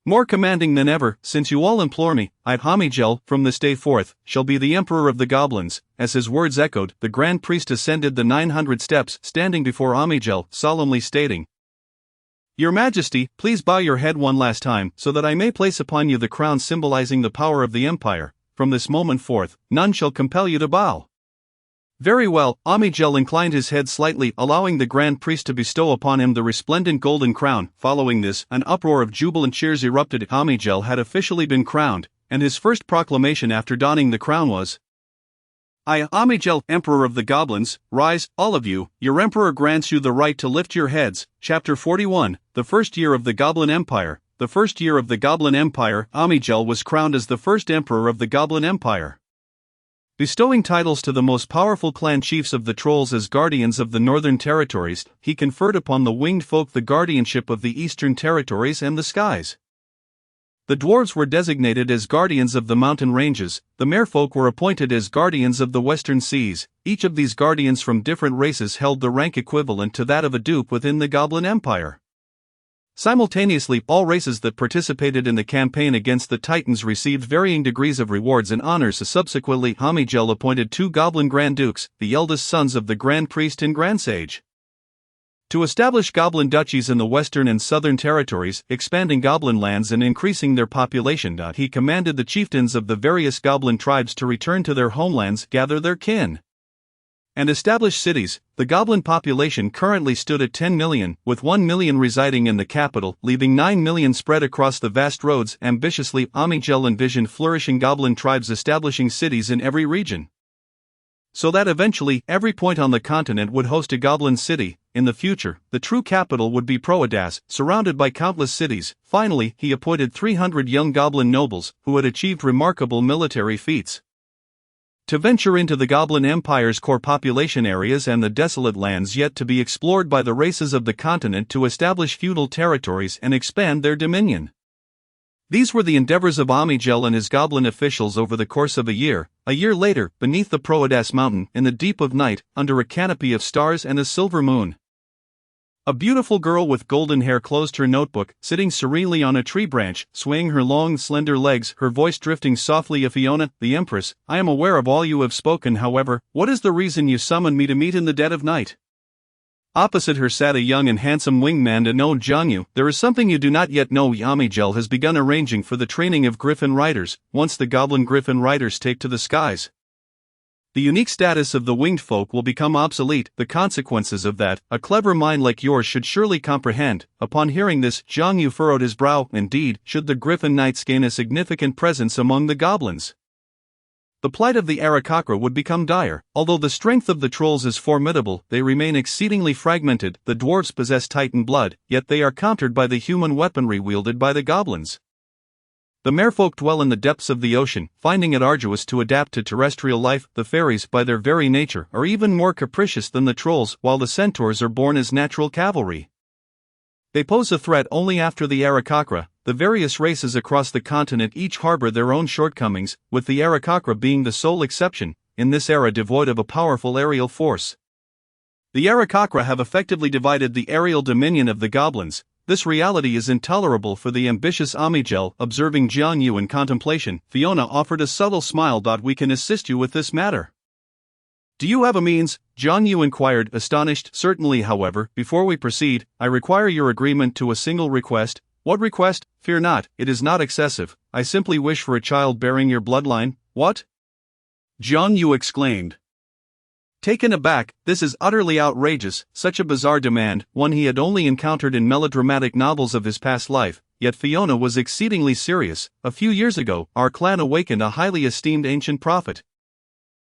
more commanding than ever. "Since you all implore me, I, Amigel, from this day forth, shall be the Emperor of the Goblins." As his words echoed, the Grand Priest ascended the 900 steps, standing before Amigel, solemnly stating, "Your Majesty, please bow your head one last time, so that I may place upon you the crown symbolizing the power of the Empire. From this moment forth, none shall compel you to bow." "Very well." Amigel inclined his head slightly, allowing the Grand Priest to bestow upon him the resplendent golden crown. Following this, an uproar of jubilant cheers erupted. Amigel had officially been crowned, and his first proclamation after donning the crown was, "I, Amigel, Emperor of the Goblins, rise, all of you. Your Emperor grants you the right to lift your heads." Chapter 41, The First Year of the Goblin Empire. The first year of the Goblin Empire, Amigel was crowned as the first Emperor of the Goblin Empire, bestowing titles to the most powerful clan chiefs of the trolls as guardians of the northern territories. He conferred upon the winged folk the guardianship of the eastern territories and the skies. The dwarves were designated as guardians of the mountain ranges. The merfolk were appointed as guardians of the western seas. Each of these guardians from different races held the rank equivalent to that of a duke within the Goblin Empire. Simultaneously, all races that participated in the campaign against the Titans received varying degrees of rewards and honors. Subsequently, Amigel appointed 2 Goblin Grand Dukes, the eldest sons of the Grand Priest and Grand Sage. To establish goblin duchies in the western and southern territories, expanding goblin lands and increasing their population. He commanded the chieftains of the various goblin tribes to return to their homelands, gather their kin, and establish cities. The goblin population currently stood at 10 million, with 1 million residing in the capital, leaving 9 million spread across the vast roads. Ambitiously, Omeigel envisioned flourishing goblin tribes establishing cities in every region, so that eventually every point on the continent would host a goblin city. In the future, the true capital would be Proadas, surrounded by countless cities. Finally, he appointed 300 young goblin nobles, who had achieved remarkable military feats, to venture into the Goblin Empire's core population areas and the desolate lands yet to be explored by the races of the continent, to establish feudal territories and expand their dominion. These were the endeavors of Omeigel and his goblin officials over the course of a year. A year later, beneath the Proadas mountain, in the deep of night, under a canopy of stars and a silver moon, a beautiful girl with golden hair closed her notebook, sitting serenely on a tree branch, swaying her long, slender legs, her voice drifting softly. Fiona, the Empress, I am aware of all you have spoken. However, what is the reason you summoned me to meet in the dead of night? Opposite her sat a young and handsome winged man. No, Jiangyu, there is something you do not yet know. Omeigel has begun arranging for the training of Griffin riders. Once the goblin Griffin riders take to the skies, the unique status of the winged folk will become obsolete. The consequences of that, a clever mind like yours should surely comprehend. Upon hearing this, Jiangyu furrowed his brow. Indeed, should the Griffin Knights gain a significant presence among the goblins, the plight of the Aarakocra would become dire. Although the strength of the trolls is formidable, they remain exceedingly fragmented. The dwarves possess Titan blood, yet they are countered by the human weaponry wielded by the goblins. The merfolk dwell in the depths of the ocean, finding it arduous to adapt to terrestrial life. The fairies, by their very nature, are even more capricious than the trolls, while the centaurs are born as natural cavalry. They pose a threat only after the Aarakocra. The various races across the continent each harbor their own shortcomings, with the Aarakocra being the sole exception, in this era devoid of a powerful aerial force. The Aarakocra have effectively divided the aerial dominion of the goblins. This reality is intolerable for the ambitious Omeigel. Observing Jiangyu in contemplation, Fiona offered a subtle smile. We can assist you with this matter. Do you have a means? Jiangyu inquired, astonished. Certainly, however, before we proceed, I require your agreement to a single request. What request? Fear not, it is not excessive. I simply wish for a child bearing your bloodline. What? Jiangyu exclaimed, taken aback. This is utterly outrageous, such a bizarre demand, one he had only encountered in melodramatic novels of his past life. Yet Fiona was exceedingly serious. A few years ago, our clan awakened a highly esteemed ancient prophet,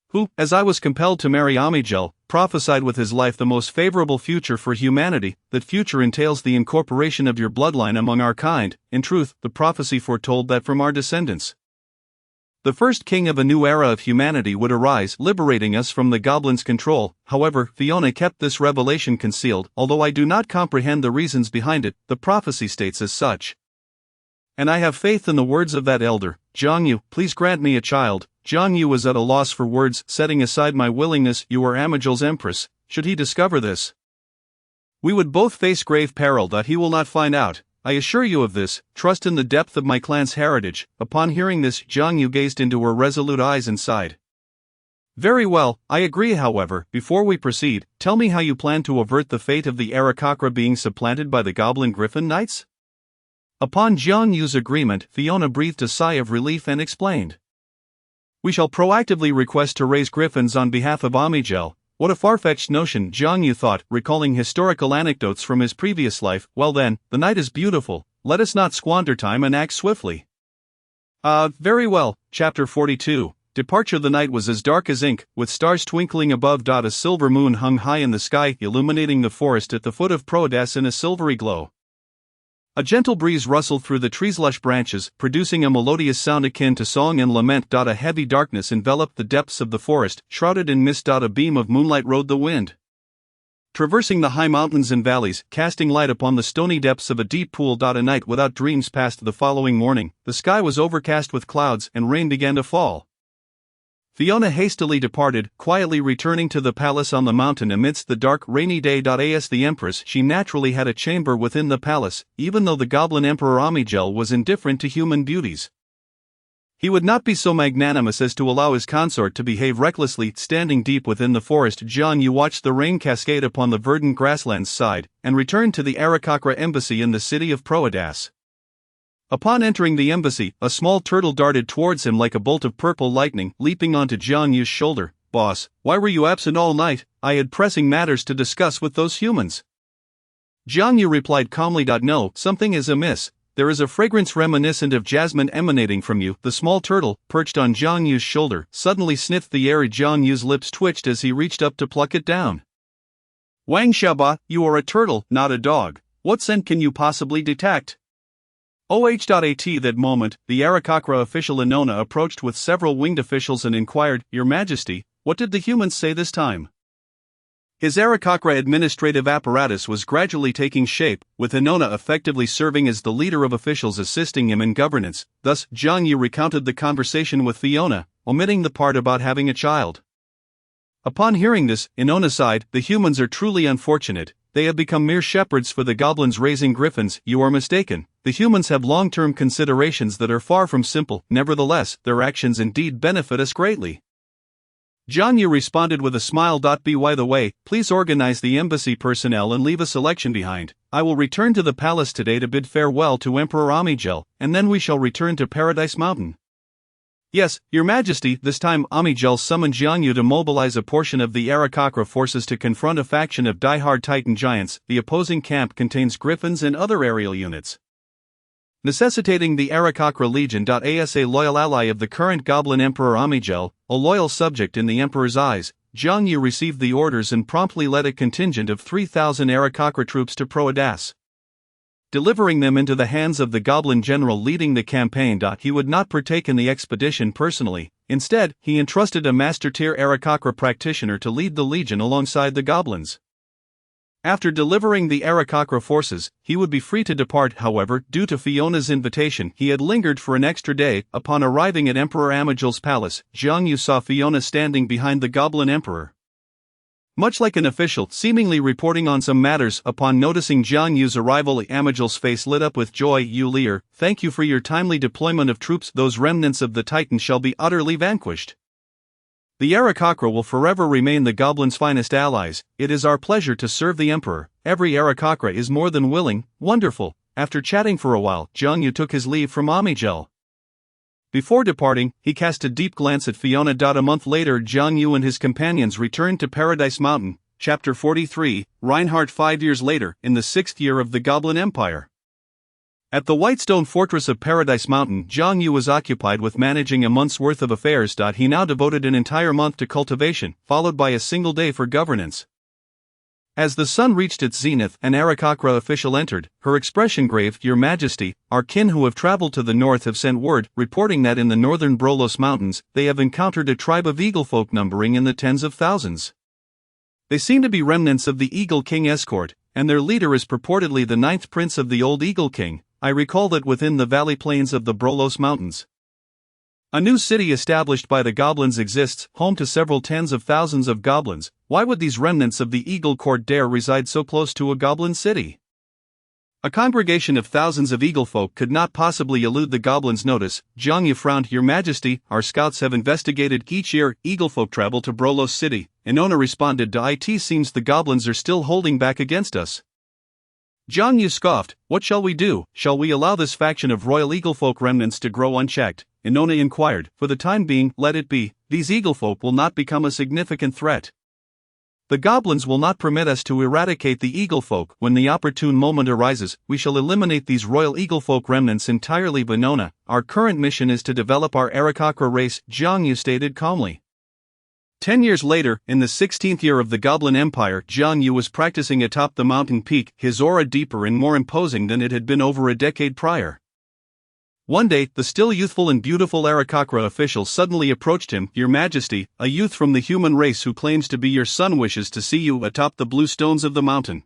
who, as I was compelled to marry Omeigel, prophesied with his life the most favorable future for humanity. That future entails the incorporation of your bloodline among our kind. In truth, the prophecy foretold that from our descendants, the first king of a new era of humanity would arise, liberating us from the goblins' control. However, Fiona kept this revelation concealed. Although I do not comprehend the reasons behind it, the prophecy states as such, and I have faith in the words of that elder. Jiangyu, please grant me a child. Jiangyu was at a loss for words. Setting aside my willingness, you are Omeigel's empress. Should he discover this, we would both face grave peril. He will not find out. I assure you of this. Trust in the depth of my clan's heritage. Upon hearing this, Jiangyu gazed into her resolute eyes and sighed. Very well, I agree. However, before we proceed, tell me how you plan to avert the fate of the Aarakocra being supplanted by the Goblin Griffin Knights? Upon Jiangyu's agreement, Fiona breathed a sigh of relief and explained. We shall proactively request to raise griffins on behalf of Omeigel. What a far-fetched notion, Jiangyu thought, recalling historical anecdotes from his previous life. Well then, the night is beautiful. Let us not squander time and act swiftly. Very well. Chapter 42. Departure. The night was as dark as ink, with stars twinkling above. A silver moon hung high in the sky, illuminating the forest at the foot of Proadas in a silvery glow. A gentle breeze rustled through the trees' lush branches, producing a melodious sound akin to song and lament. A heavy darkness enveloped the depths of the forest, shrouded in mist. A beam of moonlight rode the wind, traversing the high mountains and valleys, casting light upon the stony depths of a deep pool. A night without dreams passed. The following morning, the sky was overcast with clouds, and rain began to fall. Fiona hastily departed, quietly returning to the palace on the mountain amidst the dark, rainy day. As the Empress, she naturally had a chamber within the palace, even though the Goblin Emperor Omeigel was indifferent to human beauties. He would not be so magnanimous as to allow his consort to behave recklessly. Standing deep within the forest, Jiang Yu watched the rain cascade upon the verdant grasslands side, and returned to the Aarakocra embassy in the city of Proadas. Upon entering the embassy, a small turtle darted towards him like a bolt of purple lightning, leaping onto Jiang Yu's shoulder. "Boss, why were you absent all night? I had pressing matters to discuss with those humans." Jiang Yu replied calmly, "No, something is amiss. There is a fragrance reminiscent of jasmine emanating from you." The small turtle, perched on Jiang Yu's shoulder, suddenly sniffed the air. Jiang Yu's lips twitched as he reached up to pluck it down. "Wang Xiaoba, you are a turtle, not a dog. What scent can you possibly detect?" At that moment, the Aarakocra official Inona approached with several winged officials and inquired, "Your Majesty, what did the humans say this time?" His Aarakocra administrative apparatus was gradually taking shape, with Inona effectively serving as the leader of officials assisting him in governance. Thus, Jiang Yu recounted the conversation with Fiona, omitting the part about having a child. Upon hearing this, Inona sighed, "The humans are truly unfortunate. They have become mere shepherds for the goblins raising griffins." "You are mistaken. The humans have long-term considerations that are far from simple. Nevertheless, their actions indeed benefit us greatly." Jiang Yu responded with a smile. "By the way, please organize the embassy personnel and leave a selection behind. I will return to the palace today to bid farewell to Emperor Amigel, and then we shall return to Paradise Mountain." "Yes, Your Majesty." This time Amigel summoned Jiang Yu to mobilize a portion of the Aarakocra forces to confront a faction of die-hard Titan giants. The opposing camp contains griffins and other aerial units, necessitating the Aarakocra Legion as a loyal ally of the current Goblin Emperor Amigel, a loyal subject in the Emperor's eyes. Jiang Yu received the orders and promptly led a contingent of 3,000 Aarakocra troops to Proadas, delivering them into the hands of the Goblin general leading the campaign. He would not partake in the expedition personally. Instead, he entrusted a master-tier Aarakocra practitioner to lead the legion alongside the goblins. After delivering the Aarakocra forces, he would be free to depart. However, due to Fiona's invitation, he had lingered for an extra day. Upon arriving at Emperor Amigel's palace, Jiang Yu saw Fiona standing behind the Goblin Emperor, much like an official, seemingly reporting on some matters. Upon noticing Jiang Yu's arrival, Amigel's face lit up with joy. "Yu Leer, thank you for your timely deployment of troops. Those remnants of the Titan shall be utterly vanquished. The Aarakocra will forever remain the Goblins' finest allies. It is our pleasure to serve the Emperor. Every Aarakocra is more than willing." Wonderful. After chatting for a while, Jiang Yu took his leave from Amigel. Before departing, he cast a deep glance at Fiona. A month later, Jiang Yu and his companions returned to Paradise Mountain. Chapter 43, Reinhardt. 5 years later, in the 6th year of the Goblin Empire. At the Whitestone Fortress of Paradise Mountain, Jiang Yu was occupied with managing a month's worth of affairs. He now devoted an entire month to cultivation, followed by a single day for governance. As the sun reached its zenith, an Aarakocra official entered, her expression grave. "Your Majesty, our kin who have traveled to the north have sent word, reporting that in the northern Brolos Mountains, they have encountered a tribe of eaglefolk numbering in the tens of thousands. They seem to be remnants of the Eagle King escort, and their leader is purportedly the 9th prince of the old Eagle King. I recall that within the valley plains of the Brolos Mountains, a new city established by the goblins exists, home to several tens of thousands of goblins. Why would these remnants of the Eagle Court dare reside so close to a goblin city? A congregation of thousands of eaglefolk could not possibly elude the goblins' notice." Jiang Yu frowned. "Your Majesty, our scouts have investigated. Each year, eaglefolk travel to Brolos City." Inona responded, "It seems the goblins are still holding back against us." Jiang Yu scoffed. "What shall we do? Shall we allow this faction of royal eaglefolk remnants to grow unchecked?" Inona inquired. "For the time being, let it be. These eaglefolk will not become a significant threat. The goblins will not permit us to eradicate the eaglefolk. When the opportune moment arises, we shall eliminate these royal eaglefolk remnants entirely." "Inona, our current mission is to develop our Aarakocra race," Jiang Yu stated calmly. 10 years later, in the 16th year of the Goblin Empire, Jiang Yu was practicing atop the mountain peak, his aura deeper and more imposing than it had been over a decade prior. One day, the still youthful and beautiful Aarakocra official suddenly approached him. "Your Majesty, a youth from the human race who claims to be your son wishes to see you atop the blue stones of the mountain."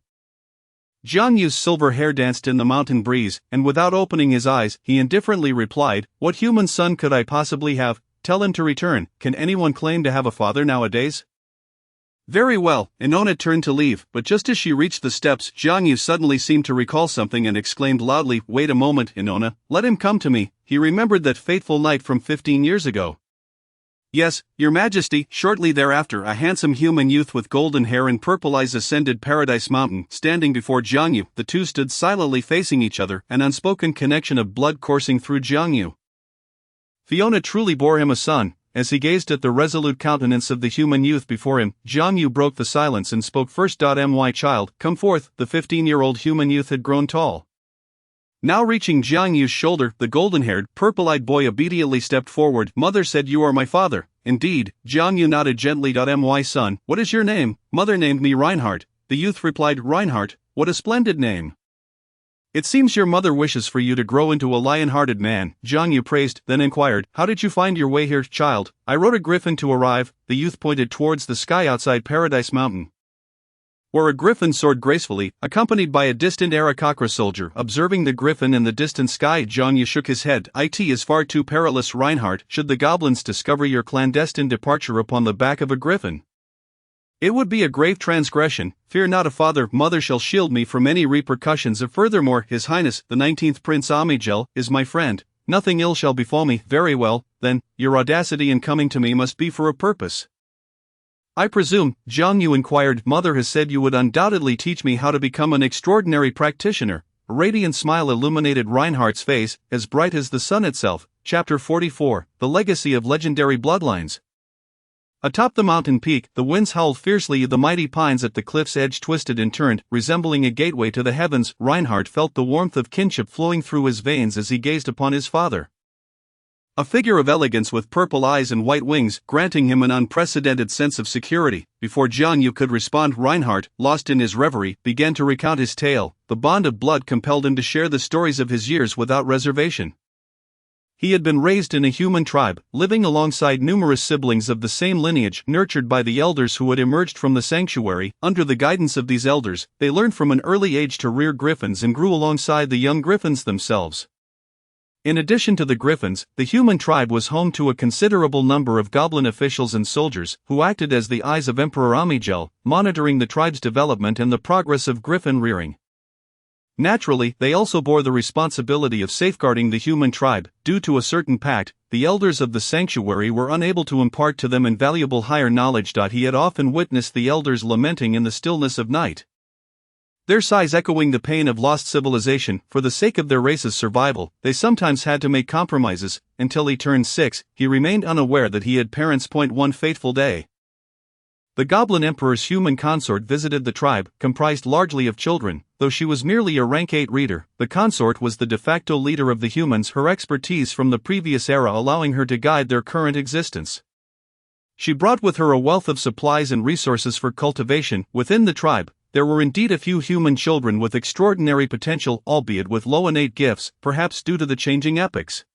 Jiang Yu's silver hair danced in the mountain breeze, and without opening his eyes, he indifferently replied, "What human son could I possibly have? Tell him to return. Can anyone claim to have a father nowadays?" "Very well." Inona turned to leave, but just as she reached the steps, Jiang Yu suddenly seemed to recall something and exclaimed loudly, "Wait a moment, Inona, let him come to me." he remembered that fateful night from 15 years ago. Yes, Your Majesty. Shortly thereafter, a handsome human youth with golden hair and purple eyes ascended Paradise Mountain. Standing before Jiangyu, the two stood silently facing each other, an unspoken connection of blood coursing through Jiangyu. Fiona truly bore him a son. As he gazed at the resolute countenance of the human youth before him, Jiangyu broke the silence and spoke first. My child, come forth. The 15-year-old human youth had grown tall. Now reaching Jiangyu's shoulder, the golden-haired, purple-eyed boy obediently stepped forward. Mother said you are my father. Indeed, Jiangyu nodded gently. My son, what is your name? Mother named me Reinhardt. The youth replied, Reinhardt, what a splendid name. It seems your mother wishes for you to grow into a lion-hearted man, Jiangyu praised, then inquired, how did you find your way here, child? I rode a griffin to arrive. The youth pointed towards the sky outside Paradise Mountain, where a griffin soared gracefully, accompanied by a distant Arakocra soldier. Observing the griffin in the distant sky, Jiangyu shook his head. It is far too perilous, Reinhardt. Should the goblins discover your clandestine departure upon the back of a griffin, it would be a grave transgression. Fear not, a father, mother shall shield me from any repercussions. Furthermore, His Highness, the 19th Prince Amijel, is my friend. Nothing ill shall befall me. Very well, then, your audacity in coming to me must be for a purpose. I presume, Jiangyu inquired. Mother has said you would undoubtedly teach me how to become an extraordinary practitioner. A radiant smile illuminated Reinhardt's face, as bright as the sun itself. Chapter 44, The Legacy of Legendary Bloodlines. Atop the mountain peak, the winds howled fiercely. The mighty pines at the cliff's edge twisted and turned, resembling a gateway to the heavens. Reinhardt felt the warmth of kinship flowing through his veins as he gazed upon his father. A figure of elegance with purple eyes and white wings, granting him an unprecedented sense of security. Before Jiangyu could respond, Reinhardt, lost in his reverie, began to recount his tale. The bond of blood compelled him to share the stories of his years without reservation. He had been raised in a human tribe, living alongside numerous siblings of the same lineage, nurtured by the elders who had emerged from the sanctuary. Under the guidance of these elders, they learned from an early age to rear griffins and grew alongside the young griffins themselves. In addition to the griffins, the human tribe was home to a considerable number of goblin officials and soldiers, who acted as the eyes of Emperor Amijel, monitoring the tribe's development and the progress of griffin rearing. Naturally, they also bore the responsibility of safeguarding the human tribe. Due to a certain pact, the elders of the sanctuary were unable to impart to them invaluable higher knowledge. He had often witnessed the elders lamenting in the stillness of night, their sighs echoing the pain of lost civilization. For the sake of their race's survival, they sometimes had to make compromises. Until he turned 6, he remained unaware that he had parents. One fateful day, the Goblin Emperor's human consort visited the tribe, comprised largely of children. Though she was merely a rank 8 reader, the consort was the de facto leader of the humans, her expertise from the previous era allowing her to guide their current existence. She brought with her a wealth of supplies and resources for cultivation. Within the tribe, there were indeed a few human children with extraordinary potential, albeit with low innate gifts, perhaps due to the changing epochs.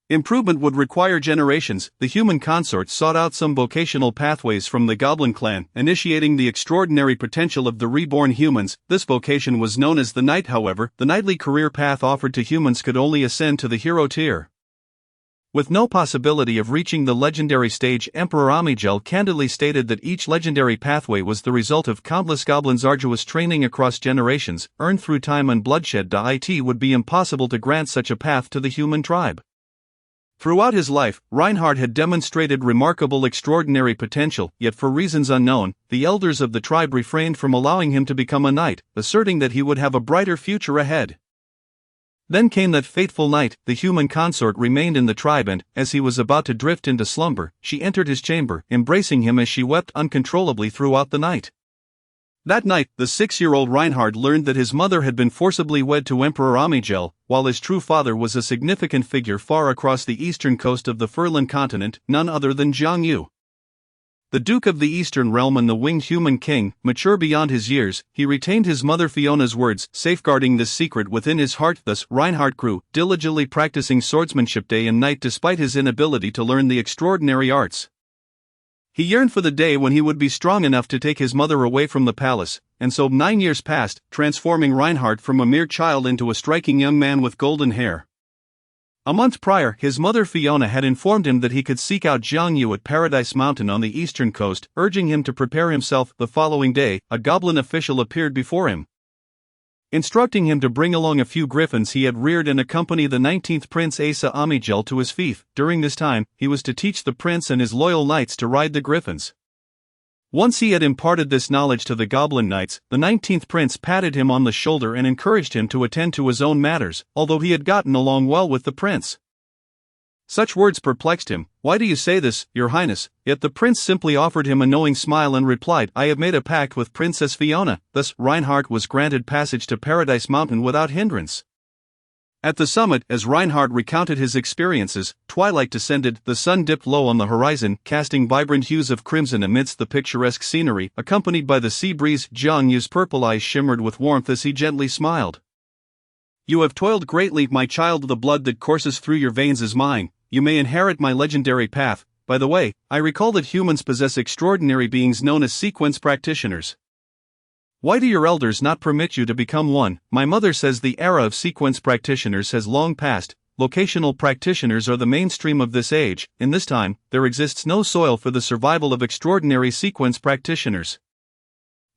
Improvement would require generations. The human consort sought out some vocational pathways from the Goblin clan, initiating the extraordinary potential of the reborn humans. This vocation was known as the Knight. However, the knightly career path offered to humans could only ascend to the hero tier. With no possibility of reaching the legendary stage, Emperor Amijel candidly stated that each legendary pathway was the result of countless goblins' arduous training across generations, earned through time and bloodshed. It would be impossible to grant such a path to the human tribe. Throughout his life, Reinhardt had demonstrated remarkable extraordinary potential, yet for reasons unknown, the elders of the tribe refrained from allowing him to become a knight, asserting that he would have a brighter future ahead. Then came that fateful night. The human consort remained in the tribe and, as he was about to drift into slumber, she entered his chamber, embracing him as she wept uncontrollably throughout the night. That night, the 6-year-old Reinhardt learned that his mother had been forcibly wed to Emperor Amijel, while his true father was a significant figure far across the eastern coast of the Furlan continent, none other than Jiangyu. The Duke of the Eastern Realm and the winged human king, mature beyond his years, he retained his mother Fiona's words, safeguarding this secret within his heart. Thus, Reinhardt grew, diligently practicing swordsmanship day and night despite his inability to learn the extraordinary arts. He yearned for the day when he would be strong enough to take his mother away from the palace, and so 9 years passed, transforming Reinhardt from a mere child into a striking young man with golden hair. A month prior, his mother Fiona had informed him that he could seek out Jiangyu at Paradise Mountain on the eastern coast, urging him to prepare himself. The following day, a goblin official appeared before him. instructing him to bring along a few griffins he had reared and accompany the 19th Prince Asa Amijel to his fief. During this time, he was to teach the prince and his loyal knights to ride the griffins. Once he had imparted this knowledge to the goblin knights, the 19th prince patted him on the shoulder and encouraged him to attend to his own matters, although he had gotten along well with the prince. Such words perplexed him. "Why do you say this, your highness?" Yet the prince simply offered him a knowing smile and replied, "I have made a pact with Princess Fiona." Thus, Reinhardt was granted passage to Paradise Mountain without hindrance. At the summit, as Reinhardt recounted his experiences, twilight descended, the sun dipped low on the horizon, casting vibrant hues of crimson amidst the picturesque scenery, accompanied by the sea breeze. Jiang Yu's purple eyes shimmered with warmth as he gently smiled. "You have toiled greatly, my child. The blood that courses through your veins is mine. You may inherit my legendary path. By the way, I recall that humans possess extraordinary beings known as sequence practitioners. Why do your elders not permit you to become one? My mother says the era of sequence practitioners has long passed. Locational practitioners are the mainstream of this age. In this time, there exists no soil for the survival of extraordinary sequence practitioners.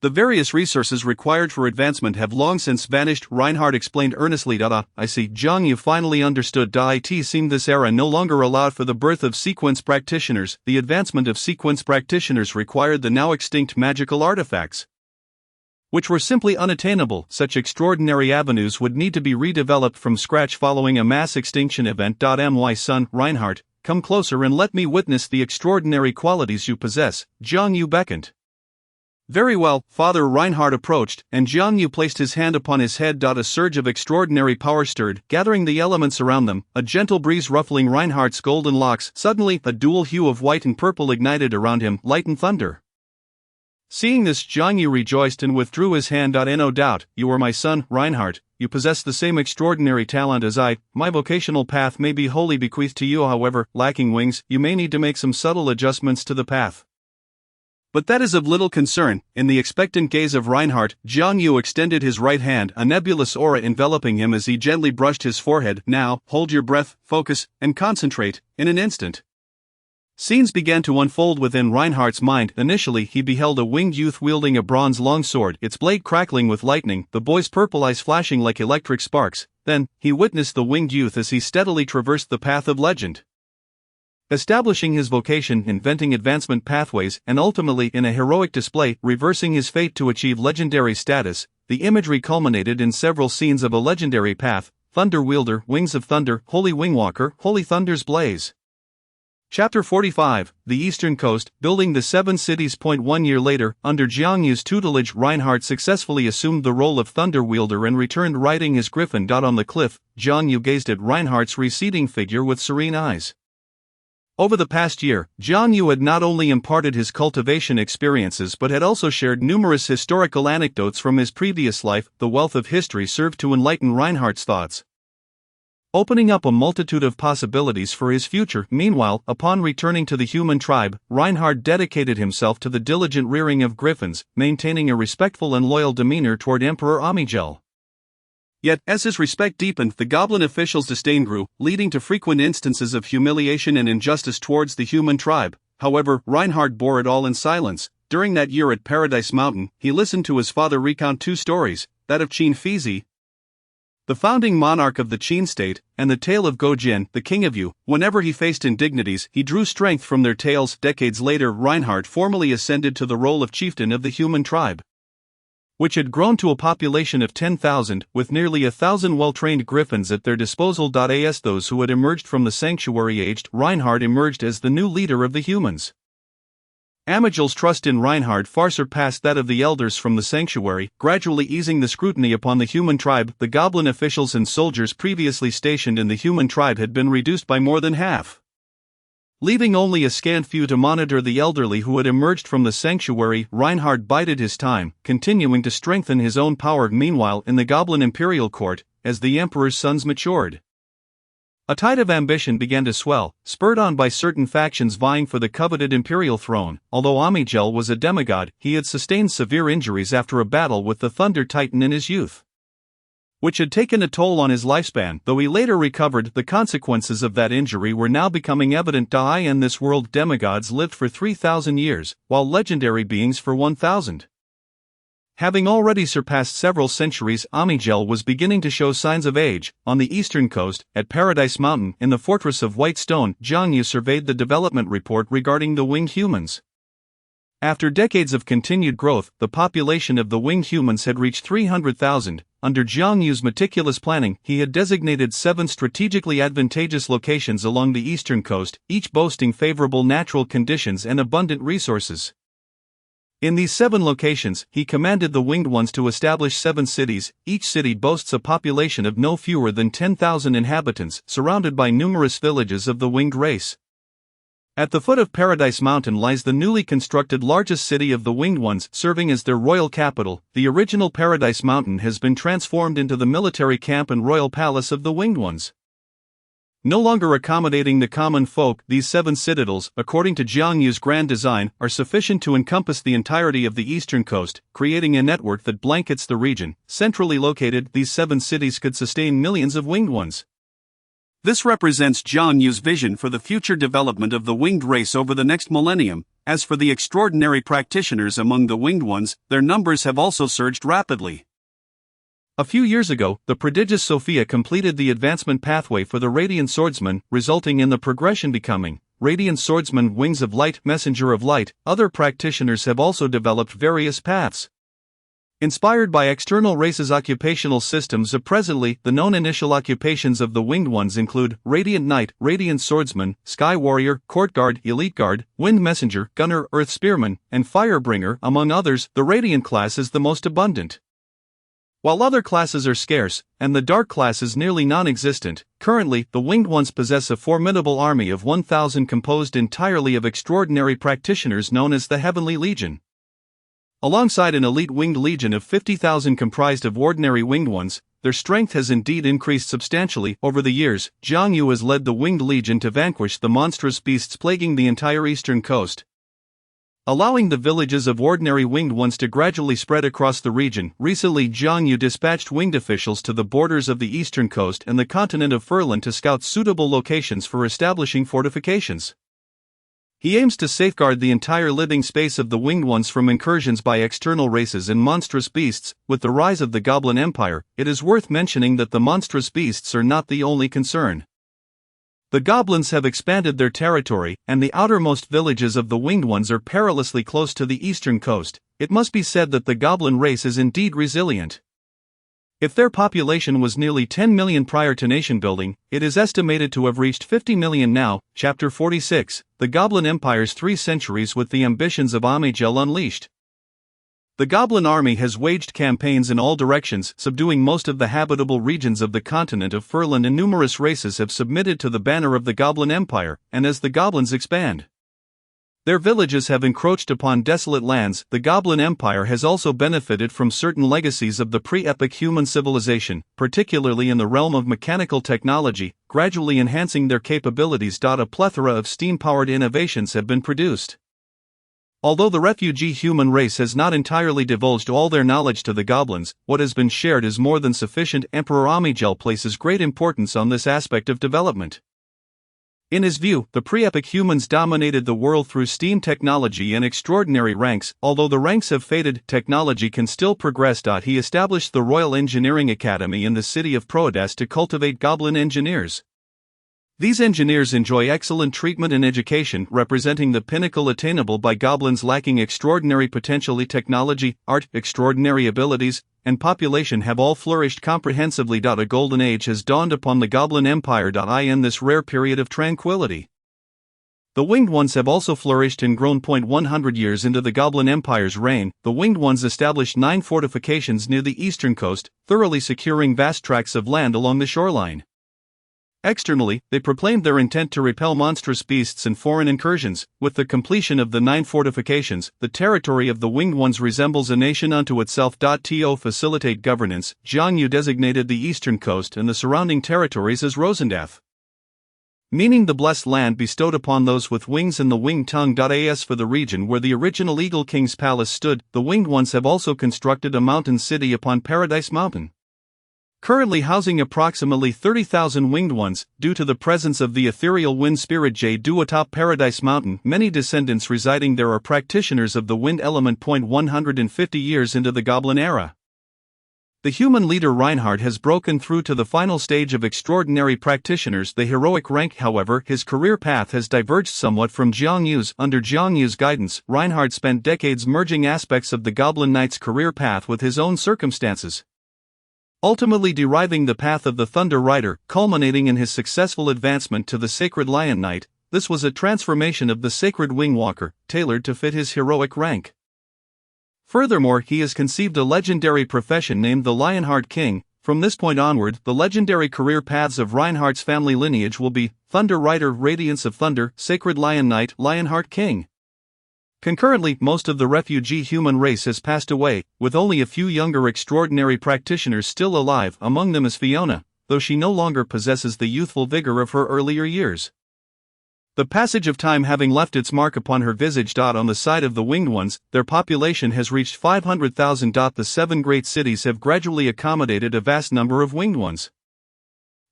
The various resources required for advancement have long since vanished," Reinhardt explained earnestly. "I see." Jiang Yu finally understood. It seemed this era no longer allowed for the birth of sequence practitioners. The advancement of sequence practitioners required the now extinct magical artifacts, which were simply unattainable. Such extraordinary avenues would need to be redeveloped from scratch following a mass extinction event. My son, Reinhardt, come closer and let me witness the extraordinary qualities you possess. Jiang Yu beckoned. "Very well, Father." Reinhardt approached, and Jiang Yu placed his hand upon his head. A surge of extraordinary power stirred, gathering the elements around them, a gentle breeze ruffling Reinhardt's golden locks. Suddenly, a dual hue of white and purple ignited around him, light and thunder. Seeing this, Jiang Yu rejoiced and withdrew his hand. "No doubt, you are my son, Reinhardt. You possess the same extraordinary talent as I. My vocational path may be wholly bequeathed to you, however, lacking wings, you may need to make some subtle adjustments to the path. But that is of little concern." In the expectant gaze of Reinhardt, Jiang Yu extended his right hand, a nebulous aura enveloping him as he gently brushed his forehead. "Now, hold your breath, focus, and concentrate." In an instant, scenes began to unfold within Reinhardt's mind. Initially, he beheld a winged youth wielding a bronze longsword, its blade crackling with lightning, the boy's purple eyes flashing like electric sparks. Then, he witnessed the winged youth as he steadily traversed the path of legend, establishing his vocation, inventing advancement pathways, and ultimately, in a heroic display, reversing his fate to achieve legendary status. The imagery culminated in several scenes of a legendary path: Thunder Wielder, Wings of Thunder, Holy Wingwalker, Holy Thunder's Blaze. Chapter 45, The Eastern Coast, Building the Seven Cities. 1 year later, under Jiang Yu's tutelage, Reinhardt successfully assumed the role of Thunder Wielder and returned riding his griffin. On the cliff, Jiang Yu gazed at Reinhardt's receding figure with serene eyes. Over the past year, Jiang Yu had not only imparted his cultivation experiences but had also shared numerous historical anecdotes from his previous life. The wealth of history served to enlighten Reinhardt's thoughts, opening up a multitude of possibilities for his future. Meanwhile, upon returning to the human tribe, Reinhardt dedicated himself to the diligent rearing of griffins, maintaining a respectful and loyal demeanor toward Emperor Amijel. Yet, as his respect deepened, the goblin official's disdain grew, leading to frequent instances of humiliation and injustice towards the human tribe. However, Reinhardt bore it all in silence. During that year at Paradise Mountain, he listened to his father recount two stories, that of Qin Fizi, the founding monarch of the Qin state, and the tale of Go Jin, the king of Yu. Whenever he faced indignities, he drew strength from their tales. Decades later, Reinhardt formally ascended to the role of chieftain of the human tribe, which had grown to a population of 10,000, with nearly 1,000 well-trained griffins at their disposal. As those who had emerged from the sanctuary aged, Reinhardt emerged as the new leader of the humans. Amijel's trust in Reinhardt far surpassed that of the elders from the sanctuary, gradually easing the scrutiny upon the human tribe. The goblin officials and soldiers previously stationed in the human tribe had been reduced by more than half, leaving only a scant few to monitor the elderly who had emerged from the sanctuary. Reinhardt bided his time, continuing to strengthen his own power. Meanwhile, in the Goblin Imperial Court, as the Emperor's sons matured, a tide of ambition began to swell, spurred on by certain factions vying for the coveted imperial throne. Although Amijel was a demigod, he had sustained severe injuries after a battle with the Thunder Titan in his youth, which had taken a toll on his lifespan. Though he later recovered, the consequences of that injury were now becoming evident. In this world, demigods lived for 3,000 years, while legendary beings for 1,000. Having already surpassed several centuries, Amygel was beginning to show signs of age. On the eastern coast, at Paradise Mountain, in the fortress of White Stone, Zhang Yu surveyed the development report regarding the winged humans. After decades of continued growth, the population of the winged humans had reached 300,000. Under Zhang Yu's meticulous planning, he had designated 7 strategically advantageous locations along the eastern coast, each boasting favorable natural conditions and abundant resources. In these 7 locations, he commanded the winged ones to establish 7 cities. Each city boasts a population of no fewer than 10,000 inhabitants, surrounded by numerous villages of the winged race. At the foot of Paradise Mountain lies the newly constructed largest city of the winged ones, serving as their royal capital. The original Paradise Mountain has been transformed into the military camp and royal palace of the winged ones. No longer accommodating the common folk, these 7 citadels, according to Zhang Yu's grand design, are sufficient to encompass the entirety of the eastern coast, creating a network that blankets the region. Centrally located, these 7 cities could sustain millions of winged ones. This represents Zhang Yu's vision for the future development of the winged race over the next millennium. As for the extraordinary practitioners among the winged ones, their numbers have also surged rapidly. A few years ago, the prodigious Sophia completed the advancement pathway for the Radiant Swordsman, resulting in the progression becoming Radiant Swordsman, Wings of Light, Messenger of Light. Other practitioners have also developed various paths. Inspired by external races' occupational systems, presently, the known initial occupations of the winged ones include Radiant Knight, Radiant Swordsman, Sky Warrior, Court Guard, Elite Guard, Wind Messenger, Gunner, Earth Spearman, and Firebringer. Among others, the Radiant class is the most abundant. While other classes are scarce, and the Dark class is nearly non-existent, currently, the winged ones possess a formidable army of 1,000 composed entirely of extraordinary practitioners known as the Heavenly Legion. Alongside an elite winged legion of 50,000 comprised of ordinary winged ones, their strength has indeed increased substantially over the years. Zhang Yu has led the winged legion to vanquish the monstrous beasts plaguing the entire eastern coast, allowing the villages of ordinary winged ones to gradually spread across the region. Recently, Zhang Yu dispatched winged officials to the borders of the eastern coast and the continent of Furlan to scout suitable locations for establishing fortifications. He aims to safeguard the entire living space of the winged ones from incursions by external races and monstrous beasts. With the rise of the Goblin Empire, it is worth mentioning that the monstrous beasts are not the only concern. The goblins have expanded their territory, and the outermost villages of the winged ones are perilously close to the eastern coast. It must be said that the goblin race is indeed resilient. If their population was nearly 10 million prior to nation building, it is estimated to have reached 50 million now. Chapter 46, The Goblin Empire's 3 Centuries with the Ambitions of Amygel Unleashed. The Goblin Army has waged campaigns in all directions, subduing most of the habitable regions of the continent of Furlan, and numerous races have submitted to the banner of the Goblin Empire. And as the goblins expand, their villages have encroached upon desolate lands. The Goblin Empire has also benefited from certain legacies of the pre-epic human civilization, particularly in the realm of mechanical technology, gradually enhancing their capabilities. A plethora of steam-powered innovations have been produced. Although the refugee human race has not entirely divulged all their knowledge to the goblins, what has been shared is more than sufficient. Emperor Amygel places great importance on this aspect of development. In his view, the pre-epic humans dominated the world through steam technology and extraordinary ranks. Although the ranks have faded, technology can still progress. He established the Royal Engineering Academy in the city of Proedas to cultivate goblin engineers. These engineers enjoy excellent treatment and education, representing the pinnacle attainable by goblins lacking extraordinary potential. Technology, art, extraordinary abilities, and population have all flourished comprehensively. A golden age has dawned upon the Goblin Empire. In this rare period of tranquility, the Winged Ones have also flourished and grown. 100 years into the Goblin Empire's reign, the Winged Ones established 9 fortifications near the eastern coast, thoroughly securing vast tracts of land along the shoreline. Externally, they proclaimed their intent to repel monstrous beasts and foreign incursions. With the completion of the 9 fortifications, the territory of the Winged Ones resembles a nation unto itself. To facilitate governance, Zhang Yu designated the eastern coast and the surrounding territories as Rosendath, meaning the blessed land bestowed upon those with wings and the winged tongue. As for the region where the original Eagle King's palace stood, the Winged Ones have also constructed a mountain city upon Paradise Mountain. Currently housing approximately 30,000 winged ones, due to the presence of the ethereal wind spirit Jade atop Paradise Mountain, many descendants residing there are practitioners of the wind element. 150 years into the Goblin era, the human leader Reinhardt has broken through to the final stage of extraordinary practitioners, the heroic rank. However, his career path has diverged somewhat from Jiang Yu's. Under Jiang Yu's guidance, Reinhardt spent decades merging aspects of the Goblin Knight's career path with his own circumstances, ultimately deriving the path of the Thunder Rider, culminating in his successful advancement to the Sacred Lion Knight. This was a transformation of the Sacred Wingwalker, tailored to fit his heroic rank. Furthermore, he has conceived a legendary profession named the Lionheart King. From this point onward, the legendary career paths of Reinhardt's family lineage will be Thunder Rider, Radiance of Thunder, Sacred Lion Knight, Lionheart King. Concurrently, most of the refugee human race has passed away, with only a few younger extraordinary practitioners still alive. Among them is Fiona, though she no longer possesses the youthful vigor of her earlier years, the passage of time having left its mark upon her visage. On the side of the winged ones, their population has reached 500,000. The 7 great cities have gradually accommodated a vast number of winged ones,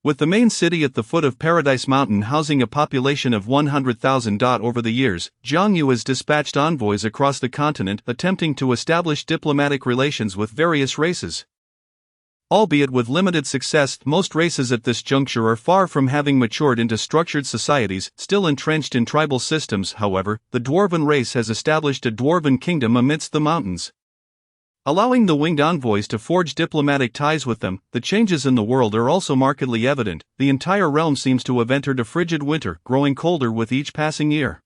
with the main city at the foot of Paradise Mountain housing a population of 100,000. Over the years, Jiang Yu has dispatched envoys across the continent attempting to establish diplomatic relations with various races. Albeit with limited success, most races at this juncture are far from having matured into structured societies, still entrenched in tribal systems. However, the Dwarven race has established a Dwarven kingdom amidst the mountains, allowing the winged envoys to forge diplomatic ties with them. The changes in the world are also markedly evident. The entire realm seems to have entered a frigid winter, growing colder with each passing year.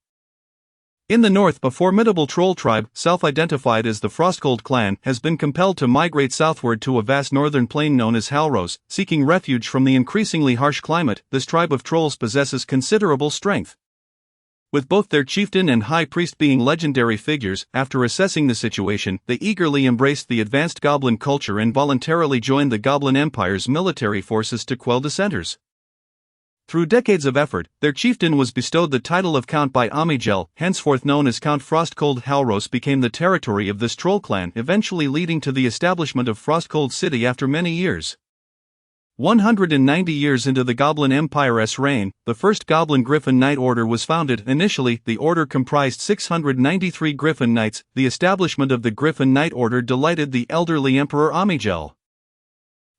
In the north, a formidable troll tribe, self-identified as the Frostcold clan, has been compelled to migrate southward to a vast northern plain known as Halros, seeking refuge from the increasingly harsh climate. This tribe of trolls possesses considerable strength, with both their chieftain and high priest being legendary figures. After assessing the situation, they eagerly embraced the advanced goblin culture and voluntarily joined the Goblin Empire's military forces to quell dissenters. Through decades of effort, their chieftain was bestowed the title of Count by Amigel, henceforth known as Count Frostcold. Halros became the territory of this troll clan, eventually leading to the establishment of Frostcold City after many years. 190 years into the Goblin Empire's reign, the first Goblin Griffin Knight Order was founded. Initially, the order comprised 693 Griffin Knights. The establishment of the Griffin Knight Order delighted the elderly Emperor Amigel,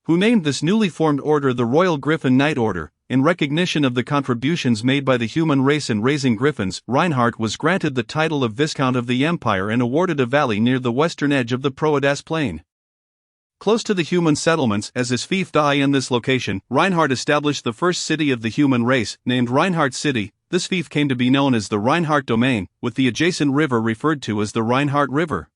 who named this newly formed order the Royal Griffin Knight Order. In recognition of the contributions made by the human race in raising griffins, Reinhardt was granted the title of Viscount of the Empire and awarded a valley near the western edge of the Proedas Plain, close to the human settlements. As his fief die in this location, Reinhardt established the first city of the human race, named Reinhardt City. This fief came to be known as the Reinhardt Domain, with the adjacent river referred to as the Reinhardt River.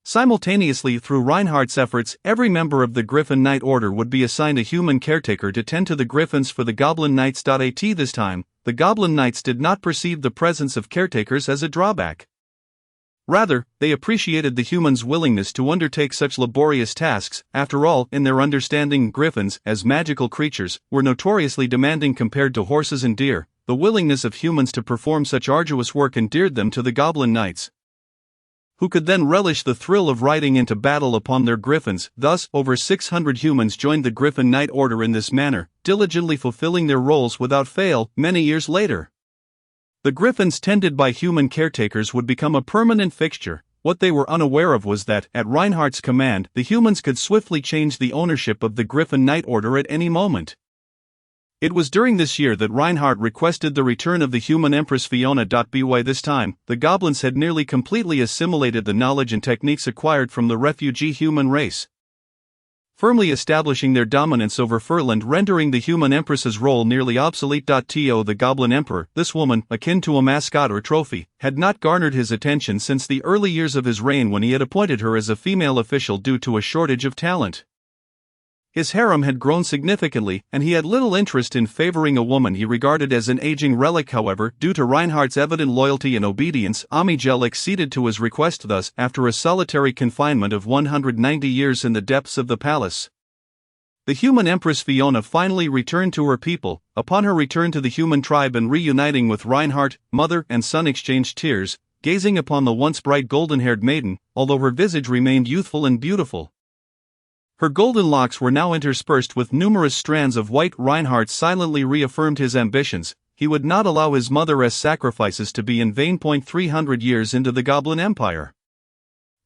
Simultaneously, through Reinhardt's efforts, every member of the Griffin Knight Order would be assigned a human caretaker to tend to the griffins for the Goblin Knights. At this time, the Goblin Knights did not perceive the presence of caretakers as a drawback. Rather, they appreciated the humans' willingness to undertake such laborious tasks. After all, in their understanding, griffins, as magical creatures, were notoriously demanding compared to horses and deer. The willingness of humans to perform such arduous work endeared them to the Goblin Knights, who could then relish the thrill of riding into battle upon their griffins. Thus, over 600 humans joined the Griffin Knight Order in this manner, diligently fulfilling their roles without fail. Many years later, the griffins tended by human caretakers would become a permanent fixture. What they were unaware of was that, at Reinhardt's command, the humans could swiftly change the ownership of the Griffin Knight Order at any moment. It was during this year that Reinhardt requested the return of the human Empress Fiona. By this time, the goblins had nearly completely assimilated the knowledge and techniques acquired from the refugee human race, firmly establishing their dominance over Furland, rendering the human Empress's role nearly obsolete. The Goblin Emperor, this woman, akin to a mascot or trophy, had not garnered his attention since the early years of his reign when he had appointed her as a female official due to a shortage of talent. His harem had grown significantly, and he had little interest in favoring a woman he regarded as an aging relic. However, due to Reinhardt's evident loyalty and obedience, Amigel acceded to his request. Thus, after a solitary confinement of 190 years in the depths of the palace, the human Empress Fiona finally returned to her people. Upon her return to the human tribe and reuniting with Reinhardt, mother and son exchanged tears, gazing upon the once bright golden-haired maiden, although her visage remained youthful and beautiful. Her golden locks were now interspersed with numerous strands of white. Reinhardt silently reaffirmed his ambitions. He would not allow his mother's sacrifices to be in vain. 300 years into the Goblin Empire,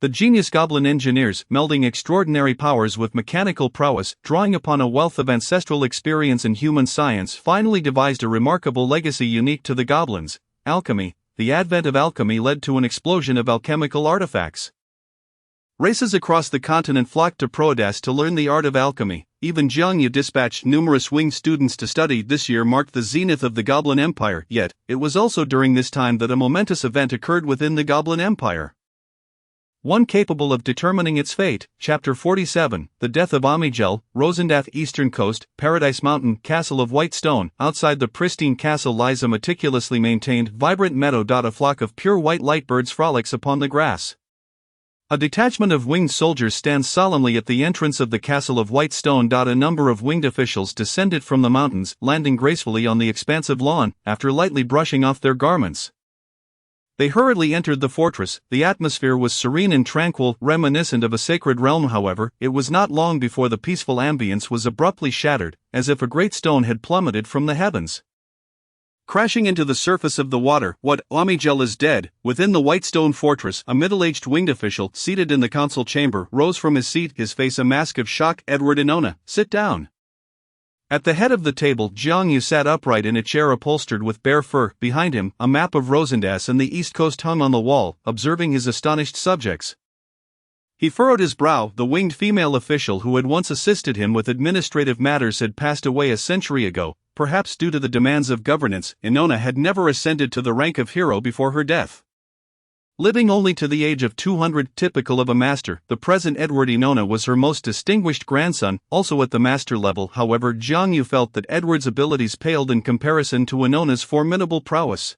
the genius Goblin engineers, melding extraordinary powers with mechanical prowess, drawing upon a wealth of ancestral experience in human science, finally devised a remarkable legacy unique to the Goblins: alchemy. The advent of alchemy led to an explosion of alchemical artifacts. Races across the continent flocked to Proadas to learn the art of alchemy. Even Jiang Yu dispatched numerous winged students to study. This year marked the zenith of the Goblin Empire, yet it was also during this time that a momentous event occurred within the Goblin Empire, one capable of determining its fate. Chapter 47, The Death of Amigel. Rosendath, Eastern Coast, Paradise Mountain, Castle of White Stone. Outside the pristine castle lies a meticulously maintained, vibrant meadow. A flock of pure white light birds frolics upon the grass. A detachment of winged soldiers stands solemnly at the entrance of the Castle of White Stone. A number of winged officials descended from the mountains, landing gracefully on the expansive lawn, after lightly brushing off their garments. They hurriedly entered the fortress. The atmosphere was serene and tranquil, reminiscent of a sacred realm. However, it was not long before the peaceful ambience was abruptly shattered, as if a great stone had plummeted from the heavens, crashing into the surface of the water. What? Amigel is dead. Within the Whitestone Fortress, a middle-aged winged official, seated in the council chamber, rose from his seat, his face a mask of shock. Edward and Nona, sit down. At the head of the table, Jiang Yu sat upright in a chair upholstered with bear fur. Behind him, a map of Rosendass and the East Coast hung on the wall, observing his astonished subjects. He furrowed his brow. The winged female official who had once assisted him with administrative matters had passed away a century ago, perhaps due to the demands of governance. Inona had never ascended to the rank of hero before her death, living only to the age of 200, typical of a master. The present Edward Inona was her most distinguished grandson, also at the master level. However, Jiang Yu felt that Edward's abilities paled in comparison to Inona's formidable prowess.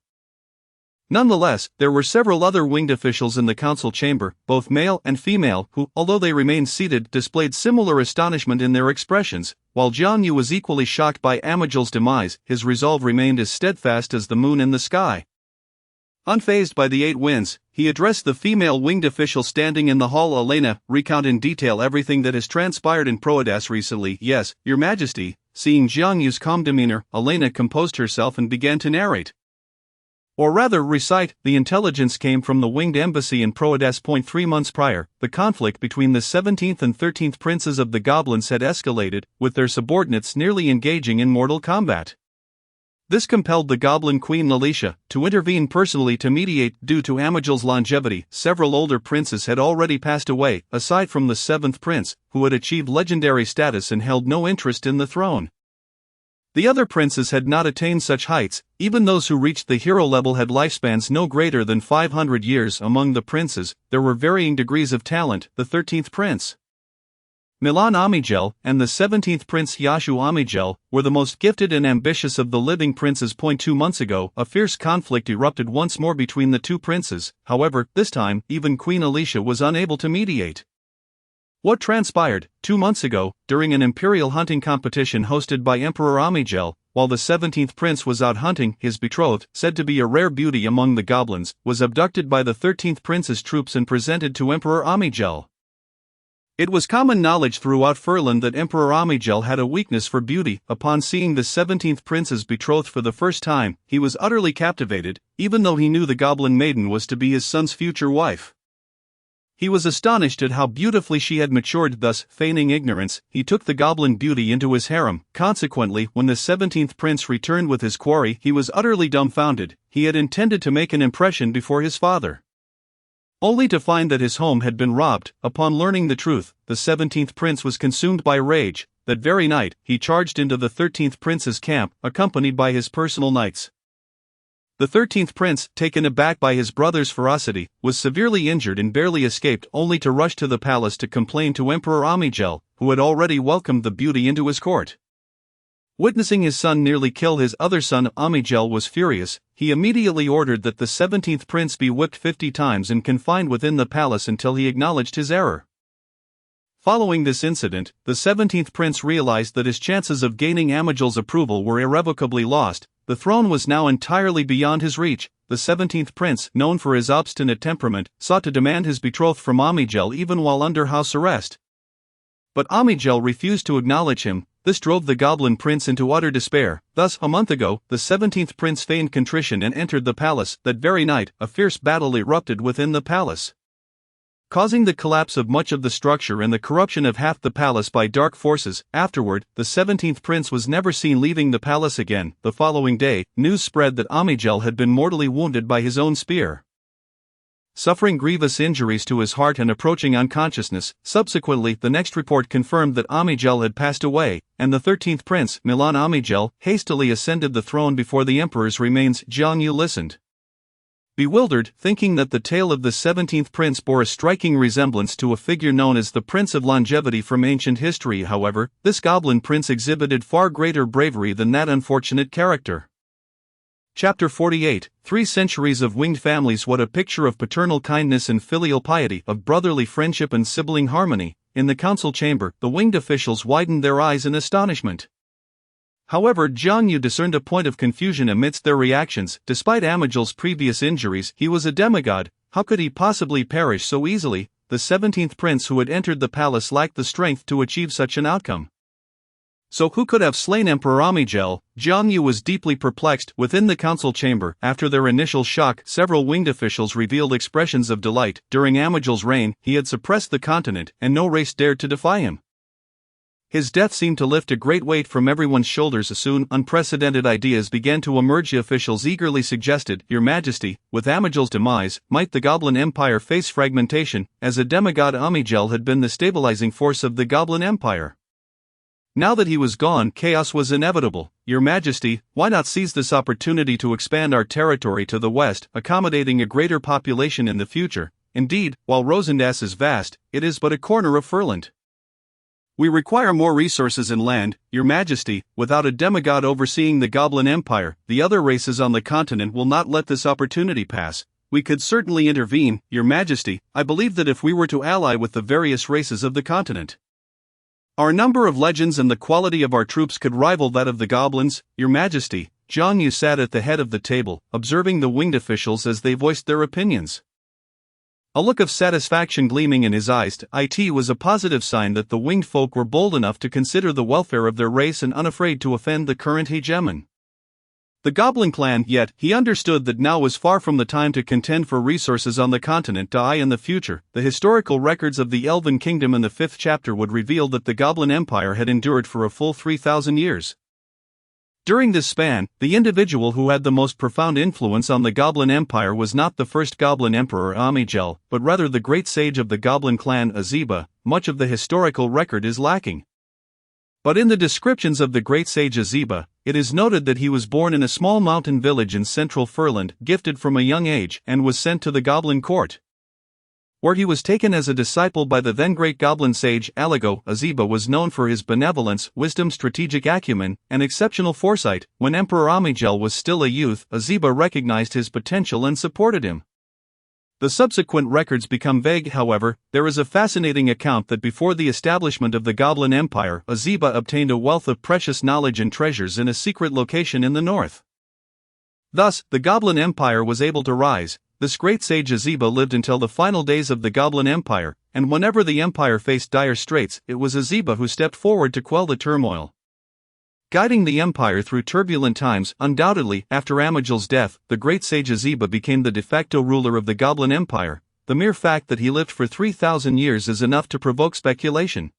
Nonetheless, there were several other winged officials in the council chamber, both male and female, who, although they remained seated, displayed similar astonishment in their expressions. While Jiang Yu was equally shocked by Amigel's demise, his resolve remained as steadfast as the moon in the sky. Unfazed by the eight winds, he addressed the female winged official standing in the hall. Elena, recount in detail everything that has transpired in Proadas recently. Yes, Your Majesty. Seeing Jiang Yu's calm demeanor, Elena composed herself and began to narrate. Or rather, recite. The intelligence came from the winged embassy in Proadas. 3 months prior, the conflict between the 17th and 13th princes of the goblins had escalated, with their subordinates nearly engaging in mortal combat. This compelled the Goblin Queen Nalisha to intervene personally to mediate. Due to Amigel's longevity, several older princes had already passed away, aside from the 7th prince, who had achieved legendary status and held no interest in the throne. The other princes had not attained such heights. Even those who reached the hero level had lifespans no greater than 500 years. Among the princes, there were varying degrees of talent. The 13th prince, Milan Amigel, and the 17th prince Yashu Amigel were the most gifted and ambitious of the living princes. 2 months ago, a fierce conflict erupted once more between the two princes. However, this time, even Queen Alicia was unable to mediate. What transpired? 2 months ago, during an imperial hunting competition hosted by Emperor Amigel, while the 17th prince was out hunting, his betrothed, said to be a rare beauty among the goblins, was abducted by the 13th prince's troops and presented to Emperor Amigel. It was common knowledge throughout Furlan that Emperor Amigel had a weakness for beauty. Upon seeing the 17th prince's betrothed for the first time, he was utterly captivated, even though he knew the goblin maiden was to be his son's future wife. He was astonished at how beautifully she had matured. Thus, feigning ignorance, he took the goblin beauty into his harem. Consequently, when the 17th prince returned with his quarry, he was utterly dumbfounded. He had intended to make an impression before his father, only to find that his home had been robbed. Upon learning the truth, the 17th prince was consumed by rage. That very night, he charged into the 13th prince's camp, accompanied by his personal knights. The 13th prince, taken aback by his brother's ferocity, was severely injured and barely escaped, only to rush to the palace to complain to Emperor Amigel, who had already welcomed the beauty into his court. Witnessing his son nearly kill his other son, Amigel was furious. He immediately ordered that the 17th prince be whipped 50 times and confined within the palace until he acknowledged his error. Following this incident, the 17th prince realized that his chances of gaining Amigel's approval were irrevocably lost. The throne was now entirely beyond his reach. The 17th prince, known for his obstinate temperament, sought to demand his betrothed from Amigel even while under house arrest. But Amijel refused to acknowledge him. This drove the Goblin Prince into utter despair. Thus, a month ago, the 17th Prince feigned contrition and entered the palace. That very night, a fierce battle erupted within the palace, causing the collapse of much of the structure and the corruption of half the palace by dark forces. Afterward, the 17th Prince was never seen leaving the palace again. The following day, news spread that Amijel had been mortally wounded by his own spear, suffering grievous injuries to his heart and approaching unconsciousness. Subsequently, the next report confirmed that Amijel had passed away, and the 13th Prince, Milan Amijel, hastily ascended the throne before the emperor's remains. Jiang Yu listened, bewildered, thinking that the tale of the 17th Prince bore a striking resemblance to a figure known as the Prince of Longevity from ancient history. However, this Goblin Prince exhibited far greater bravery than that unfortunate character. Chapter 48, 3 Centuries of Winged Families. What a picture of paternal kindness and filial piety, of brotherly friendship and sibling harmony. In the council chamber, the winged officials widened their eyes in astonishment. However, Jiang Yu discerned a point of confusion amidst their reactions. Despite Amijel's previous injuries, he was a demigod. How could he possibly perish so easily? The 17th Prince who had entered the palace lacked the strength to achieve such an outcome. So who could have slain Emperor Amijel? Jiang Yu was deeply perplexed. Within the council chamber, after their initial shock, several winged officials revealed expressions of delight. During Amijel's reign, he had suppressed the continent, and no race dared to defy him. His death seemed to lift a great weight from everyone's shoulders. Soon, unprecedented ideas began to emerge. The officials eagerly suggested, Your Majesty, with Amijel's demise, might the Goblin Empire face fragmentation, as a demigod Amijel had been the stabilizing force of the Goblin Empire. Now that he was gone, chaos was inevitable. Your Majesty, why not seize this opportunity to expand our territory to the west, accommodating a greater population in the future? Indeed, while Rosendass is vast, it is but a corner of Furland. We require more resources in land, Your Majesty. Without a demigod overseeing the Goblin Empire, the other races on the continent will not let this opportunity pass. We could certainly intervene, Your Majesty. I believe that if we were to ally with the various races of the continent, our number of legends and the quality of our troops could rival that of the goblins, Your Majesty. Jiang Yu sat at the head of the table, observing the winged officials as they voiced their opinions, a look of satisfaction gleaming in his eyes. It was a positive sign that the winged folk were bold enough to consider the welfare of their race and unafraid to offend the current hegemon, the Goblin clan. Yet, he understood that now was far from the time to contend for resources on the continent. In the future, the historical records of the Elven Kingdom in the 5th chapter would reveal that the Goblin Empire had endured for a full 3,000 years. During this span, the individual who had the most profound influence on the Goblin Empire was not the first Goblin Emperor Amijel, but rather the great sage of the Goblin clan Aziba. Much of the historical record is lacking, but in the descriptions of the great sage Aziba, it is noted that he was born in a small mountain village in central Furland, gifted from a young age, and was sent to the Goblin court, where he was taken as a disciple by the then great Goblin sage Aligo. Aziba was known for his benevolence, wisdom, strategic acumen, and exceptional foresight. When Emperor Amijel was still a youth, Aziba recognized his potential and supported him. The subsequent records become vague. However, there is a fascinating account that before the establishment of the Goblin Empire, Aziba obtained a wealth of precious knowledge and treasures in a secret location in the north. Thus, the Goblin Empire was able to rise. This great sage Aziba lived until the final days of the Goblin Empire, and whenever the empire faced dire straits, it was Aziba who stepped forward to quell the turmoil, guiding the empire through turbulent times. Undoubtedly, after Amijel's death, the great sage Aziba became the de facto ruler of the Goblin Empire. The mere fact that he lived for 3,000 years is enough to provoke speculation.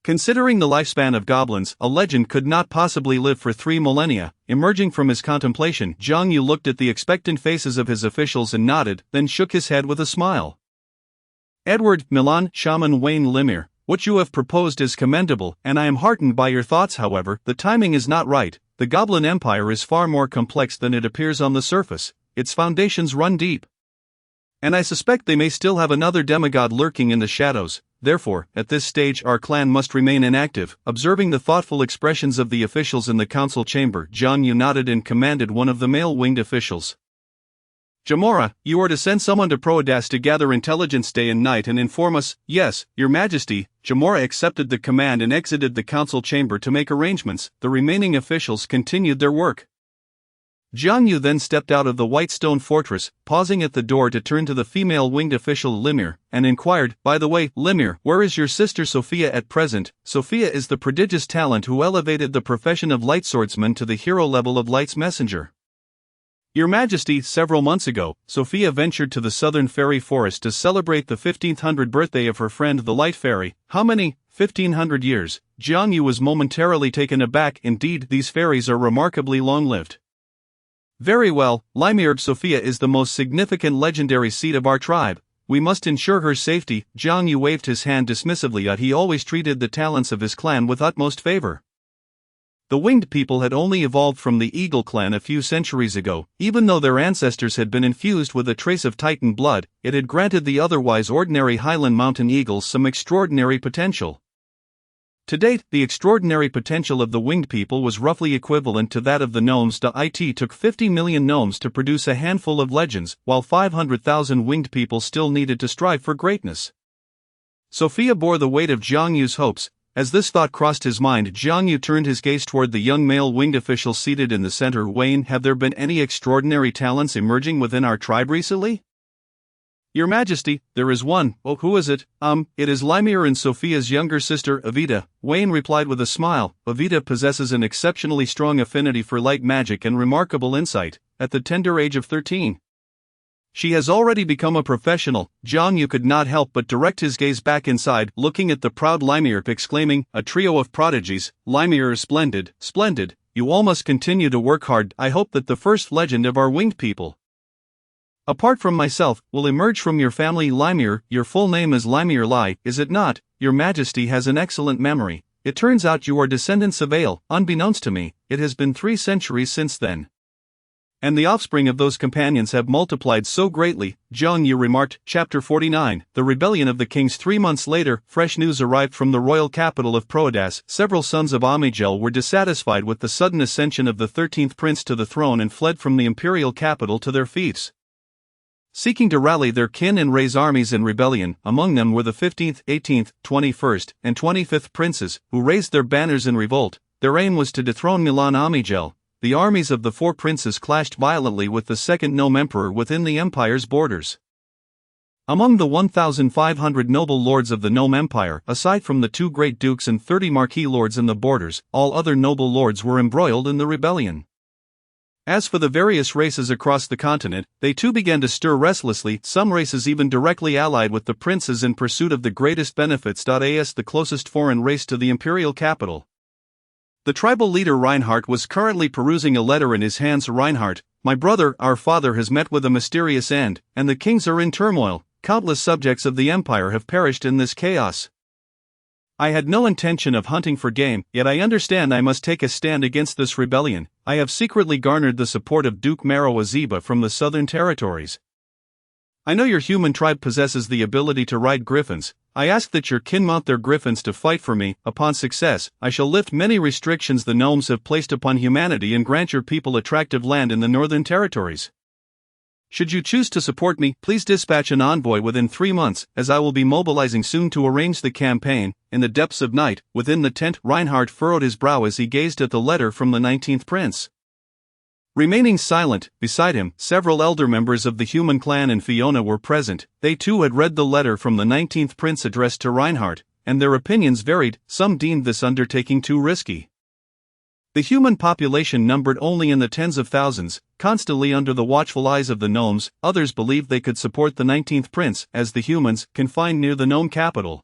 Considering the lifespan of goblins, a legend could not possibly live for 3 millennia. Emerging from his contemplation, Jiang Yu looked at the expectant faces of his officials and nodded, then shook his head with a smile. Edward, Milan, Shaman Wayne Limir, what you have proposed is commendable, and I am heartened by your thoughts. However, the timing is not right. The Goblin Empire is far more complex than it appears on the surface. Its foundations run deep, and I suspect they may still have another demigod lurking in the shadows. Therefore, at this stage our clan must remain inactive. Observing the thoughtful expressions of the officials in the council chamber, Jiang Yu nodded and commanded one of the male winged officials, Jamora, you are to send someone to Proadas to gather intelligence day and night and inform us. Yes, Your Majesty. Jamora accepted the command and exited the council chamber to make arrangements. The remaining officials continued their work. Jiang Yu then stepped out of the white stone fortress, pausing at the door to turn to the female winged official Limir, and inquired, "By the way, Limir, where is your sister Sophia at present?" Sophia is the prodigious talent who elevated the profession of light swordsman to the hero level of light's messenger. Your Majesty, several months ago, Sophia ventured to the southern fairy forest to celebrate the 1500th birthday of her friend the Light Fairy. How many? 1500 years. Jiang Yu was momentarily taken aback. Indeed, these fairies are remarkably long-lived. Very well, Limir. Sophia is the most significant legendary seed of our tribe. We must ensure her safety. Jiang Yu waved his hand dismissively, yet he always treated the talents of his clan with utmost favor. The winged people had only evolved from the Eagle clan a few centuries ago. Even though their ancestors had been infused with a trace of Titan blood, it had granted the otherwise ordinary Highland mountain eagles some extraordinary potential. To date, the extraordinary potential of the winged people was roughly equivalent to that of the gnomes. It took 50 million gnomes to produce a handful of legends, while 500,000 winged people still needed to strive for greatness. Sophia bore the weight of Jiang Yu's hopes. As this thought crossed his mind, Jiang Yu turned his gaze toward the young male winged official seated in the center. Wayne, have there been any extraordinary talents emerging within our tribe recently? Your Majesty, there is one. Oh, who is it? It is Limir and Sophia's younger sister, Evita. Wayne replied with a smile. Evita possesses an exceptionally strong affinity for light magic and remarkable insight, at the tender age of 13. She has already become a professional. Jiang Yu could not help but direct his gaze back inside, looking at the proud Limir, exclaiming, "A trio of prodigies. Limir, splendid, splendid. You all must continue to work hard. I hope that the first legend of our winged people, apart from myself, will emerge from your family." Limir, your full name is Limir Lai, is it not? Your Majesty has an excellent memory. It turns out you are descendants of Ale. Unbeknownst to me, it has been 3 centuries since then, and the offspring of those companions have multiplied so greatly, Jiang Yu remarked. Chapter 49, The Rebellion of the Kings. 3 months later, fresh news arrived from the royal capital of Proadas. Several sons of Amigel were dissatisfied with the sudden ascension of the 13th prince to the throne and fled from the imperial capital to their fiefs, seeking to rally their kin and raise armies in rebellion. Among them were the 15th, 18th, 21st, and 25th princes, who raised their banners in revolt. Their aim was to dethrone Milan Amigel. The armies of the 4 princes clashed violently with the second gnome emperor within the empire's borders. Among the 1,500 noble lords of the gnome empire, aside from the 2 great dukes and 30 marquis lords in the borders, all other noble lords were embroiled in the rebellion. As for the various races across the continent, they too began to stir restlessly, some races even directly allied with the princes in pursuit of the greatest benefits. As the closest foreign race to the imperial capital, the tribal leader Reinhardt was currently perusing a letter in his hands. Reinhardt, my brother, our father has met with a mysterious end, and the kings are in turmoil. Countless subjects of the empire have perished in this chaos. I had no intention of hunting for game, yet I understand I must take a stand against this rebellion. I have secretly garnered the support of Duke Maro Azeba from the southern territories. I know your human tribe possesses the ability to ride griffins. I ask that your kin mount their griffins to fight for me. Upon success, I shall lift many restrictions the gnomes have placed upon humanity and grant your people attractive land in the northern territories. Should you choose to support me, please dispatch an envoy within 3 months, as I will be mobilizing soon to arrange the campaign. In the depths of night, within the tent, Reinhardt furrowed his brow as he gazed at the letter from the 19th prince. Remaining silent, beside him, several elder members of the human clan and Fiona were present. They too had read the letter from the 19th prince addressed to Reinhardt, and their opinions varied. Some deemed this undertaking too risky. The human population numbered only in the tens of thousands, constantly under the watchful eyes of the gnomes. Others believed they could support the 19th prince, as the humans, confined near the gnome capital,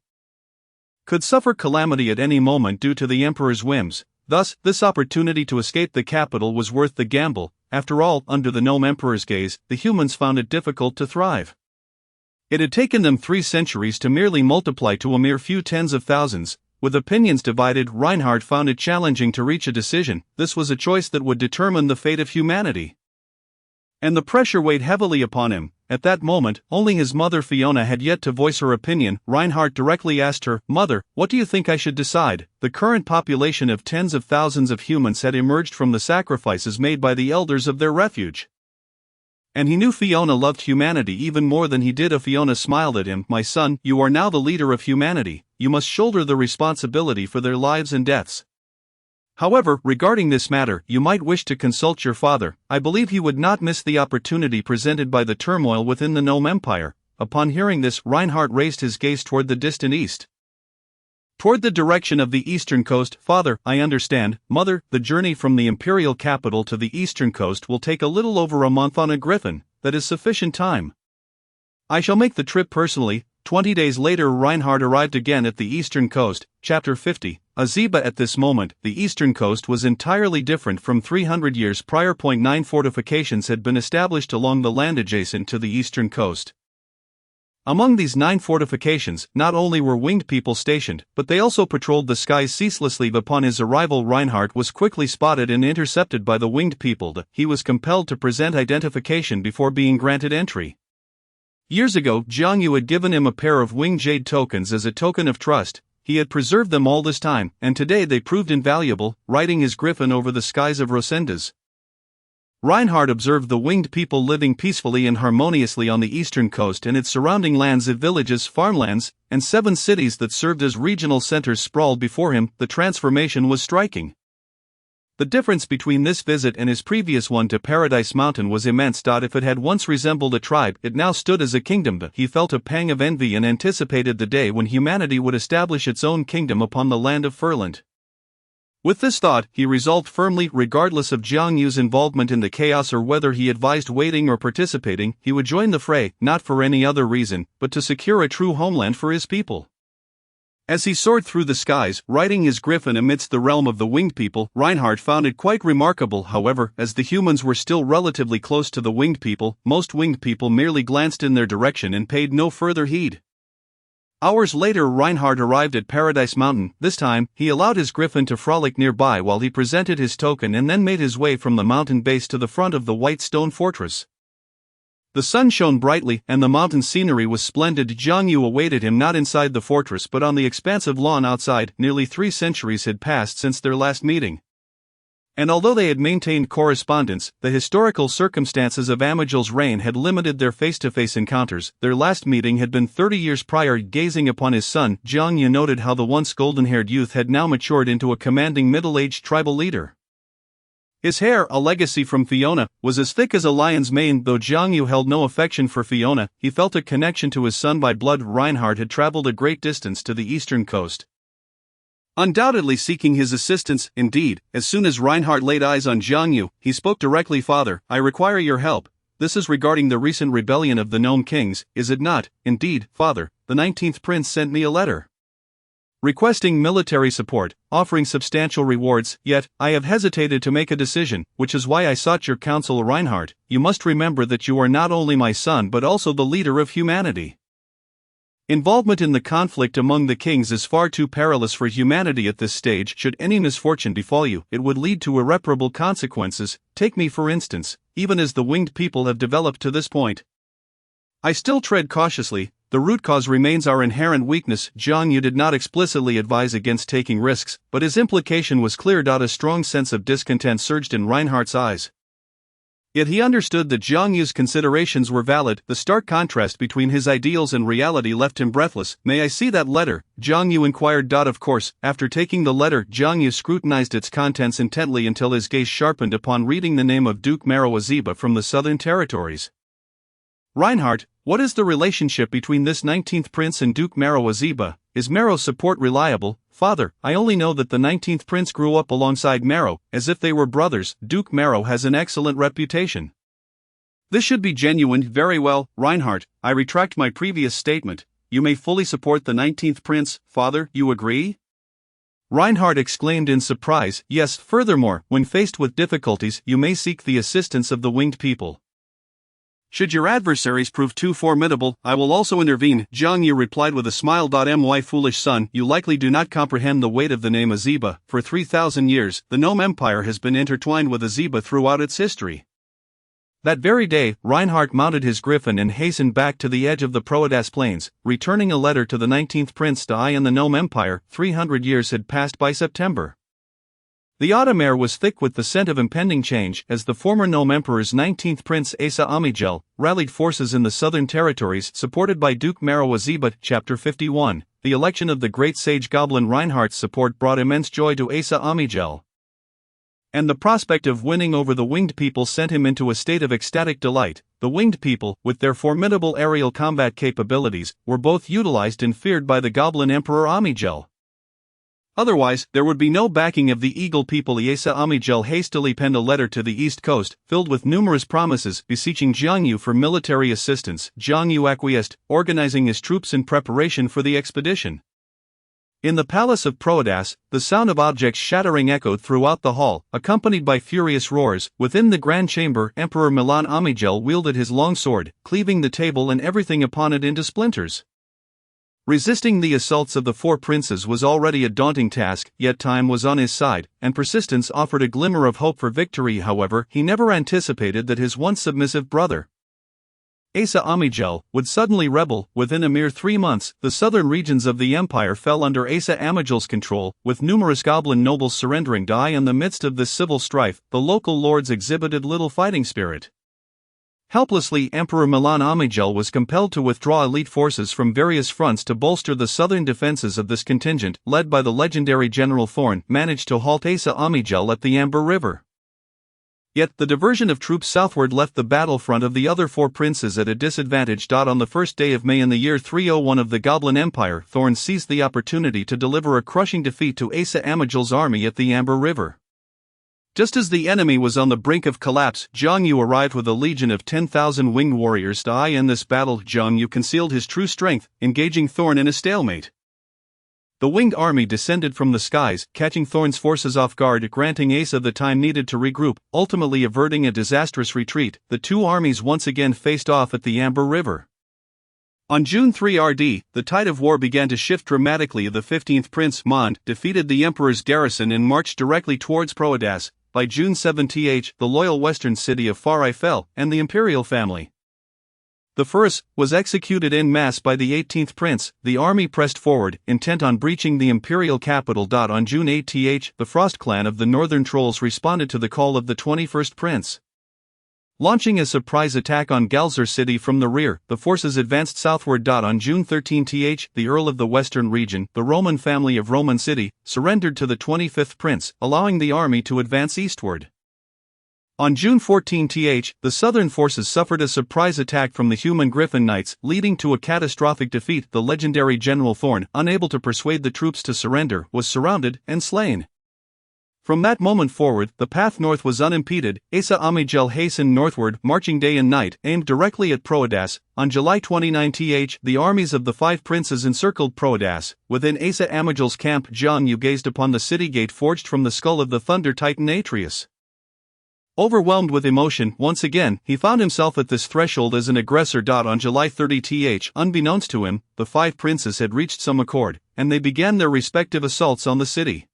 could suffer calamity at any moment due to the emperor's whims. Thus, this opportunity to escape the capital was worth the gamble. After all, under the gnome emperor's gaze, the humans found it difficult to thrive. It had taken them 3 centuries to merely multiply to a mere few tens of thousands. With opinions divided, Reinhardt found it challenging to reach a decision. This was a choice that would determine the fate of humanity, and the pressure weighed heavily upon him. At that moment, only his mother Fiona had yet to voice her opinion. Reinhardt directly asked her, "Mother, what do you think I should decide?" The current population of tens of thousands of humans had emerged from the sacrifices made by the elders of their refuge, and he knew Fiona loved humanity even more than he did. Fiona smiled at him. "My son, you are now the leader of humanity. You must shoulder the responsibility for their lives and deaths. However, regarding this matter, you might wish to consult your father. I believe he would not miss the opportunity presented by the turmoil within the Nome Empire." Upon hearing this, Reinhardt raised his gaze toward the distant east. "Toward the direction of the eastern coast, father. I understand, mother. The journey from the imperial capital to the eastern coast will take a little over a month on a griffin. That is sufficient time. I shall make the trip personally." 20 days later, Reinhardt arrived again at the eastern coast. Chapter 50. Aziba. At this moment, the eastern coast was entirely different from 300 years prior. 9 fortifications had been established along the land adjacent to the eastern coast. Among these 9 fortifications, not only were winged people stationed, but they also patrolled the skies ceaselessly. Upon his arrival, Reinhardt was quickly spotted and intercepted by the winged people. He was compelled to present identification before being granted entry. Years ago, Jiang Yu had given him a pair of winged jade tokens as a token of trust. He had preserved them all this time, and today they proved invaluable, riding his griffin over the skies of Rosendas. Reinhardt observed the winged people living peacefully and harmoniously on the eastern coast and its surrounding lands of villages, farmlands, and 7 cities that served as regional centers sprawled before him. The transformation was striking. The difference between this visit and his previous one to Paradise Mountain was immense. If it had once resembled a tribe, it now stood as a kingdom. He felt a pang of envy and anticipated the day when humanity would establish its own kingdom upon the land of Furland. With this thought, he resolved firmly, regardless of Jiang Yu's involvement in the chaos or whether he advised waiting or participating, he would join the fray, not for any other reason, but to secure a true homeland for his people. As he soared through the skies, riding his griffin amidst the realm of the winged people, Reinhardt found it quite remarkable. However, as the humans were still relatively close to the winged people, most winged people merely glanced in their direction and paid no further heed. Hours later, Reinhardt arrived at Paradise Mountain. This time, he allowed his griffin to frolic nearby while he presented his token and then made his way from the mountain base to the front of the white stone fortress. The sun shone brightly, and the mountain scenery was splendid. Jiang Yu awaited him not inside the fortress but on the expansive lawn outside. Nearly 3 centuries had passed since their last meeting. And although they had maintained correspondence, the historical circumstances of Amijil's reign had limited their face-to-face encounters. Their last meeting had been 30 years prior. Gazing upon his son, Jiang Yu noted how the once golden-haired youth had now matured into a commanding middle-aged tribal leader. His hair, a legacy from Fiona, was as thick as a lion's mane. Though Jiang Yu held no affection for Fiona, he felt a connection to his son by blood. Reinhardt had traveled a great distance to the eastern coast, undoubtedly seeking his assistance. Indeed, as soon as Reinhardt laid eyes on Jiang Yu, he spoke directly. "Father, I require your help. This is regarding the recent rebellion of the Gnome Kings, is it not?" "Indeed, father. The 19th prince sent me a letter requesting military support, offering substantial rewards, yet I have hesitated to make a decision, which is why I sought your counsel." "Reinhardt, you must remember that you are not only my son but also the leader of humanity. Involvement in the conflict among the kings is far too perilous for humanity at this stage. Should any misfortune befall you, it would lead to irreparable consequences. Take me for instance. Even as the winged people have developed to this point, I still tread cautiously. The root cause remains our inherent weakness." Jiang Yu did not explicitly advise against taking risks, but his implication was clear. A strong sense of discontent surged in Reinhardt's eyes. Yet he understood that Jiang Yu's considerations were valid. The stark contrast between his ideals and reality left him breathless. "May I see that letter?" Jiang Yu inquired. "Of course." After taking the letter, Jiang Yu scrutinized its contents intently until his gaze sharpened upon reading the name of Duke Maro Aziba from the Southern Territories. "Reinhardt, what is the relationship between this 19th prince and Duke Maro Aziba? Is Maro's support reliable?" "Father, I only know that the 19th prince grew up alongside Maro, as if they were brothers. Duke Maro has an excellent reputation." "This should be genuine." "Very well, Reinhardt, I retract my previous statement. You may fully support the 19th prince. Father, you agree?" Reinhardt exclaimed in surprise. "Yes, furthermore, when faced with difficulties, you may seek the assistance of the winged people. Should your adversaries prove too formidable, I will also intervene." Jiang Yu replied with a smile. "My foolish son, you likely do not comprehend the weight of the name Aziba. For 3,000 years, the Gnome Empire has been intertwined with Aziba throughout its history." That very day, Reinhardt mounted his griffin and hastened back to the edge of the Proadas Plains, returning a letter to the 19th Prince Dai and the Gnome Empire. 300 years had passed by September. The autumn air was thick with the scent of impending change as the former Gnome Emperor's 19th Prince Asa Amijel rallied forces in the Southern Territories supported by Duke Maro Aziba. Chapter 51. The election of the great sage Goblin Reinhardt's support brought immense joy to Asa Amijel. And the prospect of winning over the winged people sent him into a state of ecstatic delight. The winged people, with their formidable aerial combat capabilities, were both utilized and feared by the Goblin Emperor Amygel. Otherwise, there would be no backing of the eagle people. Asa Amygel hastily penned a letter to the East Coast, filled with numerous promises, beseeching Jiang Yu for military assistance. Jiang Yu acquiesced, organizing his troops in preparation for the expedition. In the palace of Proadas, the sound of objects shattering echoed throughout the hall, accompanied by furious roars. Within the grand chamber, Emperor Milan Amygel wielded his long sword, cleaving the table and everything upon it into splinters. Resisting the assaults of the four princes was already a daunting task, yet time was on his side, and persistence offered a glimmer of hope for victory. However, he never anticipated that his once submissive brother, Asa Amygel, would suddenly rebel. Within a mere 3 months, the southern regions of the empire fell under Asa Amygel's control, with numerous goblin nobles surrendering. In the midst of this civil strife, the local lords exhibited little fighting spirit. Helplessly, Emperor Milan Amygel was compelled to withdraw elite forces from various fronts to bolster the southern defenses of this contingent, led by the legendary General Thorn, managed to halt Asa Amygel at the Amber River. Yet, the diversion of troops southward left the battlefront of the other four princes at a disadvantage. On the first day of May in the year 301 of the Goblin Empire, Thorn seized the opportunity to deliver a crushing defeat to Asa Amygel's army at the Amber River. Just as the enemy was on the brink of collapse, Jiang Yu arrived with a legion of 10,000 winged warriors. In this battle, Jiang Yu concealed his true strength, engaging Thorn in a stalemate. The winged army descended from the skies, catching Thorn's forces off guard, granting Asa the time needed to regroup, ultimately averting a disastrous retreat. The two armies once again faced off at the Amber River. On June 3 RD, the tide of war began to shift dramatically. The 15th Prince, Mond, defeated the Emperor's garrison and marched directly towards Proadas. By June 7 the loyal western city of Farai fell, and the imperial family, the Furus, was executed en masse by the 18th Prince. The army pressed forward, intent on breaching the imperial capital. On June 8 the Frost clan of the Northern Trolls responded to the call of the 21st Prince. Launching a surprise attack on Galzur city from the rear, the forces advanced southward. On June 13 the Earl of the Western region, the Roman family of Roman city, surrendered to the 25th Prince, allowing the army to advance eastward. On June 14 the southern forces suffered a surprise attack from the human Griffin Knights, leading to a catastrophic defeat. The legendary General Thorn, unable to persuade the troops to surrender, was surrounded and slain. From that moment forward, the path north was unimpeded. Asa Amygel hastened northward, marching day and night, aimed directly at Proadas. On July 29 the armies of the five princes encircled Proadas. Within Asa Amygel's camp, Jiang Yu gazed upon the city gate forged from the skull of the thunder titan Atreus. Overwhelmed with emotion, once again, he found himself at this threshold as an aggressor. On July 30 unbeknownst to him, the five princes had reached some accord, and they began their respective assaults on the city.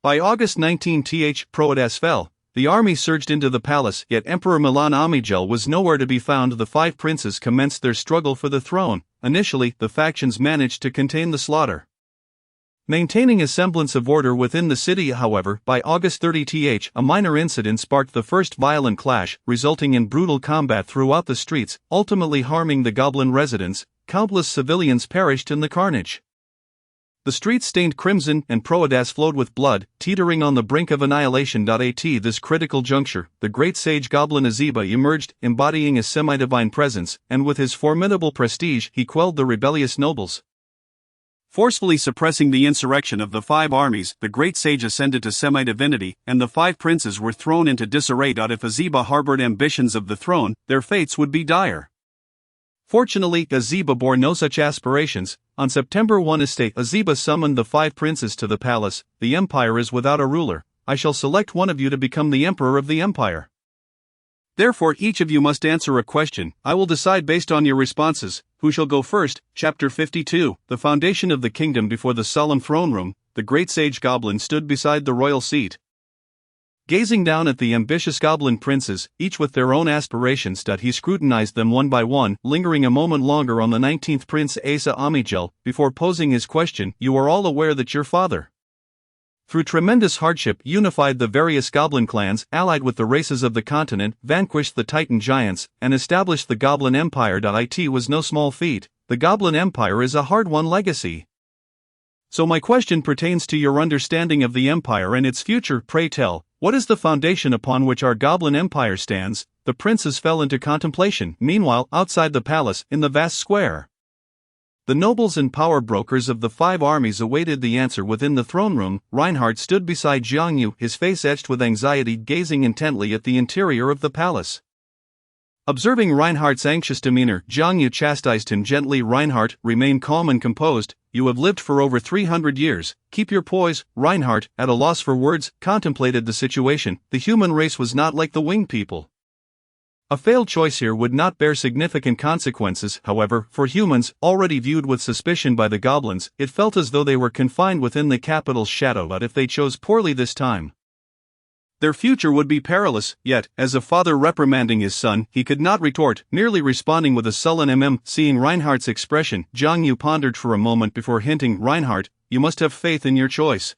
By August 19 Proadas fell. The army surged into the palace, yet Emperor Milan Amygel was nowhere to be found. The five princes commenced their struggle for the throne. Initially, the factions managed to contain the slaughter, maintaining a semblance of order within the city. However, by August 30 a minor incident sparked the first violent clash, resulting in brutal combat throughout the streets, ultimately harming the goblin residents. Countless civilians perished in the carnage. The streets stained crimson and Proadas flowed with blood, teetering on the brink of annihilation. At this critical juncture, the great sage Goblin Aziba emerged, embodying a semi-divine presence, and with his formidable prestige he quelled the rebellious nobles. Forcefully suppressing the insurrection of the five armies, the great sage ascended to semi-divinity, and the five princes were thrown into disarray. If Aziba harbored ambitions of the throne, their fates would be dire. Fortunately, Aziba bore no such aspirations. On September 1 Aziba summoned the five princes to the palace. The empire is without a ruler. I shall select one of you to become the emperor of the empire. Therefore each of you must answer a question. I will decide based on your responses. Who shall go first? Chapter 52. The foundation of the kingdom. Before the solemn throne room, the great sage Goblin stood beside the royal seat, gazing down at the ambitious goblin princes, each with their own aspirations. He scrutinized them one by one, lingering a moment longer on the 19th Prince Asa Amygel, before posing his question. You are all aware that your father, through tremendous hardship, unified the various goblin clans, allied with the races of the continent, vanquished the Titan giants, and established the Goblin Empire. It was no small feat. The Goblin Empire is a hard-won legacy. So my question pertains to your understanding of the Empire and its future. Pray tell, what is the foundation upon which our Goblin Empire stands? The princes fell into contemplation. Meanwhile, outside the palace, in the vast square, the nobles and power brokers of the 5 armies awaited the answer. Within the throne room, Reinhardt stood beside Jiang Yu, his face etched with anxiety, gazing intently at the interior of the palace. Observing Reinhardt's anxious demeanor, Jiang Yu chastised him gently. Reinhardt, remain calm and composed. You have lived for over 300 years. Keep your poise. Reinhardt, at a loss for words, contemplated the situation. The human race was not like the winged people. A failed choice here would not bear significant consequences. However, for humans, already viewed with suspicion by the goblins, it felt as though they were confined within the capital's shadow. But if they chose poorly this time, their future would be perilous. Yet, as a father reprimanding his son, he could not retort, merely responding with a sullen Seeing Reinhardt's expression, Jiang Yu pondered for a moment before hinting, Reinhardt, you must have faith in your choice.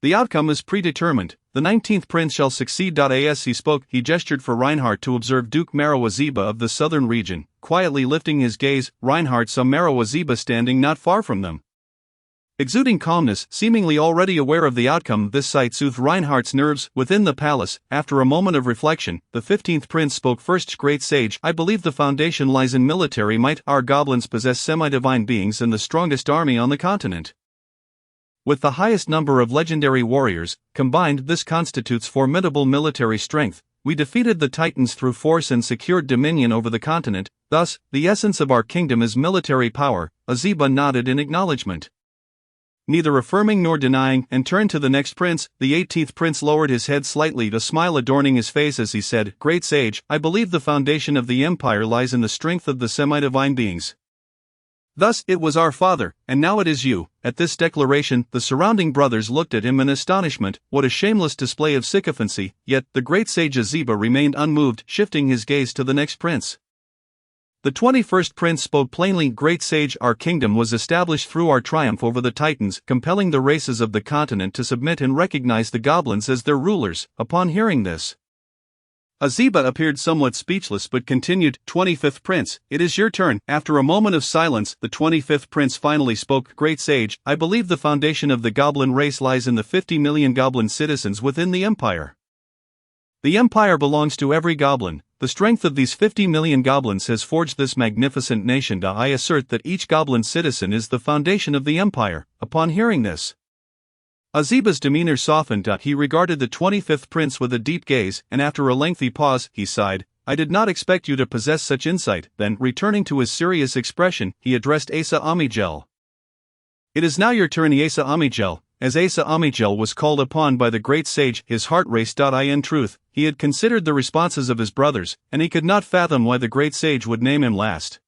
The outcome is predetermined. The 19th prince shall succeed. As he spoke, he gestured for Reinhardt to observe Duke Marawaziba of the southern region. Quietly lifting his gaze, Reinhardt saw Marawaziba standing not far from them. Exuding calmness, seemingly already aware of the outcome, this sight soothed Reinhardt's nerves. Within the palace, after a moment of reflection, the 15th prince spoke first. Great sage, I believe the foundation lies in military might. Our goblins possess semi-divine beings and the strongest army on the continent. With the highest number of legendary warriors, combined, this constitutes formidable military strength. We defeated the Titans through force and secured dominion over the continent. Thus, the essence of our kingdom is military power. Aziba nodded in acknowledgement, neither affirming nor denying, and turned to the next prince. The 18th prince lowered his head slightly, a smile adorning his face as he said, Great sage, I believe the foundation of the empire lies in the strength of the semi-divine beings. Thus, it was our father, and now it is you. At this declaration, the surrounding brothers looked at him in astonishment. What a shameless display of sycophancy! Yet, the great sage Aziba remained unmoved, shifting his gaze to the next prince. The 21st prince spoke plainly, Great sage, our kingdom was established through our triumph over the Titans, compelling the races of the continent to submit and recognize the goblins as their rulers. Upon hearing this, Aziba appeared somewhat speechless but continued, 25th prince, it is your turn. After a moment of silence, the 25th prince finally spoke, Great sage, I believe the foundation of the goblin race lies in the 50 million goblin citizens within the empire. The empire belongs to every goblin. The strength of these 50 million goblins has forged this magnificent nation. I assert that each goblin citizen is the foundation of the empire. Upon hearing this, Aziba's demeanor softened. He regarded the 25th prince with a deep gaze, and after a lengthy pause, he sighed, I did not expect you to possess such insight. Then, returning to his serious expression, he addressed Asa Amigel. It is now your turn, Asa Amigel. As Asa Amigel was called upon by the great sage, his heart raced. In truth, he had considered the responses of his brothers, and he could not fathom why the great sage would name him last.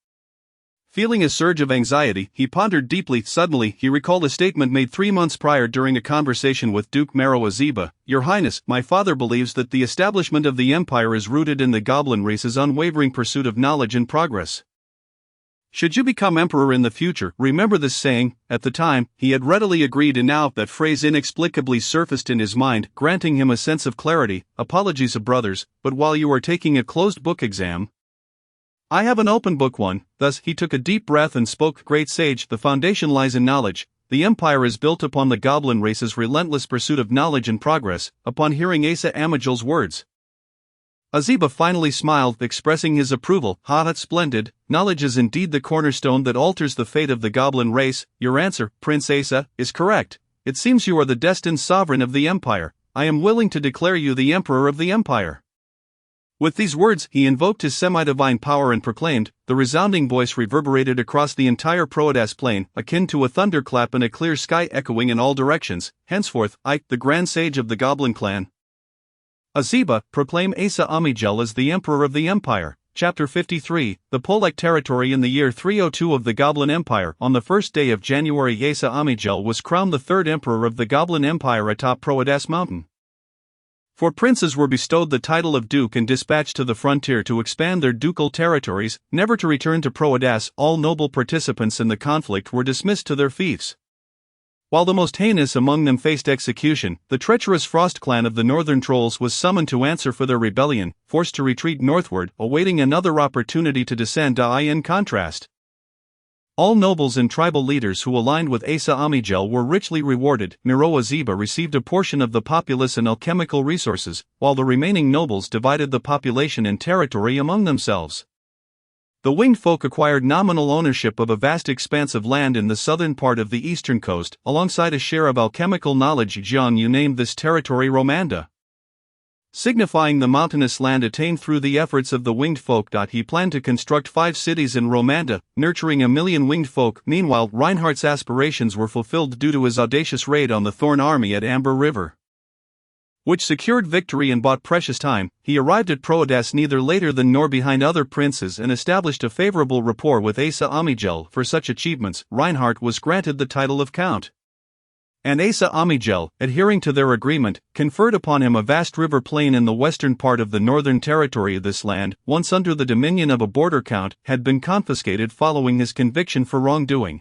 Feeling a surge of anxiety, he pondered deeply. Suddenly, he recalled a statement made 3 months prior during a conversation with Duke Marawaziba. Your Highness, my father believes that the establishment of the empire is rooted in the goblin race's unwavering pursuit of knowledge and progress. Should you become emperor in the future, remember this saying. At the time, he had readily agreed, and now that phrase inexplicably surfaced in his mind, granting him a sense of clarity. Apologies, brothers, but while you are taking a closed book exam, I have an open book one. Thus, he took a deep breath and spoke, Great sage, the foundation lies in knowledge. The empire is built upon the goblin race's relentless pursuit of knowledge and progress. Upon hearing Asa Amigel's words, Aziba finally smiled, expressing his approval. That's splendid. Knowledge is indeed the cornerstone that alters the fate of the goblin race. Your answer, Prince Asa, is correct. It seems you are the destined sovereign of the empire. I am willing to declare you the emperor of the empire. With these words, he invoked his semi-divine power and proclaimed. The resounding voice reverberated across the entire Proedas plain, akin to a thunderclap in a clear sky, echoing in all directions. Henceforth, I, the grand sage of the goblin clan, Aziba, proclaim Asa Amigel as the emperor of the empire. Chapter 53, the Polek territory. In the year 302 of the Goblin Empire, on the first day of January, Asa Amigel was crowned the third emperor of the Goblin Empire atop Proedas mountain. 4 princes were bestowed the title of duke and dispatched to the frontier to expand their ducal territories, never to return to Proedas. All noble participants in the conflict were dismissed to their fiefs. While the most heinous among them faced execution, the treacherous Frost clan of the Northern Trolls was summoned to answer for their rebellion, forced to retreat northward, awaiting another opportunity to descend. In contrast, All nobles and tribal leaders who aligned with Asa Amijel were richly rewarded. Meroa Zeba received a portion of the populace and alchemical resources, while the remaining nobles divided the population and territory among themselves. The winged folk acquired nominal ownership of a vast expanse of land in the southern part of the eastern coast, alongside a share of alchemical knowledge. Jiang Yu named this territory Romanda, signifying the mountainous land attained through the efforts of the winged folk. He planned to construct 5 cities in Romanda, nurturing 1,000,000 winged folk. Meanwhile, Reinhardt's aspirations were fulfilled due to his audacious raid on the Thorn army at Amber River, which secured victory and bought precious time. He arrived at Proadas neither later than nor behind other princes and established a favorable rapport with Asa Amijel. For such achievements, Reinhardt was granted the title of Count, and Asa Amijel, adhering to their agreement, conferred upon him a vast river plain in the western part of the northern territory. This land, once under the dominion of a border count, had been confiscated following his conviction for wrongdoing,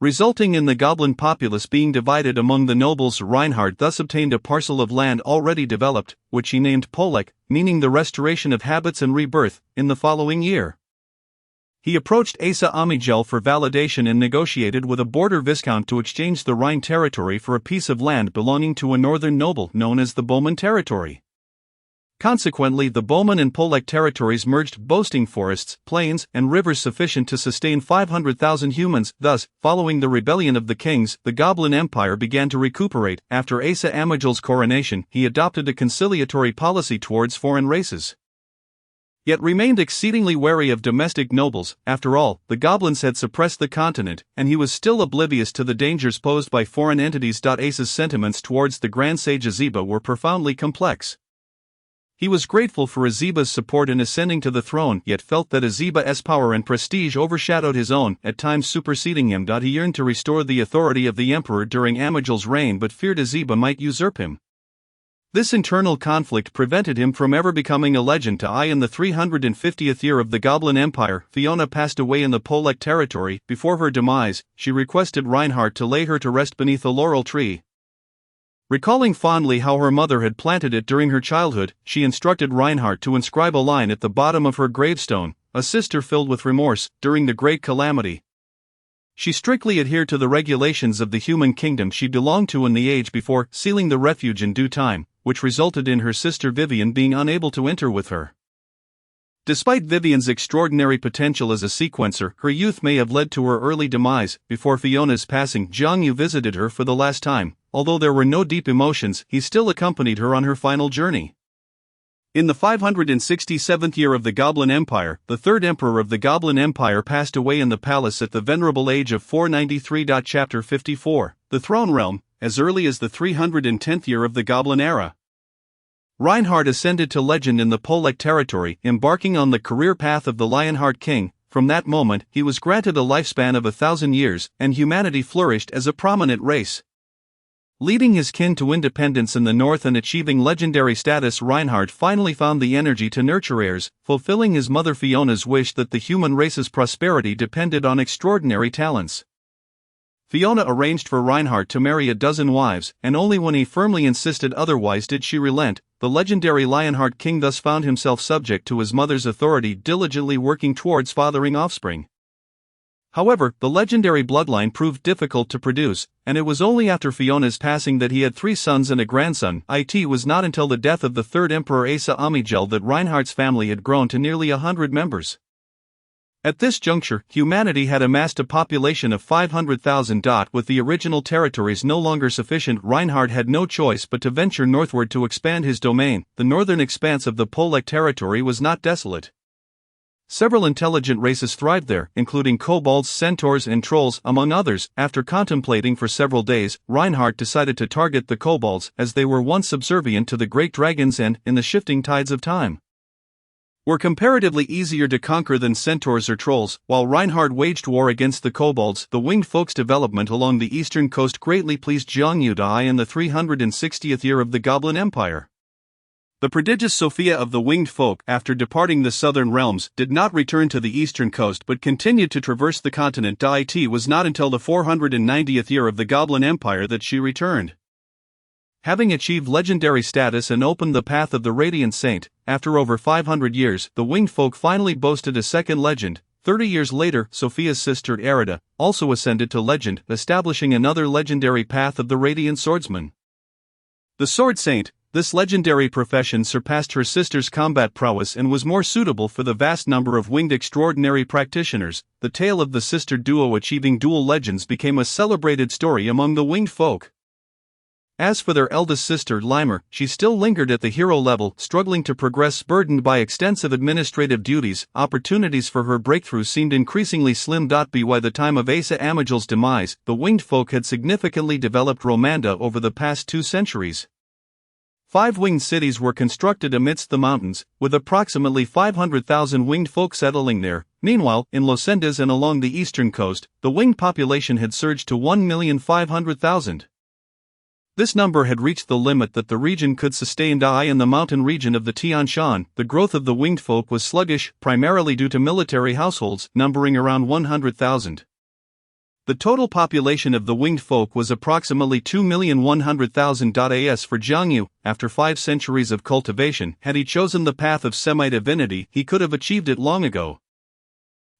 resulting in the goblin populace being divided among the nobles. Reinhardt thus obtained a parcel of land already developed, which he named Polek, meaning the restoration of habits and rebirth. In the following year, he approached Asa Amijel for validation and negotiated with a border viscount to exchange the Rhine territory for a piece of land belonging to a northern noble known as the Bowman territory. Consequently, the Bowman and Polek territories merged, boasting forests, plains, and rivers sufficient to sustain 500,000 humans. Thus, following the rebellion of the kings, the Goblin Empire began to recuperate. After Asa Amijel's coronation, he adopted a conciliatory policy towards foreign races, yet remained exceedingly wary of domestic nobles. After all, the goblins had suppressed the continent, and he was still oblivious to the dangers posed by foreign entities. Asa's sentiments towards the Grand Sage Azeba were profoundly complex. He was grateful for Azeba's support in ascending to the throne, yet felt that Azeba's power and prestige overshadowed his own, at times superseding him. He yearned to restore the authority of the emperor during Amijel's reign but feared Azeba might usurp him. This internal conflict prevented him from ever becoming a legend. In the 350th year of the Goblin Empire, Fiona passed away in the Polek territory. Before her demise, she requested Reinhardt to lay her to rest beneath a laurel tree. Recalling fondly how her mother had planted it during her childhood, she instructed Reinhardt to inscribe a line at the bottom of her gravestone, "A sister filled with remorse, during the great calamity." She strictly adhered to the regulations of the human kingdom she belonged to in the age before, sealing the refuge in due time, which resulted in her sister Vivian being unable to enter with her. Despite Vivian's extraordinary potential as a sequencer, her youth may have led to her early demise. Before Fiona's passing, Jiang Yu visited her for the last time. Although there were no deep emotions, he still accompanied her on her final journey. In the 567th year of the Goblin Empire, the third emperor of the Goblin Empire passed away in the palace at the venerable age of 493. Chapter 54, The Throne Realm. As early as the 310th year of the Goblin Era, Reinhardt ascended to legend in the Polek territory, embarking on the career path of the Lionheart King. From that moment, he was granted a lifespan of 1,000 years, and humanity flourished as a prominent race. Leading his kin to independence in the north and achieving legendary status, Reinhardt finally found the energy to nurture heirs, fulfilling his mother Fiona's wish that the human race's prosperity depended on extraordinary talents. Fiona arranged for Reinhardt to marry a dozen wives, and only when he firmly insisted otherwise did she relent. The legendary Lionheart King thus found himself subject to his mother's authority, diligently working towards fathering offspring. However, the legendary bloodline proved difficult to produce, and it was only after Fiona's passing that he had 3 sons and a grandson. It was not until the death of the third emperor Asa Amijel that Reinhardt's family had grown to nearly 100 members. At this juncture, humanity had amassed a population of 500,000. With the original territories no longer sufficient, Reinhardt had no choice but to venture northward to expand his domain. The northern expanse of the Polek territory was not desolate. Several intelligent races thrived there, including kobolds, centaurs, and trolls, among others. After contemplating for several days, Reinhardt decided to target the kobolds, as they were once subservient to the great dragons and, in the shifting tides of time, were comparatively easier to conquer than centaurs or trolls. While Reinhardt waged war against the kobolds, the winged folk's development along the eastern coast greatly pleased Jiang Yu in the 360th year of the Goblin Empire. The prodigious Sophia of the winged folk, after departing the southern realms, did not return to the eastern coast but continued to traverse the continent. It was not until the 490th year of the Goblin Empire that she returned. Having achieved legendary status and opened the path of the Radiant Saint, after over 500 years, the winged folk finally boasted a second legend, 30 years later, Sophia's sister Erida also ascended to legend, establishing another legendary path of the Radiant Swordsman. The Sword Saint, this legendary profession surpassed her sister's combat prowess and was more suitable for the vast number of winged extraordinary practitioners. The tale of the sister duo achieving dual legends became a celebrated story among the winged folk. As for their eldest sister Limer, she still lingered at the hero level, struggling to progress, burdened by extensive administrative duties. Opportunities for her breakthrough seemed increasingly slim. By the time of Asa Amagil's demise, the winged folk had significantly developed Romanda over the past 2 centuries. 5 winged cities were constructed amidst the mountains, with approximately 500,000 winged folk settling there. Meanwhile, in Losendes and along the eastern coast, the winged population had surged to 1,500,000. This number had reached the limit that the region could sustain. In the mountain region of the Tian Shan, the growth of the winged folk was sluggish, primarily due to military households, numbering around 100,000. The total population of the winged folk was approximately 2,100,000. As for Jiangyu, after 5 centuries of cultivation, had he chosen the path of semi-divinity, he could have achieved it long ago.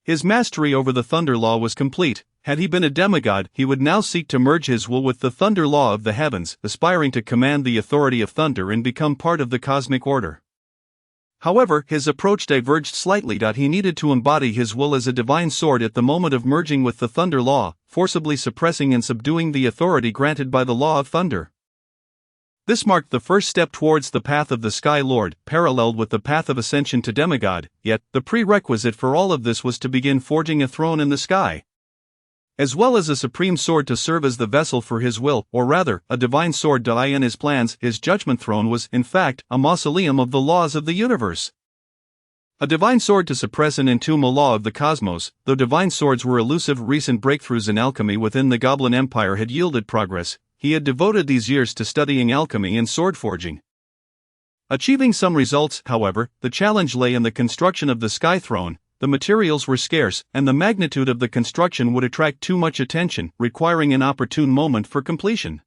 His mastery over the Thunder Law was complete. Had he been a demigod, he would now seek to merge his will with the Thunder Law of the heavens, aspiring to command the authority of thunder and become part of the cosmic order. However, his approach diverged slightly. He needed to embody his will as a divine sword at the moment of merging with the Thunder Law, forcibly suppressing and subduing the authority granted by the Law of Thunder. This marked the first step towards the path of the Sky Lord, paralleled with the path of ascension to demigod, yet, the prerequisite for all of this was to begin forging a throne in the sky. As well as a supreme sword to serve as the vessel for his will, or rather, a divine sword. In his plans, his judgment throne was, in fact, a mausoleum of the laws of the universe. A divine sword to suppress and entomb a law of the cosmos. Though divine swords were elusive, recent breakthroughs in alchemy within the Goblin Empire had yielded progress. He had devoted these years to studying alchemy and sword forging. Achieving some results, however, the challenge lay in the construction of the Sky Throne. The materials were scarce, and the magnitude of the construction would attract too much attention, requiring an opportune moment for completion.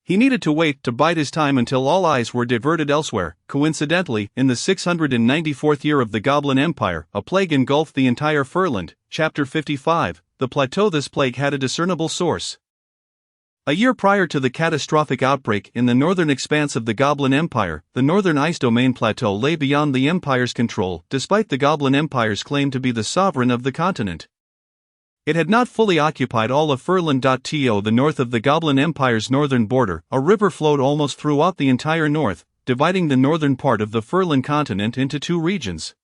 He needed to wait to bide his time until all eyes were diverted elsewhere. Coincidentally, in the 694th year of the Goblin Empire, a plague engulfed the entire Furland. Chapter 55, The Plateau. This plague had a discernible source. A year prior to the catastrophic outbreak in the northern expanse of the Goblin Empire, the northern ice domain plateau lay beyond the Empire's control, despite the Goblin Empire's claim to be the sovereign of the continent. It had not fully occupied all of Furland. To the north of the Goblin Empire's northern border, a river flowed almost throughout the entire north, dividing the northern part of the Furland continent into 2 regions.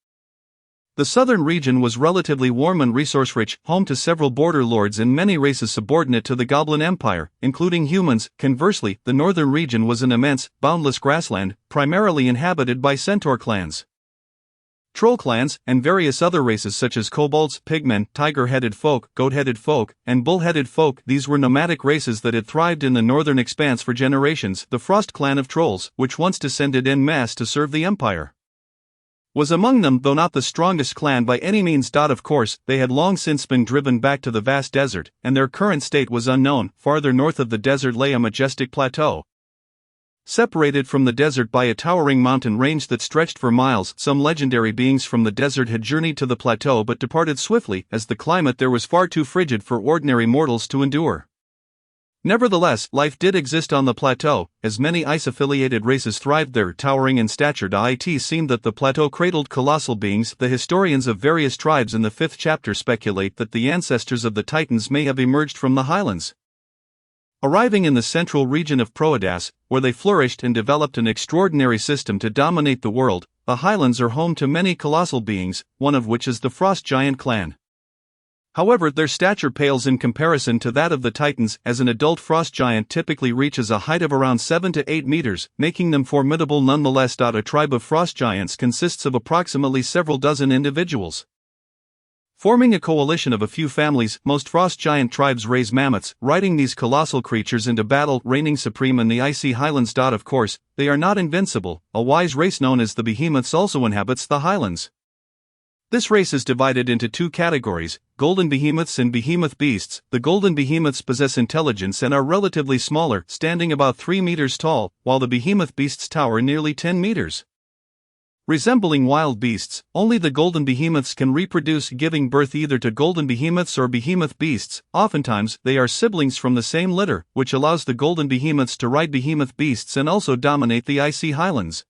The southern region was relatively warm and resource-rich, home to several border lords and many races subordinate to the Goblin Empire, including humans. Conversely, the northern region was an immense, boundless grassland, primarily inhabited by centaur clans, troll clans, and various other races such as kobolds, pigmen, tiger-headed folk, goat-headed folk, and bull-headed folk. These were nomadic races that had thrived in the northern expanse for generations. The Frost clan of trolls, which once descended en masse to serve the Empire, was among them, though not the strongest clan by any means. Of course, they had long since been driven back to the vast desert, and their current state was unknown. Farther north of the desert lay a majestic plateau, separated from the desert by a towering mountain range that stretched for miles. Some legendary beings from the desert had journeyed to the plateau but departed swiftly, as the climate there was far too frigid for ordinary mortals to endure. Nevertheless, life did exist on the plateau, as many ice-affiliated races thrived there, towering in stature. It seemed that the plateau cradled colossal beings. The historians of various tribes in the 5th chapter speculate that the ancestors of the Titans may have emerged from the highlands, arriving in the central region of Proadas, where they flourished and developed an extraordinary system to dominate the world. The highlands are home to many colossal beings, one of which is the Frost Giant clan. However, their stature pales in comparison to that of the Titans, as an adult frost giant typically reaches a height of around 7 to 8 meters, making them formidable nonetheless. A tribe of frost giants consists of approximately several dozen individuals, forming a coalition of a few families. Most frost giant tribes raise mammoths, riding these colossal creatures into battle, reigning supreme in the icy highlands. Of course, they are not invincible. A wise race known as the behemoths also inhabits the highlands. This race is divided into 2 categories, golden behemoths and behemoth beasts. The golden behemoths possess intelligence and are relatively smaller, standing about 3 meters tall, while the behemoth beasts tower nearly 10 meters. Resembling wild beasts, only the golden behemoths can reproduce, giving birth either to golden behemoths or behemoth beasts. Oftentimes, they are siblings from the same litter, which allows the golden behemoths to ride behemoth beasts and also dominate the icy highlands.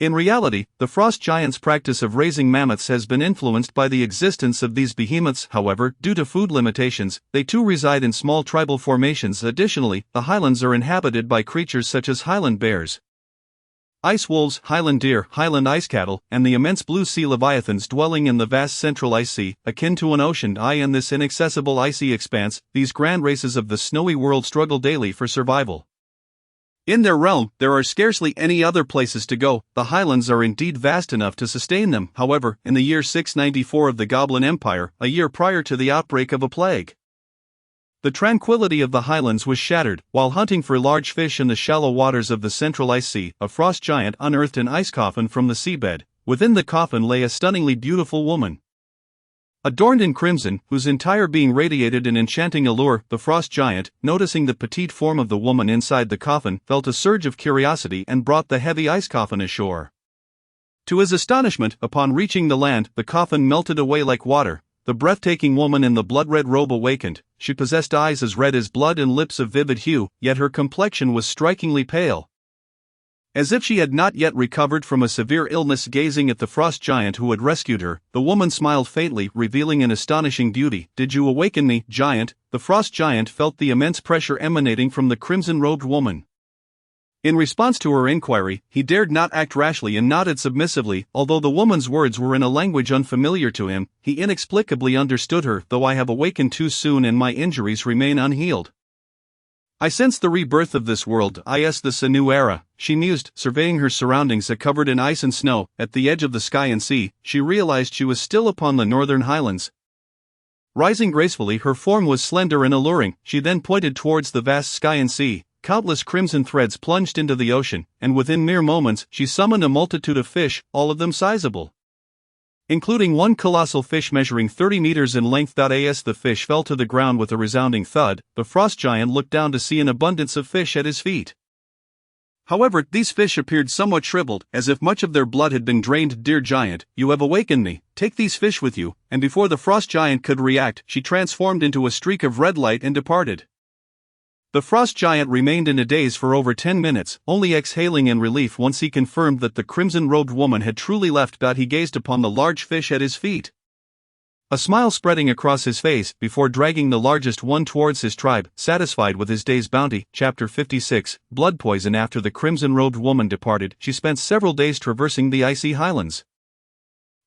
In reality, the frost giants' practice of raising mammoths has been influenced by the existence of these behemoths. However, due to food limitations, they too reside in small tribal formations. Additionally, the highlands are inhabited by creatures such as highland bears, ice wolves, highland deer, highland ice cattle, and the immense blue sea leviathans dwelling in the vast central ice sea, akin to an ocean eye in this inaccessible icy expanse. These grand races of the snowy world struggle daily for survival. In their realm, there are scarcely any other places to go. The highlands are indeed vast enough to sustain them. However, in the year 694 of the Goblin Empire, a year prior to the outbreak of a plague, the tranquility of the highlands was shattered. While hunting for large fish in the shallow waters of the central ice sea, a frost giant unearthed an ice coffin from the seabed. Within the coffin lay a stunningly beautiful woman, adorned in crimson, whose entire being radiated an enchanting allure. The frost giant, noticing the petite form of the woman inside the coffin, felt a surge of curiosity and brought the heavy ice coffin ashore. To his astonishment, upon reaching the land, the coffin melted away like water. The breathtaking woman in the blood-red robe awakened. She possessed eyes as red as blood and lips of vivid hue, yet her complexion was strikingly pale, as if she had not yet recovered from a severe illness. Gazing at the frost giant who had rescued her, the woman smiled faintly, revealing an astonishing beauty. "Did you awaken me, giant?" The frost giant felt the immense pressure emanating from the crimson-robed woman. In response to her inquiry, he dared not act rashly and nodded submissively. Although the woman's words were in a language unfamiliar to him, he inexplicably understood her. "Though I have awakened too soon and my injuries remain unhealed, I sense the rebirth of this world. This a new era," she mused, surveying her surroundings covered in ice and snow. At the edge of the sky and sea, she realized she was still upon the northern highlands. Rising gracefully, her form was slender and alluring. She then pointed towards the vast sky and sea. Countless crimson threads plunged into the ocean, and within mere moments she summoned a multitude of fish, all of them sizable, including one colossal fish measuring 30 meters in length. The fish fell to the ground with a resounding thud. The frost giant looked down to see an abundance of fish at his feet. However, these fish appeared somewhat shriveled, as if much of their blood had been drained. "Dear giant, you have awakened me. Take these fish with you." And before the frost giant could react, she transformed into a streak of red light and departed. The frost giant remained in a daze for over 10 minutes, only exhaling in relief once he confirmed that the crimson-robed woman had truly left. He gazed upon the large fish at his feet, a smile spreading across his face, before dragging the largest one towards his tribe, satisfied with his day's bounty. Chapter 56, Blood Poison. After the crimson-robed woman departed, she spent several days traversing the icy highlands.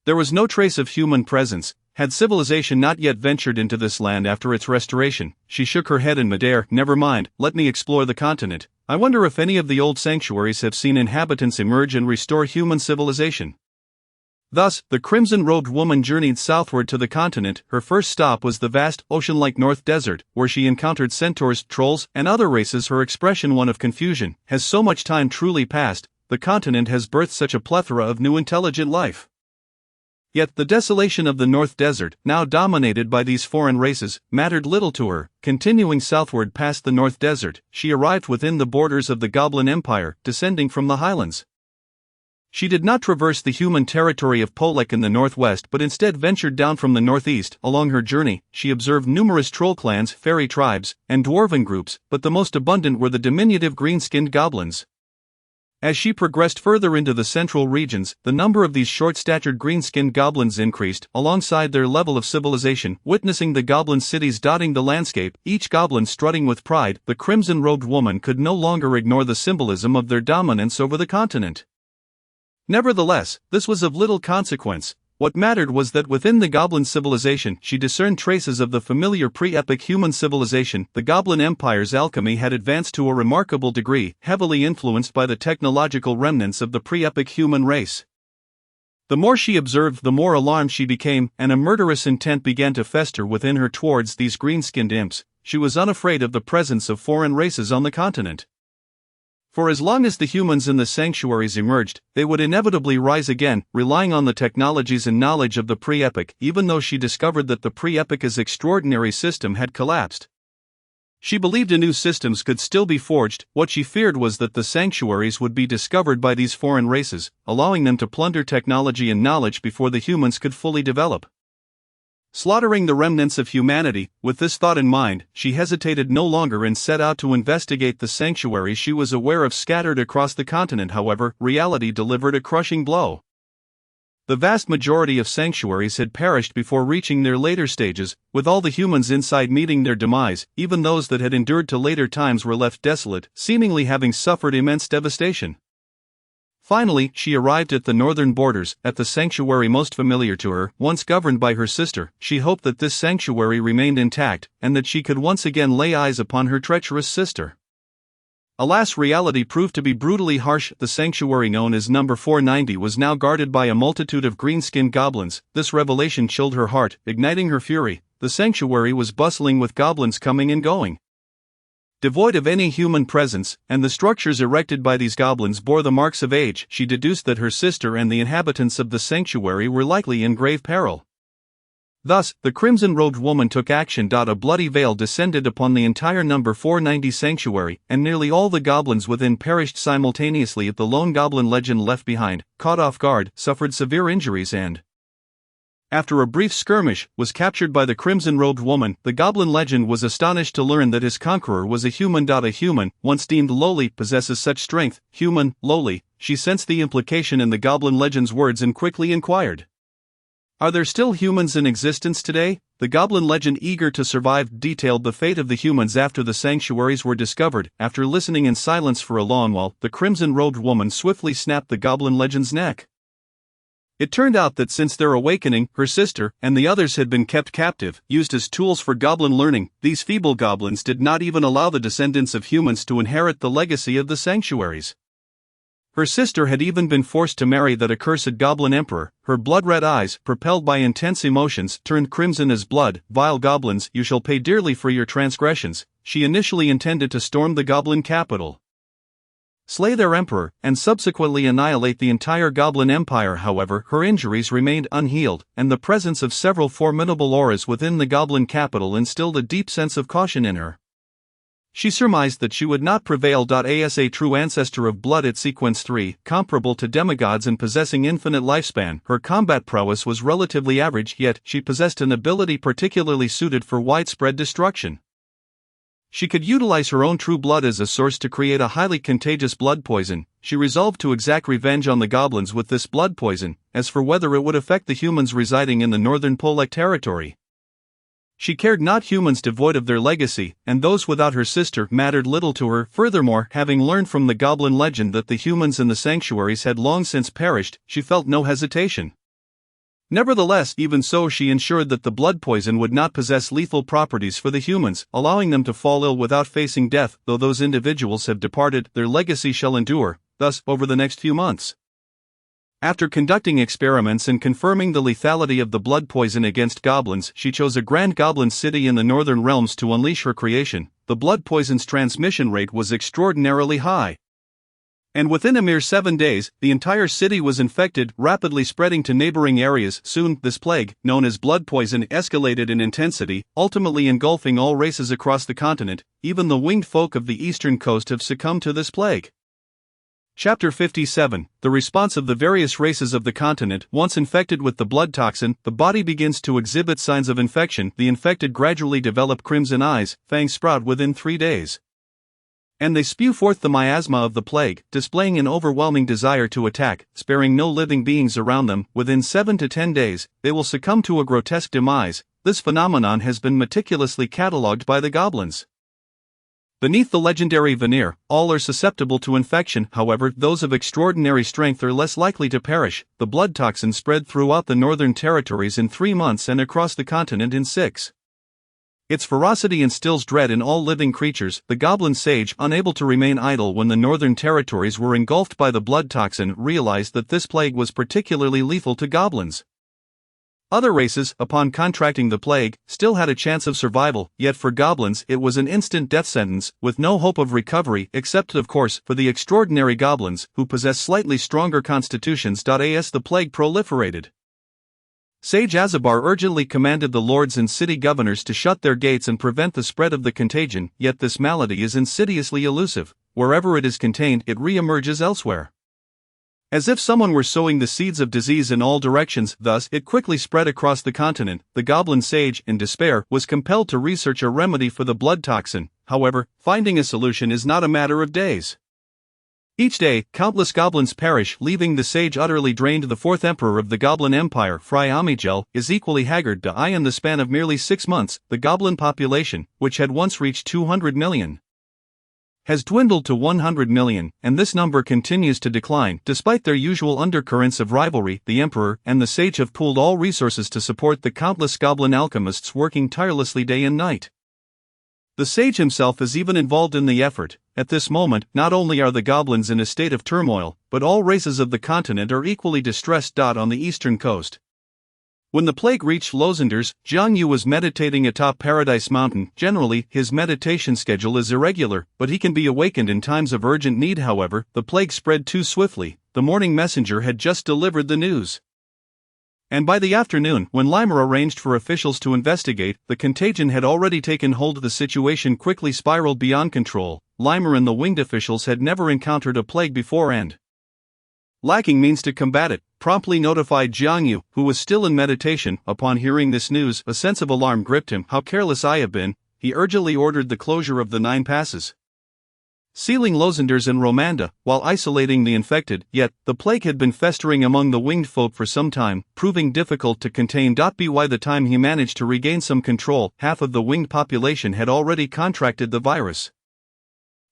There was no trace of human presence. Had civilization not yet ventured into this land after its restoration? She shook her head in midair. "Never mind, let me explore the continent. I wonder if any of the old sanctuaries have seen inhabitants emerge and restore human civilization." Thus, the crimson-robed woman journeyed southward to the continent. Her first stop was the vast, ocean-like North Desert, where she encountered centaurs, trolls, and other races. Her expression one of confusion. Has so much time truly passed? The continent has birthed such a plethora of new intelligent life. Yet the desolation of the North Desert, now dominated by these foreign races, mattered little to her. Continuing southward past the North Desert, she arrived within the borders of the Goblin Empire, descending from the highlands. She did not traverse the human territory of Polek in the northwest, but instead ventured down from the northeast. Along her journey, she observed numerous troll clans, fairy tribes, and dwarven groups, but the most abundant were the diminutive green-skinned goblins. As she progressed further into the central regions, the number of these short-statured green-skinned goblins increased, alongside their level of civilization. Witnessing the goblin cities dotting the landscape, each goblin strutting with pride, the crimson-robed woman could no longer ignore the symbolism of their dominance over the continent. Nevertheless, this was of little consequence. What mattered was that within the goblin civilization she discerned traces of the familiar pre-epic human civilization. The Goblin Empire's alchemy had advanced to a remarkable degree, heavily influenced by the technological remnants of the pre-epic human race. The more she observed, the more alarmed she became, and a murderous intent began to fester within her towards these green-skinned imps. She was unafraid of the presence of foreign races on the continent. For as long as the humans in the sanctuaries emerged, they would inevitably rise again, relying on the technologies and knowledge of the pre-epic. Even though she discovered that the pre-epic's extraordinary system had collapsed, She believed new systems could still be forged. What she feared was that the sanctuaries would be discovered by these foreign races, allowing them to plunder technology and knowledge before the humans could fully develop. Slaughtering the remnants of humanity, with this thought in mind, she hesitated no longer and set out to investigate the sanctuaries she was aware of scattered across the continent. However, reality delivered a crushing blow. The vast majority of sanctuaries had perished before reaching their later stages, with all the humans inside meeting their demise. Even those that had endured to later times were left desolate, seemingly having suffered immense devastation. Finally, she arrived at the northern borders, at the sanctuary most familiar to her, once governed by her sister. She hoped that this sanctuary remained intact, and that she could once again lay eyes upon her treacherous sister. Alas, reality proved to be brutally harsh. The sanctuary known as Number 490 was now guarded by a multitude of green-skinned goblins. This revelation chilled her heart, igniting her fury. The sanctuary was bustling with goblins coming and going, devoid of any human presence, and the structures erected by these goblins bore the marks of age. She deduced that her sister and the inhabitants of the sanctuary were likely in grave peril. Thus, the crimson-robed woman took action. A bloody veil descended upon the entire Number 490 sanctuary, and nearly all the goblins within perished simultaneously. The lone goblin legend left behind, caught off guard, suffered severe injuries and, after a brief skirmish, was captured by the crimson-robed woman. The goblin legend was astonished to learn that his conqueror was a human. A human, once deemed lowly, possesses such strength. Human, lowly. She sensed the implication in the goblin legend's words and quickly inquired, "Are there still humans in existence today?" The goblin legend, eager to survive, detailed the fate of the humans after the sanctuaries were discovered. After listening in silence for a long while, the crimson-robed woman swiftly snapped the goblin legend's neck. It turned out that since their awakening, her sister and the others had been kept captive, used as tools for goblin learning. These feeble goblins did not even allow the descendants of humans to inherit the legacy of the sanctuaries. Her sister had even been forced to marry that accursed goblin emperor. Her blood-red eyes, propelled by intense emotions, turned crimson as blood. "Vile goblins, you shall pay dearly for your transgressions." She initially intended to storm the goblin capital, slay their emperor, and subsequently annihilate the entire goblin empire. However, her injuries remained unhealed, and the presence of several formidable auras within the goblin capital instilled a deep sense of caution in her. She surmised that she would not prevail. As a true ancestor of blood at Sequence 3, comparable to demigods and possessing infinite lifespan, her combat prowess was relatively average, yet she possessed an ability particularly suited for widespread destruction. She could utilize her own true blood as a source to create a highly contagious blood poison. She resolved to exact revenge on the goblins with this blood poison. As for whether it would affect the humans residing in the northern Polek territory, she cared not. Humans devoid of their legacy, and those without her sister, mattered little to her. Furthermore, having learned from the goblin legend that the humans in the sanctuaries had long since perished, she felt no hesitation. Nevertheless, even so, she ensured that the blood poison would not possess lethal properties for the humans, allowing them to fall ill without facing death. Though those individuals have departed, their legacy shall endure. Thus, over the next few months, after conducting experiments and confirming the lethality of the blood poison against goblins, she chose a grand goblin city in the northern realms to unleash her creation. The blood poison's transmission rate was extraordinarily high, and within a mere 7 days, the entire city was infected, rapidly spreading to neighboring areas. Soon, this plague, known as blood poison, escalated in intensity, ultimately engulfing all races across the continent. Even the winged folk of the eastern coast have succumbed to this plague. Chapter 57. The response of the various races of the continent. Once infected with the blood toxin, the body begins to exhibit signs of infection. The infected gradually develop crimson eyes, fangs sprout within 3 days, and they spew forth the miasma of the plague, displaying an overwhelming desire to attack, sparing no living beings around them. Within 7 to 10 days, they will succumb to a grotesque demise. This phenomenon has been meticulously catalogued by the goblins. Beneath the legendary veneer, all are susceptible to infection. However, those of extraordinary strength are less likely to perish. The blood toxin spread throughout the northern territories in 3 months and across the continent in 6. Its ferocity instills dread in all living creatures. The goblin sage, unable to remain idle when the northern territories were engulfed by the blood toxin, realized that this plague was particularly lethal to goblins. Other races, upon contracting the plague, still had a chance of survival, yet for goblins it was an instant death sentence, with no hope of recovery, except of course for the extraordinary goblins, who possess slightly stronger constitutions. As the plague proliferated, Sage Azabar urgently commanded the lords and city governors to shut their gates and prevent the spread of the contagion, yet this malady is insidiously elusive. Wherever it is contained, it re-emerges elsewhere. As if someone were sowing the seeds of disease in all directions, thus it quickly spread across the continent. The goblin sage, in despair, was compelled to research a remedy for the blood toxin. However, finding a solution is not a matter of days. Each day, countless goblins perish, leaving the sage utterly drained. The fourth emperor of the Goblin Empire, Fry Amigel, is equally haggard to eye. In the span of merely 6 months, the goblin population, which had once reached 200 million, has dwindled to 100 million, and this number continues to decline. Despite their usual undercurrents of rivalry, the emperor and the sage have pooled all resources to support the countless goblin alchemists working tirelessly day and night. The sage himself is even involved in the effort. At this moment, not only are the goblins in a state of turmoil, but all races of the continent are equally distressed. On the eastern coast, when the plague reached Losenders, Jiang Yu was meditating atop Paradise Mountain. Generally, his meditation schedule is irregular, but he can be awakened in times of urgent need. However, the plague spread too swiftly. The morning messenger had just delivered the news, and by the afternoon, when Limer arranged for officials to investigate, the contagion had already taken hold. The situation quickly spiraled beyond control. Limer and the winged officials had never encountered a plague before and, lacking means to combat it, promptly notified Jiang Yu, who was still in meditation. Upon hearing this news, a sense of alarm gripped him. How careless I have been. He urgently ordered the closure of the 9 passes, sealing Losenders and Romanda, while isolating the infected. Yet, the plague had been festering among the winged folk for some time, proving difficult to contain. By the time he managed to regain some control, half of the winged population had already contracted the virus.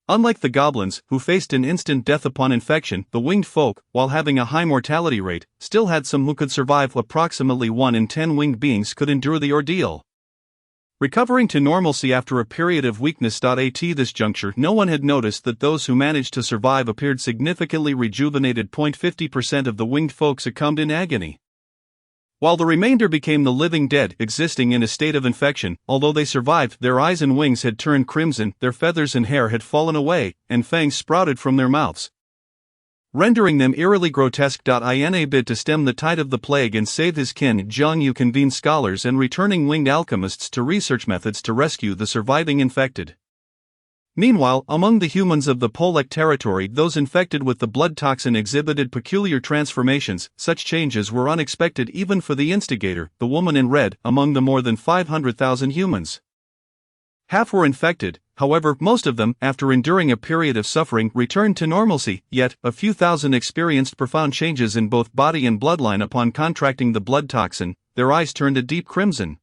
Unlike the goblins, who faced an instant death upon infection, the winged folk, while having a high mortality rate, still had some who could survive. Approximately 1 in 10 winged beings could endure the ordeal, recovering to normalcy after a period of weakness. At this juncture, no one had noticed that those who managed to survive appeared significantly rejuvenated. 50% of the winged folk succumbed in agony, while the remainder became the living dead, existing in a state of infection. Although they survived, their eyes and wings had turned crimson, their feathers and hair had fallen away, and fangs sprouted from their mouths, rendering them eerily grotesque. In a bid to stem the tide of the plague and save his kin, Jiang Yu convened scholars and returning winged alchemists to research methods to rescue the surviving infected. Meanwhile, among the humans of the Polek territory, those infected with the blood toxin exhibited peculiar transformations. Such changes were unexpected even for the instigator, the woman in red. Among the more than 500,000 humans, half were infected. However, most of them, after enduring a period of suffering, returned to normalcy. Yet, a few thousand experienced profound changes in both body and bloodline upon contracting the blood toxin. Their eyes turned a deep crimson,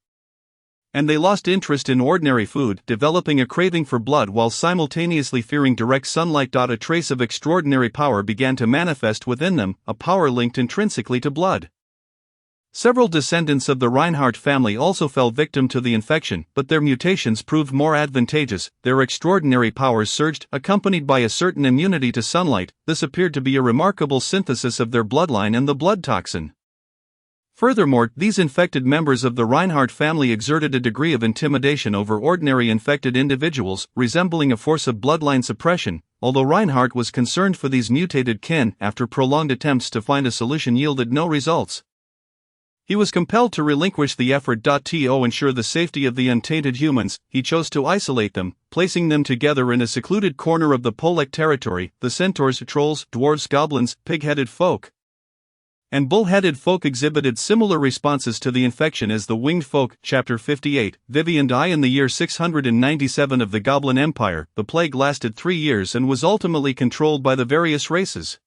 and they lost interest in ordinary food, developing a craving for blood while simultaneously fearing direct sunlight. A trace of extraordinary power began to manifest within them, a power linked intrinsically to blood. Several descendants of the Reinhardt family also fell victim to the infection, but their mutations proved more advantageous. Their extraordinary powers surged, accompanied by a certain immunity to sunlight. This appeared to be a remarkable synthesis of their bloodline and the blood toxin. Furthermore, these infected members of the Reinhardt family exerted a degree of intimidation over ordinary infected individuals, resembling a force of bloodline suppression. Although Reinhardt was concerned for these mutated kin, after prolonged attempts to find a solution yielded no results, he was compelled to relinquish the effort. To ensure the safety of the untainted humans, he chose to isolate them, placing them together in a secluded corner of the Polek territory. The centaurs, trolls, dwarves, goblins, pig-headed folk, and bull-headed folk exhibited similar responses to the infection as the winged folk. Chapter 58, Vivian died in the year 697 of the Goblin Empire. The plague lasted 3 years and was ultimately controlled by the various races.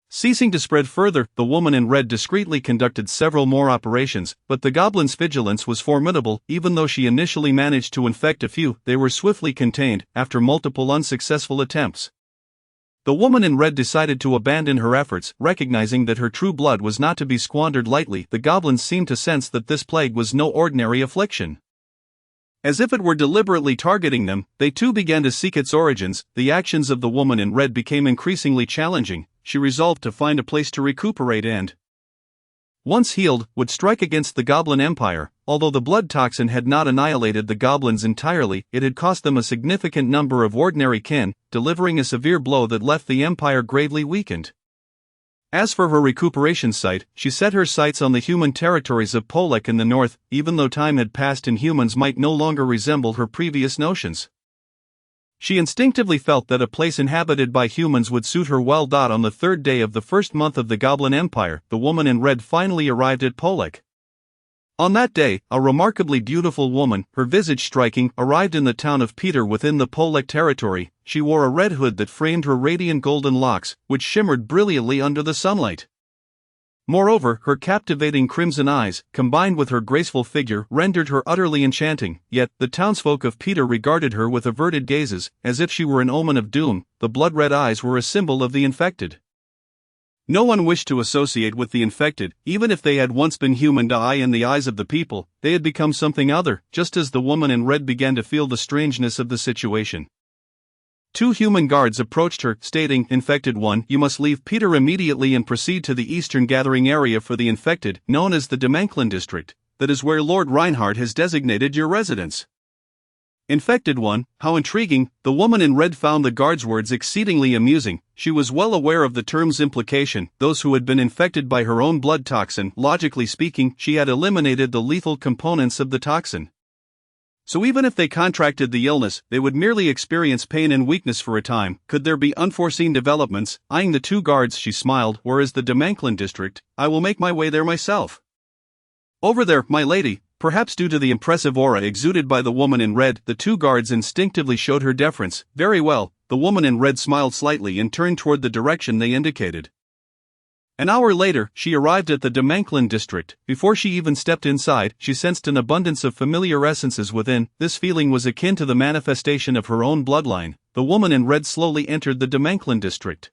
Ceasing to spread further, the woman in red discreetly conducted several more operations, but the goblin's vigilance was formidable. Even though she initially managed to infect a few, they were swiftly contained, after multiple unsuccessful attempts. The woman in red decided to abandon her efforts, recognizing that her true blood was not to be squandered lightly. The goblins seemed to sense that this plague was no ordinary affliction. As if it were deliberately targeting them, they too began to seek its origins. The actions of the woman in red became increasingly challenging. She resolved to find a place to recuperate and, once healed, would strike against the Goblin Empire. Although the blood toxin had not annihilated the goblins entirely, it had cost them a significant number of ordinary kin, delivering a severe blow that left the empire gravely weakened. As for her recuperation site, she set her sights on the human territories of Polek in the north, even though time had passed and humans might no longer resemble her previous notions. She instinctively felt that a place inhabited by humans would suit her well. On the third day of the first month of the Goblin Empire, the woman in red finally arrived at Polek. On that day, a remarkably beautiful woman, her visage striking, arrived in the town of Peter within the Polek territory. She wore a red hood that framed her radiant golden locks, which shimmered brilliantly under the sunlight. Moreover, her captivating crimson eyes, combined with her graceful figure, rendered her utterly enchanting. Yet, the townsfolk of Peter regarded her with averted gazes, as if she were an omen of doom. The blood-red eyes were a symbol of the infected. No one wished to associate with the infected, even if they had once been human. In the eyes of the people, they had become something other, just as the woman in red began to feel the strangeness of the situation. 2 human guards approached her, stating, "Infected one, you must leave Peter immediately and proceed to the eastern gathering area for the infected, known as the Demanklin district. That is where Lord Reinhardt has designated your residence." Infected one, how intriguing. The woman in red found the guard's words exceedingly amusing. She was well aware of the term's implication, those who had been infected by her own blood toxin. Logically speaking, she had eliminated the lethal components of the toxin. So even if they contracted the illness, they would merely experience pain and weakness for a time. Could there be unforeseen developments? Eyeing the 2 guards, she smiled. "Where is the Demanklin district? I will make my way there myself." "Over there, my lady." Perhaps due to the impressive aura exuded by the woman in red, the 2 guards instinctively showed her deference. "Very well." The woman in red smiled slightly and turned toward the direction they indicated. An hour later, she arrived at the Demanklin district. Before she even stepped inside, she sensed an abundance of familiar essences within. This feeling was akin to the manifestation of her own bloodline. The woman in red slowly entered the Demanklin district.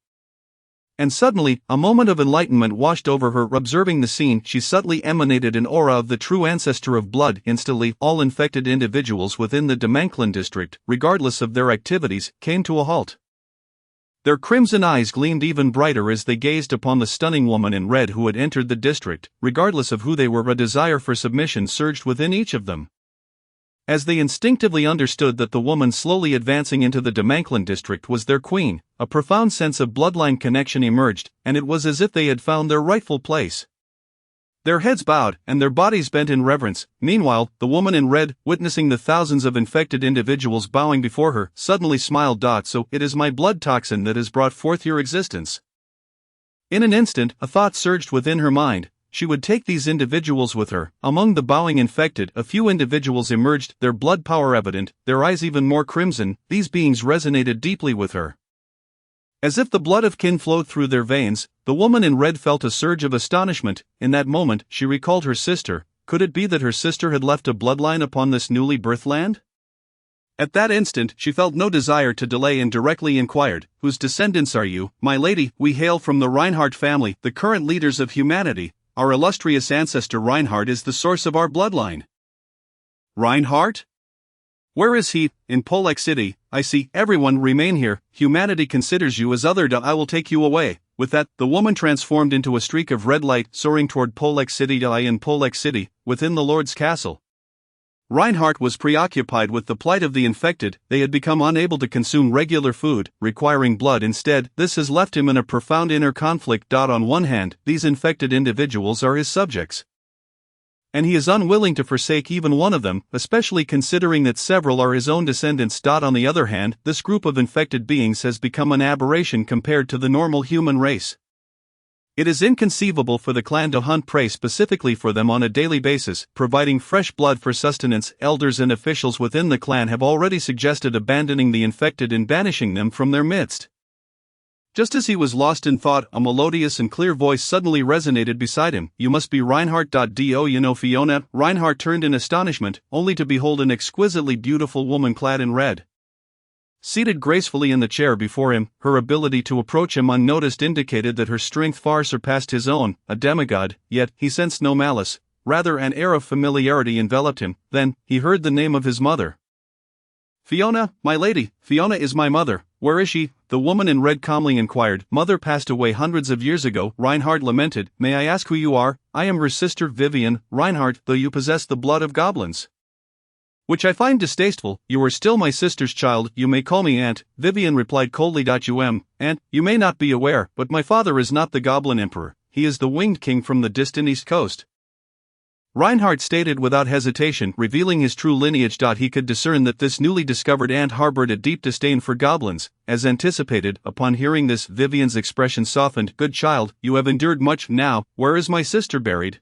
And suddenly, a moment of enlightenment washed over her. Observing the scene, she subtly emanated an aura of the true ancestor of blood. Instantly, all infected individuals within the Demanklin district, regardless of their activities, came to a halt. Their crimson eyes gleamed even brighter as they gazed upon the stunning woman in red who had entered the district. Regardless of who they were, a desire for submission surged within each of them. As they instinctively understood that the woman slowly advancing into the Demanklin district was their queen, a profound sense of bloodline connection emerged, and it was as if they had found their rightful place. Their heads bowed, and their bodies bent in reverence. Meanwhile, the woman in red, witnessing the thousands of infected individuals bowing before her, suddenly smiled. "So, it is my blood toxin that has brought forth your existence." In an instant, a thought surged within her mind. She would take these individuals with her. Among the bowing infected, a few individuals emerged, their blood power evident, their eyes even more crimson. These beings resonated deeply with her. As if the blood of kin flowed through their veins, the woman in red felt a surge of astonishment. In that moment, she recalled her sister. Could it be that her sister had left a bloodline upon this newly birthed land? At that instant, she felt no desire to delay and directly inquired, "Whose descendants are you, my lady?" "We hail from the Reinhardt family, the current leaders of humanity. Our illustrious ancestor Reinhardt is the source of our bloodline." "Reinhardt? Where is he?" "In Polek City." "I see. Everyone remain here. Humanity considers you as other. I will take you away." With that, the woman transformed into a streak of red light, soaring toward Polek City. In Polek City, within the Lord's castle. Reinhardt was preoccupied with the plight of the infected. They had become unable to consume regular food, requiring blood instead. This has left him in a profound inner conflict. On one hand, these infected individuals are his subjects, and he is unwilling to forsake even one of them, especially considering that several are his own descendants. On the other hand, this group of infected beings has become an aberration compared to the normal human race. It is inconceivable for the clan to hunt prey specifically for them on a daily basis, providing fresh blood for sustenance. Elders and officials within the clan have already suggested abandoning the infected and banishing them from their midst. Just as he was lost in thought, a melodious and clear voice suddenly resonated beside him. "You must be Reinhardt. Do you know Fiona?" Reinhardt turned in astonishment, only to behold an exquisitely beautiful woman clad in red. Seated gracefully in the chair before him, her ability to approach him unnoticed indicated that her strength far surpassed his own. A demigod, yet he sensed no malice, rather an air of familiarity enveloped him. Then, he heard the name of his mother. "Fiona, my lady, Fiona is my mother." "Where is she?" the woman in red calmly inquired. "Mother passed away hundreds of years ago," Reinhardt lamented. "May I ask who you are?" "I am her sister Vivian." "Reinhardt, though you possess the blood of goblins, Which I find distasteful. You are still my sister's child, you may call me aunt, Vivian replied coldly. Aunt, you may not be aware, but my father is not the Goblin Emperor, he is the Winged King from the distant East Coast. Reinhardt stated without hesitation, revealing his true lineage. He could discern that this newly discovered aunt harbored a deep disdain for goblins. As anticipated, upon hearing this, Vivian's expression softened. Good child, you have endured much. Now, where is my sister buried?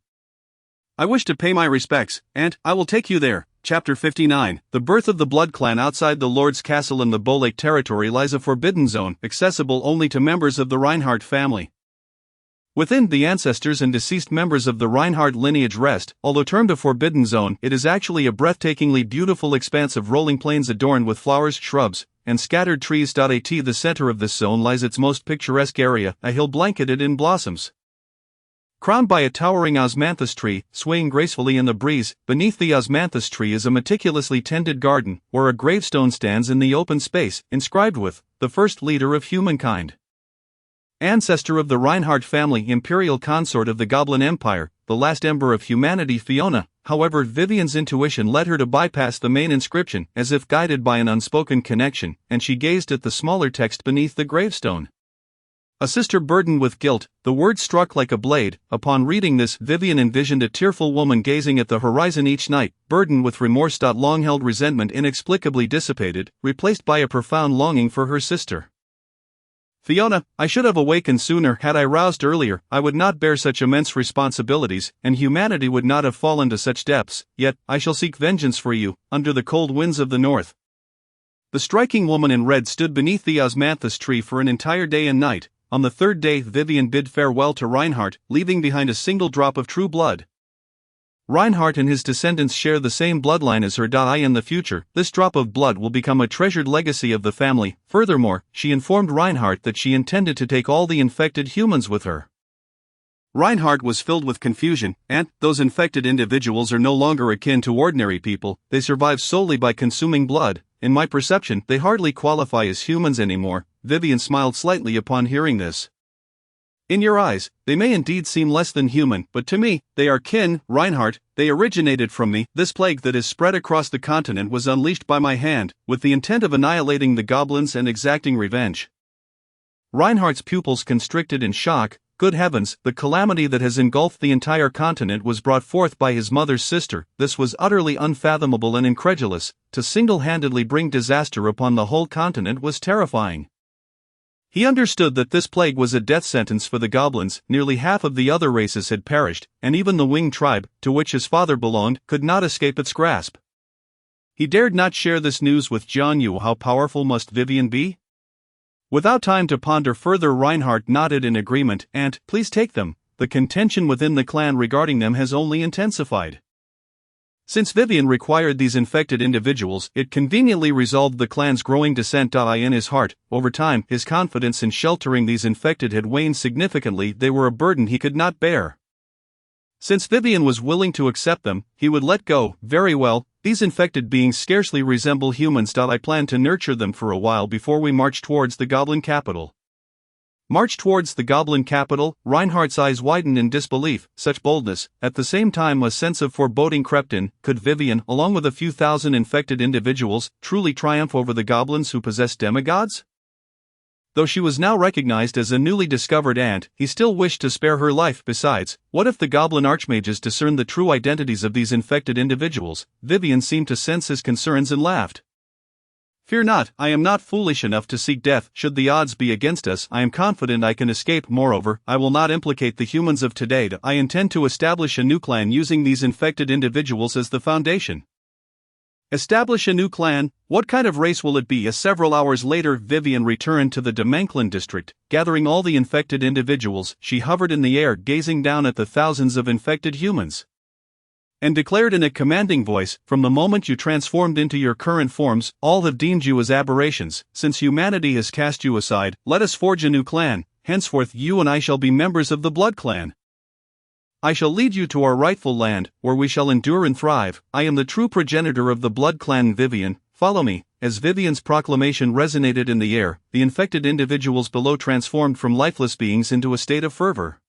I wish to pay my respects, aunt, I will take you there. Chapter 59. The birth of the Blood Clan. Outside the Lord's Castle in the Bolake territory lies a forbidden zone, accessible only to members of the Reinhardt family. Within, the ancestors and deceased members of the Reinhardt lineage rest. Although termed a forbidden zone, it is actually a breathtakingly beautiful expanse of rolling plains adorned with flowers, shrubs, and scattered trees. At the center of this zone lies its most picturesque area, a hill blanketed in blossoms. Crowned by a towering osmanthus tree, swaying gracefully in the breeze, beneath the osmanthus tree is a meticulously tended garden, where a gravestone stands in the open space, inscribed with, "The first leader of humankind." Ancestor of the Reinhardt family, imperial consort of the Goblin Empire, the last ember of humanity. Fiona, however, Vivian's intuition led her to bypass the main inscription, as if guided by an unspoken connection, and she gazed at the smaller text beneath the gravestone. A sister burdened with guilt, the word struck like a blade. Upon reading this, Vivian envisioned a tearful woman gazing at the horizon each night, burdened with remorse. Long-held resentment inexplicably dissipated, replaced by a profound longing for her sister. Fiona, I should have awakened sooner. Had I roused earlier, I would not bear such immense responsibilities, and humanity would not have fallen to such depths. Yet, I shall seek vengeance for you, under the cold winds of the north. The striking woman in red stood beneath the osmanthus tree for an entire day and night. On the third day, Vivian bid farewell to Reinhardt, leaving behind a single drop of true blood. Reinhardt and his descendants share the same bloodline as her. In the future, this drop of blood will become a treasured legacy of the family. Furthermore, she informed Reinhardt that she intended to take all the infected humans with her. Reinhardt was filled with confusion. Aunt, those infected individuals are no longer akin to ordinary people, they survive solely by consuming blood. In my perception, they hardly qualify as humans anymore. Vivian smiled slightly upon hearing this. In your eyes, they may indeed seem less than human, but to me, they are kin. Reinhardt, they originated from me. This plague that is spread across the continent was unleashed by my hand, with the intent of annihilating the goblins and exacting revenge. Reinhardt's pupils constricted in shock. Good heavens, the calamity that has engulfed the entire continent was brought forth by his mother's sister. This was utterly unfathomable and incredulous. To single-handedly bring disaster upon the whole continent was terrifying. He understood that this plague was a death sentence for the goblins. Nearly half of the other races had perished, and even the Winged tribe, to which his father belonged, could not escape its grasp. He dared not share this news with Jian Yu. How powerful must Vivian be? Without time to ponder further, Reinhardt nodded in agreement. Aunt, please take them. The contention within the clan regarding them has only intensified. Since Vivian required these infected individuals, it conveniently resolved the clan's growing dissent. In his heart, over time, his confidence in sheltering these infected had waned significantly. They were a burden he could not bear. Since Vivian was willing to accept them, he would let go. Very well, these infected beings scarcely resemble humans. I plan to nurture them for a while before we march towards the Goblin capital. March towards the Goblin capital? Reinhardt's eyes widened in disbelief. Such boldness. At the same time, a sense of foreboding crept in. Could Vivian, along with a few thousand infected individuals, truly triumph over the goblins who possess demigods? Though she was now recognized as a newly discovered aunt, he still wished to spare her life. Besides, what if the goblin archmages discerned the true identities of these infected individuals? Vivian seemed to sense his concerns and laughed. Fear not, I am not foolish enough to seek death. Should the odds be against us, I am confident I can escape. Moreover, I will not implicate the humans of today. I intend to establish a new clan using these infected individuals as the foundation. Establish a new clan? What kind of race will it be? Several hours later, Vivian returned to the Demenklin district. Gathering all the infected individuals, she hovered in the air, gazing down at the thousands of infected humans, and declared in a commanding voice, from the moment you transformed into your current forms, all have deemed you as aberrations. Since humanity has cast you aside, let us forge a new clan. Henceforth you and I shall be members of the Blood Clan. I shall lead you to our rightful land, where we shall endure and thrive. I am the true progenitor of the Blood Clan. Vivian, follow me. As Vivian's proclamation resonated in the air, the infected individuals below transformed from lifeless beings into a state of fervor.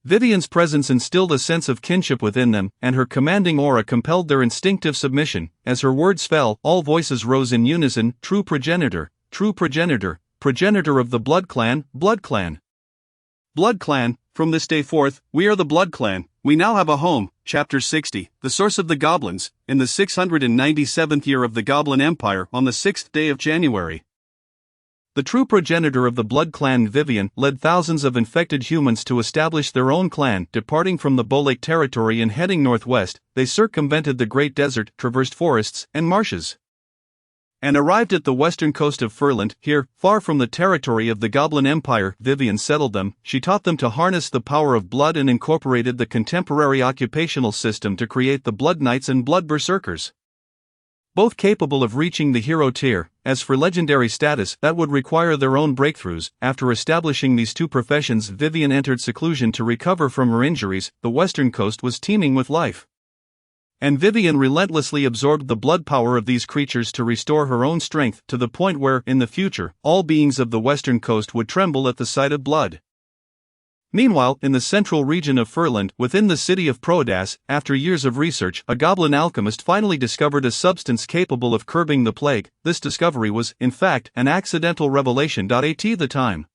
Vivien's presence instilled a sense of kinship within them, and her commanding aura compelled their instinctive submission. As her words fell, all voices rose in unison: true progenitor, progenitor of the Blood Clan, Blood Clan. Blood Clan, from this day forth, we are the Blood Clan, we now have a home. Chapter 60, The Source of the Goblins, in the 697th year of the Goblin Empire, on the 6th day of January. The true progenitor of the Blood Clan, Vivien, led thousands of infected humans to establish their own clan. Departing from the Bolake territory and heading northwest, they circumvented the Great Desert, traversed forests and marshes, and arrived at the western coast of Furland. Here, far from the territory of the Goblin Empire, Vivien settled them. She taught them to harness the power of blood and incorporated the contemporary occupational system to create the Blood Knights and Blood Berserkers, both capable of reaching the hero tier. As for legendary status, that would require their own breakthroughs. After establishing these two professions, Vivien entered seclusion to recover from her injuries. The western coast was teeming with life, and Vivien relentlessly absorbed the blood power of these creatures to restore her own strength, to the point where, in the future, all beings of the western coast would tremble at the sight of blood. Meanwhile, in the central region of Furland, within the city of Prodas, after years of research, a goblin alchemist finally discovered a substance capable of curbing the plague. This discovery was, in fact, an accidental revelation. At the time,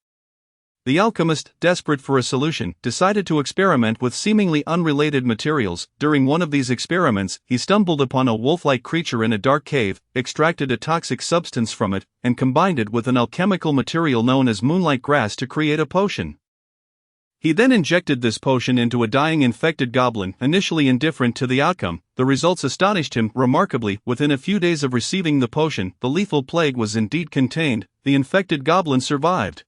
the alchemist, desperate for a solution, decided to experiment with seemingly unrelated materials. During one of these experiments, he stumbled upon a wolf-like creature in a dark cave, extracted a toxic substance from it, and combined it with an alchemical material known as moonlight grass to create a potion. He then injected this potion into a dying infected goblin, initially indifferent to the outcome. The results astonished him remarkably. Within a few days of receiving the potion, the lethal plague was indeed contained. The infected goblin survived.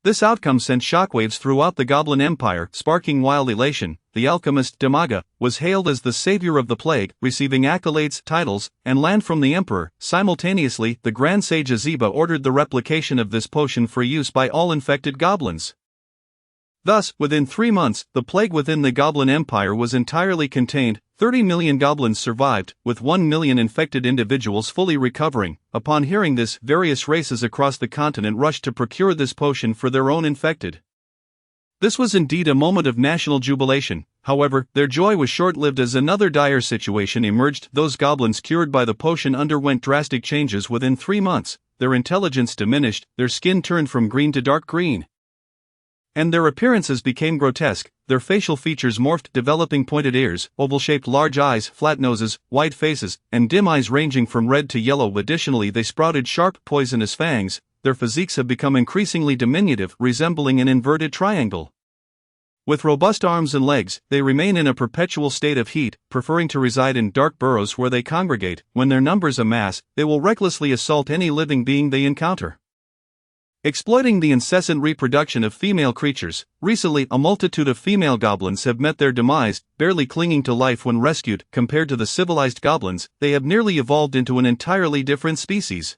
This outcome sent shockwaves throughout the Goblin Empire, sparking wild elation. The alchemist Demaga was hailed as the savior of the plague, receiving accolades, titles, and land from the emperor. Simultaneously, the Grand Sage Azeba ordered the replication of this potion for use by all infected goblins. Thus, within 3 months, the plague within the Goblin Empire was entirely contained. 30 million goblins survived, with 1 million infected individuals fully recovering. Upon hearing this, various races across the continent rushed to procure this potion for their own infected. This was indeed a moment of national jubilation. However, their joy was short-lived as another dire situation emerged. Those goblins cured by the potion underwent drastic changes within 3 months. Their intelligence diminished, their skin turned from green to dark green, and their appearances became grotesque. Their facial features morphed, developing pointed ears, oval-shaped large eyes, flat noses, wide faces, and dim eyes ranging from red to yellow. Additionally, they sprouted sharp, poisonous fangs. Their physiques have become increasingly diminutive, resembling an inverted triangle. With robust arms and legs, they remain in a perpetual state of heat, preferring to reside in dark burrows where they congregate. When their numbers amass, they will recklessly assault any living being they encounter, exploiting the incessant reproduction of female creatures. Recently, a multitude of female goblins have met their demise, barely clinging to life when rescued. Compared to the civilized goblins, they have nearly evolved into an entirely different species.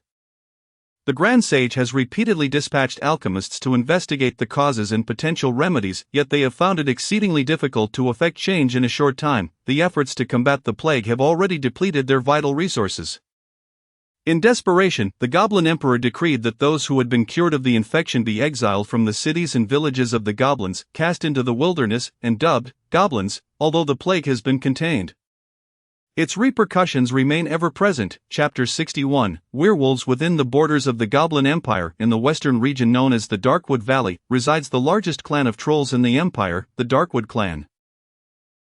The Grand Sage has repeatedly dispatched alchemists to investigate the causes and potential remedies, yet they have found it exceedingly difficult to effect change in a short time. The efforts to combat the plague have already depleted their vital resources. In desperation, the Goblin Emperor decreed that those who had been cured of the infection be exiled from the cities and villages of the goblins, cast into the wilderness, and dubbed goblins, although the plague has been contained. Its repercussions remain ever present. Chapter 61, Werewolves. Within the borders of the Goblin Empire, in the western region known as the Darkwood Valley, resides the largest clan of trolls in the empire, the Darkwood clan.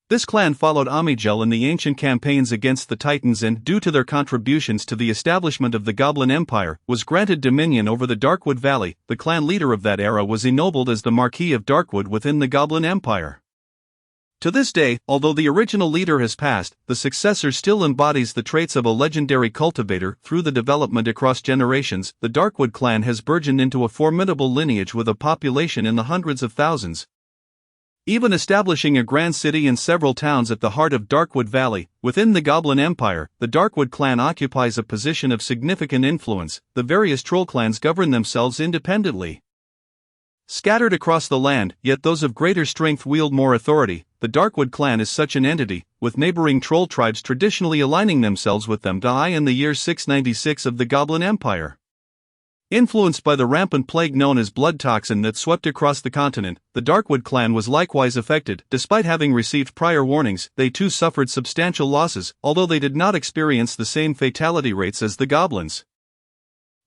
This clan followed Amigel in the ancient campaigns against the Titans and, due to their contributions to the establishment of the Goblin Empire, was granted dominion over the Darkwood Valley. The clan leader of that era was ennobled as the Marquis of Darkwood within the Goblin Empire. To this day, although the original leader has passed, the successor still embodies the traits of a legendary cultivator. Through the development across generations, the Darkwood clan has burgeoned into a formidable lineage with a population in the hundreds of thousands, even establishing a grand city and several towns at the heart of Darkwood Valley. Within the Goblin Empire, the Darkwood clan occupies a position of significant influence. The various troll clans govern themselves independently, scattered across the land, yet those of greater strength wield more authority. The Darkwood clan is such an entity, with neighboring troll tribes traditionally aligning themselves with them. In the year 696 of the Goblin Empire, Influenced by the rampant plague known as blood toxin that swept across the continent, the Darkwood clan was likewise affected. Despite having received prior warnings, they too suffered substantial losses, although they did not experience the same fatality rates as the goblins.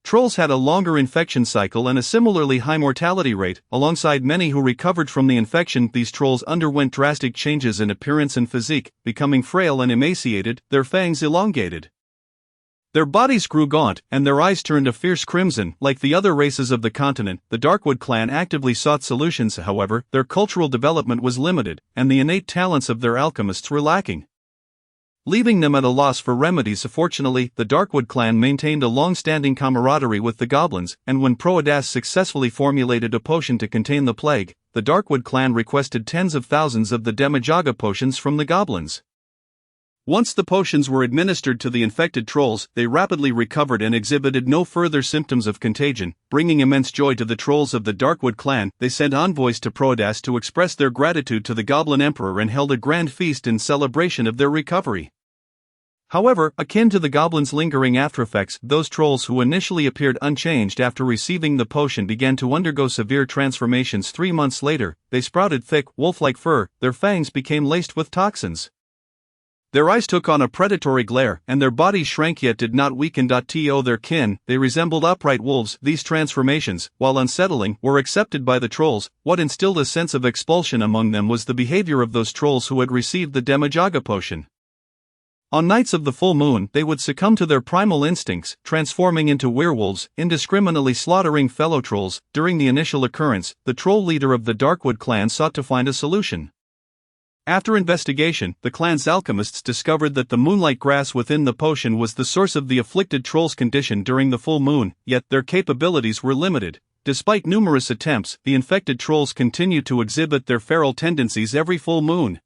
Trolls had a longer infection cycle and a similarly high mortality rate. Alongside many who recovered from the infection, these trolls underwent drastic changes in appearance and physique, becoming frail and emaciated, their fangs elongated. Their bodies grew gaunt, and their eyes turned a fierce crimson. Like the other races of the continent, the Darkwood clan actively sought solutions. However, their cultural development was limited, and the innate talents of their alchemists were lacking, leaving them at a loss for remedies. Fortunately, the Darkwood clan maintained a long-standing camaraderie with the goblins, and when Proadas successfully formulated a potion to contain the plague, the Darkwood clan requested tens of thousands of the Demijaga potions from the goblins. Once the potions were administered to the infected trolls, they rapidly recovered and exhibited no further symptoms of contagion, bringing immense joy to the trolls of the Darkwood clan. They sent envoys to Proadas to express their gratitude to the Goblin Emperor and held a grand feast in celebration of their recovery. However, akin to the goblins' lingering aftereffects, those trolls who initially appeared unchanged after receiving the potion began to undergo severe transformations. 3 months later, they sprouted thick, wolf-like fur, their fangs became laced with toxins. Their eyes took on a predatory glare, and their bodies shrank yet did not weaken. To their kin, they resembled upright wolves. These transformations, while unsettling, were accepted by the trolls. What instilled a sense of expulsion among them was the behavior of those trolls who had received the Demijaga potion. On nights of the full moon, they would succumb to their primal instincts, transforming into werewolves, indiscriminately slaughtering fellow trolls. During the initial occurrence, the troll leader of the Darkwood clan sought to find a solution. After investigation, the clan's alchemists discovered that the moonlight grass within the potion was the source of the afflicted troll's condition during the full moon, yet their capabilities were limited. Despite numerous attempts, the infected trolls continued to exhibit their feral tendencies every full moon,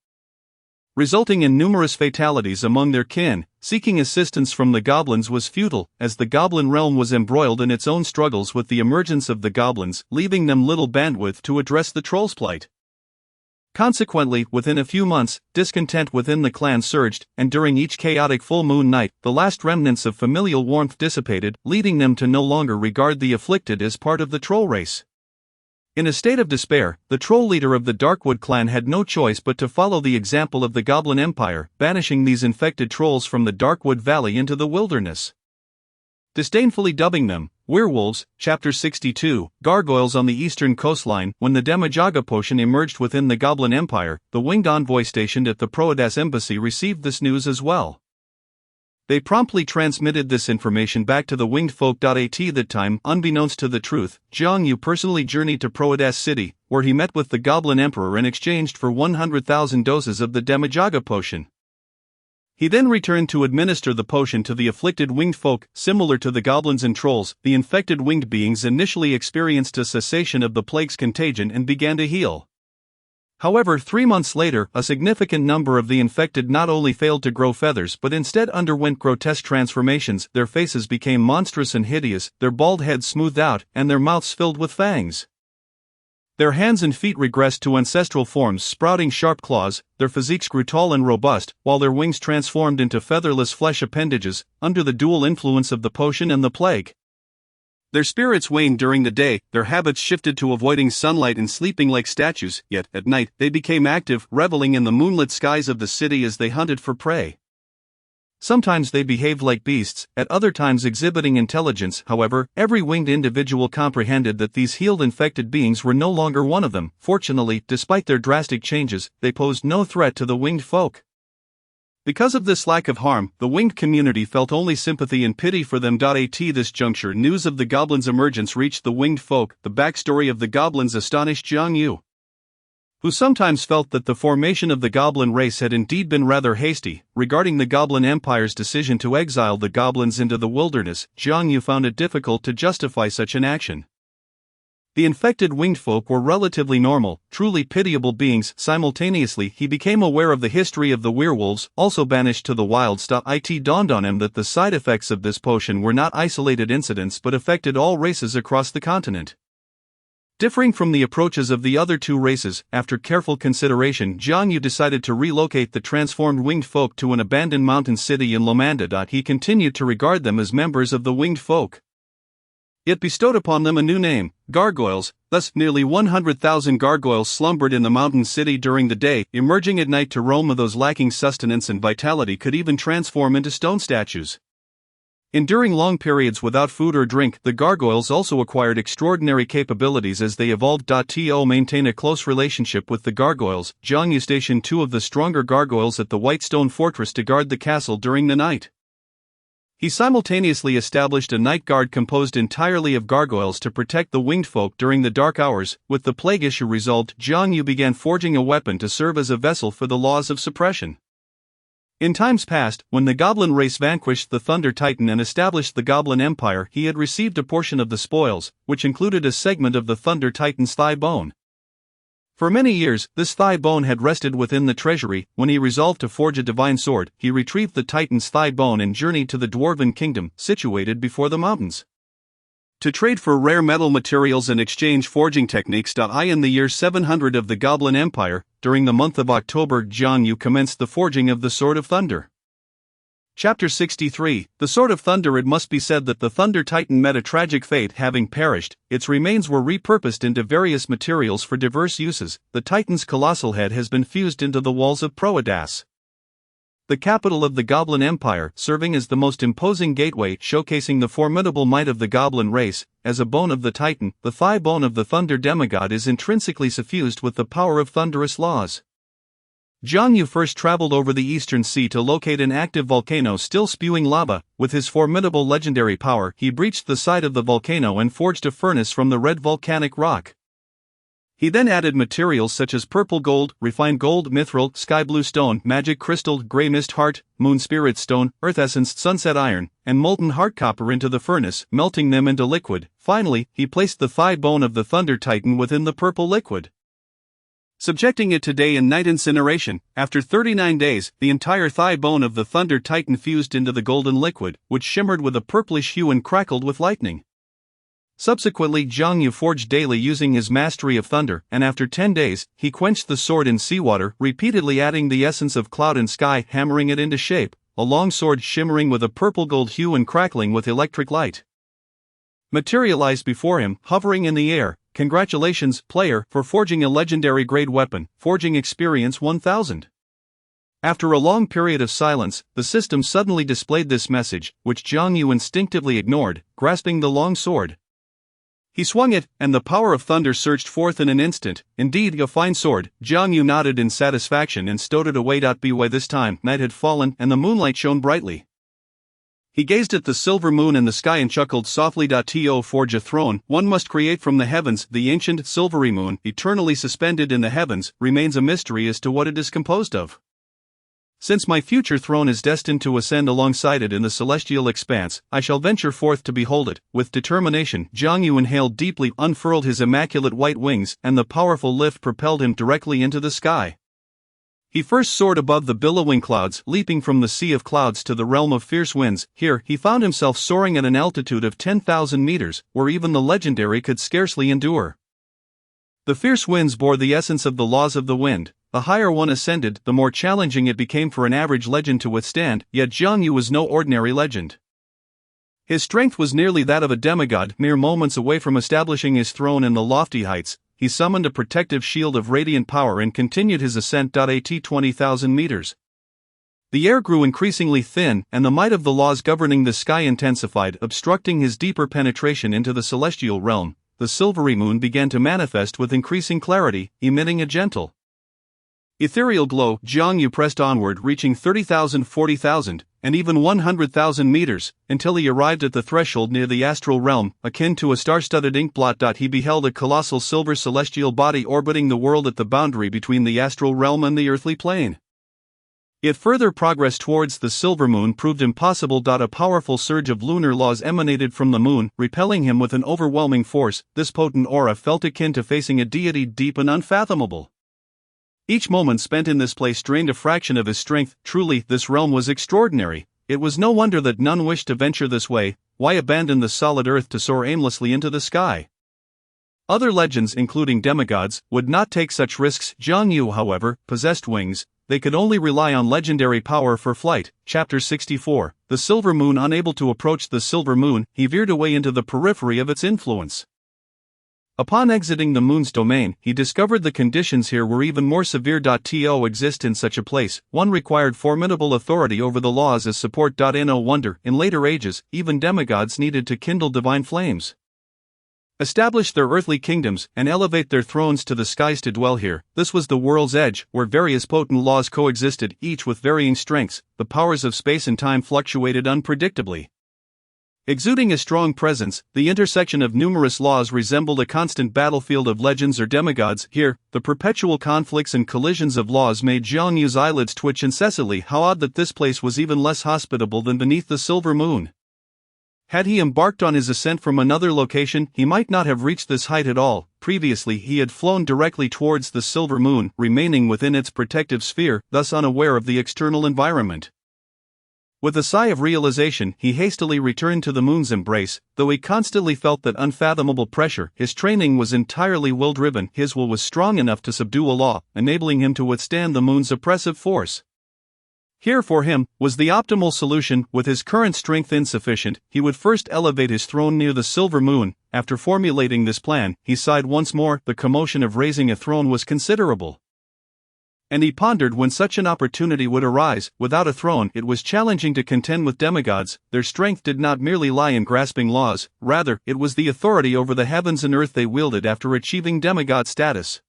resulting in numerous fatalities among their kin. Seeking assistance from the goblins was futile, as the goblin realm was embroiled in its own struggles with the emergence of the goblins, leaving them little bandwidth to address the trolls' plight. Consequently, within a few months, discontent within the clan surged, and during each chaotic full moon night, the last remnants of familial warmth dissipated, leading them to no longer regard the afflicted as part of the troll race. In a state of despair, the troll leader of the Darkwood clan had no choice but to follow the example of the Goblin Empire, banishing these infected trolls from the Darkwood Valley into the wilderness, disdainfully dubbing them werewolves. Chapter 62, Gargoyles on the Eastern Coastline. When the Demijaga potion emerged within the Goblin Empire, the winged envoy stationed at the Proadas embassy received this news as well. They promptly transmitted this information back to the winged folk. At that time, unbeknownst to the truth, Jiang Yu personally journeyed to Proadas City, where he met with the Goblin Emperor in exchange for 100,000 doses of the Demijaga potion. He then returned to administer the potion to the afflicted winged folk. Similar to the goblins and trolls, the infected winged beings initially experienced a cessation of the plague's contagion and began to heal. However, 3 months later, a significant number of the infected not only failed to grow feathers but instead underwent grotesque transformations. Their faces became monstrous and hideous, their bald heads smoothed out, and their mouths filled with fangs. Their hands and feet regressed to ancestral forms, sprouting sharp claws. Their physiques grew tall and robust, while their wings transformed into featherless flesh appendages, under the dual influence of the potion and the plague. Their spirits waned during the day, their habits shifted to avoiding sunlight and sleeping like statues, yet, at night, they became active, reveling in the moonlit skies of the city as they hunted for prey. Sometimes they behaved like beasts, at other times exhibiting intelligence. However, every winged individual comprehended that these healed infected beings were no longer one of them. Fortunately, despite their drastic changes, they posed no threat to the winged folk. Because of this lack of harm, the winged community felt only sympathy and pity for them. At this juncture, news of the goblins' emergence reached the winged folk. The backstory of the goblins astonished Jiang Yu, who sometimes felt that the formation of the goblin race had indeed been rather hasty. Regarding the Goblin Empire's decision to exile the goblins into the wilderness, Jiang Yu found it difficult to justify such an action. The infected winged folk were relatively normal, truly pitiable beings. Simultaneously, he became aware of the history of the werewolves, also banished to the wilds. It dawned on him that the side effects of this potion were not isolated incidents but affected all races across the continent. Differing from the approaches of the other two races, after careful consideration, Jiang Yu decided to relocate the transformed winged folk to an abandoned mountain city in Lomanda. He continued to regard them as members of the winged folk. It bestowed upon them a new name, gargoyles. Thus, nearly 100,000 gargoyles slumbered in the mountain city during the day, emerging at night to roam. Those lacking sustenance and vitality could even transform into stone statues. Enduring long periods without food or drink, the gargoyles also acquired extraordinary capabilities as they evolved. To maintain a close relationship with the gargoyles, Jiang Yu stationed 2 of the stronger gargoyles at the White Stone Fortress to guard the castle during the night. He simultaneously established a night guard composed entirely of gargoyles to protect the winged folk during the dark hours. With the plague issue resolved, Jiang Yu began forging a weapon to serve as a vessel for the laws of suppression. In times past, when the Goblin race vanquished the Thunder Titan and established the Goblin Empire, he had received a portion of the spoils, which included a segment of the Thunder Titan's thigh bone. For many years, this thigh bone had rested within the treasury. When he resolved to forge a divine sword, he retrieved the Titan's thigh bone and journeyed to the Dwarven Kingdom, situated before the mountains, to trade for rare metal materials and exchange forging techniques. In the year 700 of the Goblin Empire, during the month of October, Jiang Yu commenced the forging of the Sword of Thunder. Chapter 63, The Sword of Thunder. It must be said that the Thunder Titan met a tragic fate. Having perished, its remains were repurposed into various materials for diverse uses. The Titan's colossal head has been fused into the walls of Proadas, the capital of the Goblin Empire, serving as the most imposing gateway, showcasing the formidable might of the Goblin race. As a bone of the Titan, the thigh bone of the Thunder Demigod is intrinsically suffused with the power of thunderous laws. Jiang Yu first traveled over the Eastern Sea to locate an active volcano still spewing lava. With his formidable legendary power, he breached the side of the volcano and forged a furnace from the red volcanic rock. He then added materials such as purple gold, refined gold, mithril, sky blue stone, magic crystal, grey mist heart, moon spirit stone, earth essence, sunset iron, and molten heart copper into the furnace, melting them into liquid. Finally, he placed the thigh bone of the Thunder Titan within the purple liquid, subjecting it to day and night incineration. After 39 days, the entire thigh bone of the Thunder Titan fused into the golden liquid, which shimmered with a purplish hue and crackled with lightning. Subsequently, Jiang Yu forged daily using his mastery of thunder, and after 10 days, he quenched the sword in seawater, repeatedly adding the essence of cloud and sky, hammering it into shape, a long sword shimmering with a purple gold hue and crackling with electric light materialized before him, hovering in the air. Congratulations, player, for forging a legendary grade weapon. Forging experience 1000. After a long period of silence, the system suddenly displayed this message, which Jiang Yu instinctively ignored. Grasping the long sword, he swung it, and the power of thunder surged forth in an instant. Indeed, a fine sword. Jiang Yu nodded in satisfaction and stowed it away. By this time, night had fallen and the moonlight shone brightly. He gazed at the silver moon in the sky and chuckled softly. To forge a throne, one must create from the heavens. The ancient silvery moon, eternally suspended in the heavens, remains a mystery as to what it is composed of. Since my future throne is destined to ascend alongside it in the celestial expanse, I shall venture forth to behold it. With determination, Jiang Yu inhaled deeply, unfurled his immaculate white wings, and the powerful lift propelled him directly into the sky. He first soared above the billowing clouds, leaping from the sea of clouds to the realm of fierce winds. Here, he found himself soaring at an altitude of 10,000 meters, where even the legendary could scarcely endure. The fierce winds bore the essence of the laws of the wind. The higher one ascended, the more challenging it became for an average legend to withstand. Yet Jiang Yu was no ordinary legend. His strength was nearly that of a demigod. Mere moments away from establishing his throne in the lofty heights, he summoned a protective shield of radiant power and continued his ascent. At 20,000 meters, the air grew increasingly thin, and the might of the laws governing the sky intensified, obstructing his deeper penetration into the celestial realm. The silvery moon began to manifest with increasing clarity, emitting a gentle, ethereal glow. Jiang Yu pressed onward, reaching 30,000, 40,000, and even 100,000 meters, until he arrived at the threshold near the astral realm, akin to a star-studded inkblot. He beheld a colossal silver celestial body orbiting the world at the boundary between the astral realm and the earthly plane. Yet further progress towards the silver moon proved impossible. A powerful surge of lunar laws emanated from the moon, repelling him with an overwhelming force. This potent aura felt akin to facing a deity, deep and unfathomable. Each moment spent in this place drained a fraction of his strength. Truly, this realm was extraordinary. It was no wonder that none wished to venture this way. Why abandon the solid earth to soar aimlessly into the sky? Other legends, including demigods, would not take such risks. Jiang Yu, however, possessed wings. they could only rely on legendary power for flight. Chapter 64. The Silver Moon. Unable to approach the Silver Moon, he veered away into the periphery of its influence. Upon exiting the Moon's domain, he discovered the conditions here were even more severe. To exist in such a place, one required formidable authority over the laws as support. No wonder, in later ages, even demigods needed to kindle divine flames, establish their earthly kingdoms, and elevate their thrones to the skies to dwell here. This was the world's edge, where various potent laws coexisted, each with varying strengths. The powers of space and time fluctuated unpredictably, exuding a strong presence. The intersection of numerous laws resembled a constant battlefield of legends or demigods. Here, the perpetual conflicts and collisions of laws made Jiang Yu's eyelids twitch incessantly. How odd that this place was even less hospitable than beneath the Silver Moon. Had he embarked on his ascent from another location, he might not have reached this height at all. Previously, he had flown directly towards the Silver Moon, remaining within its protective sphere, thus unaware of the external environment. With a sigh of realization, he hastily returned to the Moon's embrace. Though he constantly felt that unfathomable pressure, his training was entirely will-driven. His will was strong enough to subdue a law, enabling him to withstand the Moon's oppressive force. Here for him was the optimal solution. With his current strength insufficient, he would first elevate his throne near the Silver Moon. After formulating this plan, he sighed once more. The commotion of raising a throne was considerable, and he pondered when such an opportunity would arise. Without a throne, it was challenging to contend with demigods. Their strength did not merely lie in grasping laws, rather, it was the authority over the heavens and earth they wielded after achieving demigod status.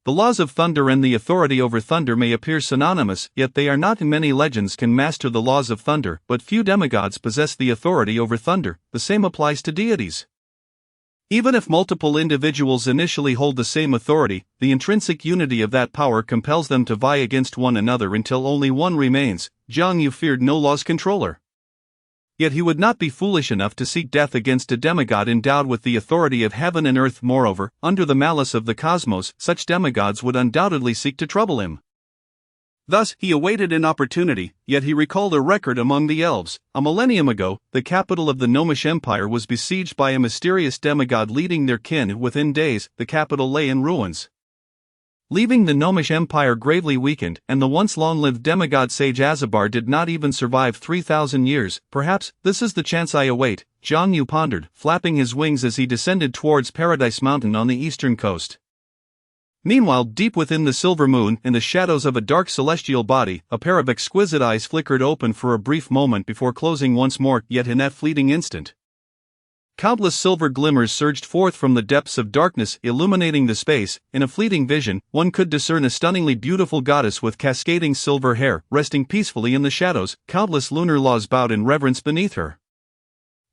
The laws of thunder and the authority over thunder may appear synonymous, yet they are not. Many legends can master the laws of thunder, but few demigods possess the authority over thunder. The same applies to deities. Even if multiple individuals initially hold the same authority, the intrinsic unity of that power compels them to vie against one another until only one remains. Jiang Yu feared no law's controller. Yet he would not be foolish enough to seek death against a demigod endowed with the authority of heaven and earth. Moreover, under the malice of the cosmos, such demigods would undoubtedly seek to trouble him. Thus, he awaited an opportunity, yet he recalled a record among the elves. A millennium ago, the capital of the Gnomish Empire was besieged by a mysterious demigod leading their kin. Within days, the capital lay in ruins, leaving the Gnomish Empire gravely weakened, and the once long-lived demigod sage Azabar did not even survive 3,000 years. Perhaps, this is the chance I await, Jiang Yu pondered, flapping his wings as he descended towards Paradise Mountain on the eastern coast. Meanwhile, deep within the Silver Moon, in the shadows of a dark celestial body, a pair of exquisite eyes flickered open for a brief moment before closing once more. Yet in that fleeting instant, countless silver glimmers surged forth from the depths of darkness, illuminating the space. In a fleeting vision, one could discern a stunningly beautiful goddess with cascading silver hair, resting peacefully in the shadows. Countless lunar laws bowed in reverence beneath her,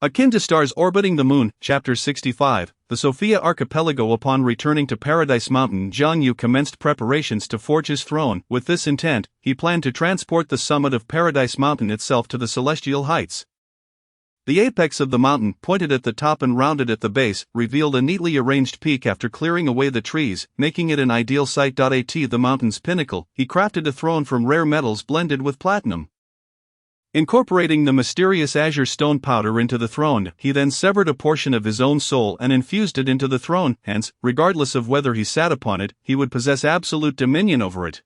akin to stars orbiting the moon. Chapter 65. The Sophia Archipelago. Upon returning to Paradise Mountain, Jiang Yu commenced preparations to forge his throne. With this intent, he planned to transport the summit of Paradise Mountain itself to the celestial heights. The apex of the mountain, pointed at the top and rounded at the base, revealed a neatly arranged peak. After clearing away the trees, making it an ideal site. At the mountain's pinnacle, he crafted a throne from rare metals blended with platinum. Incorporating the mysterious azure stone powder into the throne, he then severed a portion of his own soul and infused it into the throne. Hence, regardless of whether he sat upon it, he would possess absolute dominion over it,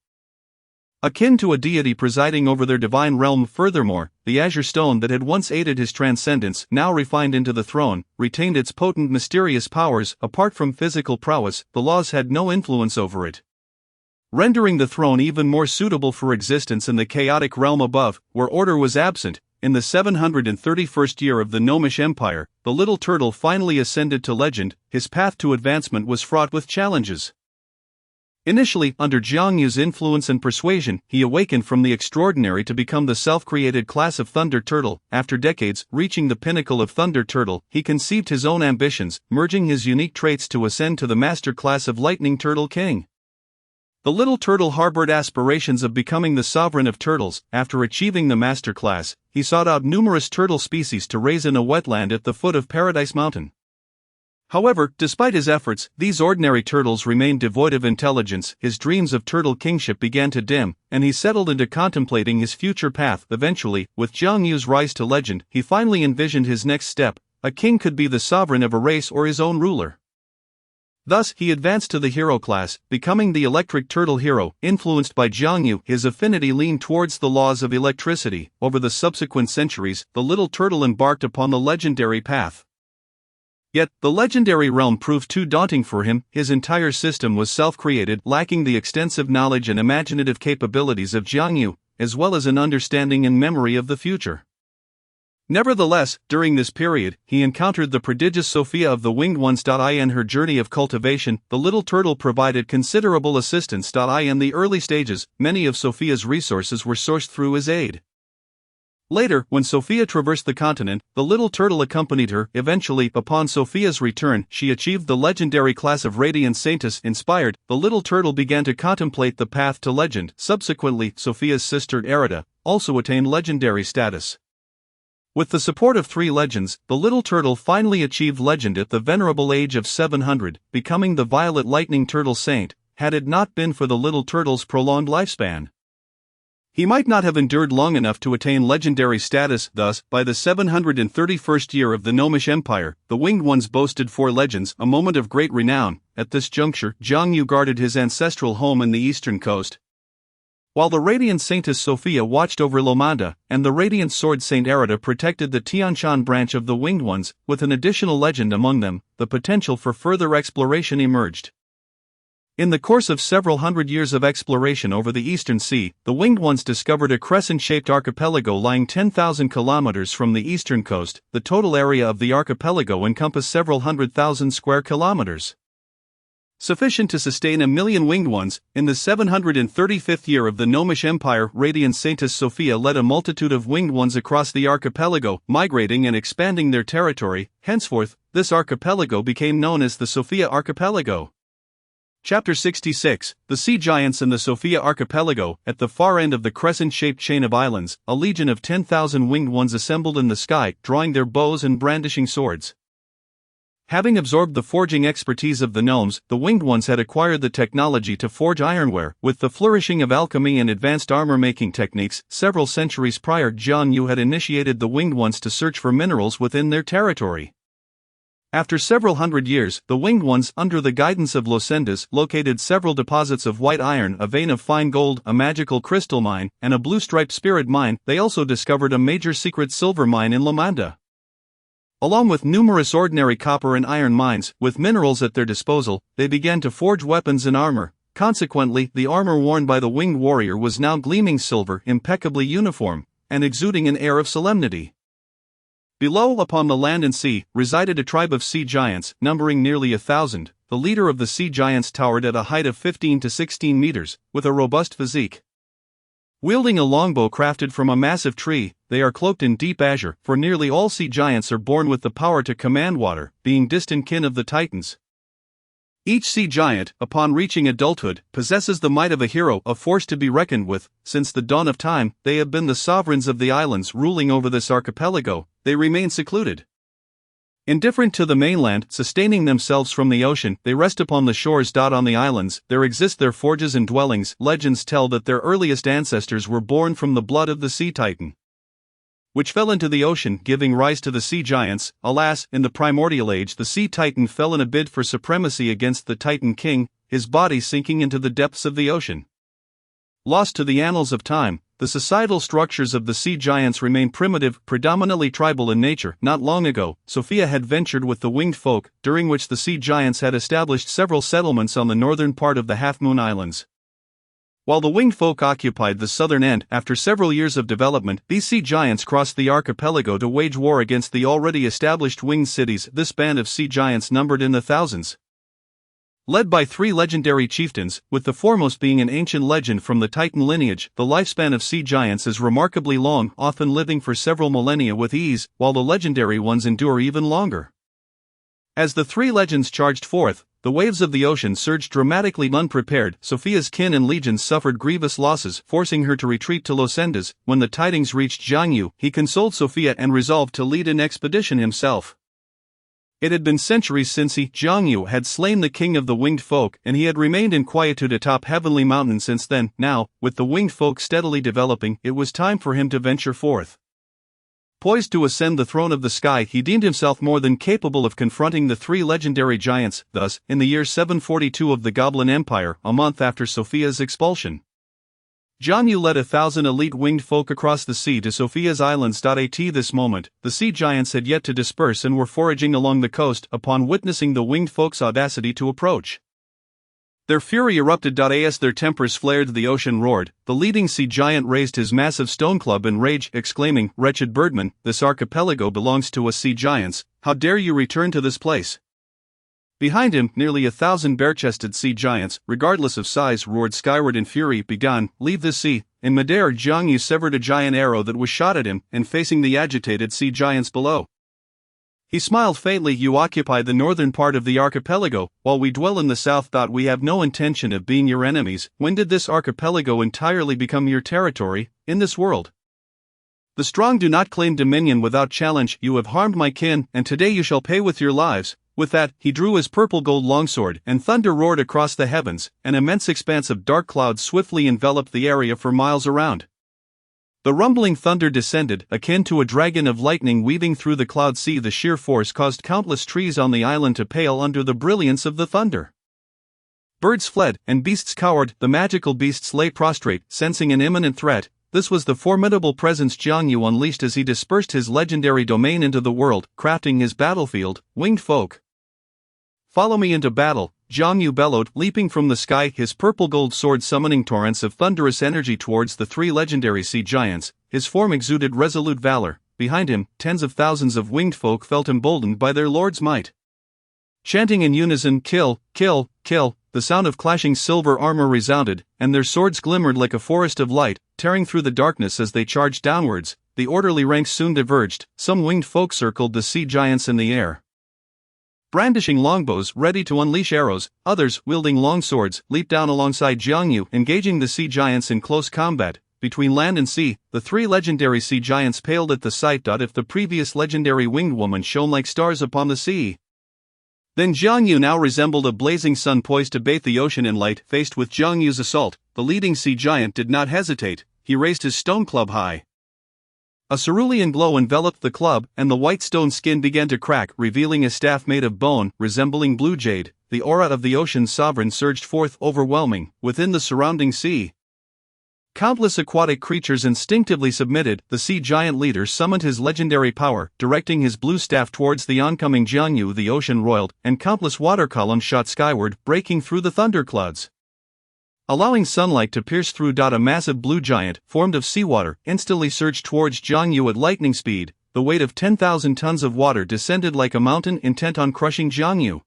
akin to a deity presiding over their divine realm. Furthermore, the azure stone that had once aided his transcendence, now refined into the throne, retained its potent mysterious powers. Apart from physical prowess, the laws had no influence over it, rendering the throne even more suitable for existence in the chaotic realm above, where order was absent. In the 731st year of the Gnomish Empire, the little turtle finally ascended to legend. His path to advancement was fraught with challenges. Initially, under Jiang Yu's influence and persuasion, he awakened from the extraordinary to become the self-created class of Thunder Turtle. After decades, reaching the pinnacle of Thunder Turtle, he conceived his own ambitions, merging his unique traits to ascend to the master class of Lightning Turtle King. The little turtle harbored aspirations of becoming the sovereign of turtles. After achieving the master class, he sought out numerous turtle species to raise in a wetland at the foot of Paradise Mountain. However, despite his efforts, these ordinary turtles remained devoid of intelligence. His dreams of turtle kingship began to dim, and he settled into contemplating his future path. Eventually, with Jiang Yu's rise to legend, he finally envisioned his next step. A king could be the sovereign of a race or his own ruler. Thus, he advanced to the hero class, becoming the electric turtle hero. Influenced by Jiang Yu, his affinity leaned towards the laws of electricity. Over the subsequent centuries, the little turtle embarked upon the legendary path. Yet, the legendary realm proved too daunting for him. His entire system was self-created, lacking the extensive knowledge and imaginative capabilities of Jiang Yu, as well as an understanding and memory of the future. Nevertheless, during this period, he encountered the prodigious Sophia of the Winged Ones. In her journey of cultivation, the little turtle provided considerable assistance. In the early stages, many of Sophia's resources were sourced through his aid. Later, when Sophia traversed the continent, the little turtle accompanied her. Eventually, upon Sophia's return, she achieved the legendary class of Radiant Saintess. Inspired, the little turtle began to contemplate the path to legend. Subsequently, Sophia's sister Erida also attained legendary status. With the support of 3 legends, the little turtle finally achieved legend at the venerable age of 700, becoming the Violet Lightning Turtle Saint. Had it not been for the little turtle's prolonged lifespan, he might not have endured long enough to attain legendary status. Thus, by the 731st year of the Gnomish Empire, the Winged Ones boasted 4 legends, a moment of great renown. At this juncture, Jiang Yu guarded his ancestral home in the eastern coast, while the Radiant Saintess Sophia watched over Lomanda, and the Radiant Sword Saint Erida protected the Tianshan branch of the Winged Ones. With an additional legend among them, the potential for further exploration emerged. In the course of several hundred years of exploration over the Eastern Sea, the Winged Ones discovered a crescent-shaped archipelago lying 10,000 kilometers from the eastern coast. The total area of the archipelago encompassed several 100,000 square kilometers, sufficient to sustain 1,000,000 Winged Ones. In the 735th year of the Gnomish Empire, Radiant Saintess Sophia led a multitude of Winged Ones across the archipelago, migrating and expanding their territory. Henceforth, this archipelago became known as the Sophia Archipelago. Chapter 66, The Sea Giants and the Sophia Archipelago. At the far end of the crescent-shaped chain of islands, a legion of 10,000 Winged Ones assembled in the sky, drawing their bows and brandishing swords. Having absorbed the forging expertise of the gnomes, the Winged Ones had acquired the technology to forge ironware. With the flourishing of alchemy and advanced armor-making techniques, several centuries prior, Jiang Yu had initiated the Winged Ones to search for minerals within their territory. After several hundred years, the Winged Ones, under the guidance of Losendas, located several deposits of white iron, a vein of fine gold, a magical crystal mine, and a blue-striped spirit mine. They also discovered a major secret silver mine in Lomanda, along with numerous ordinary copper and iron mines. With minerals at their disposal, they began to forge weapons and armor. Consequently, the armor worn by the winged warrior was now gleaming silver, impeccably uniform, and exuding an air of solemnity. Below, upon the land and sea, resided a tribe of sea giants, numbering nearly 1,000. The leader of the sea giants towered at a height of 15 to 16 meters, with a robust physique. Wielding a longbow crafted from a massive tree, they are cloaked in deep azure, for nearly all sea giants are born with the power to command water, being distant kin of the Titans. Each sea giant, upon reaching adulthood, possesses the might of a hero, a force to be reckoned with. Since the dawn of time, they have been the sovereigns of the islands ruling over this archipelago. They remain secluded, indifferent to the mainland, sustaining themselves from the ocean. They rest upon the shores. On the islands, there exist their forges and dwellings. Legends tell that their earliest ancestors were born from the blood of the sea titan, which fell into the ocean, giving rise to the sea giants. Alas, in the primordial age, the sea titan fell in a bid for supremacy against the Titan King, his body sinking into the depths of the ocean. Lost to the annals of time, the societal structures of the sea giants remain primitive, predominantly tribal in nature. Not long ago, Sophia had ventured with the winged folk, during which the sea giants had established several settlements on the northern part of the Half Moon Islands, while the winged folk occupied the southern end. After several years of development, these sea giants crossed the archipelago to wage war against the already established winged cities. This band of sea giants numbered in the thousands, led by 3 legendary chieftains, with the foremost being an ancient legend from the Titan lineage. The lifespan of sea giants is remarkably long, often living for several millennia with ease, while the legendary ones endure even longer. As the 3 legends charged forth, the waves of the ocean surged dramatically. Unprepared, Sophia's kin and legions suffered grievous losses, forcing her to retreat to Losendas. When the tidings reached Jiang Yu, he consoled Sophia and resolved to lead an expedition himself. It had been centuries since Jiang Yu, had slain the king of the winged folk, and he had remained in quietude atop Heavenly Mountain since then. Now, with the winged folk steadily developing, it was time for him to venture forth. Poised to ascend the throne of the sky, he deemed himself more than capable of confronting the three legendary giants. Thus, in the year 742 of the Goblin Empire, a month after Sophia's expulsion, Jiang Yu led 1,000 elite winged folk across the sea to Sophia's Islands. At this moment, the sea giants had yet to disperse and were foraging along the coast upon witnessing the winged folk's audacity to approach. Their fury erupted. As their tempers flared, the ocean roared. The leading sea giant raised his massive stone club in rage, exclaiming, "Wretched birdman, this archipelago belongs to us sea giants. How dare you return to this place?" Behind him, nearly 1,000 bare-chested sea giants, regardless of size, roared skyward in fury. "Begone, leave this sea." In midair, Jiang Yu severed a giant arrow that was shot at him, and facing the agitated sea giants below, he smiled faintly. "You occupy the northern part of the archipelago, while we dwell in the south. We have no intention of being your enemies. When did this archipelago entirely become your territory, in this world? The strong do not claim dominion without challenge. You have harmed my kin, and today you shall pay with your lives." With that, he drew his purple gold longsword, and thunder roared across the heavens. An immense expanse of dark clouds swiftly enveloped the area for miles around. The rumbling thunder descended, akin to a dragon of lightning weaving through the cloud sea. The sheer force caused countless trees on the island to pale under the brilliance of the thunder. Birds fled, and beasts cowered. The magical beasts lay prostrate, sensing an imminent threat. This was the formidable presence Jiang Yu unleashed as he dispersed his legendary domain into the world, crafting his battlefield, winged folk. "Follow me into battle," Jiang Yu bellowed, leaping from the sky, his purple gold sword summoning torrents of thunderous energy towards the three legendary sea giants. His form exuded resolute valor. Behind him, tens of thousands of winged folk felt emboldened by their lord's might. Chanting in unison, "Kill, kill, kill," the sound of clashing silver armor resounded, and their swords glimmered like a forest of light, tearing through the darkness as they charged downwards. The orderly ranks soon diverged. Some winged folk circled the sea giants in the air, brandishing longbows ready to unleash arrows. Others, wielding long swords, leaped down alongside Jiang Yu, engaging the sea giants in close combat. Between land and sea, the three legendary sea giants paled at the sight. If the previous legendary winged woman shone like stars upon the sea, then Jiang Yu now resembled a blazing sun poised to bathe the ocean in light. Faced with Jiang Yu's assault, the leading sea giant did not hesitate. He raised his stone club high. A cerulean glow enveloped the club, and the white stone skin began to crack, revealing a staff made of bone, resembling blue jade. The aura of the ocean's sovereign surged forth, overwhelming. Within the surrounding sea, countless aquatic creatures instinctively submitted. The sea giant leader summoned his legendary power, directing his blue staff towards the oncoming Jiang Yu. The ocean roiled, and countless water columns shot skyward, breaking through the thunderclouds, allowing sunlight to pierce through. A massive blue giant, formed of seawater, instantly surged towards Jiang Yu at lightning speed. The weight of 10,000 tons of water descended like a mountain, intent on crushing Jiang Yu.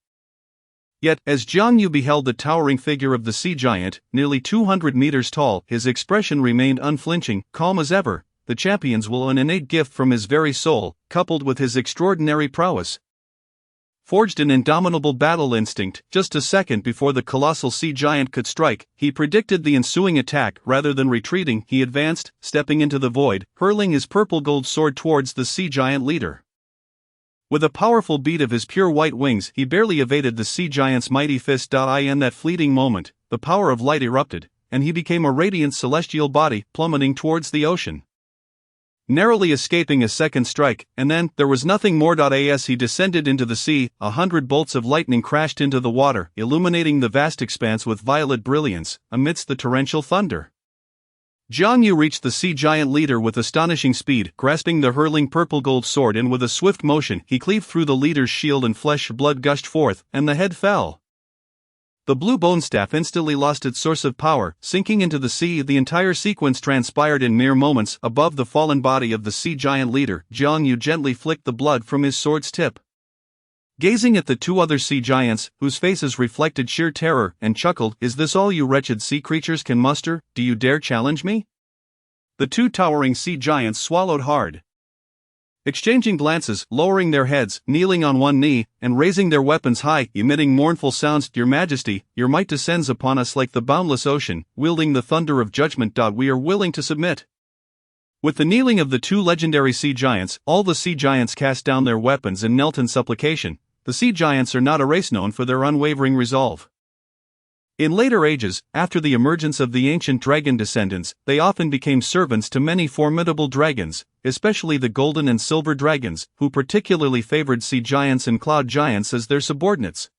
Yet, as Jiang Yu beheld the towering figure of the sea giant, nearly 200 meters tall, his expression remained unflinching, calm as ever. The champion's will, an innate gift from his very soul, coupled with his extraordinary prowess, forged an indomitable battle instinct. Just a second before the colossal sea giant could strike, he predicted the ensuing attack. Rather than retreating, he advanced, stepping into the void, hurling his purple gold sword towards the sea giant leader. With a powerful beat of his pure white wings, he barely evaded the sea giant's mighty fist. In that fleeting moment, the power of light erupted, and he became a radiant celestial body, plummeting towards the ocean, narrowly escaping a second strike. And then, there was nothing more. As he descended into the sea, 100 bolts of lightning crashed into the water, illuminating the vast expanse with violet brilliance, amidst the torrential thunder. Jiang Yu reached the sea giant leader with astonishing speed, grasping the hurling purple gold sword, and with a swift motion, he cleaved through the leader's shield and flesh. Blood gushed forth, and the head fell. The blue bone staff instantly lost its source of power, sinking into the sea. The entire sequence transpired in mere moments. Above the fallen body of the sea giant leader, Jiang Yu gently flicked the blood from his sword's tip, gazing at the two other sea giants, whose faces reflected sheer terror, and chuckled. "Is this all you wretched sea creatures can muster? Do you dare challenge me?" The two towering sea giants swallowed hard, exchanging glances, lowering their heads, kneeling on one knee, and raising their weapons high, emitting mournful sounds. "Your Majesty, your might descends upon us like the boundless ocean, wielding the thunder of judgment. We are willing to submit." With the kneeling of the two legendary sea giants, all the sea giants cast down their weapons and knelt in supplication. The sea giants are not a race known for their unwavering resolve. In later ages, after the emergence of the ancient dragon descendants, they often became servants to many formidable dragons, especially the golden and silver dragons, who particularly favored sea giants and cloud giants as their subordinates.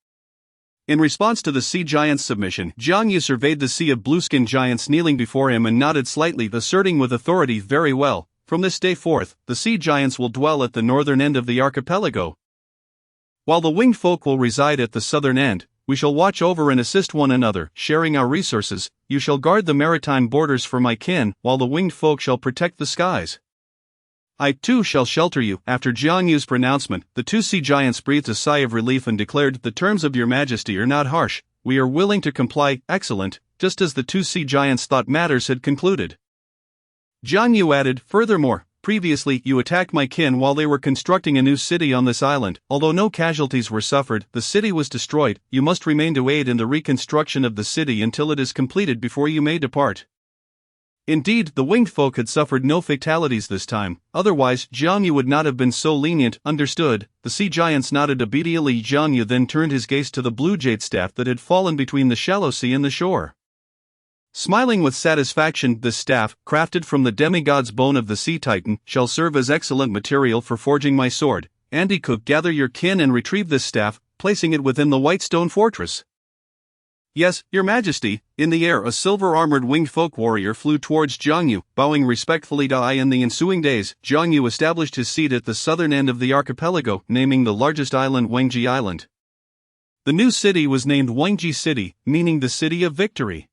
In response to the sea giant's submission, Jiang Yu surveyed the sea of blueskin giants kneeling before him and nodded slightly, asserting with authority, "Very well, from this day forth, the sea giants will dwell at the northern end of the archipelago, while the winged folk will reside at the southern end. We shall watch over and assist one another, sharing our resources. You shall guard the maritime borders for my kin, while the winged folk shall protect the skies. I too shall shelter you." After Jiang Yu's pronouncement, the two sea giants breathed a sigh of relief and declared, "The terms of your majesty are not harsh. We are willing to comply." Excellent, just as the two sea giants thought matters had concluded. Jiang Yu added, "Furthermore, previously you attacked my kin while they were constructing a new city on this island. Although no casualties were suffered, the city was destroyed. You must remain to aid in the reconstruction of the city until it is completed before you may depart." Indeed, the winged folk had suffered no fatalities this time, otherwise Jiang Yu would not have been so lenient. "Understood." The sea giants nodded obediently. Jiang Yu then turned his gaze to the blue jade staff that had fallen between the shallow sea and the shore. Smiling with satisfaction, "This staff, crafted from the demigod's bone of the sea titan, shall serve as excellent material for forging my sword. Andy Cook, gather your kin and retrieve this staff, placing it within the white stone fortress." "Yes, your majesty." In the air, a silver-armored winged folk warrior flew towards Jiang Yu, bowing respectfully to Ai. In the ensuing days, Jiang Yu established his seat at the southern end of the archipelago, naming the largest island Wangji Island. The new city was named Wangji City, meaning the City of Victory.